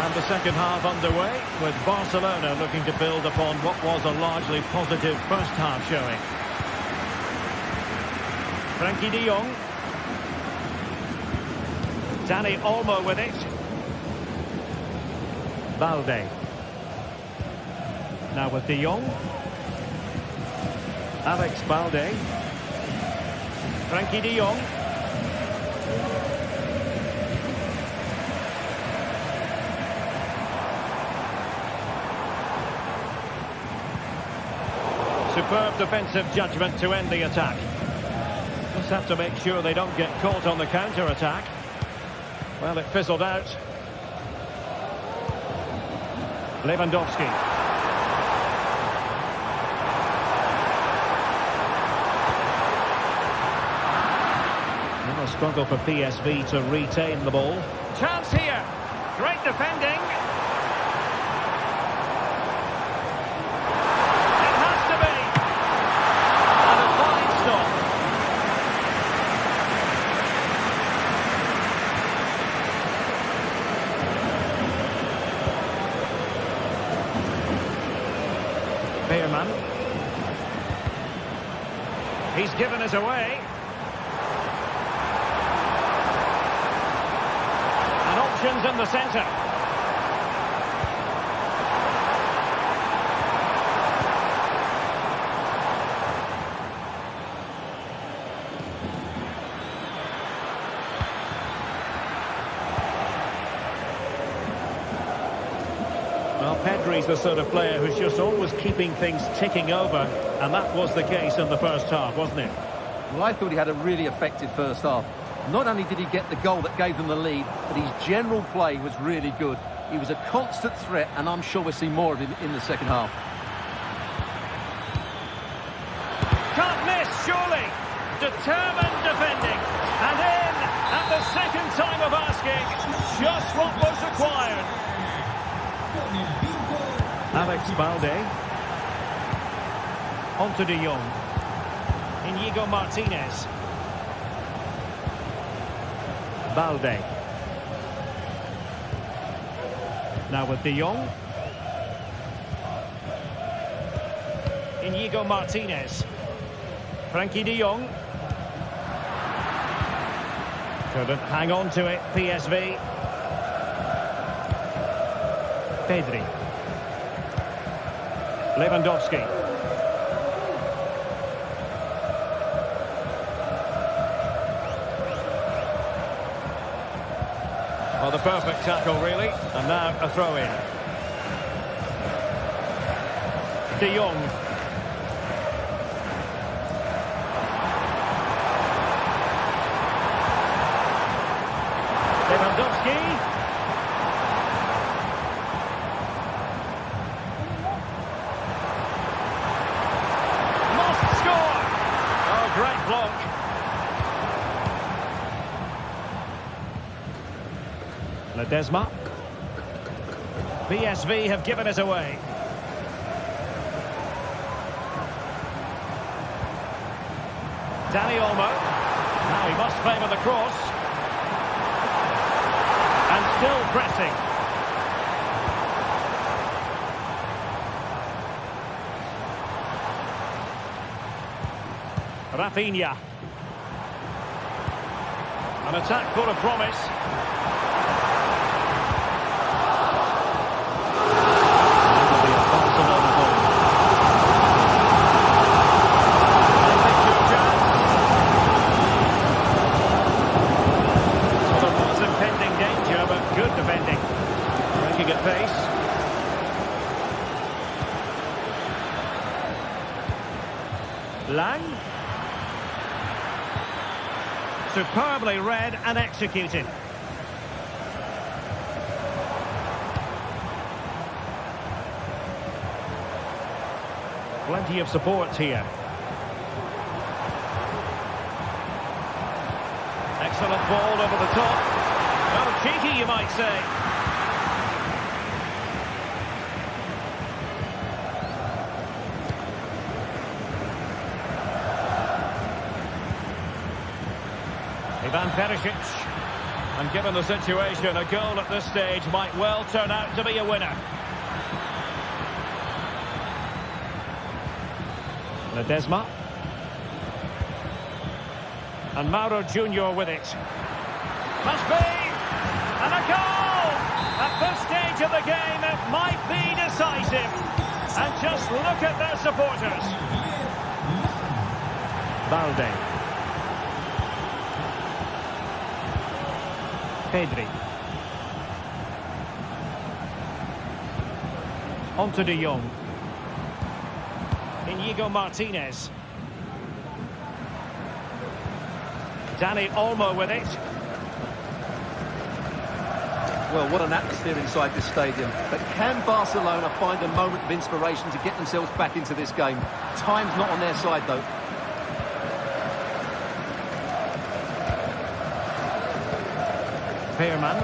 And the second half underway, with Barcelona looking to build upon what was a largely positive first half showing. Frenkie de Jong. Dani Olmo with it. Balde. Now with de Jong. Alex Balde. Frenkie de Jong. Superb defensive judgment to end the attack. Just have to make sure they don't get caught on the counter-attack. Well, it fizzled out. Lewandowski. A struggle for PSV to retain the ball. Chance here. Great defending. It has to be. And a fine stop. Beerman. He's given us away. Options in the centre. Well, Pedri's the sort of player who's just always keeping things ticking over, and that was the case in the first half, wasn't it? Well, I thought he had a really effective first half. Not only did he get the goal that gave them the lead, but his general play was really good. He was a constant threat, and I'm sure we'll see more of him in the second half. Can't miss, surely. Determined defending. And in at the second time of asking. Just what was required. Alex Balde. On to de Jong. Inigo Martinez. Balde. Now with de Jong. Inigo Martinez. Frenkie de Jong. Couldn't hang on to it, PSV. Pedri. Lewandowski. Well, the perfect tackle, really. And now a throw-in. De Jong. Lewandowski. Must score. Oh, great block. Ledesma. PSV have given it away. Dani Olmo. Now he must favour the cross. And still pressing. Rafinha. An attack full of promise. Lang. Superbly read and executed. Plenty of support here. Excellent ball over the top. Well, cheeky, you might say. Ivan Perisic, and given the situation, a goal at this stage might well turn out to be a winner. Ledesma. And Mauro Junior with it. Must be! And a goal! At this stage of the game, it might be decisive. And just look at their supporters. Balde. Pedri. On to De Jong. Inigo Martinez. Dani Olmo with it. Well, what an atmosphere inside this stadium. But can Barcelona find a moment of inspiration to get themselves back into this game? Time's not on their side, though. Pearman.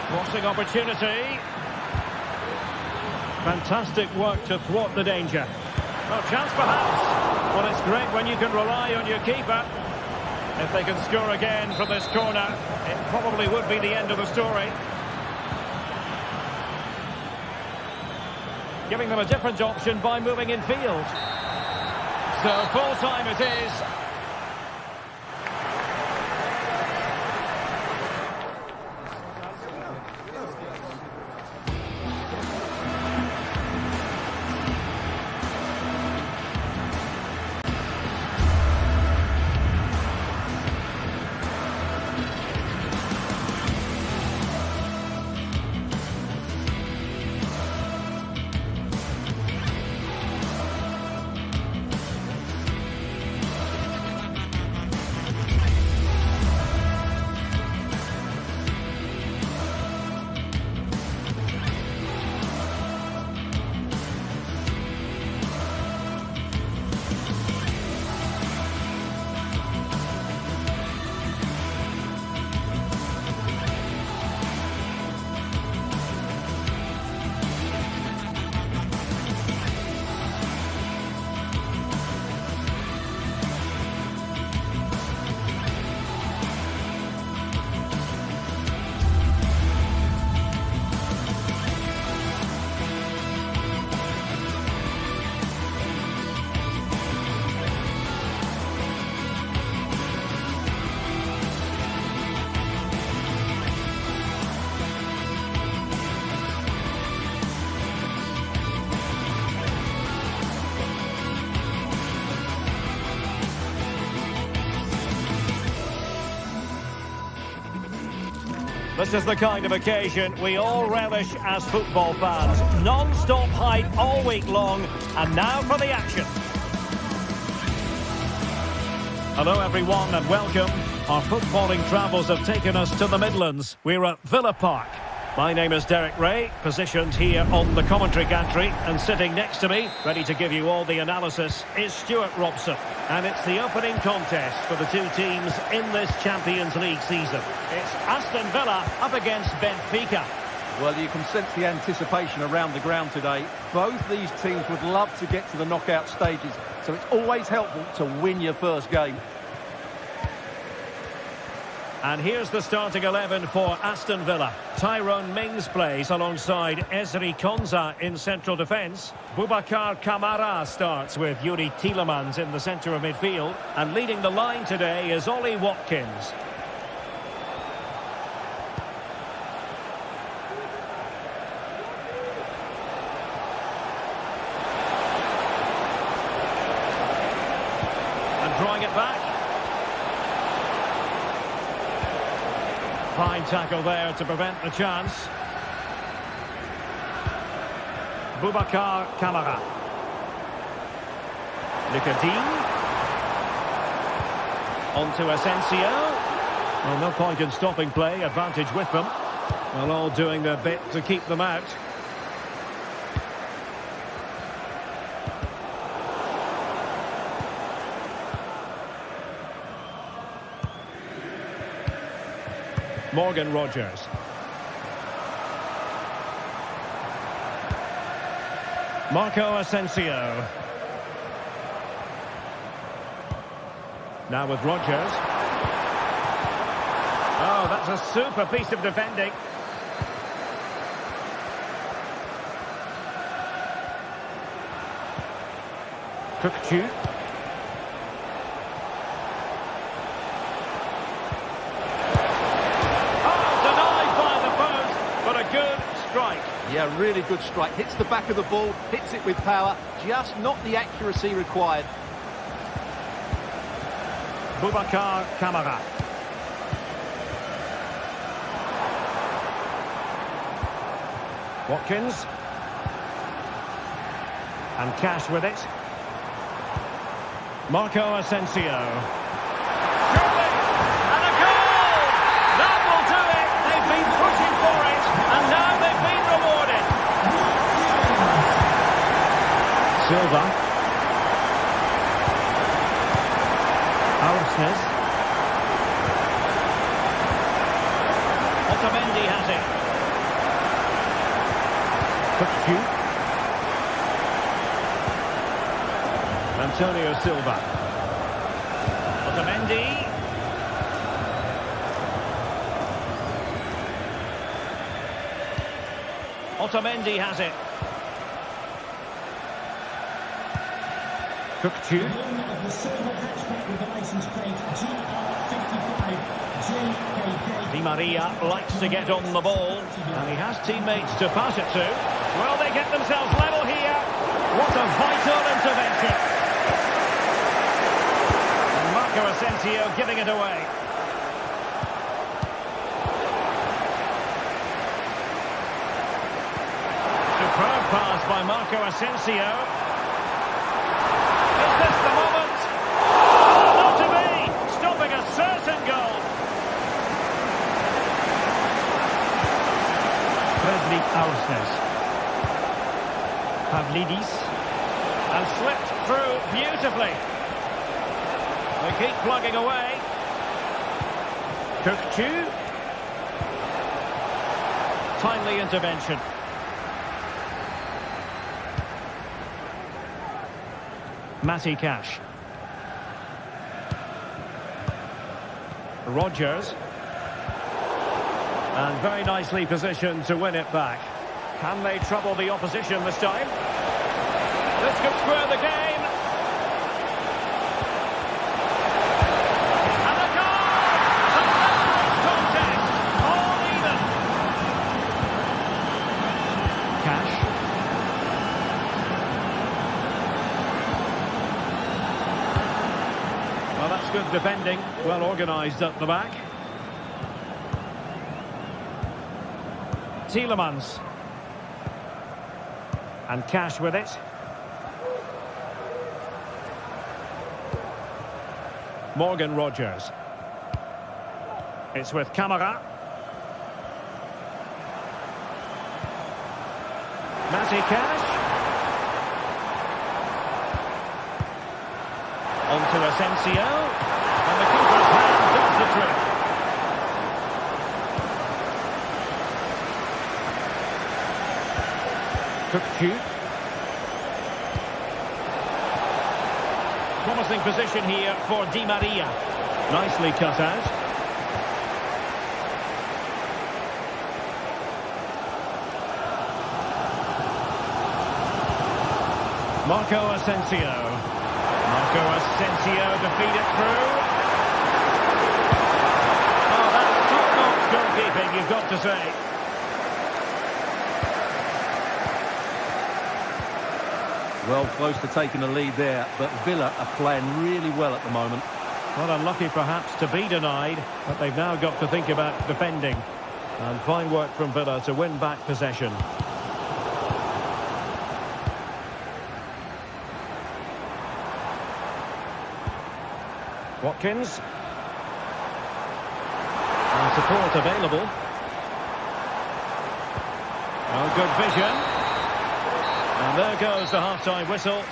Crossing opportunity. Fantastic work to thwart the danger. Well, chance perhaps. Well, it's great when you can rely on your keeper. If they can score again from this corner, it probably would be the end of the story. Giving them a different option by moving in field. So full time it is. This is the kind of occasion we all relish as football fans. Non-stop hype all week long, and now for the action. Hello everyone and welcome. Our footballing travels have taken us to the Midlands. We're at Villa Park. My name is Derek Ray, positioned here on the commentary gantry, and sitting next to me, ready to give you all the analysis, is Stuart Robson. And it's the opening contest for the two teams in this Champions League season. It's Aston Villa up against Benfica. Well, you can sense the anticipation around the ground today. Both these teams would love to get to the knockout stages, so it's always helpful to win your first game. And here's the starting 11 for Aston Villa. Tyrone Mings plays alongside Ezri Konsa in central defence. Boubacar Kamara starts with Yuri Tielemans in the centre of midfield. And leading the line today is Ollie Watkins. And drawing it back. Fine tackle there to prevent the chance. Boubacar Kamara. Nicodine. On to Asensio. Well, no point in stopping play. Advantage with them. Well, all doing their bit to keep them out. Morgan Rogers. Marco Asensio. Now with Rogers. Oh, that's a super piece of defending. Cookchu. Yeah, really good strike. Hits the back of the ball, hits it with power, just not the accuracy required. Boubacar Kamara. Watkins. And Cash with it. Marco Asensio. Silva. Arsenal. Otamendi has it. Cookchu. Antonio Silva. Otamendi. Otamendi has it. Cookchu. Di Maria likes to get on the ball, and he has teammates to pass it to. Well, they get themselves level here. What a vital intervention. And Marco Asensio giving it away. Superb pass by Marco Asensio. Is this the moment? Oh, not to be! Stopping a certain goal. Fredrik Aursnes. Pavlidis. And slipped through beautifully. They keep plugging away. Cookchu. Timely intervention. Matty Cash. Rogers. And very nicely positioned to win it back. Can they trouble the opposition this time? This could square the game. And a goal! A close contest. All even. Cash. Well, that's good defending. Well organised at the back. Tielemans. And Cash with it. Morgan Rogers. It's with Kamara. Matty Cash. On to Asensio. And the keeper's hand does the trick. Cook. Promising position here for Di Maria. Nicely cut out. Marco Asensio. Marco Asensio to feed it through. Oh, that's top-notch goalkeeping, you've got to say. Well, close to taking the lead there, but Villa are playing really well at the moment. Not unlucky perhaps to be denied, but they've now got to think about defending. And fine work from Villa to win back possession. Watkins. And support available. Oh, good vision. And there goes the half-time whistle.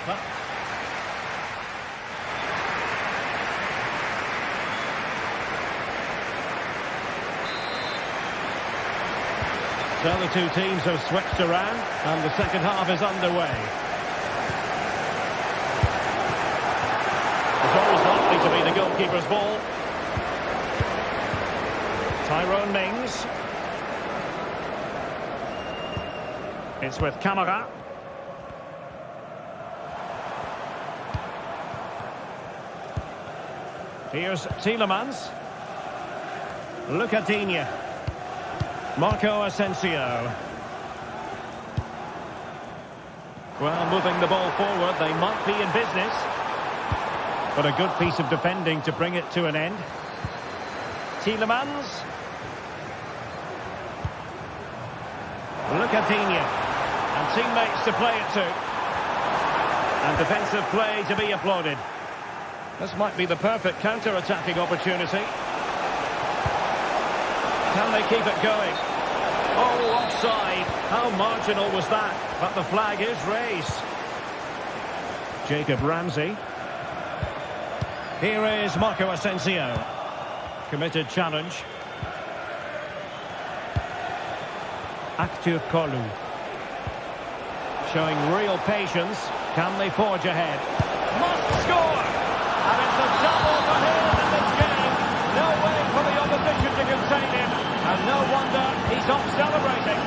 So the two teams have switched around and the second half is underway. It's always likely to be the goalkeeper's ball. Tyrone Mings. It's with Camara. Here's Tielemans. Lucadinha. Marco Asensio. Well, moving the ball forward, they might be in business. But a good piece of defending to bring it to an end. Tielemans. Lucadinha. And teammates to play it to. And defensive play to be applauded. This might be the perfect counter-attacking opportunity. Can they keep it going? Oh, offside. How marginal was that? But the flag is raised. Jacob Ramsey. Here is Marco Asensio. Committed challenge. Actu Kolu. Showing real patience. Can they forge ahead? Must score! And it's a double for him in this game. No way for the opposition to contain him. And no wonder he's off celebrating.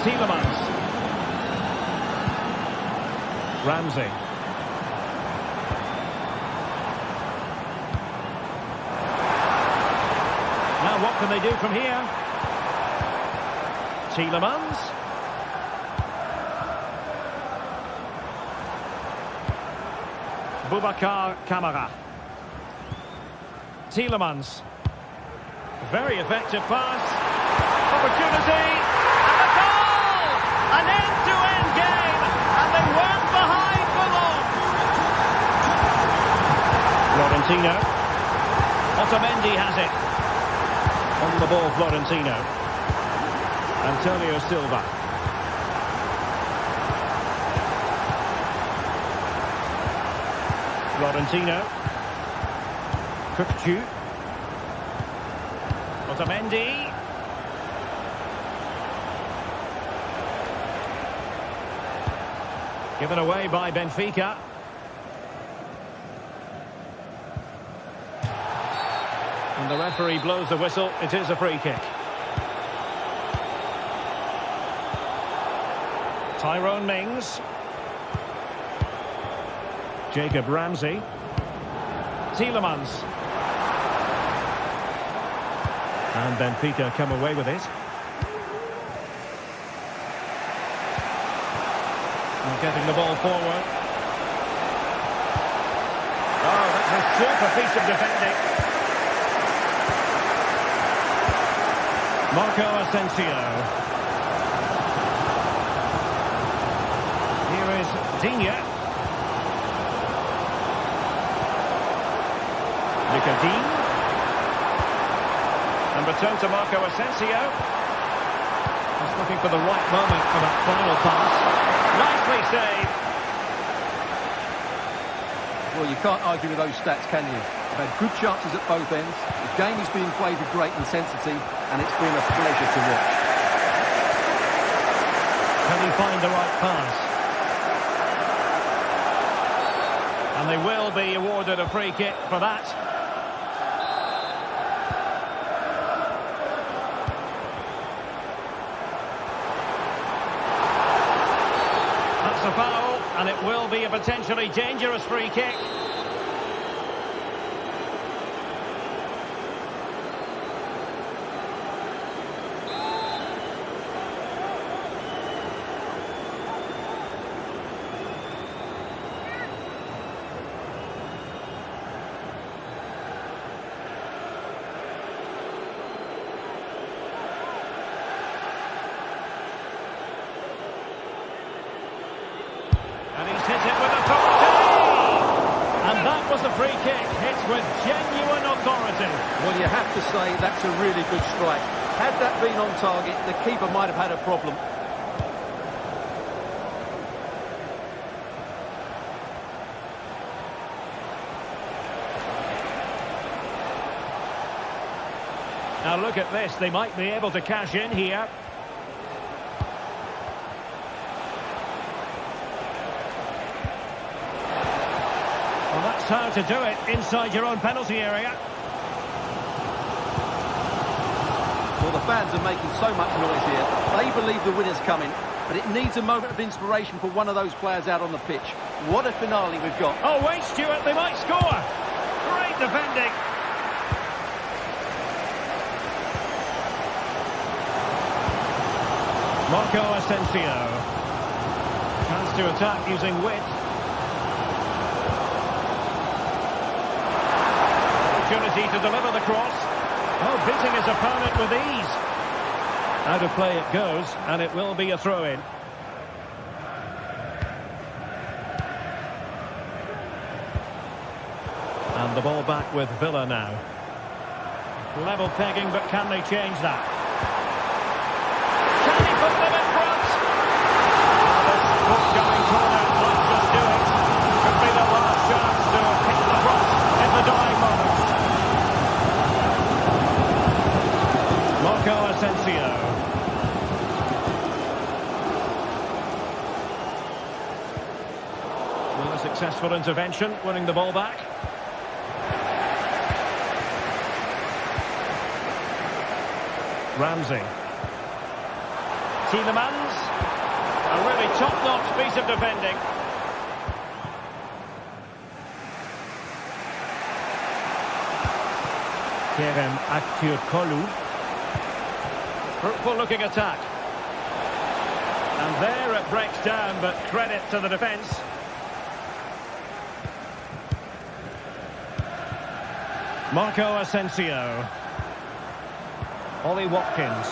Tielemans. Ramsey. Now what can they do from here? Tielemans. Boubacar Kamara. Tielemans. Very effective pass. Opportunity. And a goal! An end-to-end game. And they weren't behind for long. Florentino. Otamendi has it. On the ball, Florentino. Antonio Silva. Florentino. Cook. Otamendi. Given away by Benfica. And the referee blows the whistle. It is a free kick. Tyrone Mings. Jacob Ramsey. Tielemans. And Benfica come away with it. And getting the ball forward. Oh, that's a super piece of defending. Marco Asensio. Here is Digne. Lucadinha. And return to Marco Asensio. As the Looking for the right moment for that final pass. Nicely saved. Well, you can't argue with those stats, can you? They've had good chances at both ends. The game is being played with great intensity, and it's been a pleasure to watch. Can he find the right pass? And they will be awarded a free kick for that. That's a foul, and it will be a potentially dangerous free kick. And he's hit it with authority! And that was a free kick, hit with genuine authority. Well, you have to say that's a really good strike. Had that been on target, the keeper might have had a problem. Now look at this, they might be able to cash in here. Well, that's how to do it, inside your own penalty area. Well, the fans are making so much noise here. They believe the winner's coming, but it needs a moment of inspiration for one of those players out on the pitch. What a finale we've got. Oh, wait, Stuart, they might score. Great defending. Marco Asensio. Chance to attack using width. Opportunity to deliver the cross. Oh, beating his opponent with ease. Out of play it goes, and it will be a throw-in. And the ball back with Villa now. Level pegging, but can they change that? Can he put them in front? This forthcoming corner might just do it. Could be the last chance to hit the cross in the dying moments. Marco Asensio. Well, a successful intervention, winning the ball back. Ramsey. Tielemans. A really top-notch piece of defending. Kerem Aktürkoğlu. Fruitful looking attack. And there it breaks down, but credit to the defence. Marco Asensio. Ollie Watkins.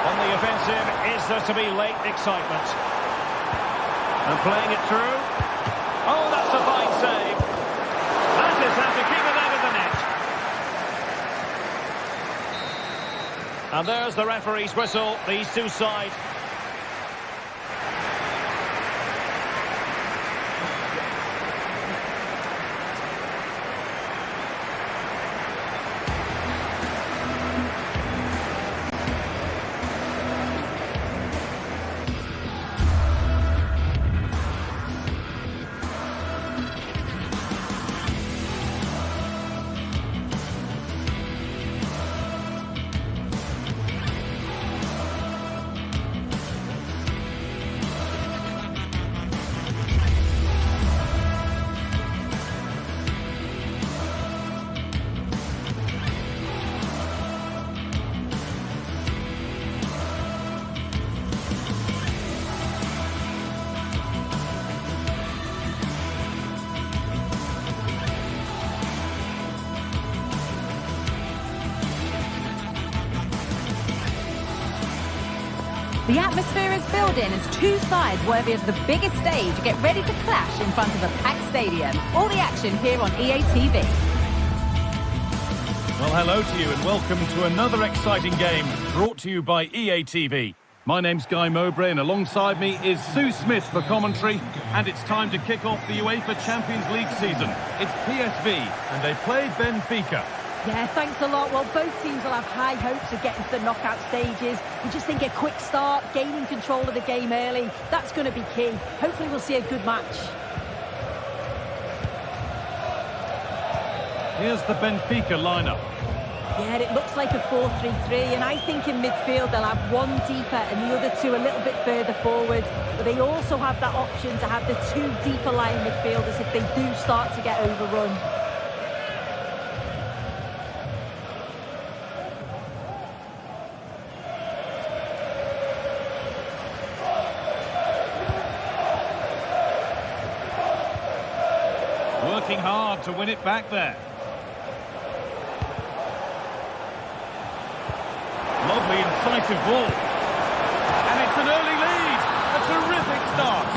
On the offensive, is there to be late excitement? And playing it through. Oh, that's a fine save. That is how to keep it out of the net. And there's the referee's whistle. These two sides. The atmosphere is building as two sides worthy of the biggest stage get ready to clash in front of a packed stadium. All the action here on EA TV. Well, hello to you and welcome to another exciting game brought to you by EA TV. My name's Guy Mowbray, and alongside me is Sue Smith for commentary. And it's time to kick off the UEFA Champions League season. It's PSV, and they play Benfica. Yeah, thanks a lot. Well, both teams will have high hopes of getting to the knockout stages. We just think a quick start, gaining control of the game early, that's going to be key. Hopefully we'll see a good match. Here's the Benfica lineup. Yeah, it looks like a 4-3-3, and I think in midfield they'll have one deeper and the other two a little bit further forward. But they also have that option to have the two deeper lying midfielders if they do start to get overrun. Working hard to win it back there. Lovely incisive ball. And it's an early lead. A terrific start.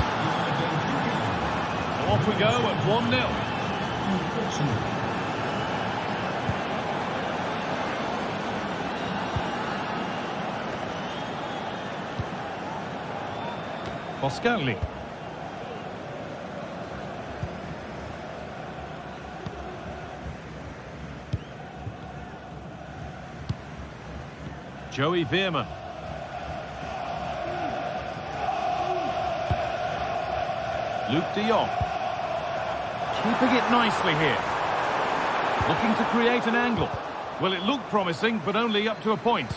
So off we go at 1-0. Boscali. Joey Veerman. Luke de Jong. Keeping it nicely here. Looking to create an angle. Well, it looked promising, but only up to a point.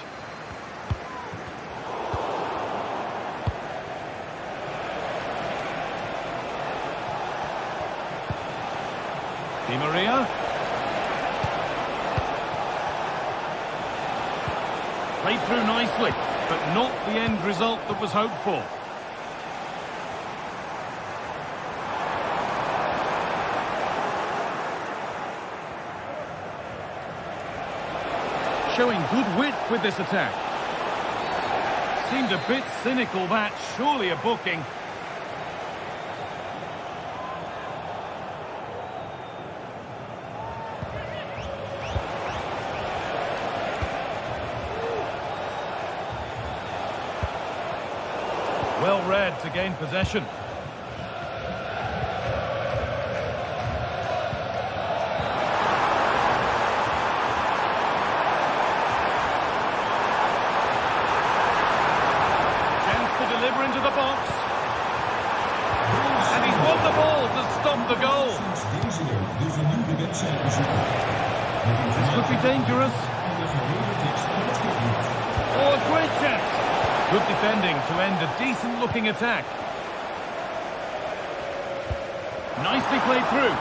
Di Maria. Played through nicely, but not the end result that was hoped for. Showing good width with this attack. Seemed a bit cynical, that. Surely a booking. Well read to gain possession. Chance to deliver into the box. And he's won the ball to stop the goal. This could be dangerous. Oh, a great chance. Good defending to end a decent-looking attack. Nicely played through.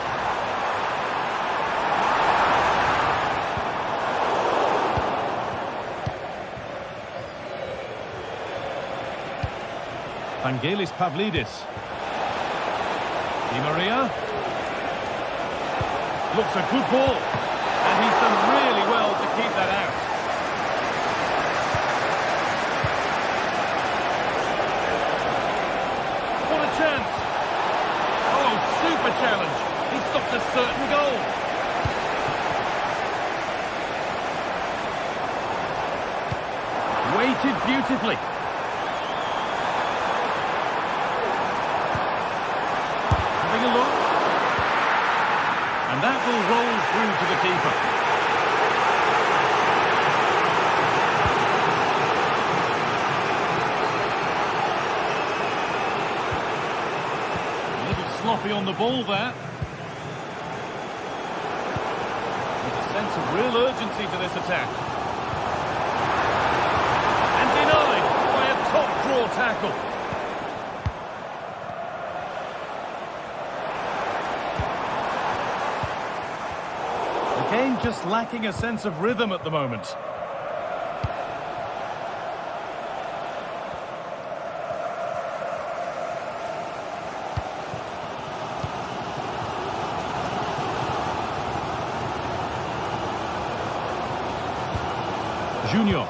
Vangelis Pavlidis. Di Maria. Looks a good ball. And he's done really well to keep that out. Chance. Oh, super challenge. He stopped a certain goal. Weighted beautifully. Having a look. And that will roll through to the keeper. Sloppy on the ball there. There's a sense of real urgency to this attack. And denied by a top draw tackle. The game just lacking a sense of rhythm at the moment. Junior.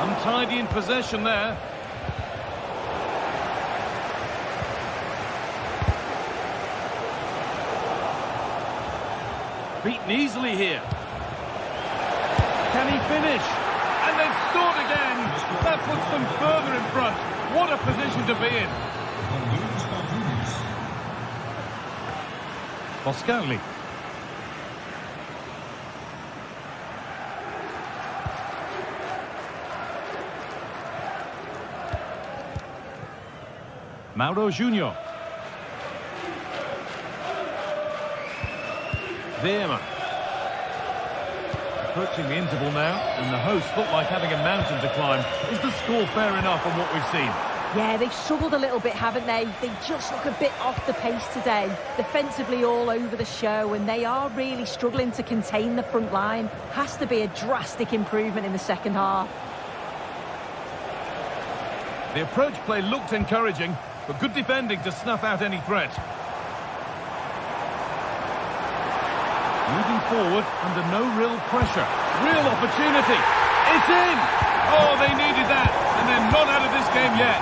Untidy in possession there. Beaten easily here. Can he finish? they've scored again. That puts them further in front. What a position to be in. Boscagli. Mauro Junior. Veerman. Approaching the interval now, and the hosts look like having a mountain to climb. Is the score fair enough from what we've seen? Yeah, they've struggled a little bit, haven't they? They just look a bit off the pace today. Defensively all over the show, and they are really struggling to contain the front line. Has to be a drastic improvement in the second half. The approach play looked encouraging, but good defending to snuff out any threat. Moving forward under no real pressure. Real opportunity. It's in! Oh, they needed that, and they're not out of this game yet.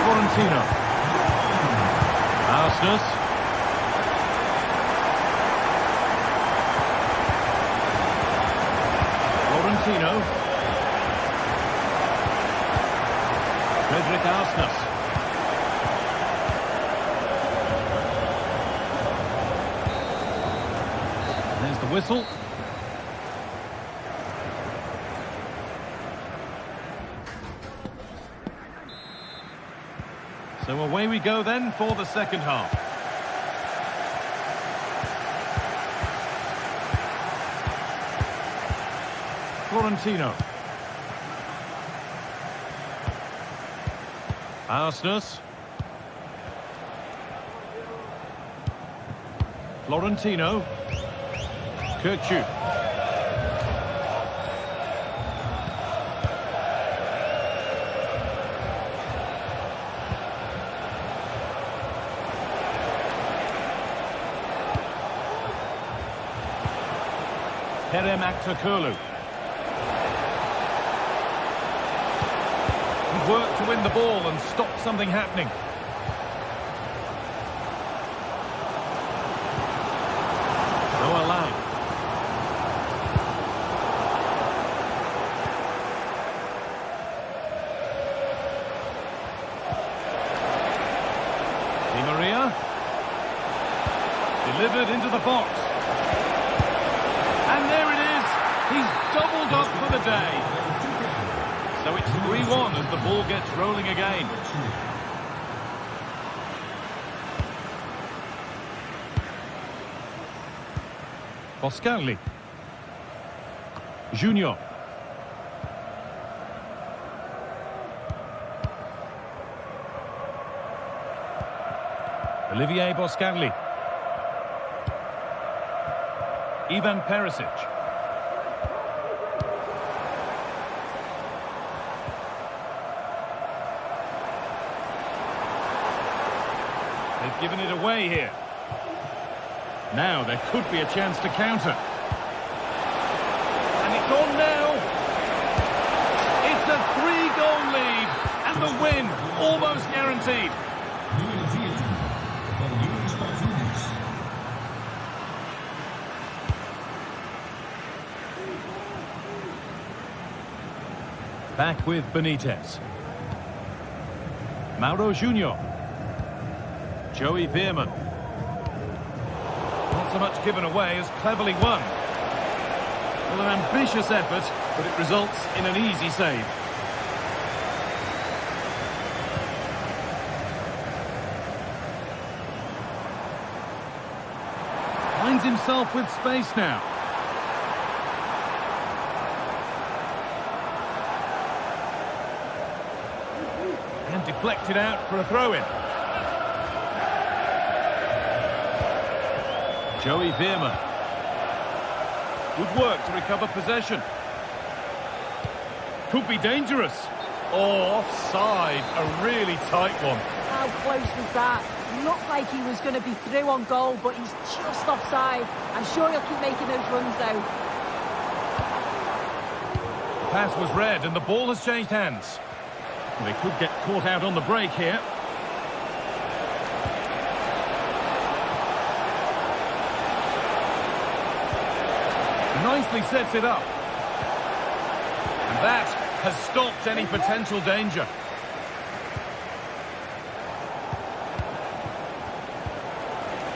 Florentino. Aston. Florentino. Frederick Aston. There's the whistle. So away we go then for the second half. Florentino. Aston. Florentino. Kirchu. Kerem Aktürkoğlu. He worked to win the ball and stop something happening. Noah Lang. Di Maria. Delivered into the box. And there it is. He's doubled up for the day. So it's 3-1 as the ball gets rolling again. Boscagli. Junior. Olivier Boscagli. Ivan Perisic. They've given it away here. Now there could be a chance to counter. And it's on now. It's a 3-goal lead. And the win almost guaranteed. Back with Benitez. Mauro Junior. Joey Veerman. Not so much given away as cleverly won. Well, an ambitious effort, but it results in an easy save. Finds himself with space now. And deflected out for a throw-in. Joey Veerman. Good work to recover possession. Could be dangerous. Oh, offside. A really tight one. How close was that? Looked like he was going to be through on goal, but he's just offside. I'm sure he'll keep making those runs, though. The pass was red, and the ball has changed hands. They could get caught out on the break here. Nicely sets it up. That has stopped any potential danger.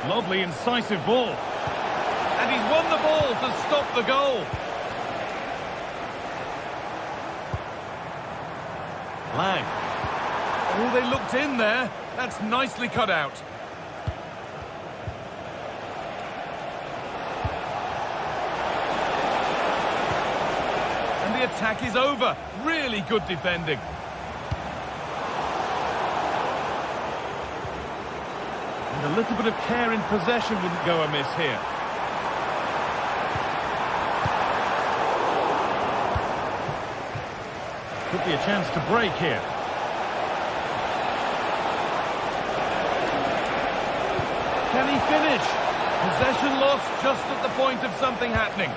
Lovely, incisive ball. And he's won the ball to stop the goal. Lang. Oh, they looked in there. That's nicely cut out. And the attack is over. Really good defending. And a little bit of care in possession wouldn't go amiss here. Could be a chance to break here. Can he finish? Possession lost just at the point of something happening.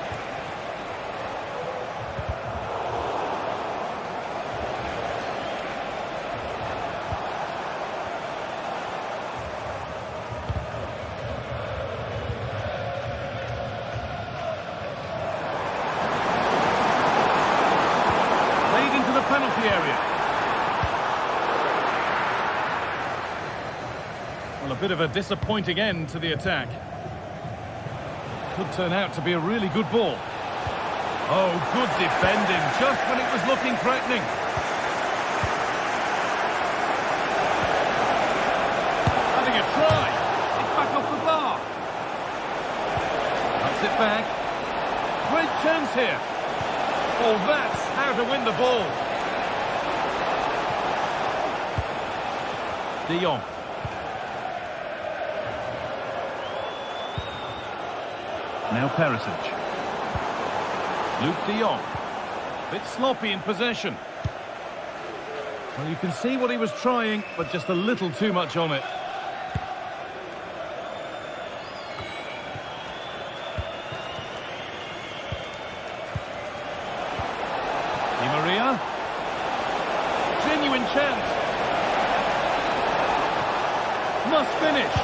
Penalty area. Well, a bit of a disappointing end to the attack. Could turn out to be a really good ball. Oh, good defending, just when it was looking threatening. Having a try. It's back off the bar. Cuts it back. Great chance here. Oh, that's how to win the ball. De Jong. Now Perisic. Luke De Jong. Bit sloppy in possession. Well, you can see what he was trying, but just a little too much on it. Di Maria. Genuine chance. Must finish.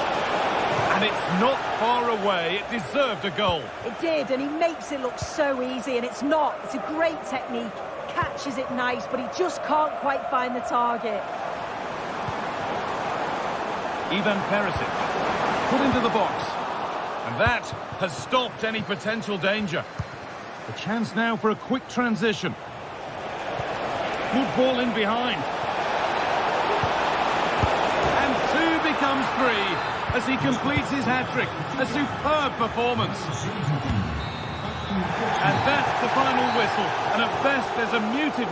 And it's not far away. It deserved a goal. It did, and he makes it look so easy, and it's not. It's a great technique. Catches it nice, but he just can't quite find the target. Ivan Perisic. Put into the box. And that has stopped any potential danger. The chance now for a quick transition. Good ball in behind. Becomes three as he completes his hat-trick. A superb performance. And that's the final whistle. And at best, there's a muted...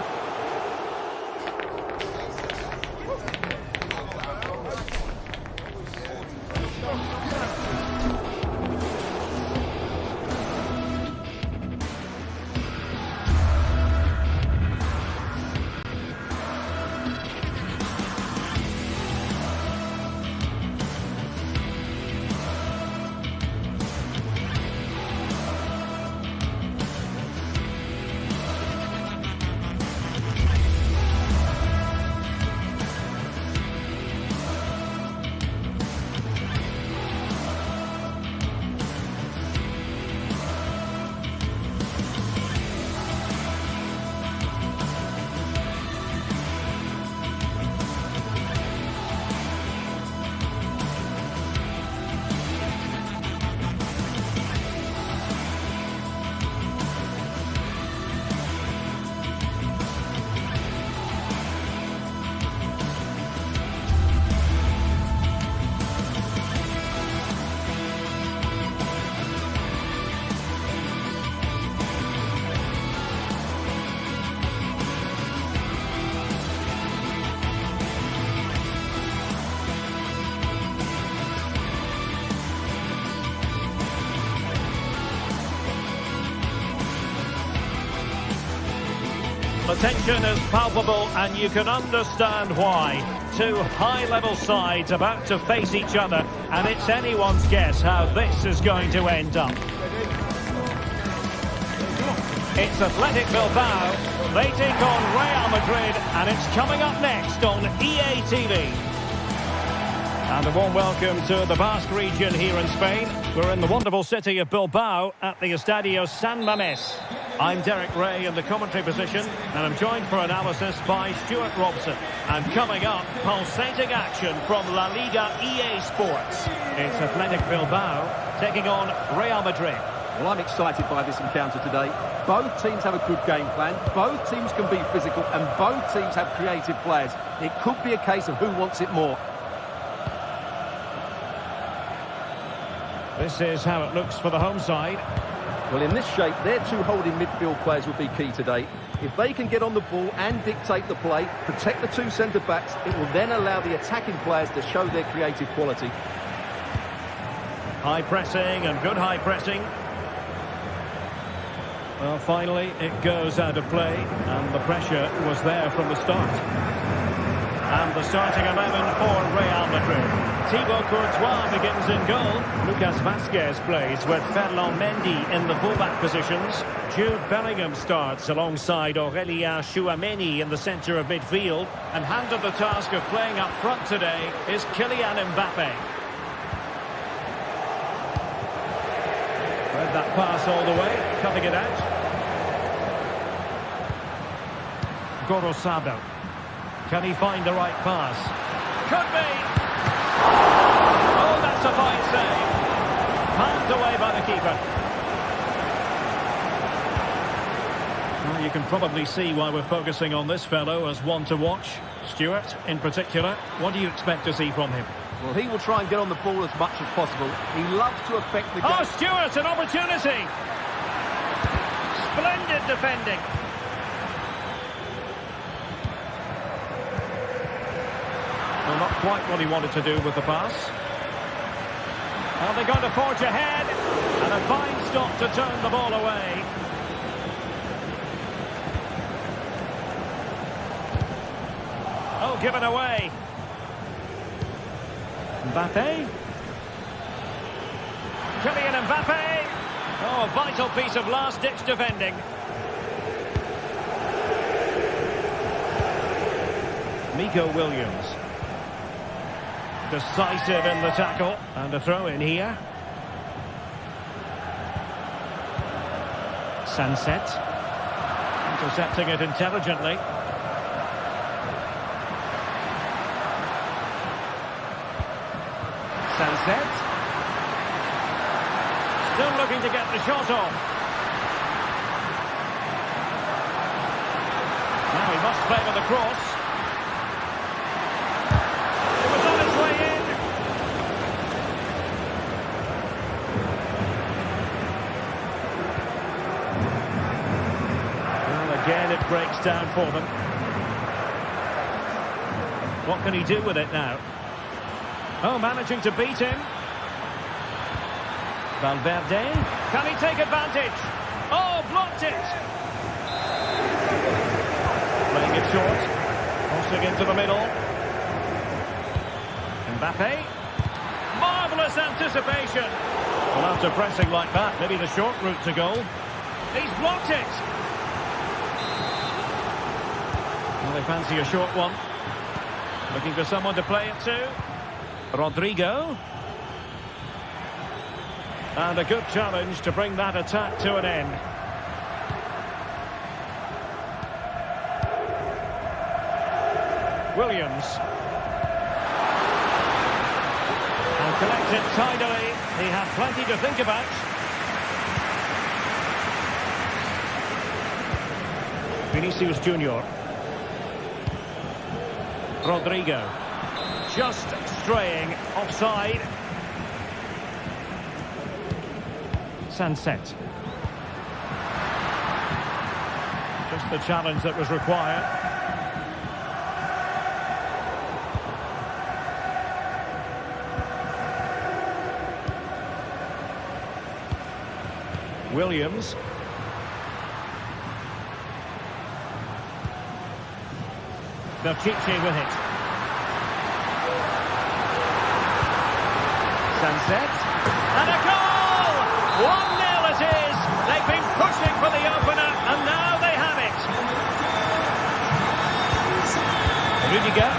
The tension is palpable, and you can understand why. Two high-level sides about to face each other, and it's anyone's guess how this is going to end up. It's Athletic Bilbao. They take on Real Madrid, and it's coming up next on EA TV. And a warm welcome to the Basque region here in Spain. We're in the wonderful city of Bilbao at the Estadio San Mamés. I'm Derek Ray in the commentary position, and I'm joined for analysis by Stuart Robson. And coming up, pulsating action from La Liga EA Sports. It's Athletic Bilbao taking on Real Madrid. Well, I'm excited by this encounter today. Both teams have a good game plan, both teams can be physical, and both teams have creative players. It could be a case of who wants it more. This is how it looks for the home side. Well, in this shape, their two holding midfield players will be key today. If they can get on the ball and dictate the play, protect the two centre-backs, it will then allow the attacking players to show their creative quality. High pressing and good high pressing. Well, finally, it goes out of play, and the pressure was there from the start. And the starting 11 for Real Madrid. Thibaut Courtois begins in goal. Lucas Vazquez plays with Ferland Mendy in the fullback positions. Jude Bellingham starts alongside Aurélien Tchouameni in the centre of midfield. And handed the task of playing up front today is Kylian Mbappe. Read that pass all the way, cutting it out. Gorosado. Can he find the right pass? Could be! Oh, that's a fine save. Palmed away by the keeper. Well, you can probably see why we're focusing on this fellow as one to watch. Stuart, in particular, what do you expect to see from him? Well, he will try and get on the ball as much as possible. He loves to affect the game. Oh, Stuart, an opportunity! Splendid defending. Well, not quite what he wanted to do with the pass. Well, they're going to forge ahead. And a fine stop to turn the ball away. Oh, given away. Mbappe. Kylian Mbappe. Oh, a vital piece of last-ditch defending. Nico Williams. Decisive in the tackle. And a throw in here. Sunset. Intercepting it intelligently. Sunset. Still looking to get the shot off. Now he must favour the cross. It was on its way in. Well, again it breaks down for them. What can he do with it now? Oh, managing to beat him. Valverde. Can he take advantage? Oh, blocked it. Playing it short. Crossing into the middle. Mbappe. Marvellous anticipation. Well, after pressing like that, maybe the short route to goal. He's blocked it. Well, they fancy a short one. Looking for someone to play it to. Rodrigo. And a good challenge to bring that attack to an end. Williams. And collects it tidily. He had plenty to think about. Vinicius Junior. Rodrigo. Just straying offside. Sunset. Just the challenge that was required. Williams. Belchichi with it. Sunset. And a goal! 1-0 it is. They've been pushing for the opener, and now they have it. Rudiger.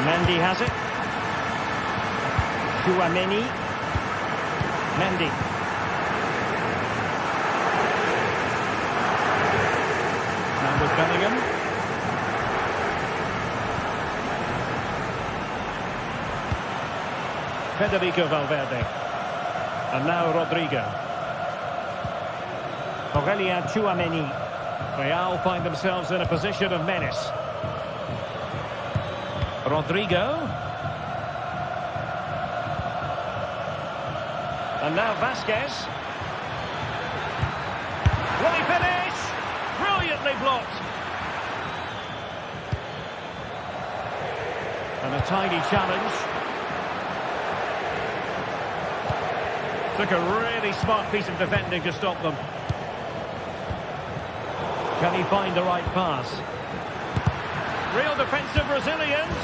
Mendy has it. Tchouameni. Mendy. Bellingham. Federico Valverde. And now Rodrigo. Aurelien Tchouameni. Real find themselves in a position of menace. Rodrigo. And now Vasquez. Will he finish? Brilliantly blocked. And a tiny challenge. Took a really smart piece of defending to stop them. Can he find the right pass? Real defensive resilience.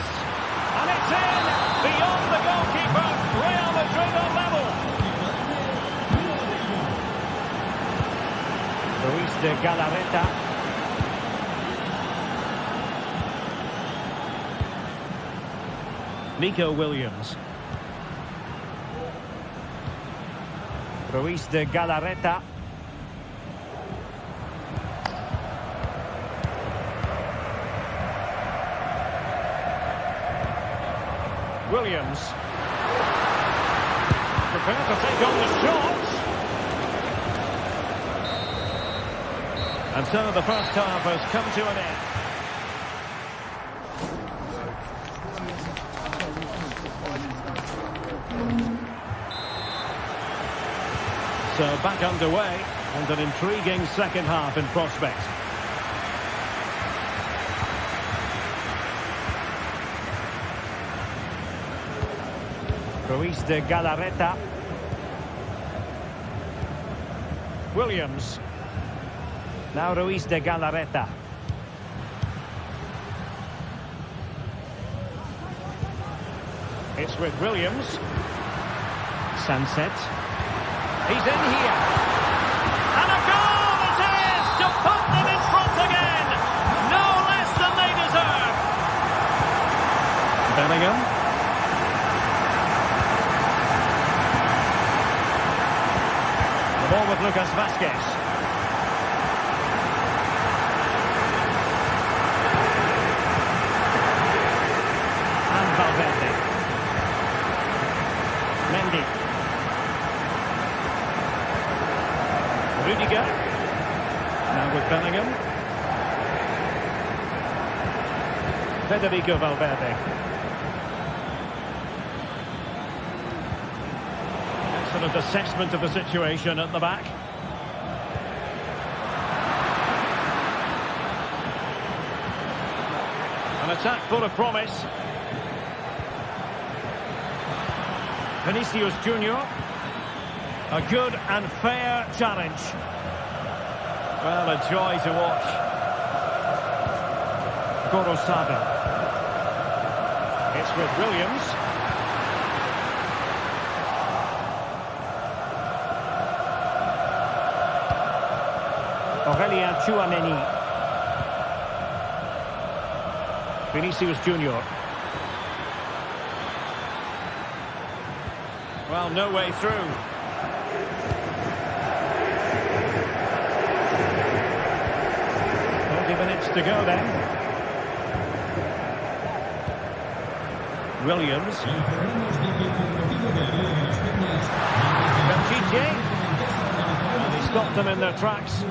And it's in! Beyond the goalkeeper. Real Madrid on level. Luis de Galarreta. Nico Williams. Luis de Galarreta. Williams. Prepared to take on the shot. And so the first half has come to an end. So back underway and an intriguing second half in prospect. Luis de Galarreta. Williams. Now Luis de Galarreta. It's with Williams. Sunset. He's in here. And a goal it is to put them in front again. No less than they deserve. Bellingham. The ball with Lucas Vasquez. And Valverde. Mendy. Rudiger. Now with Bellingham. Federico Valverde. Excellent assessment of the situation at the back. An attack full of promise. Vinicius Junior. A good and fair challenge. Well, a joy to watch. Gorosada. It's with Williams. Aurelien Tchouameni. Vinicius Junior. Well, no way through. 30 minutes to go then. Williams. Belchiche. And he stopped them in their tracks.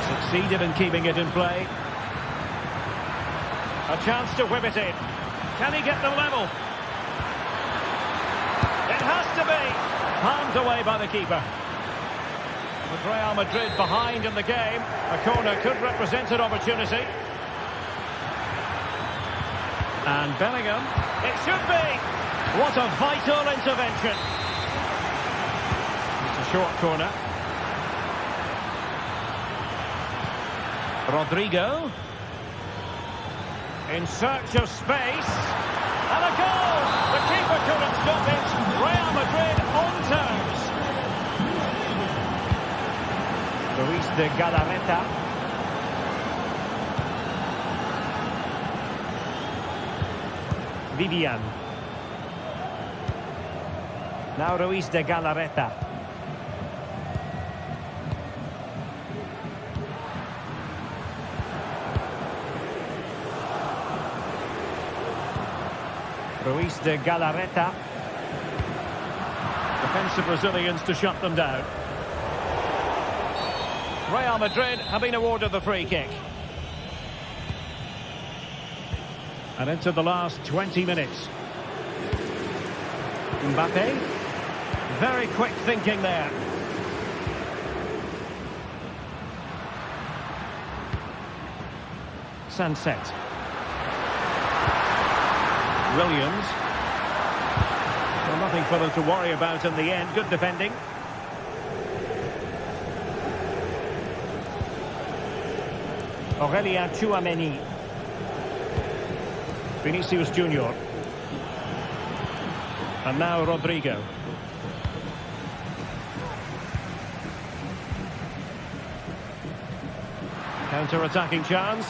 Succeeded in keeping it in play. A chance to whip it in. Can he get them level? It has to be. Palmed away by the keeper. With Real Madrid behind in the game, a corner could represent an opportunity. And Bellingham, it should be. What a vital intervention. It's a short corner. Rodrigo. In search of space. And a goal! The keeper couldn't stop it. Real Madrid on terms. Luis de Galarreta. Vivian. Now Luis de Galarreta. Ruiz de Galarreta. Defensive Brazilians to shut them down. Real Madrid have been awarded the free kick. And into the last 20 minutes. Mbappe. Very quick thinking there. Sunset. Williams. Well, nothing for them to worry about in the end. Good defending. Aurelien Tchouameni. Vinicius Junior. And now Rodrigo. Counter-attacking chance.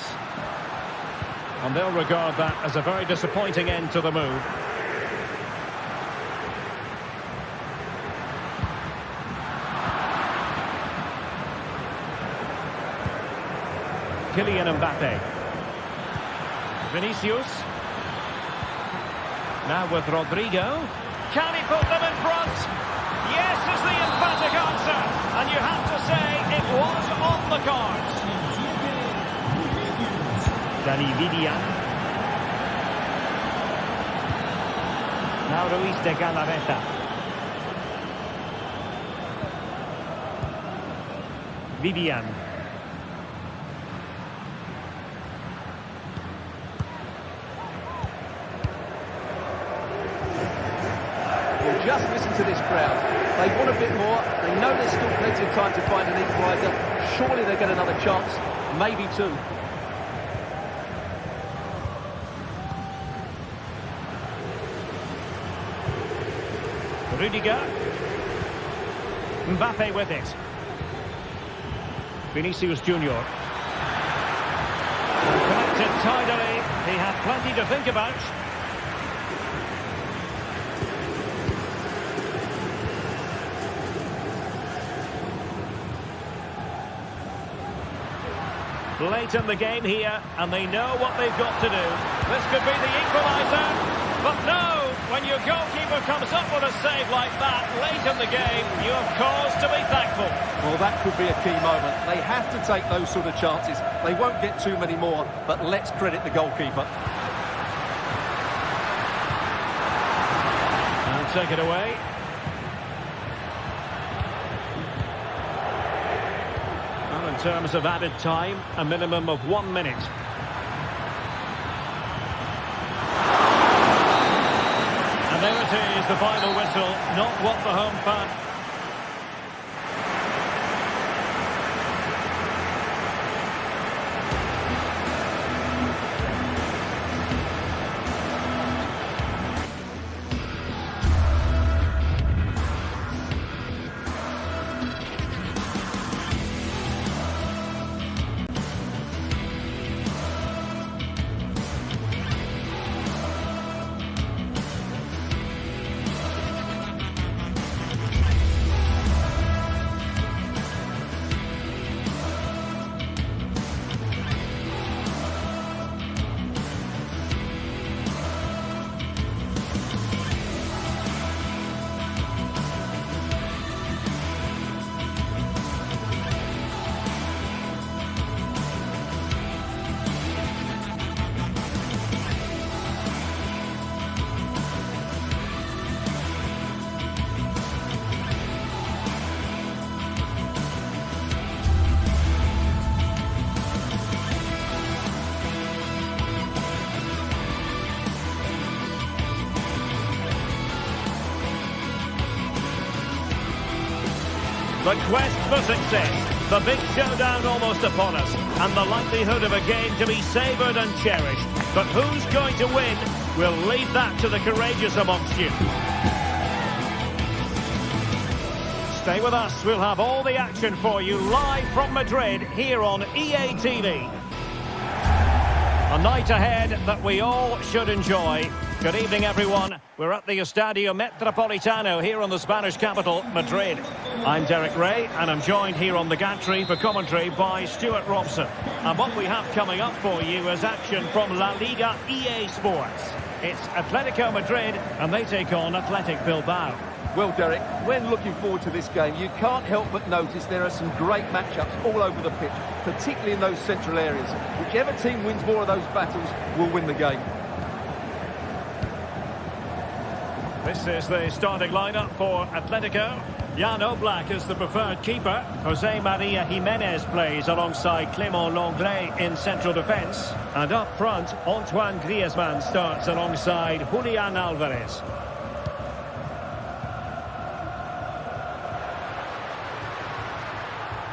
And they'll regard that as a very disappointing end to the move. Kylian Mbappe. Vinicius. Now with Rodrigo. Can he put them in front? Yes is the emphatic answer. And you have to say it was on the cards. Dani Vidian. Now Ruiz de Galarreta. Vidian. Just listen to this crowd. They want a bit more. They know there's still plenty of time to find an equaliser. Surely they get another chance, maybe two. Rudiger. Mbappe with it. Vinicius Junior. Connected tidily. He had plenty to think about. Late in the game here, and they know what they've got to do. This could be the equaliser, but no, when your goalkeeper comes up with a save like that late in the game, you have cause to be thankful. Well, that could be a key moment. They have to take those sort of chances. They won't get too many more, but let's credit the goalkeeper. And take it away. In terms of added time, a minimum of 1 minute. And there it is, the final whistle, not what the home fan... The quest for success, the big showdown almost upon us, and the likelihood of a game to be savoured and cherished. But who's going to win? We'll leave that to the courageous amongst you. Stay with us, we'll have all the action for you live from Madrid here on EA TV. A night ahead that we all should enjoy. Good evening, everyone. We're at the Estadio Metropolitano here in the Spanish capital, Madrid. I'm Derek Ray, and I'm joined here on the gantry for commentary by Stuart Robson. And what we have coming up for you is action from La Liga EA Sports. It's Atletico Madrid, and they take on Athletic Bilbao. Well, Derek, when looking forward to this game, you can't help but notice there are some great matchups all over the pitch, particularly in those central areas. Whichever team wins more of those battles will win the game. This is the starting lineup for Atletico. Jan Oblak is the preferred keeper. Jose Maria Jimenez plays alongside Clément Lenglet in central defence. And up front, Antoine Griezmann starts alongside Julian Alvarez.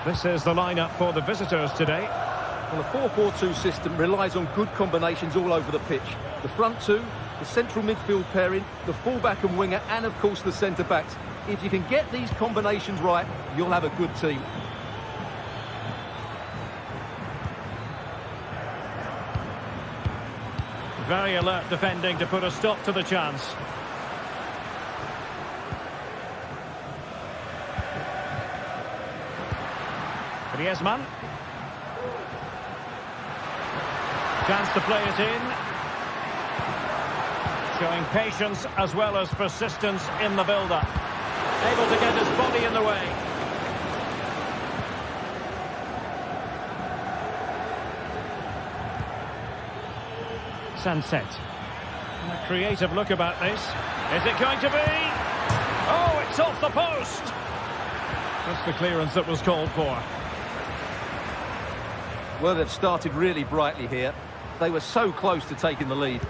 This is the lineup for the visitors today. Well, the 4-4-2 system relies on good combinations all over the pitch. The front two, the central midfield pairing, the fullback and winger, and of course the centre-backs. If you can get these combinations right, you'll have a good team. Very alert defending to put a stop to the chance. Griezmann. Chance to play it in. Showing patience as well as persistence in the build-up. Able to get his body in the way. Sunset. A creative look about this. Is it going to be? Oh, it's off the post. That's the clearance that was called for. Well, they've started really brightly here. They were so close to taking the lead.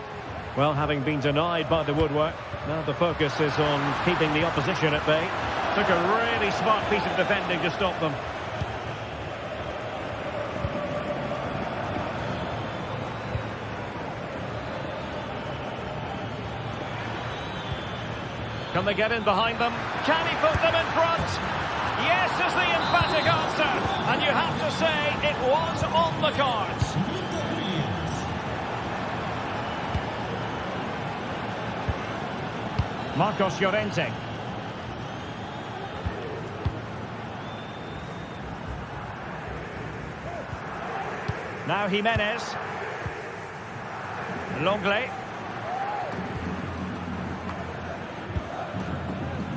Well, having been denied by the woodwork, now the focus is on keeping the opposition at bay. Took a really smart piece of defending to stop them. Can they get in behind them? Can he put them in front? Yes is the emphatic answer. And you have to say it was on the cards. Marcos Llorente. Now Jimenez. Lenglet.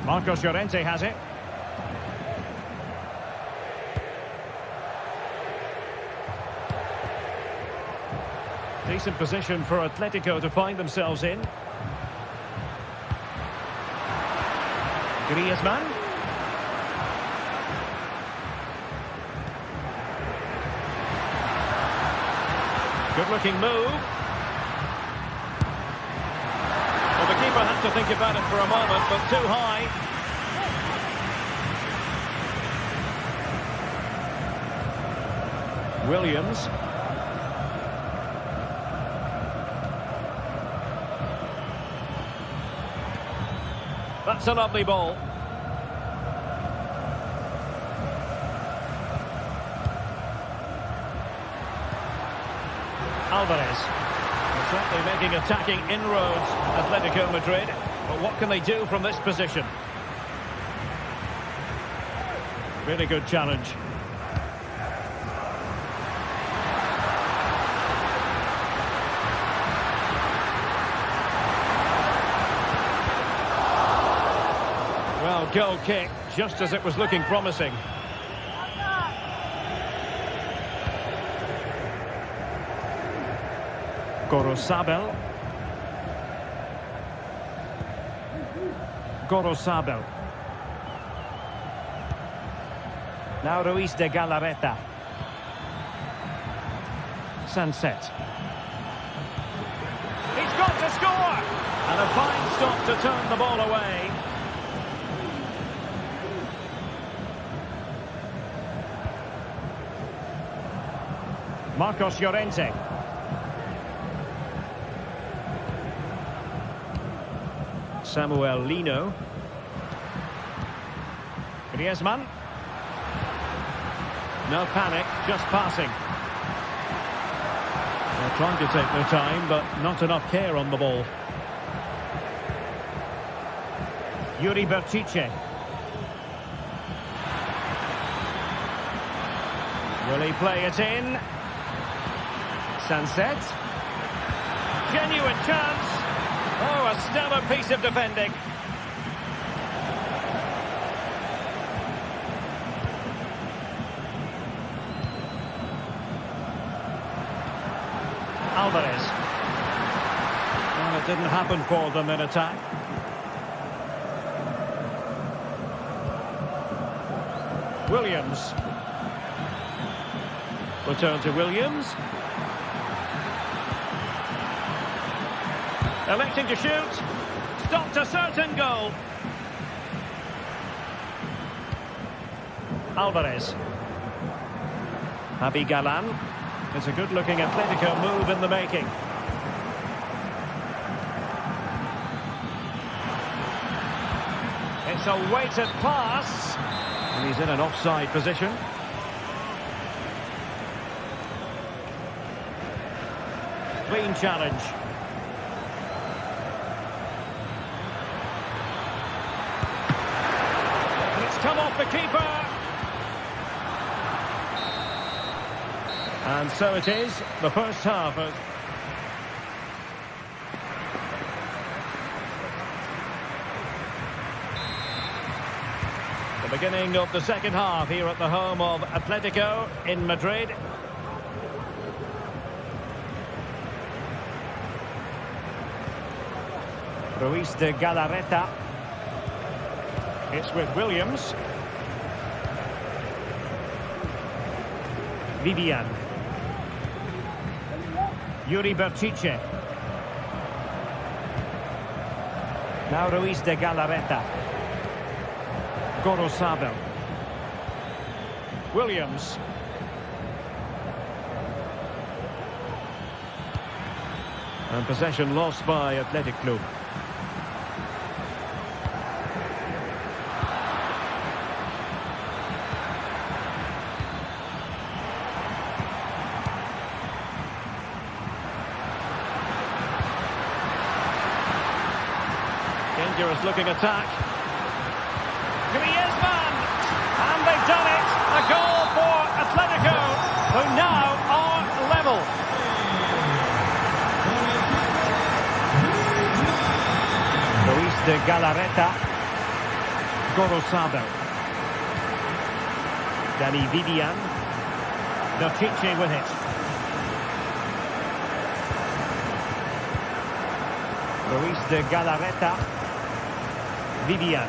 Marcos Llorente has it. Decent position for Atletico to find themselves in. Griezmann. Good-looking move. Well, the keeper had to think about it for a moment, but too high. Williams. That's a lovely ball. Alvarez. Certainly making attacking inroads, Atletico Madrid. But what can they do from this position? Really good challenge. Well, goal kick, just as it was looking promising. Gorosabel. Gorosabel. Now Ruiz de Galarreta. Sunset. He's got to score! And a fine stop to turn the ball away. Marcos Llorente. Samuel Lino. Griezmann. No panic, just passing. They're trying to take their time, but not enough care on the ball. Yuri Berchiche. Will he play it in? Sunset. Genuine chance. Oh, a stellar piece of defending. Alvarez. Well, it didn't happen for them in attack. Williams. Return to Williams. Electing to shoot. Stopped a certain goal. Alvarez. Javi Galan. It's a good-looking Atletico move in the making. It's a weighted pass. And he's in an offside position. Clean challenge. And it's come off the keeper. And so it is, the first half. The beginning of the second half here at the home of Atletico in Madrid. Ruiz de Galarreta. It's with Williams. Vivian. Yuri Berchiche. Now Ruiz de Galarreta. Gorosabel. Williams. And possession lost by Athletic Club. Dangerous looking attack. Griezmann! And they've done it! A goal for Atletico, who now are level. Ruiz de Galarreta. Gorosabel. Danny Vivian. Berchiche with it. Ruiz de Galarreta. Vivian.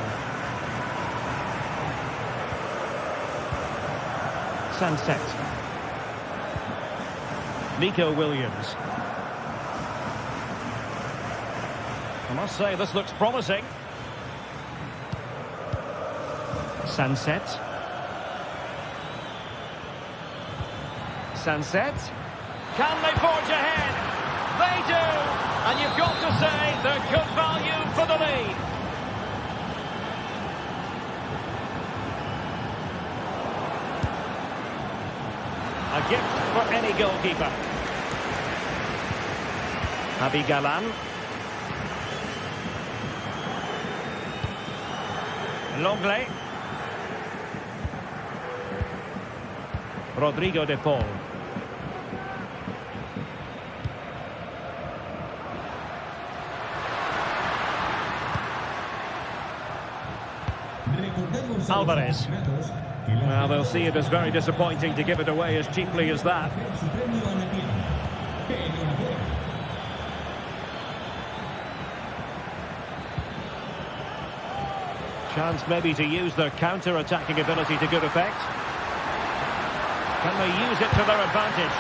Sunset. Nico Williams. I must say this looks promising. Sunset. Sunset. Can they forge ahead? They do! And you've got to say they're good value for the lead. A gift for any goalkeeper. Javi Galan. Longley. Rodrigo de Paul. Alvarez. Well, they'll see it as very disappointing to give it away as cheaply as that. Chance maybe to use their counter-attacking ability to good effect. Can they use it to their advantage?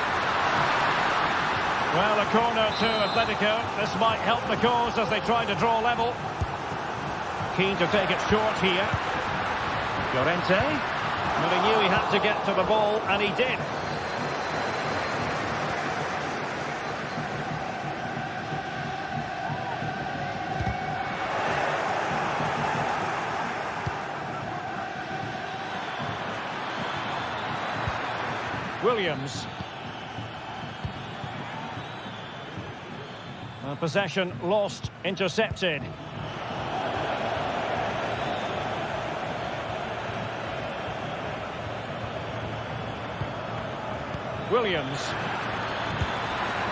Well, a corner to Atletico. This might help the cause as they try to draw level. Keen to take it short here. Llorente. But he knew he had to get to the ball, and he did. Williams. Possession lost, intercepted. Williams.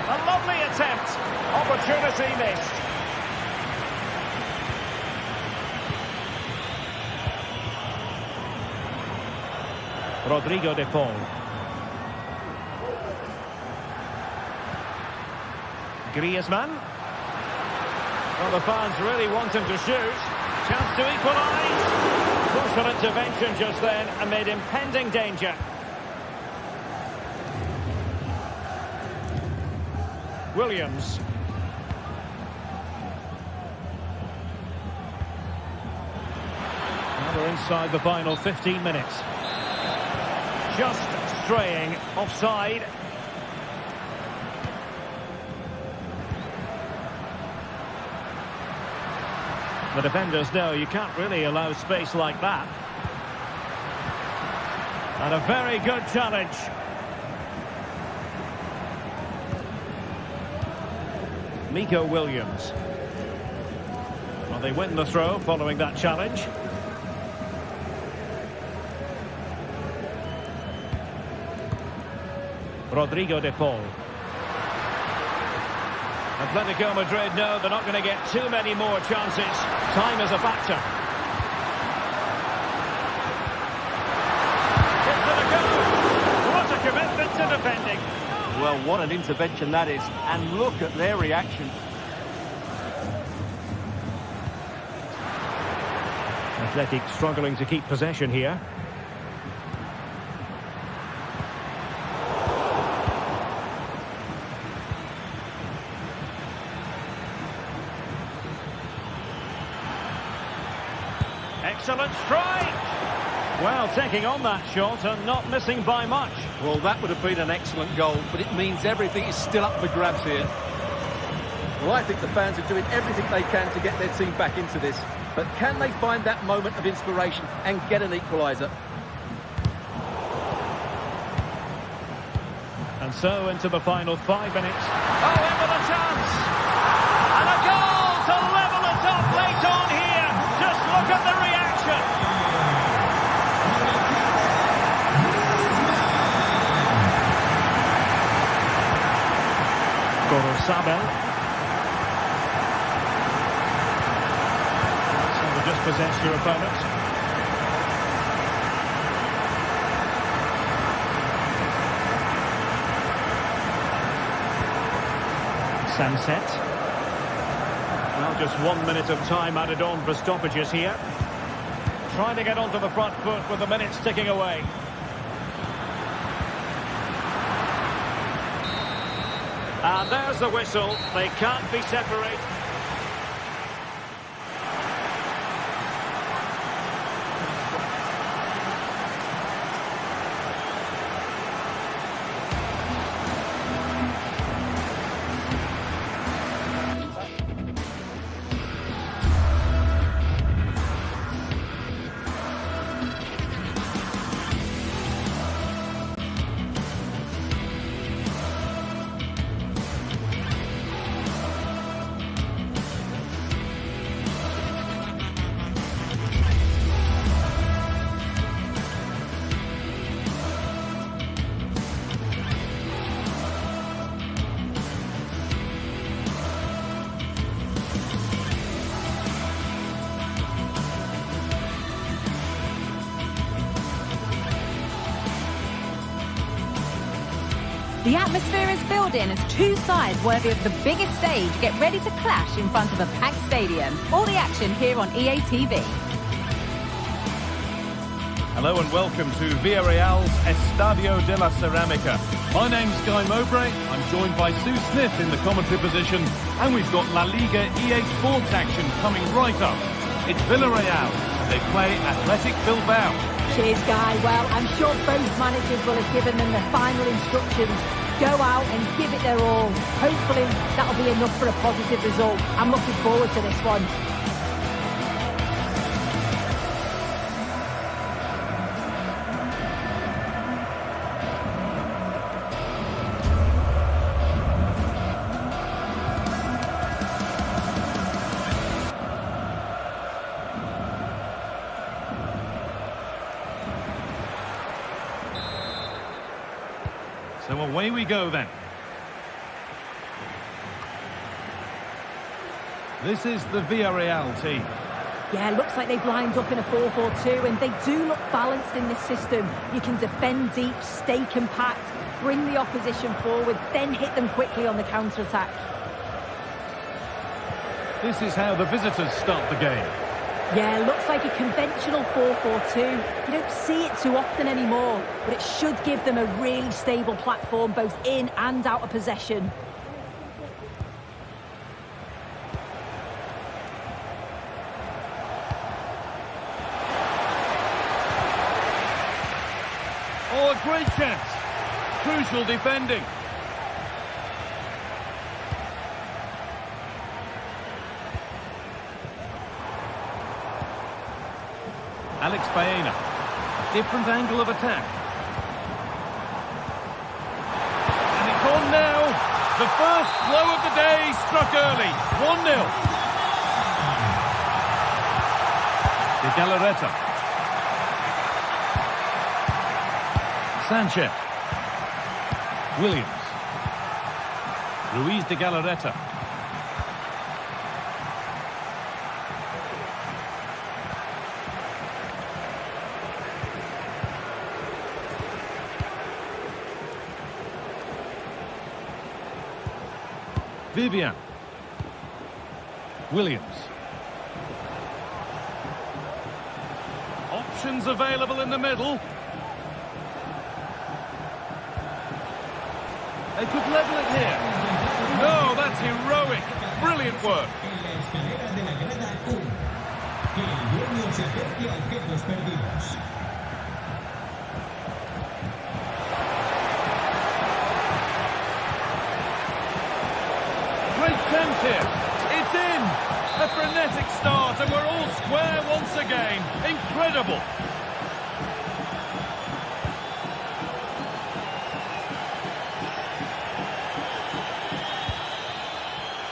A lovely attempt. Opportunity missed. Rodrigo de Paul. Griezmann. Well, the fans really want him to shoot. Chance to equalise. Crucial intervention just then amid impending danger. Williams. Now we're inside the final 15 minutes. Just straying offside. The defenders know you can't really allow space like that. And a very good challenge. Nico Williams. Well, they win the throw following that challenge. Rodrigo de Paul. Atletico Madrid know they're not going to get too many more chances. Time is a factor. It's going to go. What a commitment to defending. Well, what an intervention that is. And look at their reaction. Athletic struggling to keep possession here. Excellent strike! Well, taking on that shot and not missing by much. Well, that would have been an excellent goal, but it means everything is still up for grabs here. Well, I think the fans are doing everything they can to get their team back into this. But can they find that moment of inspiration and get an equaliser? And so into the final 5 minutes. Oh, in with a chance! And a goal to level it up late on here. Just look at the reaction. Sabel. So just possess your opponent. Sunset. Well, just 1 minute of time added on for stoppages here. Trying to get onto the front foot with the minutes ticking away. And there's the whistle. They can't be separated. The atmosphere is building as two sides worthy of the biggest stage get ready to clash in front of a packed stadium. All the action here on EA TV. Hello and welcome to Villarreal's Estadio de la Ceramica. My name's Guy Mowbray. I'm joined by Sue Smith in the commentary position, and we've got La Liga EA Sports action coming right up. It's Villarreal, and they play Athletic Bilbao. Cheers, Guy. Well, I'm sure both managers will have given them the final instructions. Go out and give it their all. Hopefully, that'll be enough for a positive result. I'm looking forward to this one. So away we go then. This is the Villarreal team. Yeah, looks like they've lined up in a 4-4-2, and they do look balanced in this system. You can defend deep, stay compact, bring the opposition forward, then hit them quickly on the counter-attack. This is how the visitors start the game. Yeah, looks like a conventional 4-4-2. You don't see it too often anymore, but it should give them a really stable platform, both in and out of possession. Oh, a great chance. Crucial defending. Alex Baena. Different angle of attack. And it's on now. The first blow of the day struck early. 1-0. De Galarreta. Sanchez. Williams. Luis de Galarreta. Vivian. Williams. Options available in the middle. They could level it here. No, that's heroic. Brilliant work. Great chance here. It's in. A frenetic start, and we're all square once again. Incredible.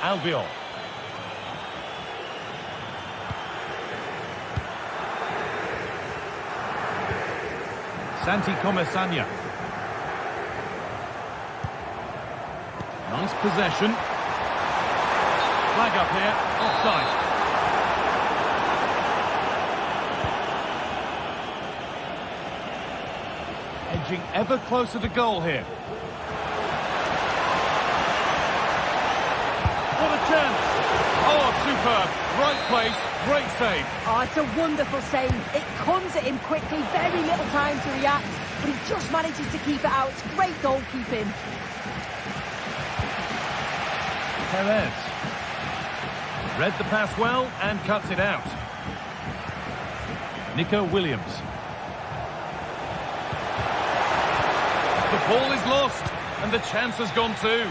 Albiol. Santi Comesaña. Nice possession. Flag up here, offside. Edging ever closer to goal here. What a chance! Oh, superb. Right place, great save. Oh, it's a wonderful save. It comes at him quickly, very little time to react, but he just manages to keep it out. It's great goalkeeping. Perez. Read the pass well and cuts it out. Nico Williams. The ball is lost, and the chance has gone too.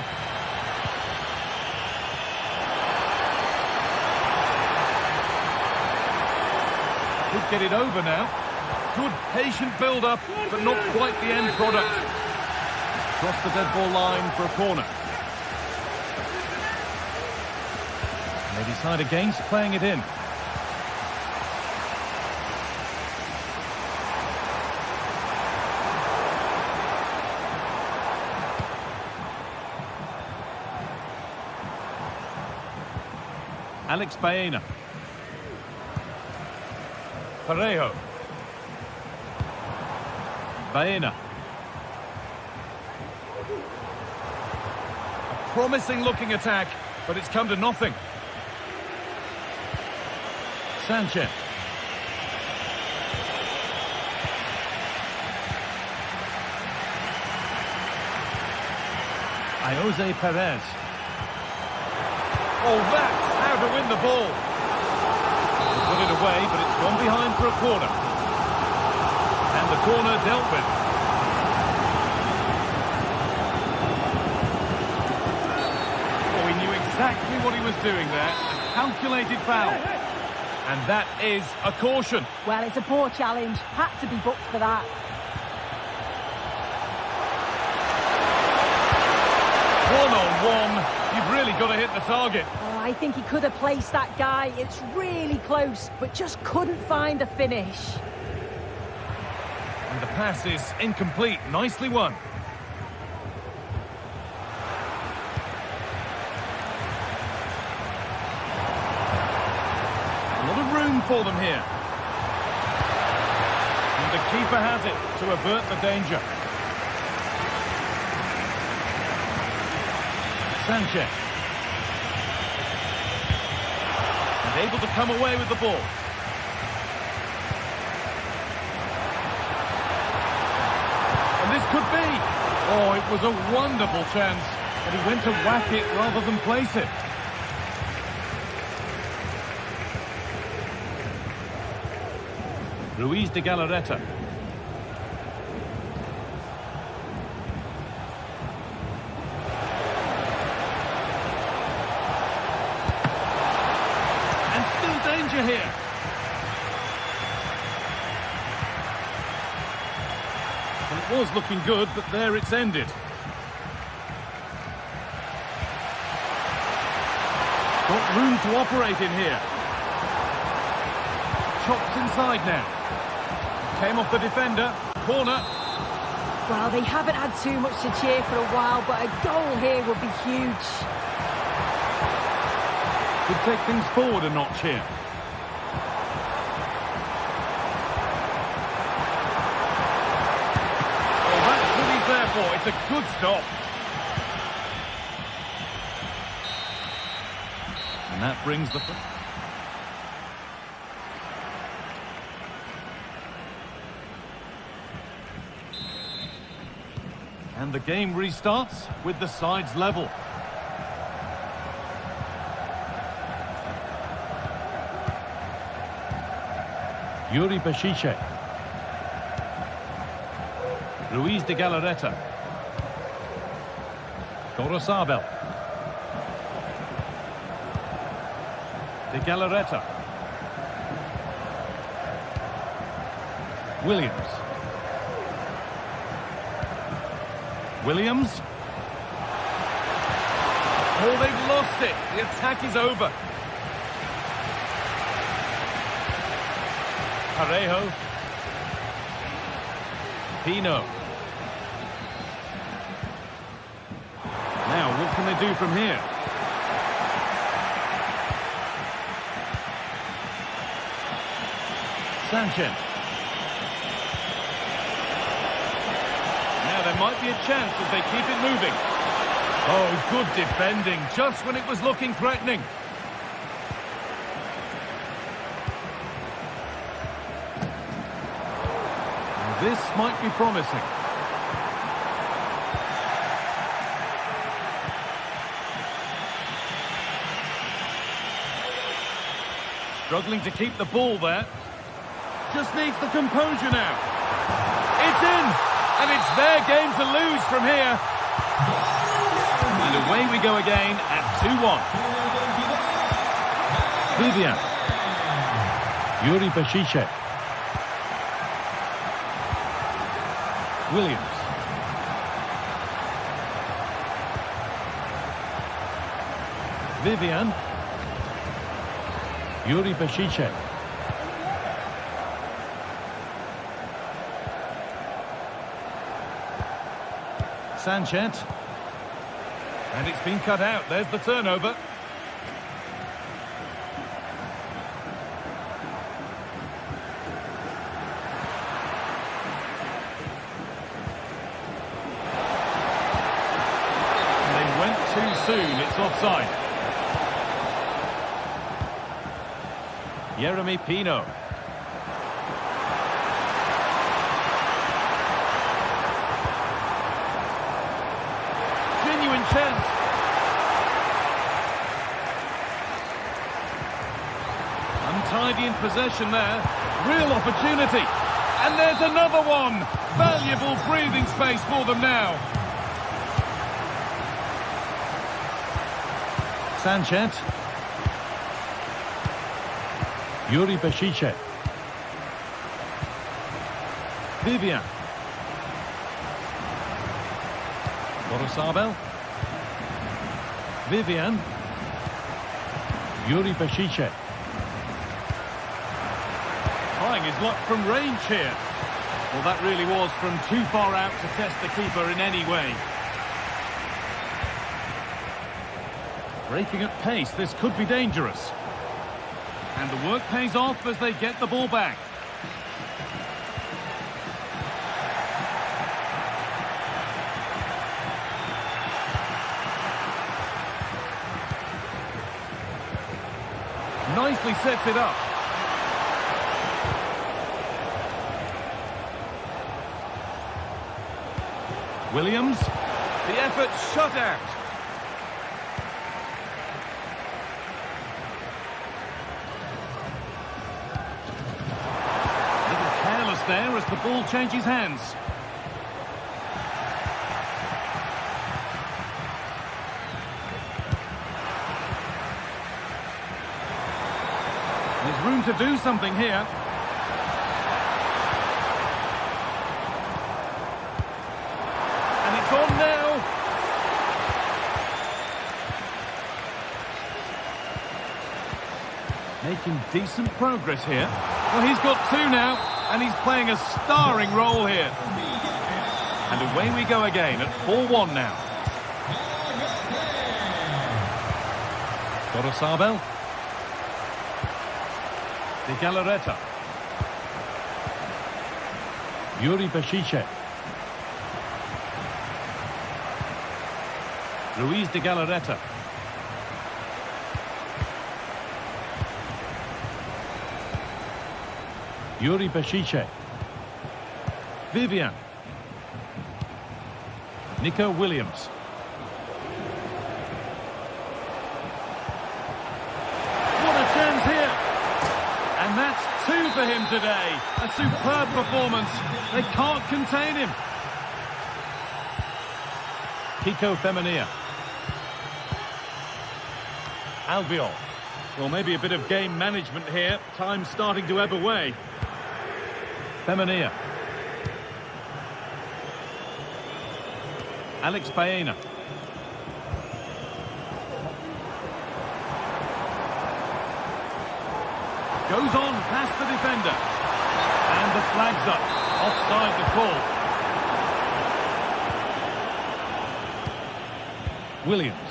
Could get it over now. Good patient build-up, but not quite the end product. Cross the dead ball line for a corner. They decide against playing it in. Alex Baena. Parejo. Baena. A promising looking attack, but it's come to nothing. Sanchez. Jose Perez. Oh, that's how to win the ball. They put it away, but it's gone behind for a corner. And the corner dealt with. Oh, he knew exactly what he was doing there. A calculated foul. And that is a caution. Well, it's a poor challenge. Had to be booked for that. One-on-one. You've really got to hit the target. Oh, I think he could have placed that guy. It's really close, but just couldn't find a finish. And the pass is incomplete. Nicely won. A lot of room for them here. And the keeper has it to avert the danger. Sanchez. And able to come away with the ball. And this could be. Oh, it was a wonderful chance. But he went to whack it rather than place it. Ruiz de Galarreta. And still danger here. Well, it was looking good, but there it's ended. Got room to operate in here. Chops inside now. Came off the defender. Corner. Well, they haven't had too much to cheer for a while, but a goal here would be huge. Could take things forward a notch here. Oh, that's what he's there for. It's a good stop. And that brings the... And the game restarts with the sides level. Yuri Bashiche. Ruiz de Galarreta. Gorosabel. De Galarreta. Williams. Williams. Oh, they've lost it. The attack is over. Parejo. Pino. Now, what can they do from here? Sanchez. Now there might be a chance as they keep it moving. Oh, good defending, just when it was looking threatening. Now this might be promising. Struggling to keep the ball there. Just needs the composure now. It's in! And it's their game to lose from here. And away we go again at 2-1. Vivian. Yuri Bashiche. Williams. Vivian. Yuri Bashiche. Sanchez. And it's been cut out. There's the turnover. And they went too soon. It's offside. Jeremy Pino. Chance. Untidy in possession there. Real opportunity. And there's another one. Valuable breathing space for them now. Sanchez. Yuri Bashiche. Vivian. Gorosabel. Vivian. Yuri Bashiche. Trying his luck from range here. Well, that really was from too far out to test the keeper in any way. Breaking at pace, this could be dangerous. And the work pays off as they get the ball back. Nicely sets it up. Williams. The effort shut out. Little careless there as the ball changes hands. There's room to do something here. And it's on now. Making decent progress here. Well, he's got two now, and he's playing a starring role here. And away we go again at 4-1 now. Gorosabel. De Galarreta. Yuri Bashiche. Ruiz de Galarreta. Yuri Bashiche. Vivian. Nico Williams. What a chance here. And that's two for him today. A superb performance. They can't contain him. Kiko Femenia. Albiol. Well, maybe a bit of game management here. Time's starting to ebb away. Femenia. Alex Baena. Goes on past the defender. And the flag's up. Offside the call. Williams.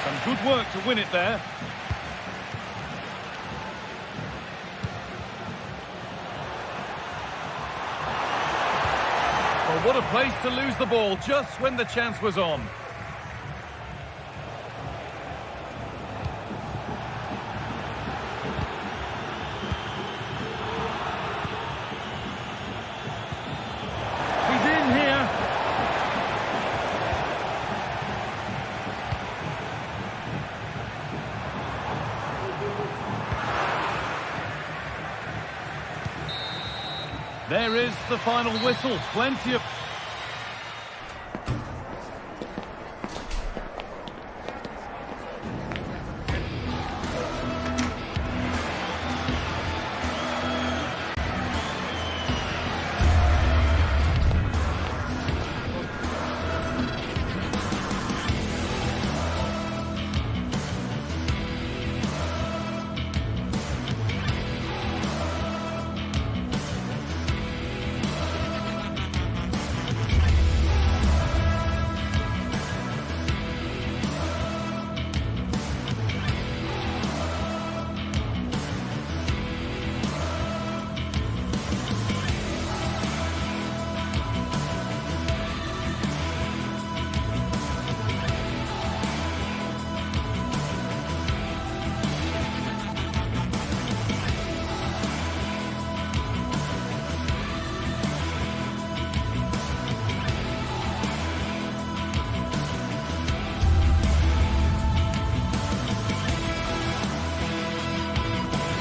Some good work to win it there. Well, what a place to lose the ball just when the chance was on. He's in here. There is the final whistle. Plenty of...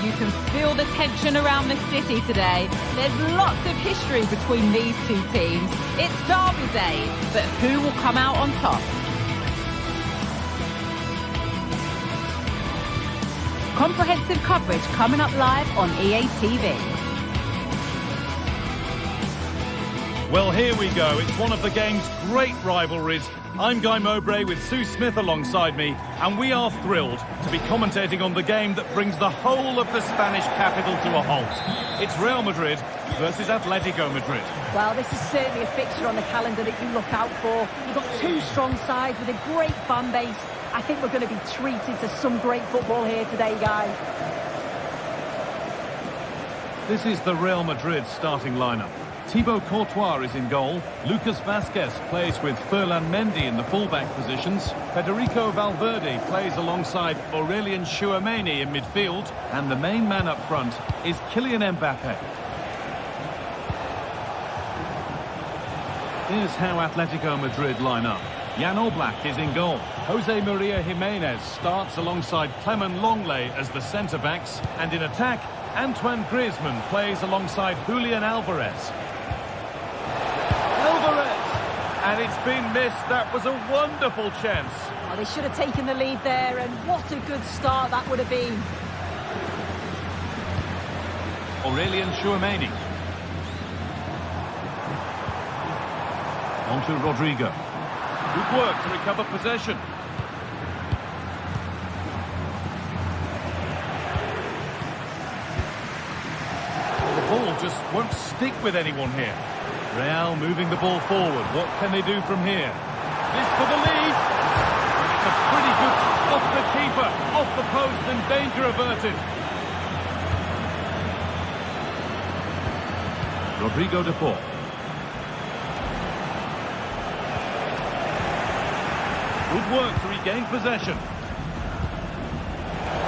You can feel the tension around the city today. There's lots of history between these two teams. It's derby day, but who will come out on top? Comprehensive coverage coming up live on EA TV. Well, here we go. It's one of the game's great rivalries. I'm Guy Mowbray with Sue Smith alongside me, and we are thrilled to be commentating on the game that brings the whole of the Spanish capital to a halt. It's Real Madrid versus Atletico Madrid. Well, this is certainly a fixture on the calendar that you look out for. You've got two strong sides with a great fan base. I think we're going to be treated to some great football here today, Guy. This is the Real Madrid starting lineup. Thibaut Courtois is in goal. Lucas Vázquez plays with Ferland Mendy in the fullback positions. Federico Valverde plays alongside Aurelien Tchouameni in midfield. And the main man up front is Kylian Mbappe. Here's how Atletico Madrid line up. Jan Oblak is in goal. Jose Maria Jimenez starts alongside Clement Longley as the centre-backs. And in attack, Antoine Griezmann plays alongside Julian Alvarez. And it's been missed. That was a wonderful chance. Well, they should have taken the lead there, and what a good start that would have been. Aurelien Tchouameni. On to Rodrigo. Good work to recover possession. The ball just won't stick with anyone here. Real moving the ball forward. What can they do from here? This for the lead. It's a pretty good off the keeper, off the post, and danger averted. Rodrigo de Paul. Good work to regain possession.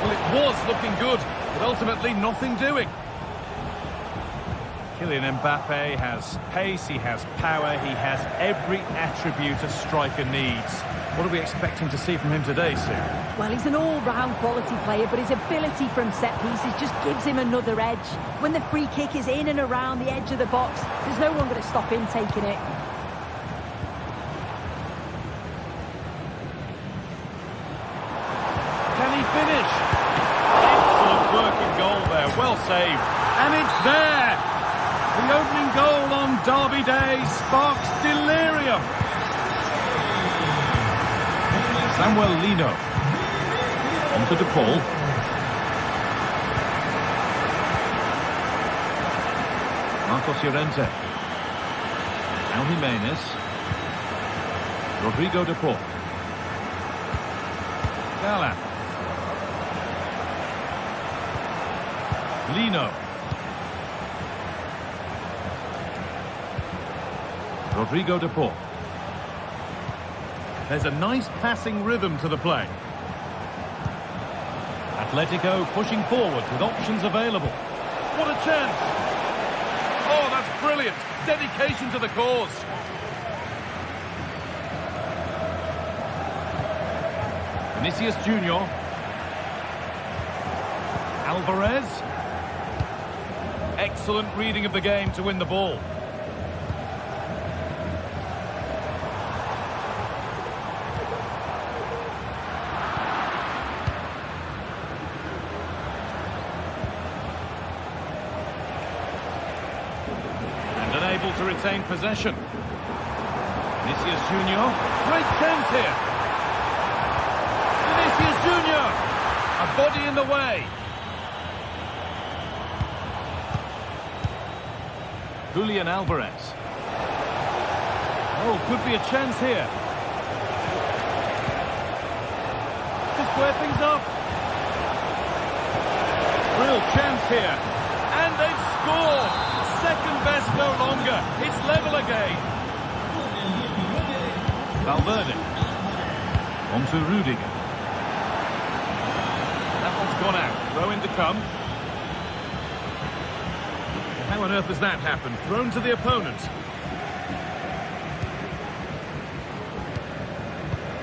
Well, it was looking good, but ultimately nothing doing. Kylian Mbappe has pace, he has power, he has every attribute a striker needs. What are we expecting to see from him today, Sue? Well, he's an all-round quality player, but his ability from set pieces just gives him another edge. When the free kick is in and around the edge of the box, there's no one going to stop him taking it. Can he finish? Excellent work in goal there, well saved. And it's there! The opening goal on Derby Day sparks delirium. Samuel Lino. On to De Paul. Marcos Llorente. Now Jimenez. Rodrigo De Paul. Gala. Lino. Rodrigo de Paul. There's a nice passing rhythm to the play. Atletico pushing forward with options available. What a chance! Oh, that's brilliant! Dedication to the cause. Vinicius Junior. Alvarez. Excellent reading of the game to win the ball. To retain possession. Vinicius Junior, great chance here. Vinicius Junior, a body in the way. Julian Alvarez. Oh, could be a chance here. To square things up. Real chance here. And they've scored. Second best no longer. It's level again. Valverde. On to Rudiger. That one's gone out. Throw in to come. How on earth has that happened? Thrown to the opponent.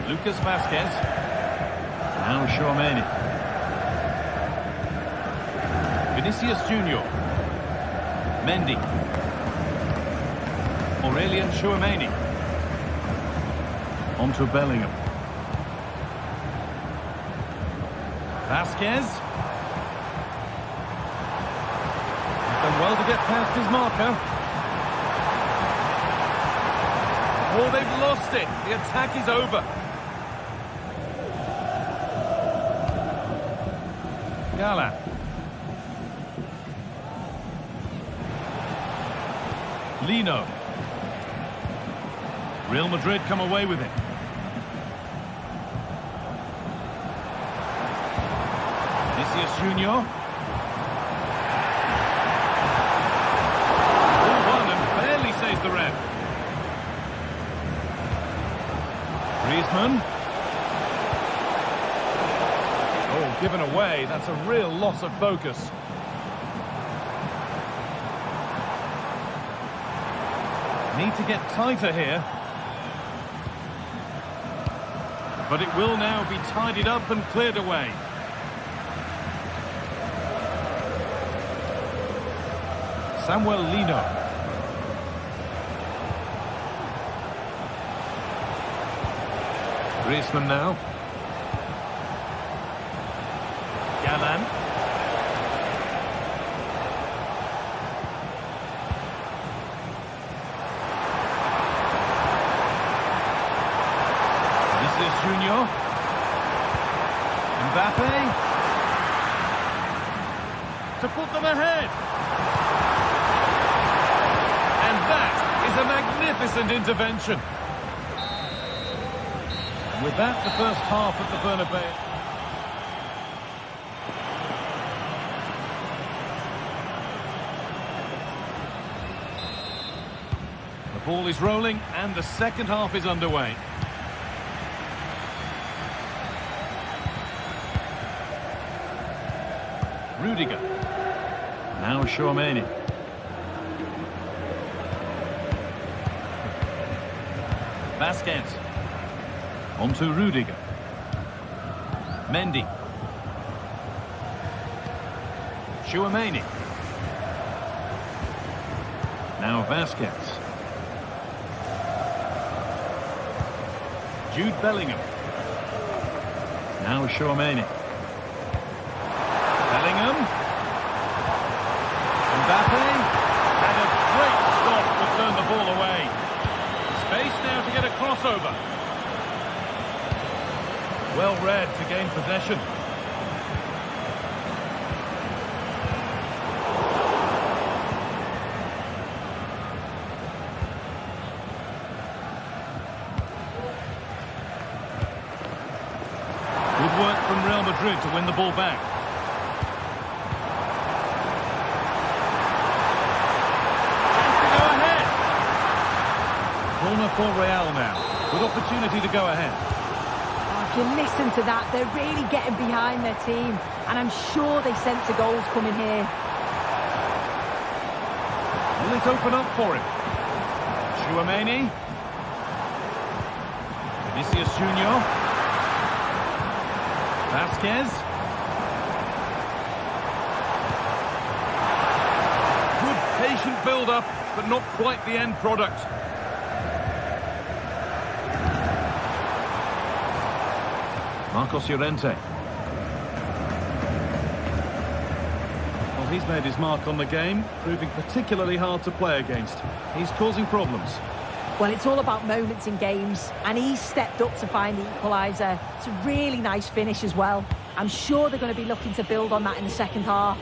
Lucas Vázquez. Now Tchouameni. Vinicius Junior. Mendy. Aurelien Tchouameni. On to Bellingham. Vázquez. Done well to get past his marker. Oh, they've lost it. The attack is over. Gala. Lino. Real Madrid come away with it. Vinicius Junior. 4-1 and barely saves the ref. Griezmann. Oh, given away. That's a real loss of focus. Need to get tighter here. But it will now be tidied up and cleared away. Samuel Lino. Griezmann now. Galan. Vinicius Junior. Mbappe. To put them ahead. And that is a magnificent intervention. And with that, the first half of the Bernabeu. The ball is rolling and the second half is underway. Rudiger. Now Tchouaméni. Vasquez. On to Rudiger. Mendy. Tchouaméni. Now Vasquez. Jude Bellingham. Now Tchouaméni. Bellingham. Mbappe. And a great stop to turn the ball away. Space now to get a crossover. Well read to gain possession. Good work from Real Madrid to win the ball back. Corner for Real now, with opportunity to go ahead. If you listen to that, they're really getting behind their team, and I'm sure they sense the goals coming here. Will it open up for him? Tchouaméni. Vinicius Junior. Vasquez. Good patient build-up, but not quite the end product. Marcos Llorente. Well, he's made his mark on the game, proving particularly hard to play against. He's causing problems. Well, it's all about moments in games, and he's stepped up to find the equaliser. It's a really nice finish as well. I'm sure they're going to be looking to build on that in the second half.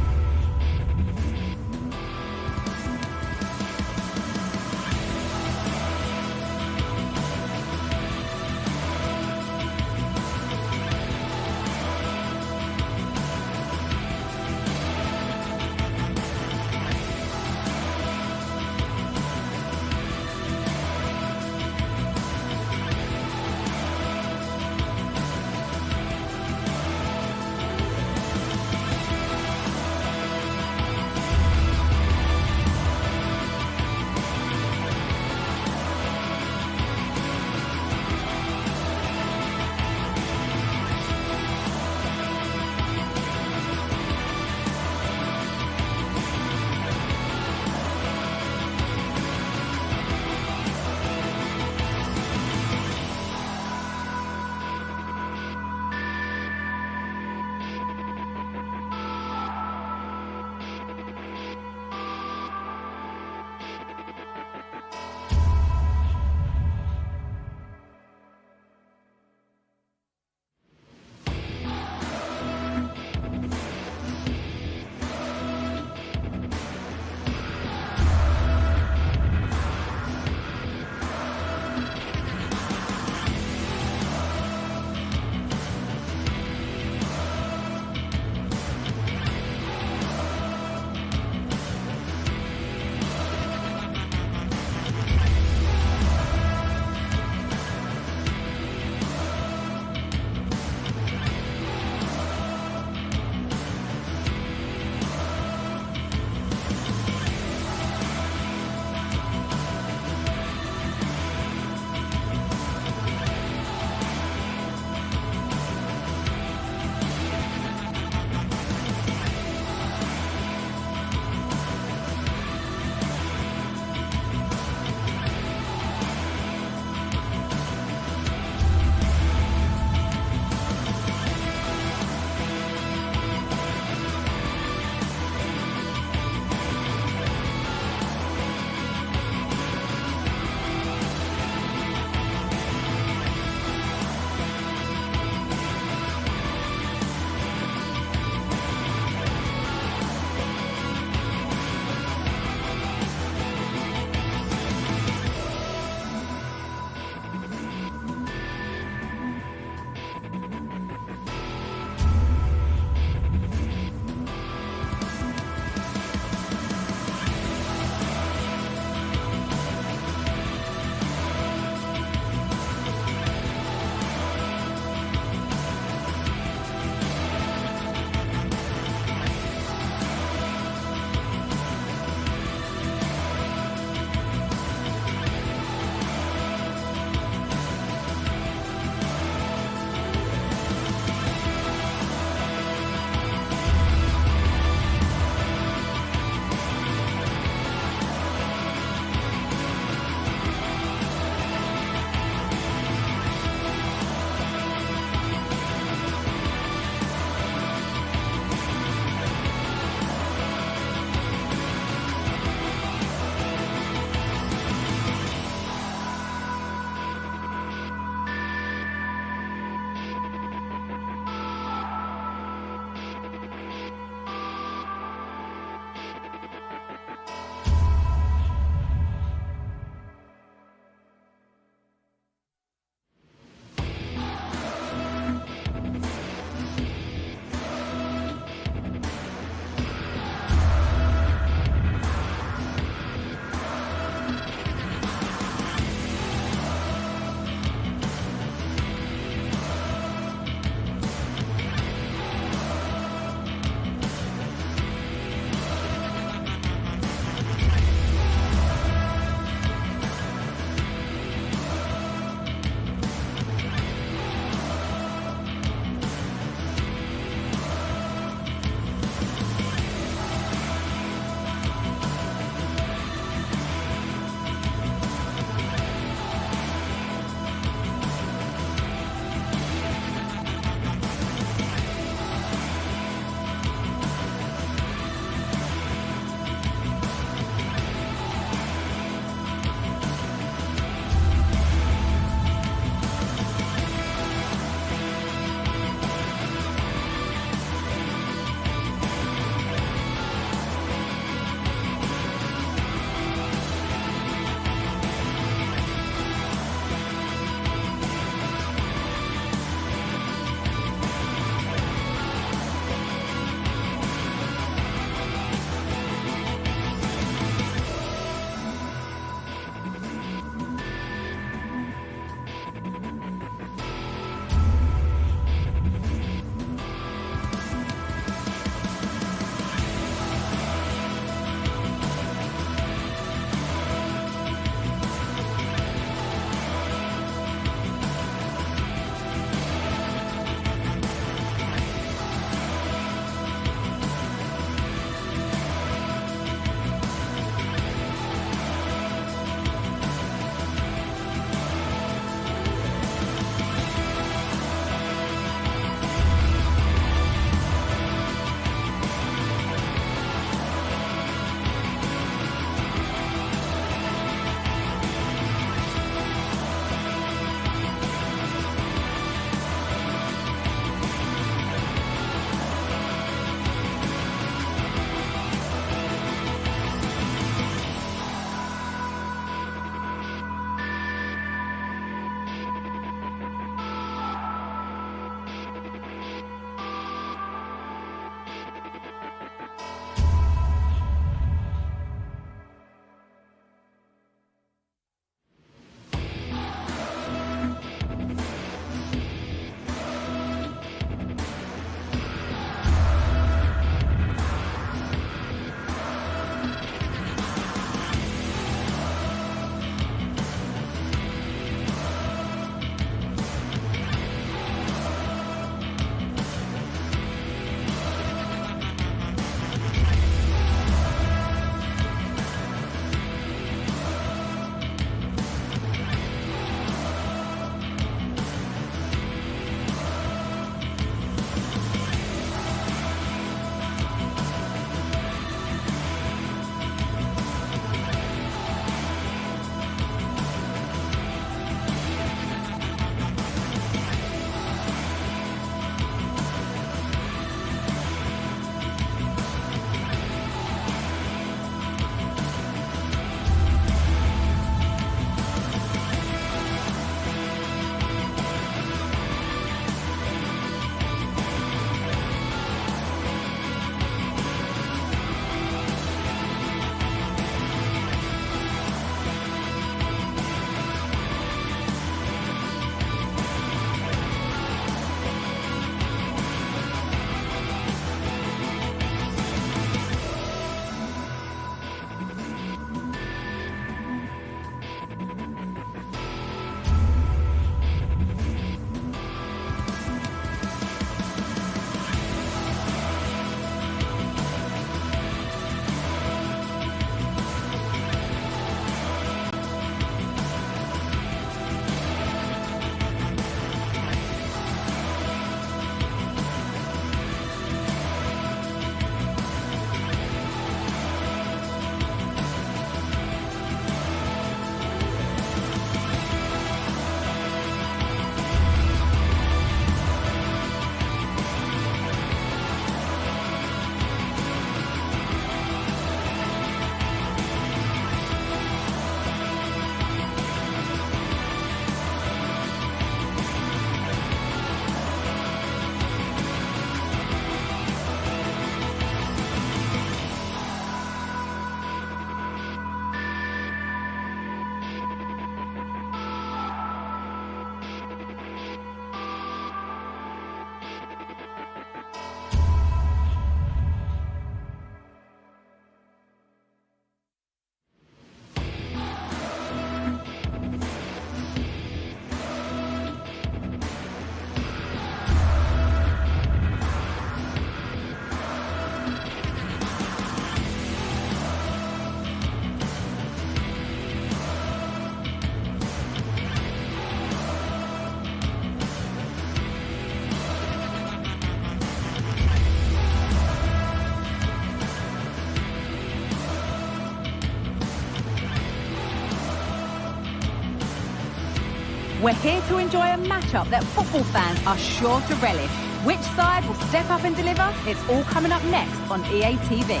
We're here to enjoy a matchup that football fans are sure to relish. Which side will step up and deliver? It's all coming up next on EA TV.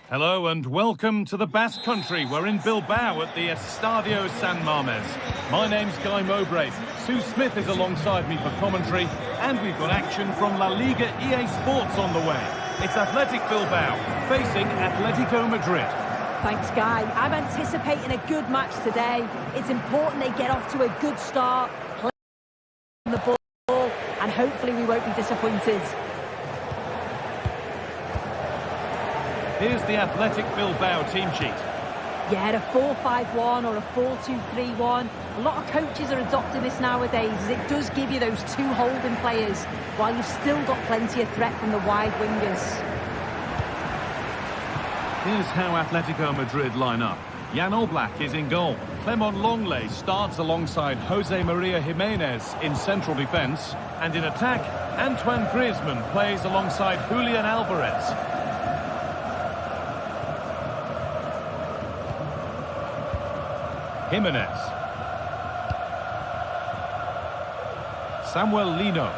Hello and welcome to the Basque Country. We're in Bilbao at the Estadio San Mamés. My name's Guy Mowbray. Sue Smith is alongside me for commentary, and we've got action from La Liga EA Sports on the way. It's Athletic Bilbao facing Atletico Madrid. Thanks, Guy. I'm anticipating a good match today. It's important they get off to a good start, play the ball, and hopefully we won't be disappointed. Here's the Athletic Bilbao team sheet. Yeah, a 4-5-1 or a 4-2-3-1. A lot of coaches are adopting this nowadays, as it does give you those two holding players, while you've still got plenty of threat from the wide wingers. Here's how Atletico Madrid line up. Jan Oblak is in goal. Clement Longley starts alongside Jose Maria Jimenez in central defence. And in attack, Antoine Griezmann plays alongside Julian Alvarez. Jimenez. Samuel Lino.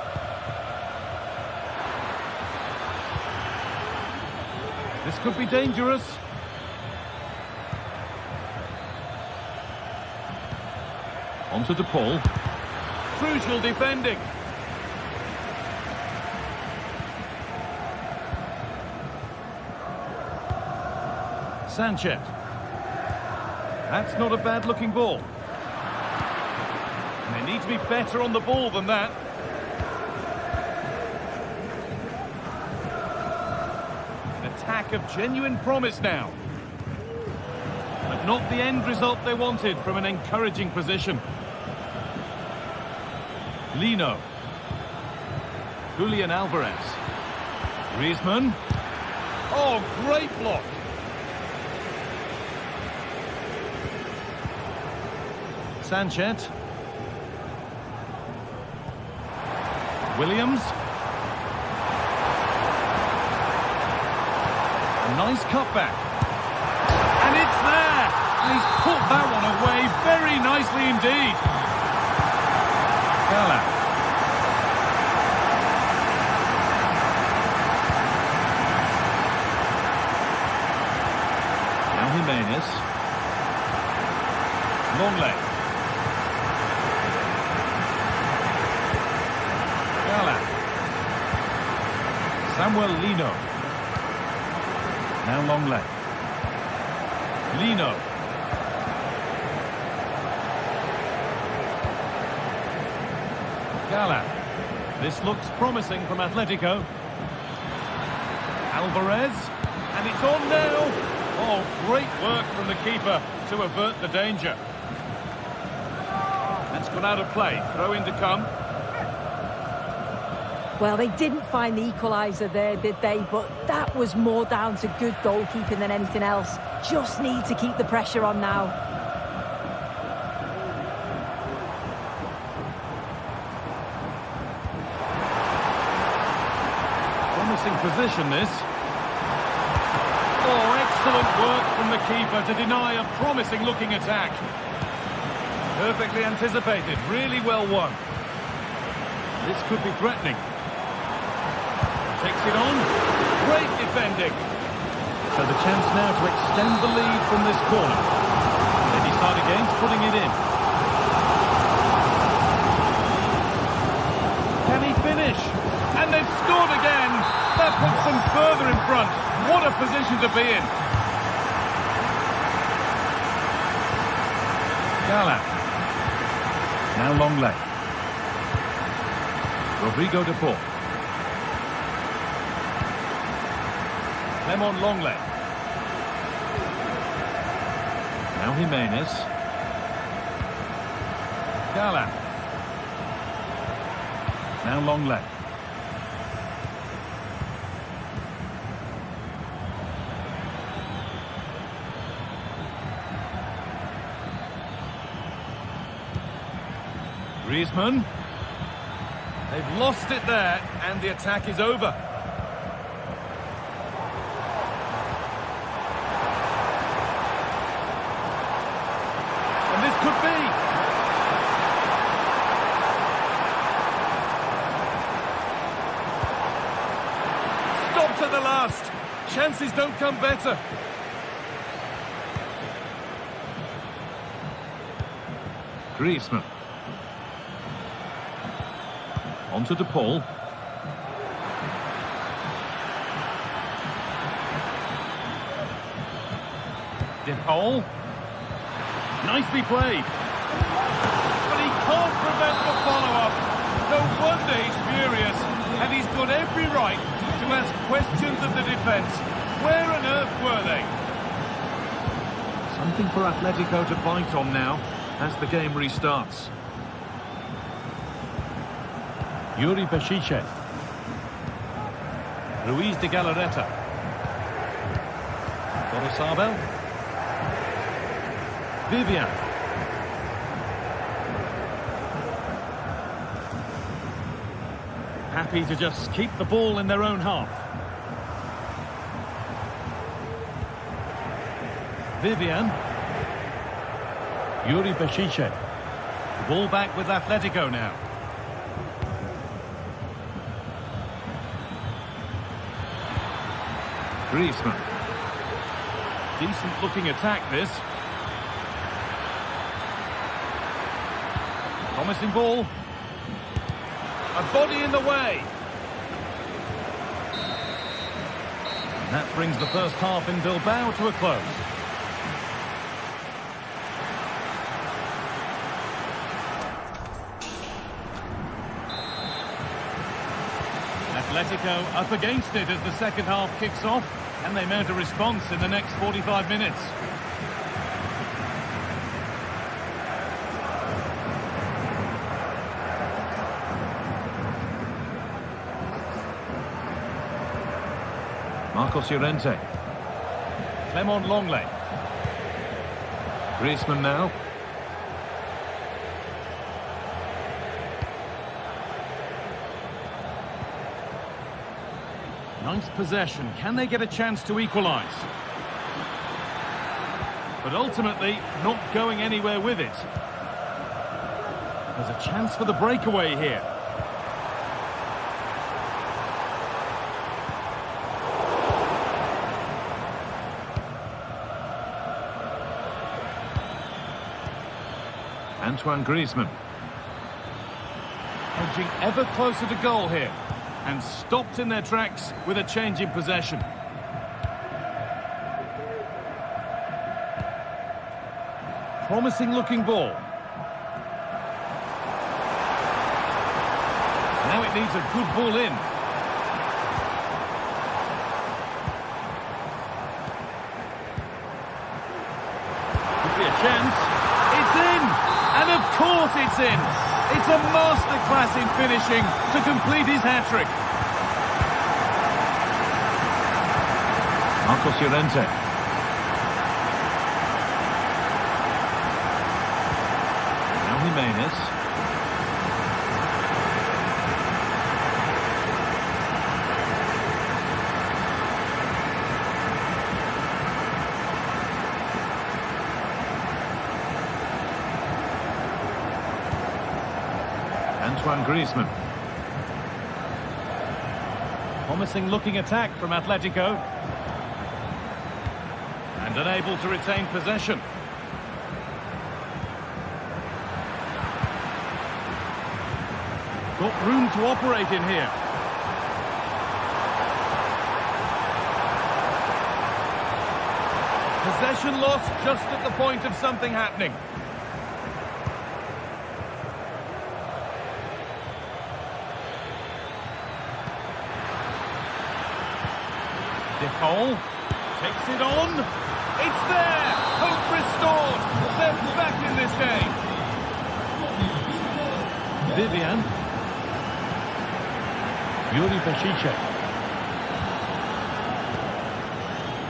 This could be dangerous. On to De Paul. Crucial defending. Sanchez. That's not a bad-looking ball. And they need to be better on the ball than that. An attack of genuine promise now. But not the end result they wanted from an encouraging position. Lino. Julian Alvarez. Griezmann. Oh, great block. Sanchez. Williams. A nice cutback. And it's there! And he's put that one away very nicely indeed. Gala. Now Jimenez. Longley. Samuel Lino. Now Longley. Lino. Gala. This looks promising from Atletico. Alvarez. And it's on now. Oh, great work from the keeper to avert the danger. That's gone out of play. Throw in to come. Well, they didn't find the equalizer there, did they? But that was more down to good goalkeeping than anything else. Just need to keep the pressure on now. Promising position, this. Oh, excellent work from the keeper to deny a promising-looking attack. Perfectly anticipated, really well won. This could be threatening. Takes it on. Great defending. So the chance now to extend the lead from this corner. They decide against putting it in. Can he finish? And they've scored again. That puts them further in front. What a position to be in. Gala. Now Longley. Rodrigo De Paul. Clement Longley. Now Jimenez. Gala. Now Longley. Griezmann. They've lost it there, and the attack is over. could be. Stopped at the last. Chances don't come better. Griezmann. Onto De Paul. De Paul. Nicely played. But he can't prevent the follow-up. No wonder he's furious. And he's got every right to ask questions of the defence. Where on earth were they? Something for Atletico to bite on now as the game restarts. Yuri Bešiček. Luis de Galarreta. Gorosabel. Vivian. Happy to just keep the ball in their own half. Vivian. Yuri Bešiček. The ball back with Atletico now. Griezmann. Decent looking attack this. Promising ball. A body in the way. And that brings the first half in Bilbao to a close. Atletico up against it as the second half kicks off, and they mount a response in the next 45 minutes. Marcos Llorente. Clement Longley. Griezmann now. Nice possession. Can they get a chance to equalise? But ultimately, not going anywhere with it. There's a chance for the breakaway here. Antoine Griezmann. Edging ever closer to goal here. And stopped in their tracks with a change in possession. Promising looking ball. Now it needs a good ball in. Could be a chance. It's in! And of course it's in! It's a masterclass in finishing to complete his hat-trick. Marcos Llorente. Now Jimenez. Antoine Griezmann. Promising looking attack from Atletico. And unable to retain possession. Got room to operate in here. Possession lost just at the point of something happening. De Paul takes it on. It's there. Hope restored. They're back in this game. Vivian. Yuri Bešiček.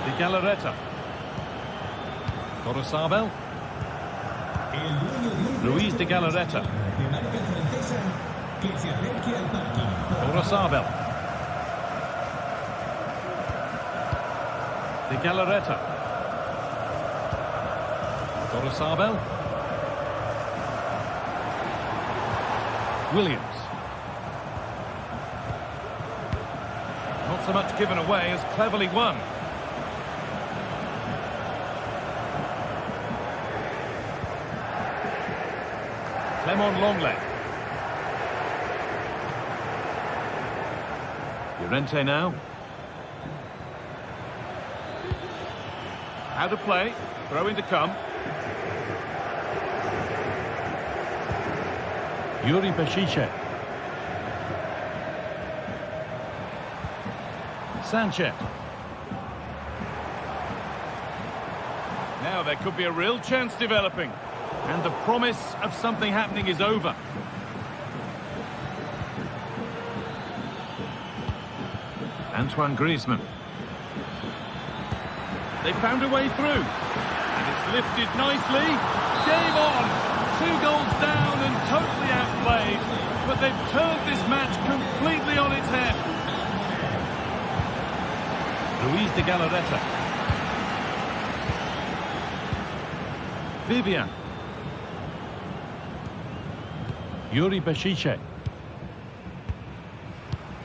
De Galarreta. Gorosabel. Luis de Galarreta. Gorosabel. De Galarreta. Gorosabel. Williams. Not so much given away as cleverly won. Clement Longley. Llorente now. How to play. Throw in to come. Yuri Bešice. Sanchez. Now there could be a real chance developing. And the promise of something happening is over. Antoine Griezmann. They found a way through. And it's lifted nicely. Game on! 2 goals down and totally outplayed. But they've turned this match completely on its head. Luis de Galarreta. Vivian. Yuri Bešice.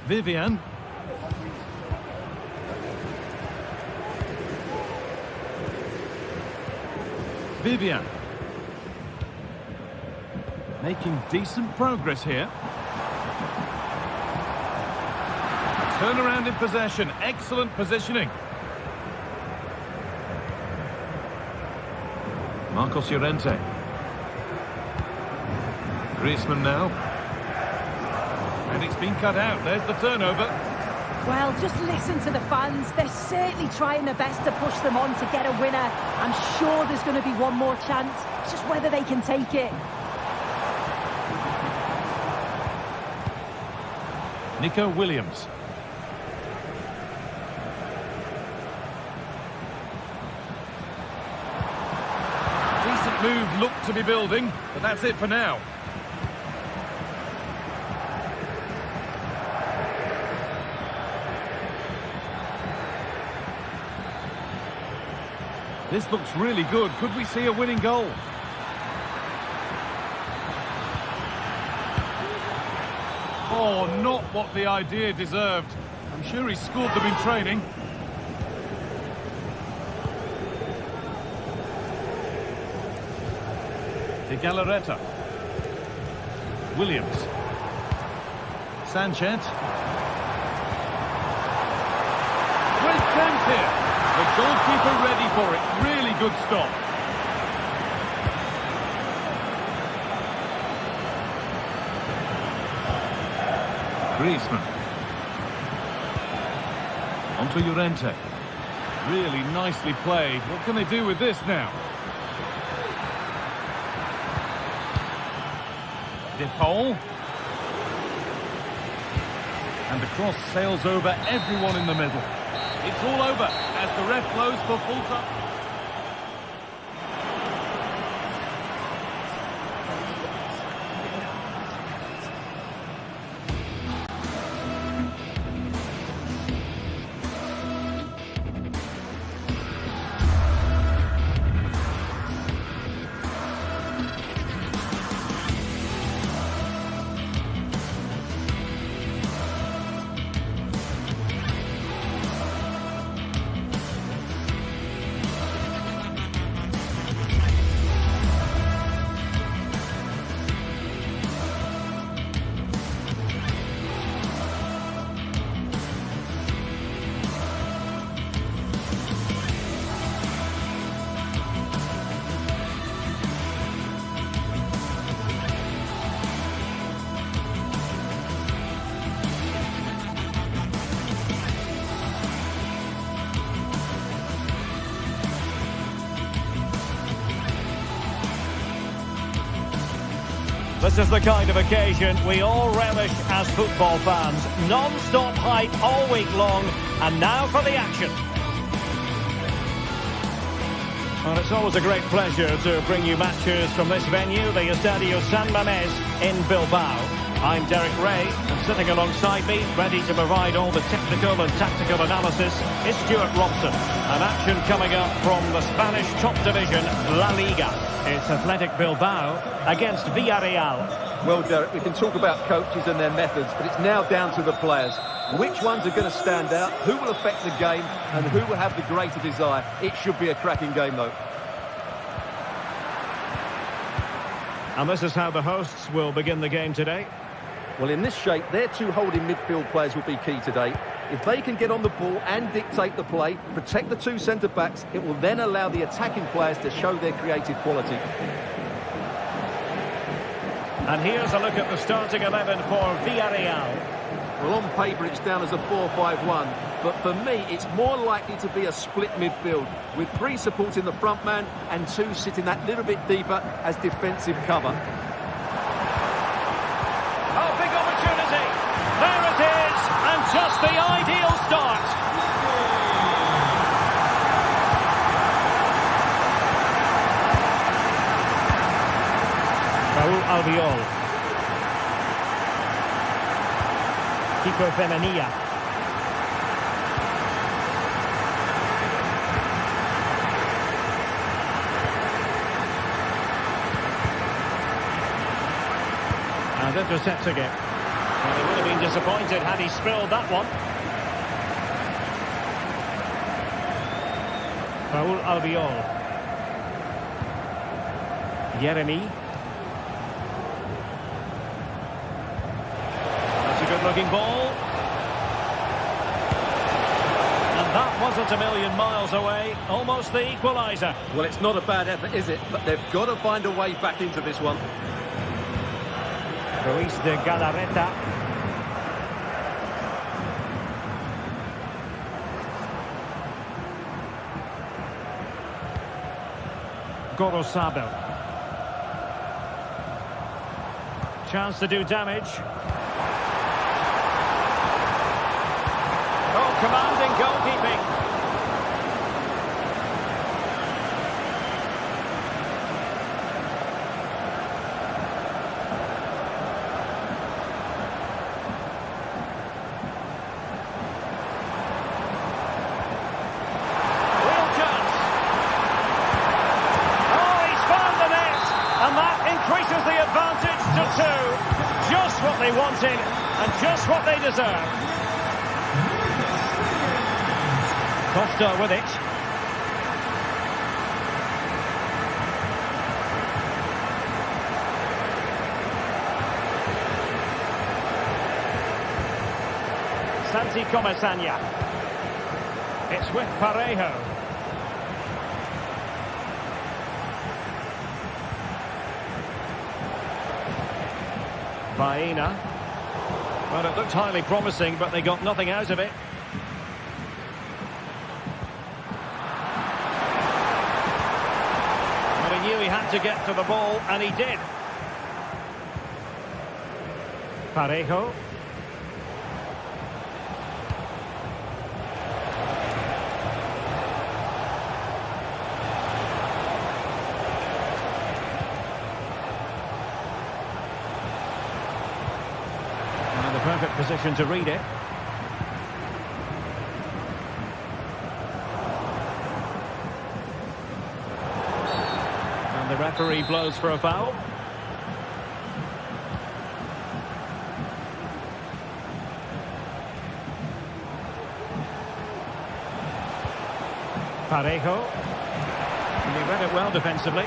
Vivian. Vivian. Making decent progress here. Turnaround in possession. Excellent positioning. Marcos Llorente. Griezmann now. And it's been cut out. There's the turnover. Well, just listen to the fans. They're certainly trying their best to push them on to get a winner. I'm sure there's going to be one more chance. It's just whether they can take it. Nico Williams. Decent move looked to be building, but that's it for now. This looks really good. Could we see a winning goal? Oh, not what the idea deserved. I'm sure he scored them in training. De Galarreta. Williams. Sanchez. Great chance here. The goalkeeper ready for it. Really good stop. Griezmann. Onto Llorente. Really nicely played. What can they do with this now? De Paul. And the cross sails over everyone in the middle. It's all over as the ref blows for full time. This is the kind of occasion we all relish as football fans. Non-stop hype all week long, and now for the action. Well, it's always a great pleasure to bring you matches from this venue, the Estadio San Mamés in Bilbao. I'm Derek Ray, and sitting alongside me, ready to provide all the technical and tactical analysis, is Stuart Robson. An action coming up from the Spanish top division, La Liga. It's Athletic Bilbao against Villarreal. Well, Derek, we can talk about coaches and their methods, but it's now down to the players. Which ones are going to stand out, who will affect the game, and who will have the greater desire. It should be a cracking game, though. And this is how the hosts will begin the game today. Well, in this shape, their two holding midfield players will be key today. If they can get on the ball and dictate the play, protect the two centre-backs, it will then allow the attacking players to show their creative quality. And here's a look at the starting 11 for Villarreal. Well, on paper, it's down as a 4-5-1, but for me, it's more likely to be a split midfield, with three supporting the front man and two sitting that little bit deeper as defensive cover. Oh, big opportunity. There it is, and just the ideal start. Raúl Albiol. Kiko Femenia. And intercepting it. Well, he would have been disappointed had he spilled that one. Raúl Albiol. Yeremy. Good-looking ball. And that wasn't a million miles away. Almost the equalizer. Well, it's not a bad effort, is it? But they've got to find a way back into this one. Ruiz de Galarreta. Gorosabel. Chance to do damage. Oh, commanding goalkeeping. Real chance. Oh, he's found the net. And that increases the advantage to 2. Just what they wanted and just what they deserve. Costa with it. Santi Comesaña. It's with Parejo. Baena. Well, it looked highly promising, but they got nothing out of it. He knew he had to get to the ball, and he did. Parejo. And the perfect position to read it. The referee blows for a foul. Parejo. And he read it well defensively.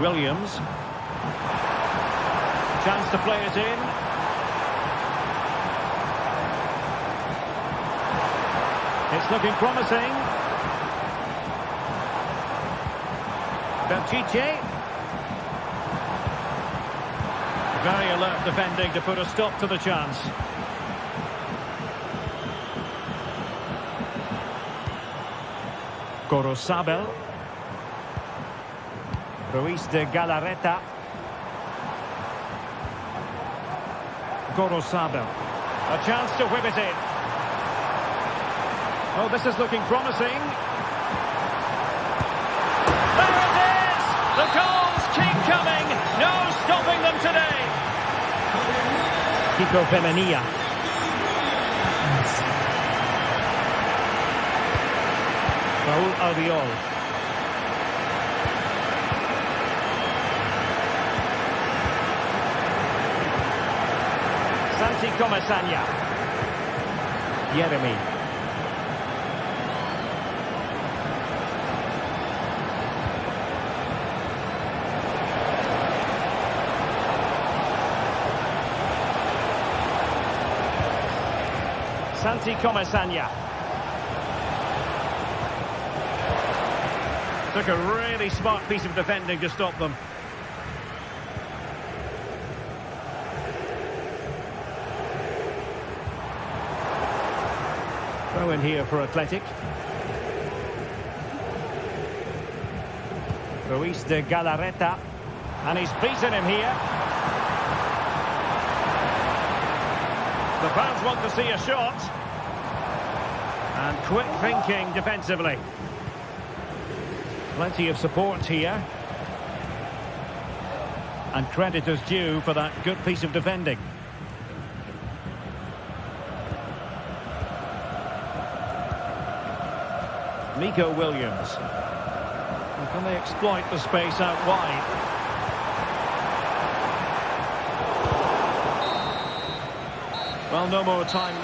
Williams. Chance to play it in. It's looking promising. Belchiche. Very alert defending to put a stop to the chance. Gorosabel. Ruiz de Galarreta. Gorosabel. A chance to whip it in. Oh, this is looking promising. There it is! The goals keep coming. No stopping them today. Kiko Femenia. Raúl Albiol. Santi Comasagna. Yeremy. Santi Comasagna. Took a really smart piece of defending to stop them. Throw in here for Athletic. Ruiz de Galarreta. And he's beaten him here. The fans want to see a shot. And quick thinking defensively. Plenty of support here. And credit is due for that good piece of defending. Nico Williams. And can they exploit the space out wide? Well, no more time.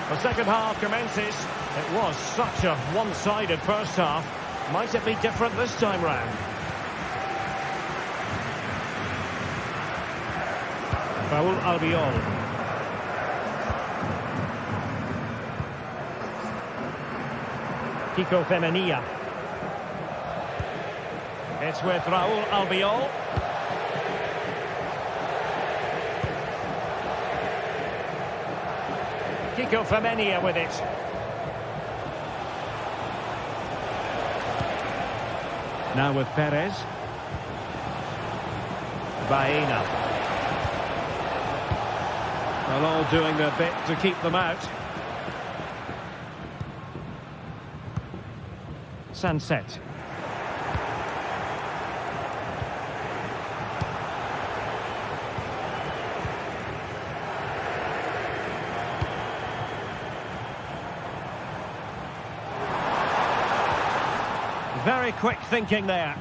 The second half commences. It was such a one-sided first half. Might it be different this time round? Raúl Albiol. Kiko Femenia. It's with Raúl Albiol. Kiko Femenia with it. Now with Perez. Baena. They're all doing their bit to keep them out. Sunset. Very quick thinking there.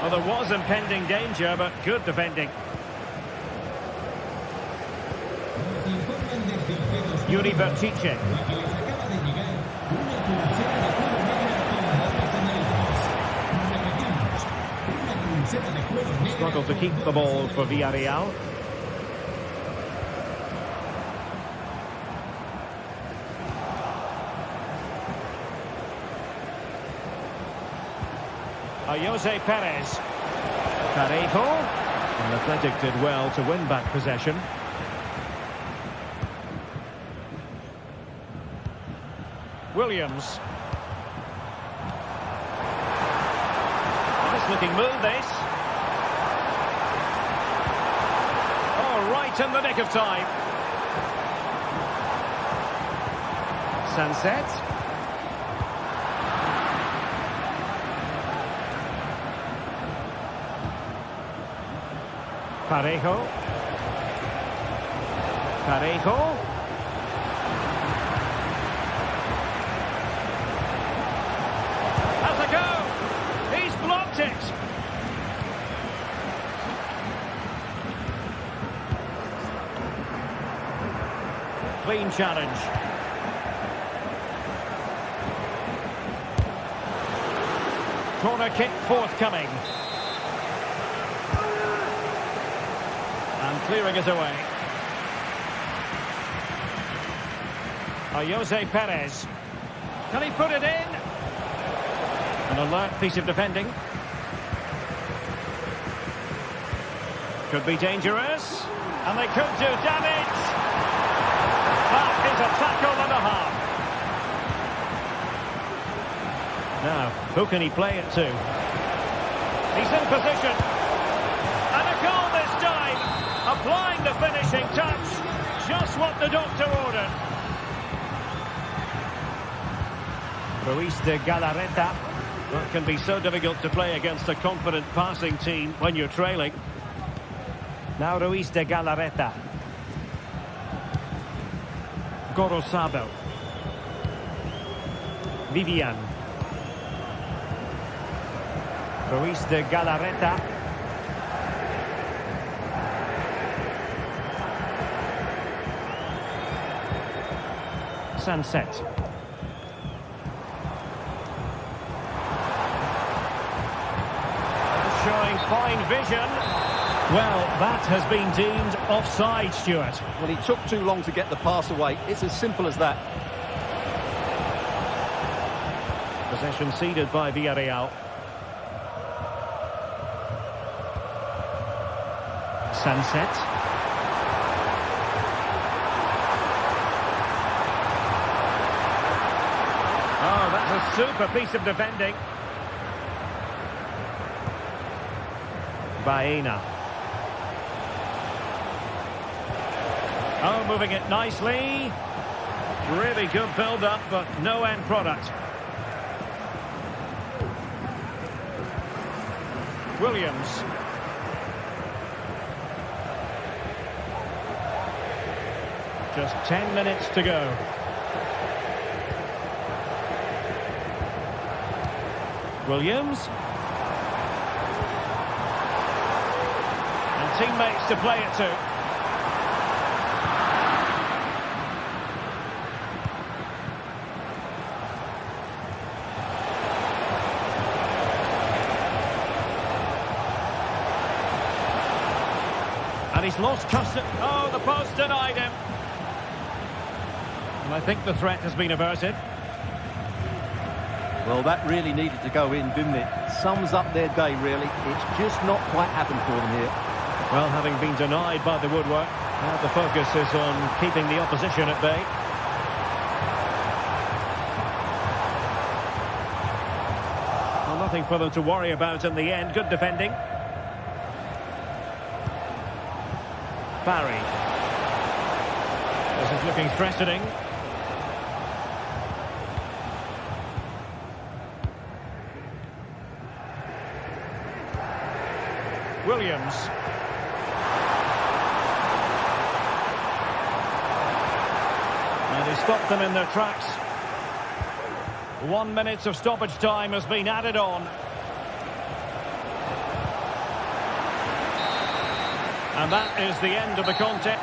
Well, there was impending danger, but good defending. Yuri Bertice. Struggled to keep the ball for Villarreal. Jose Perez. Parejo. And Athletic did well to win back possession. Williams. Nice looking move this. Oh, right in the nick of time. Sunset. Parejo. Parejo. Has a go. He's blocked it. Clean challenge. Corner kick forthcoming. And clearing it away. Jose Perez. Can he put it in? An alert piece of defending. Could be dangerous. And they could do damage. That is a tackle and a half. Now, who can he play it to? He's in position. And a goal this time. Applying the finishing touch. Just what the doctor ordered. Ruiz de Galarreta. That can be so difficult to play against a confident passing team when you're trailing. Now Ruiz de Galarreta. Gorosado. Vivian. Ruiz de Galarreta. Sunset. Showing fine vision. Well, that has been deemed offside, Stuart. Well, he took too long to get the pass away. It's as simple as that. Possession ceded by Villarreal. Sunset. Oh, that's a super piece of defending. Baena. Oh, moving it nicely. Really good build-up, but no end product. Williams. Just 10 minutes to go. Williams. And teammates to play it to. And he's lost custody. Oh, the post denied him. And I think the threat has been averted. Well, that really needed to go in, didn't it? Sums up their day, really. It's just not quite happened for them here. Well, having been denied by the woodwork, now the focus is on keeping the opposition at bay. Well, nothing for them to worry about in the end. Good defending. Barry. This is looking threatening. Williams. And he stopped them in their tracks. 1 minute of stoppage time has been added on. And that is the end of the contest.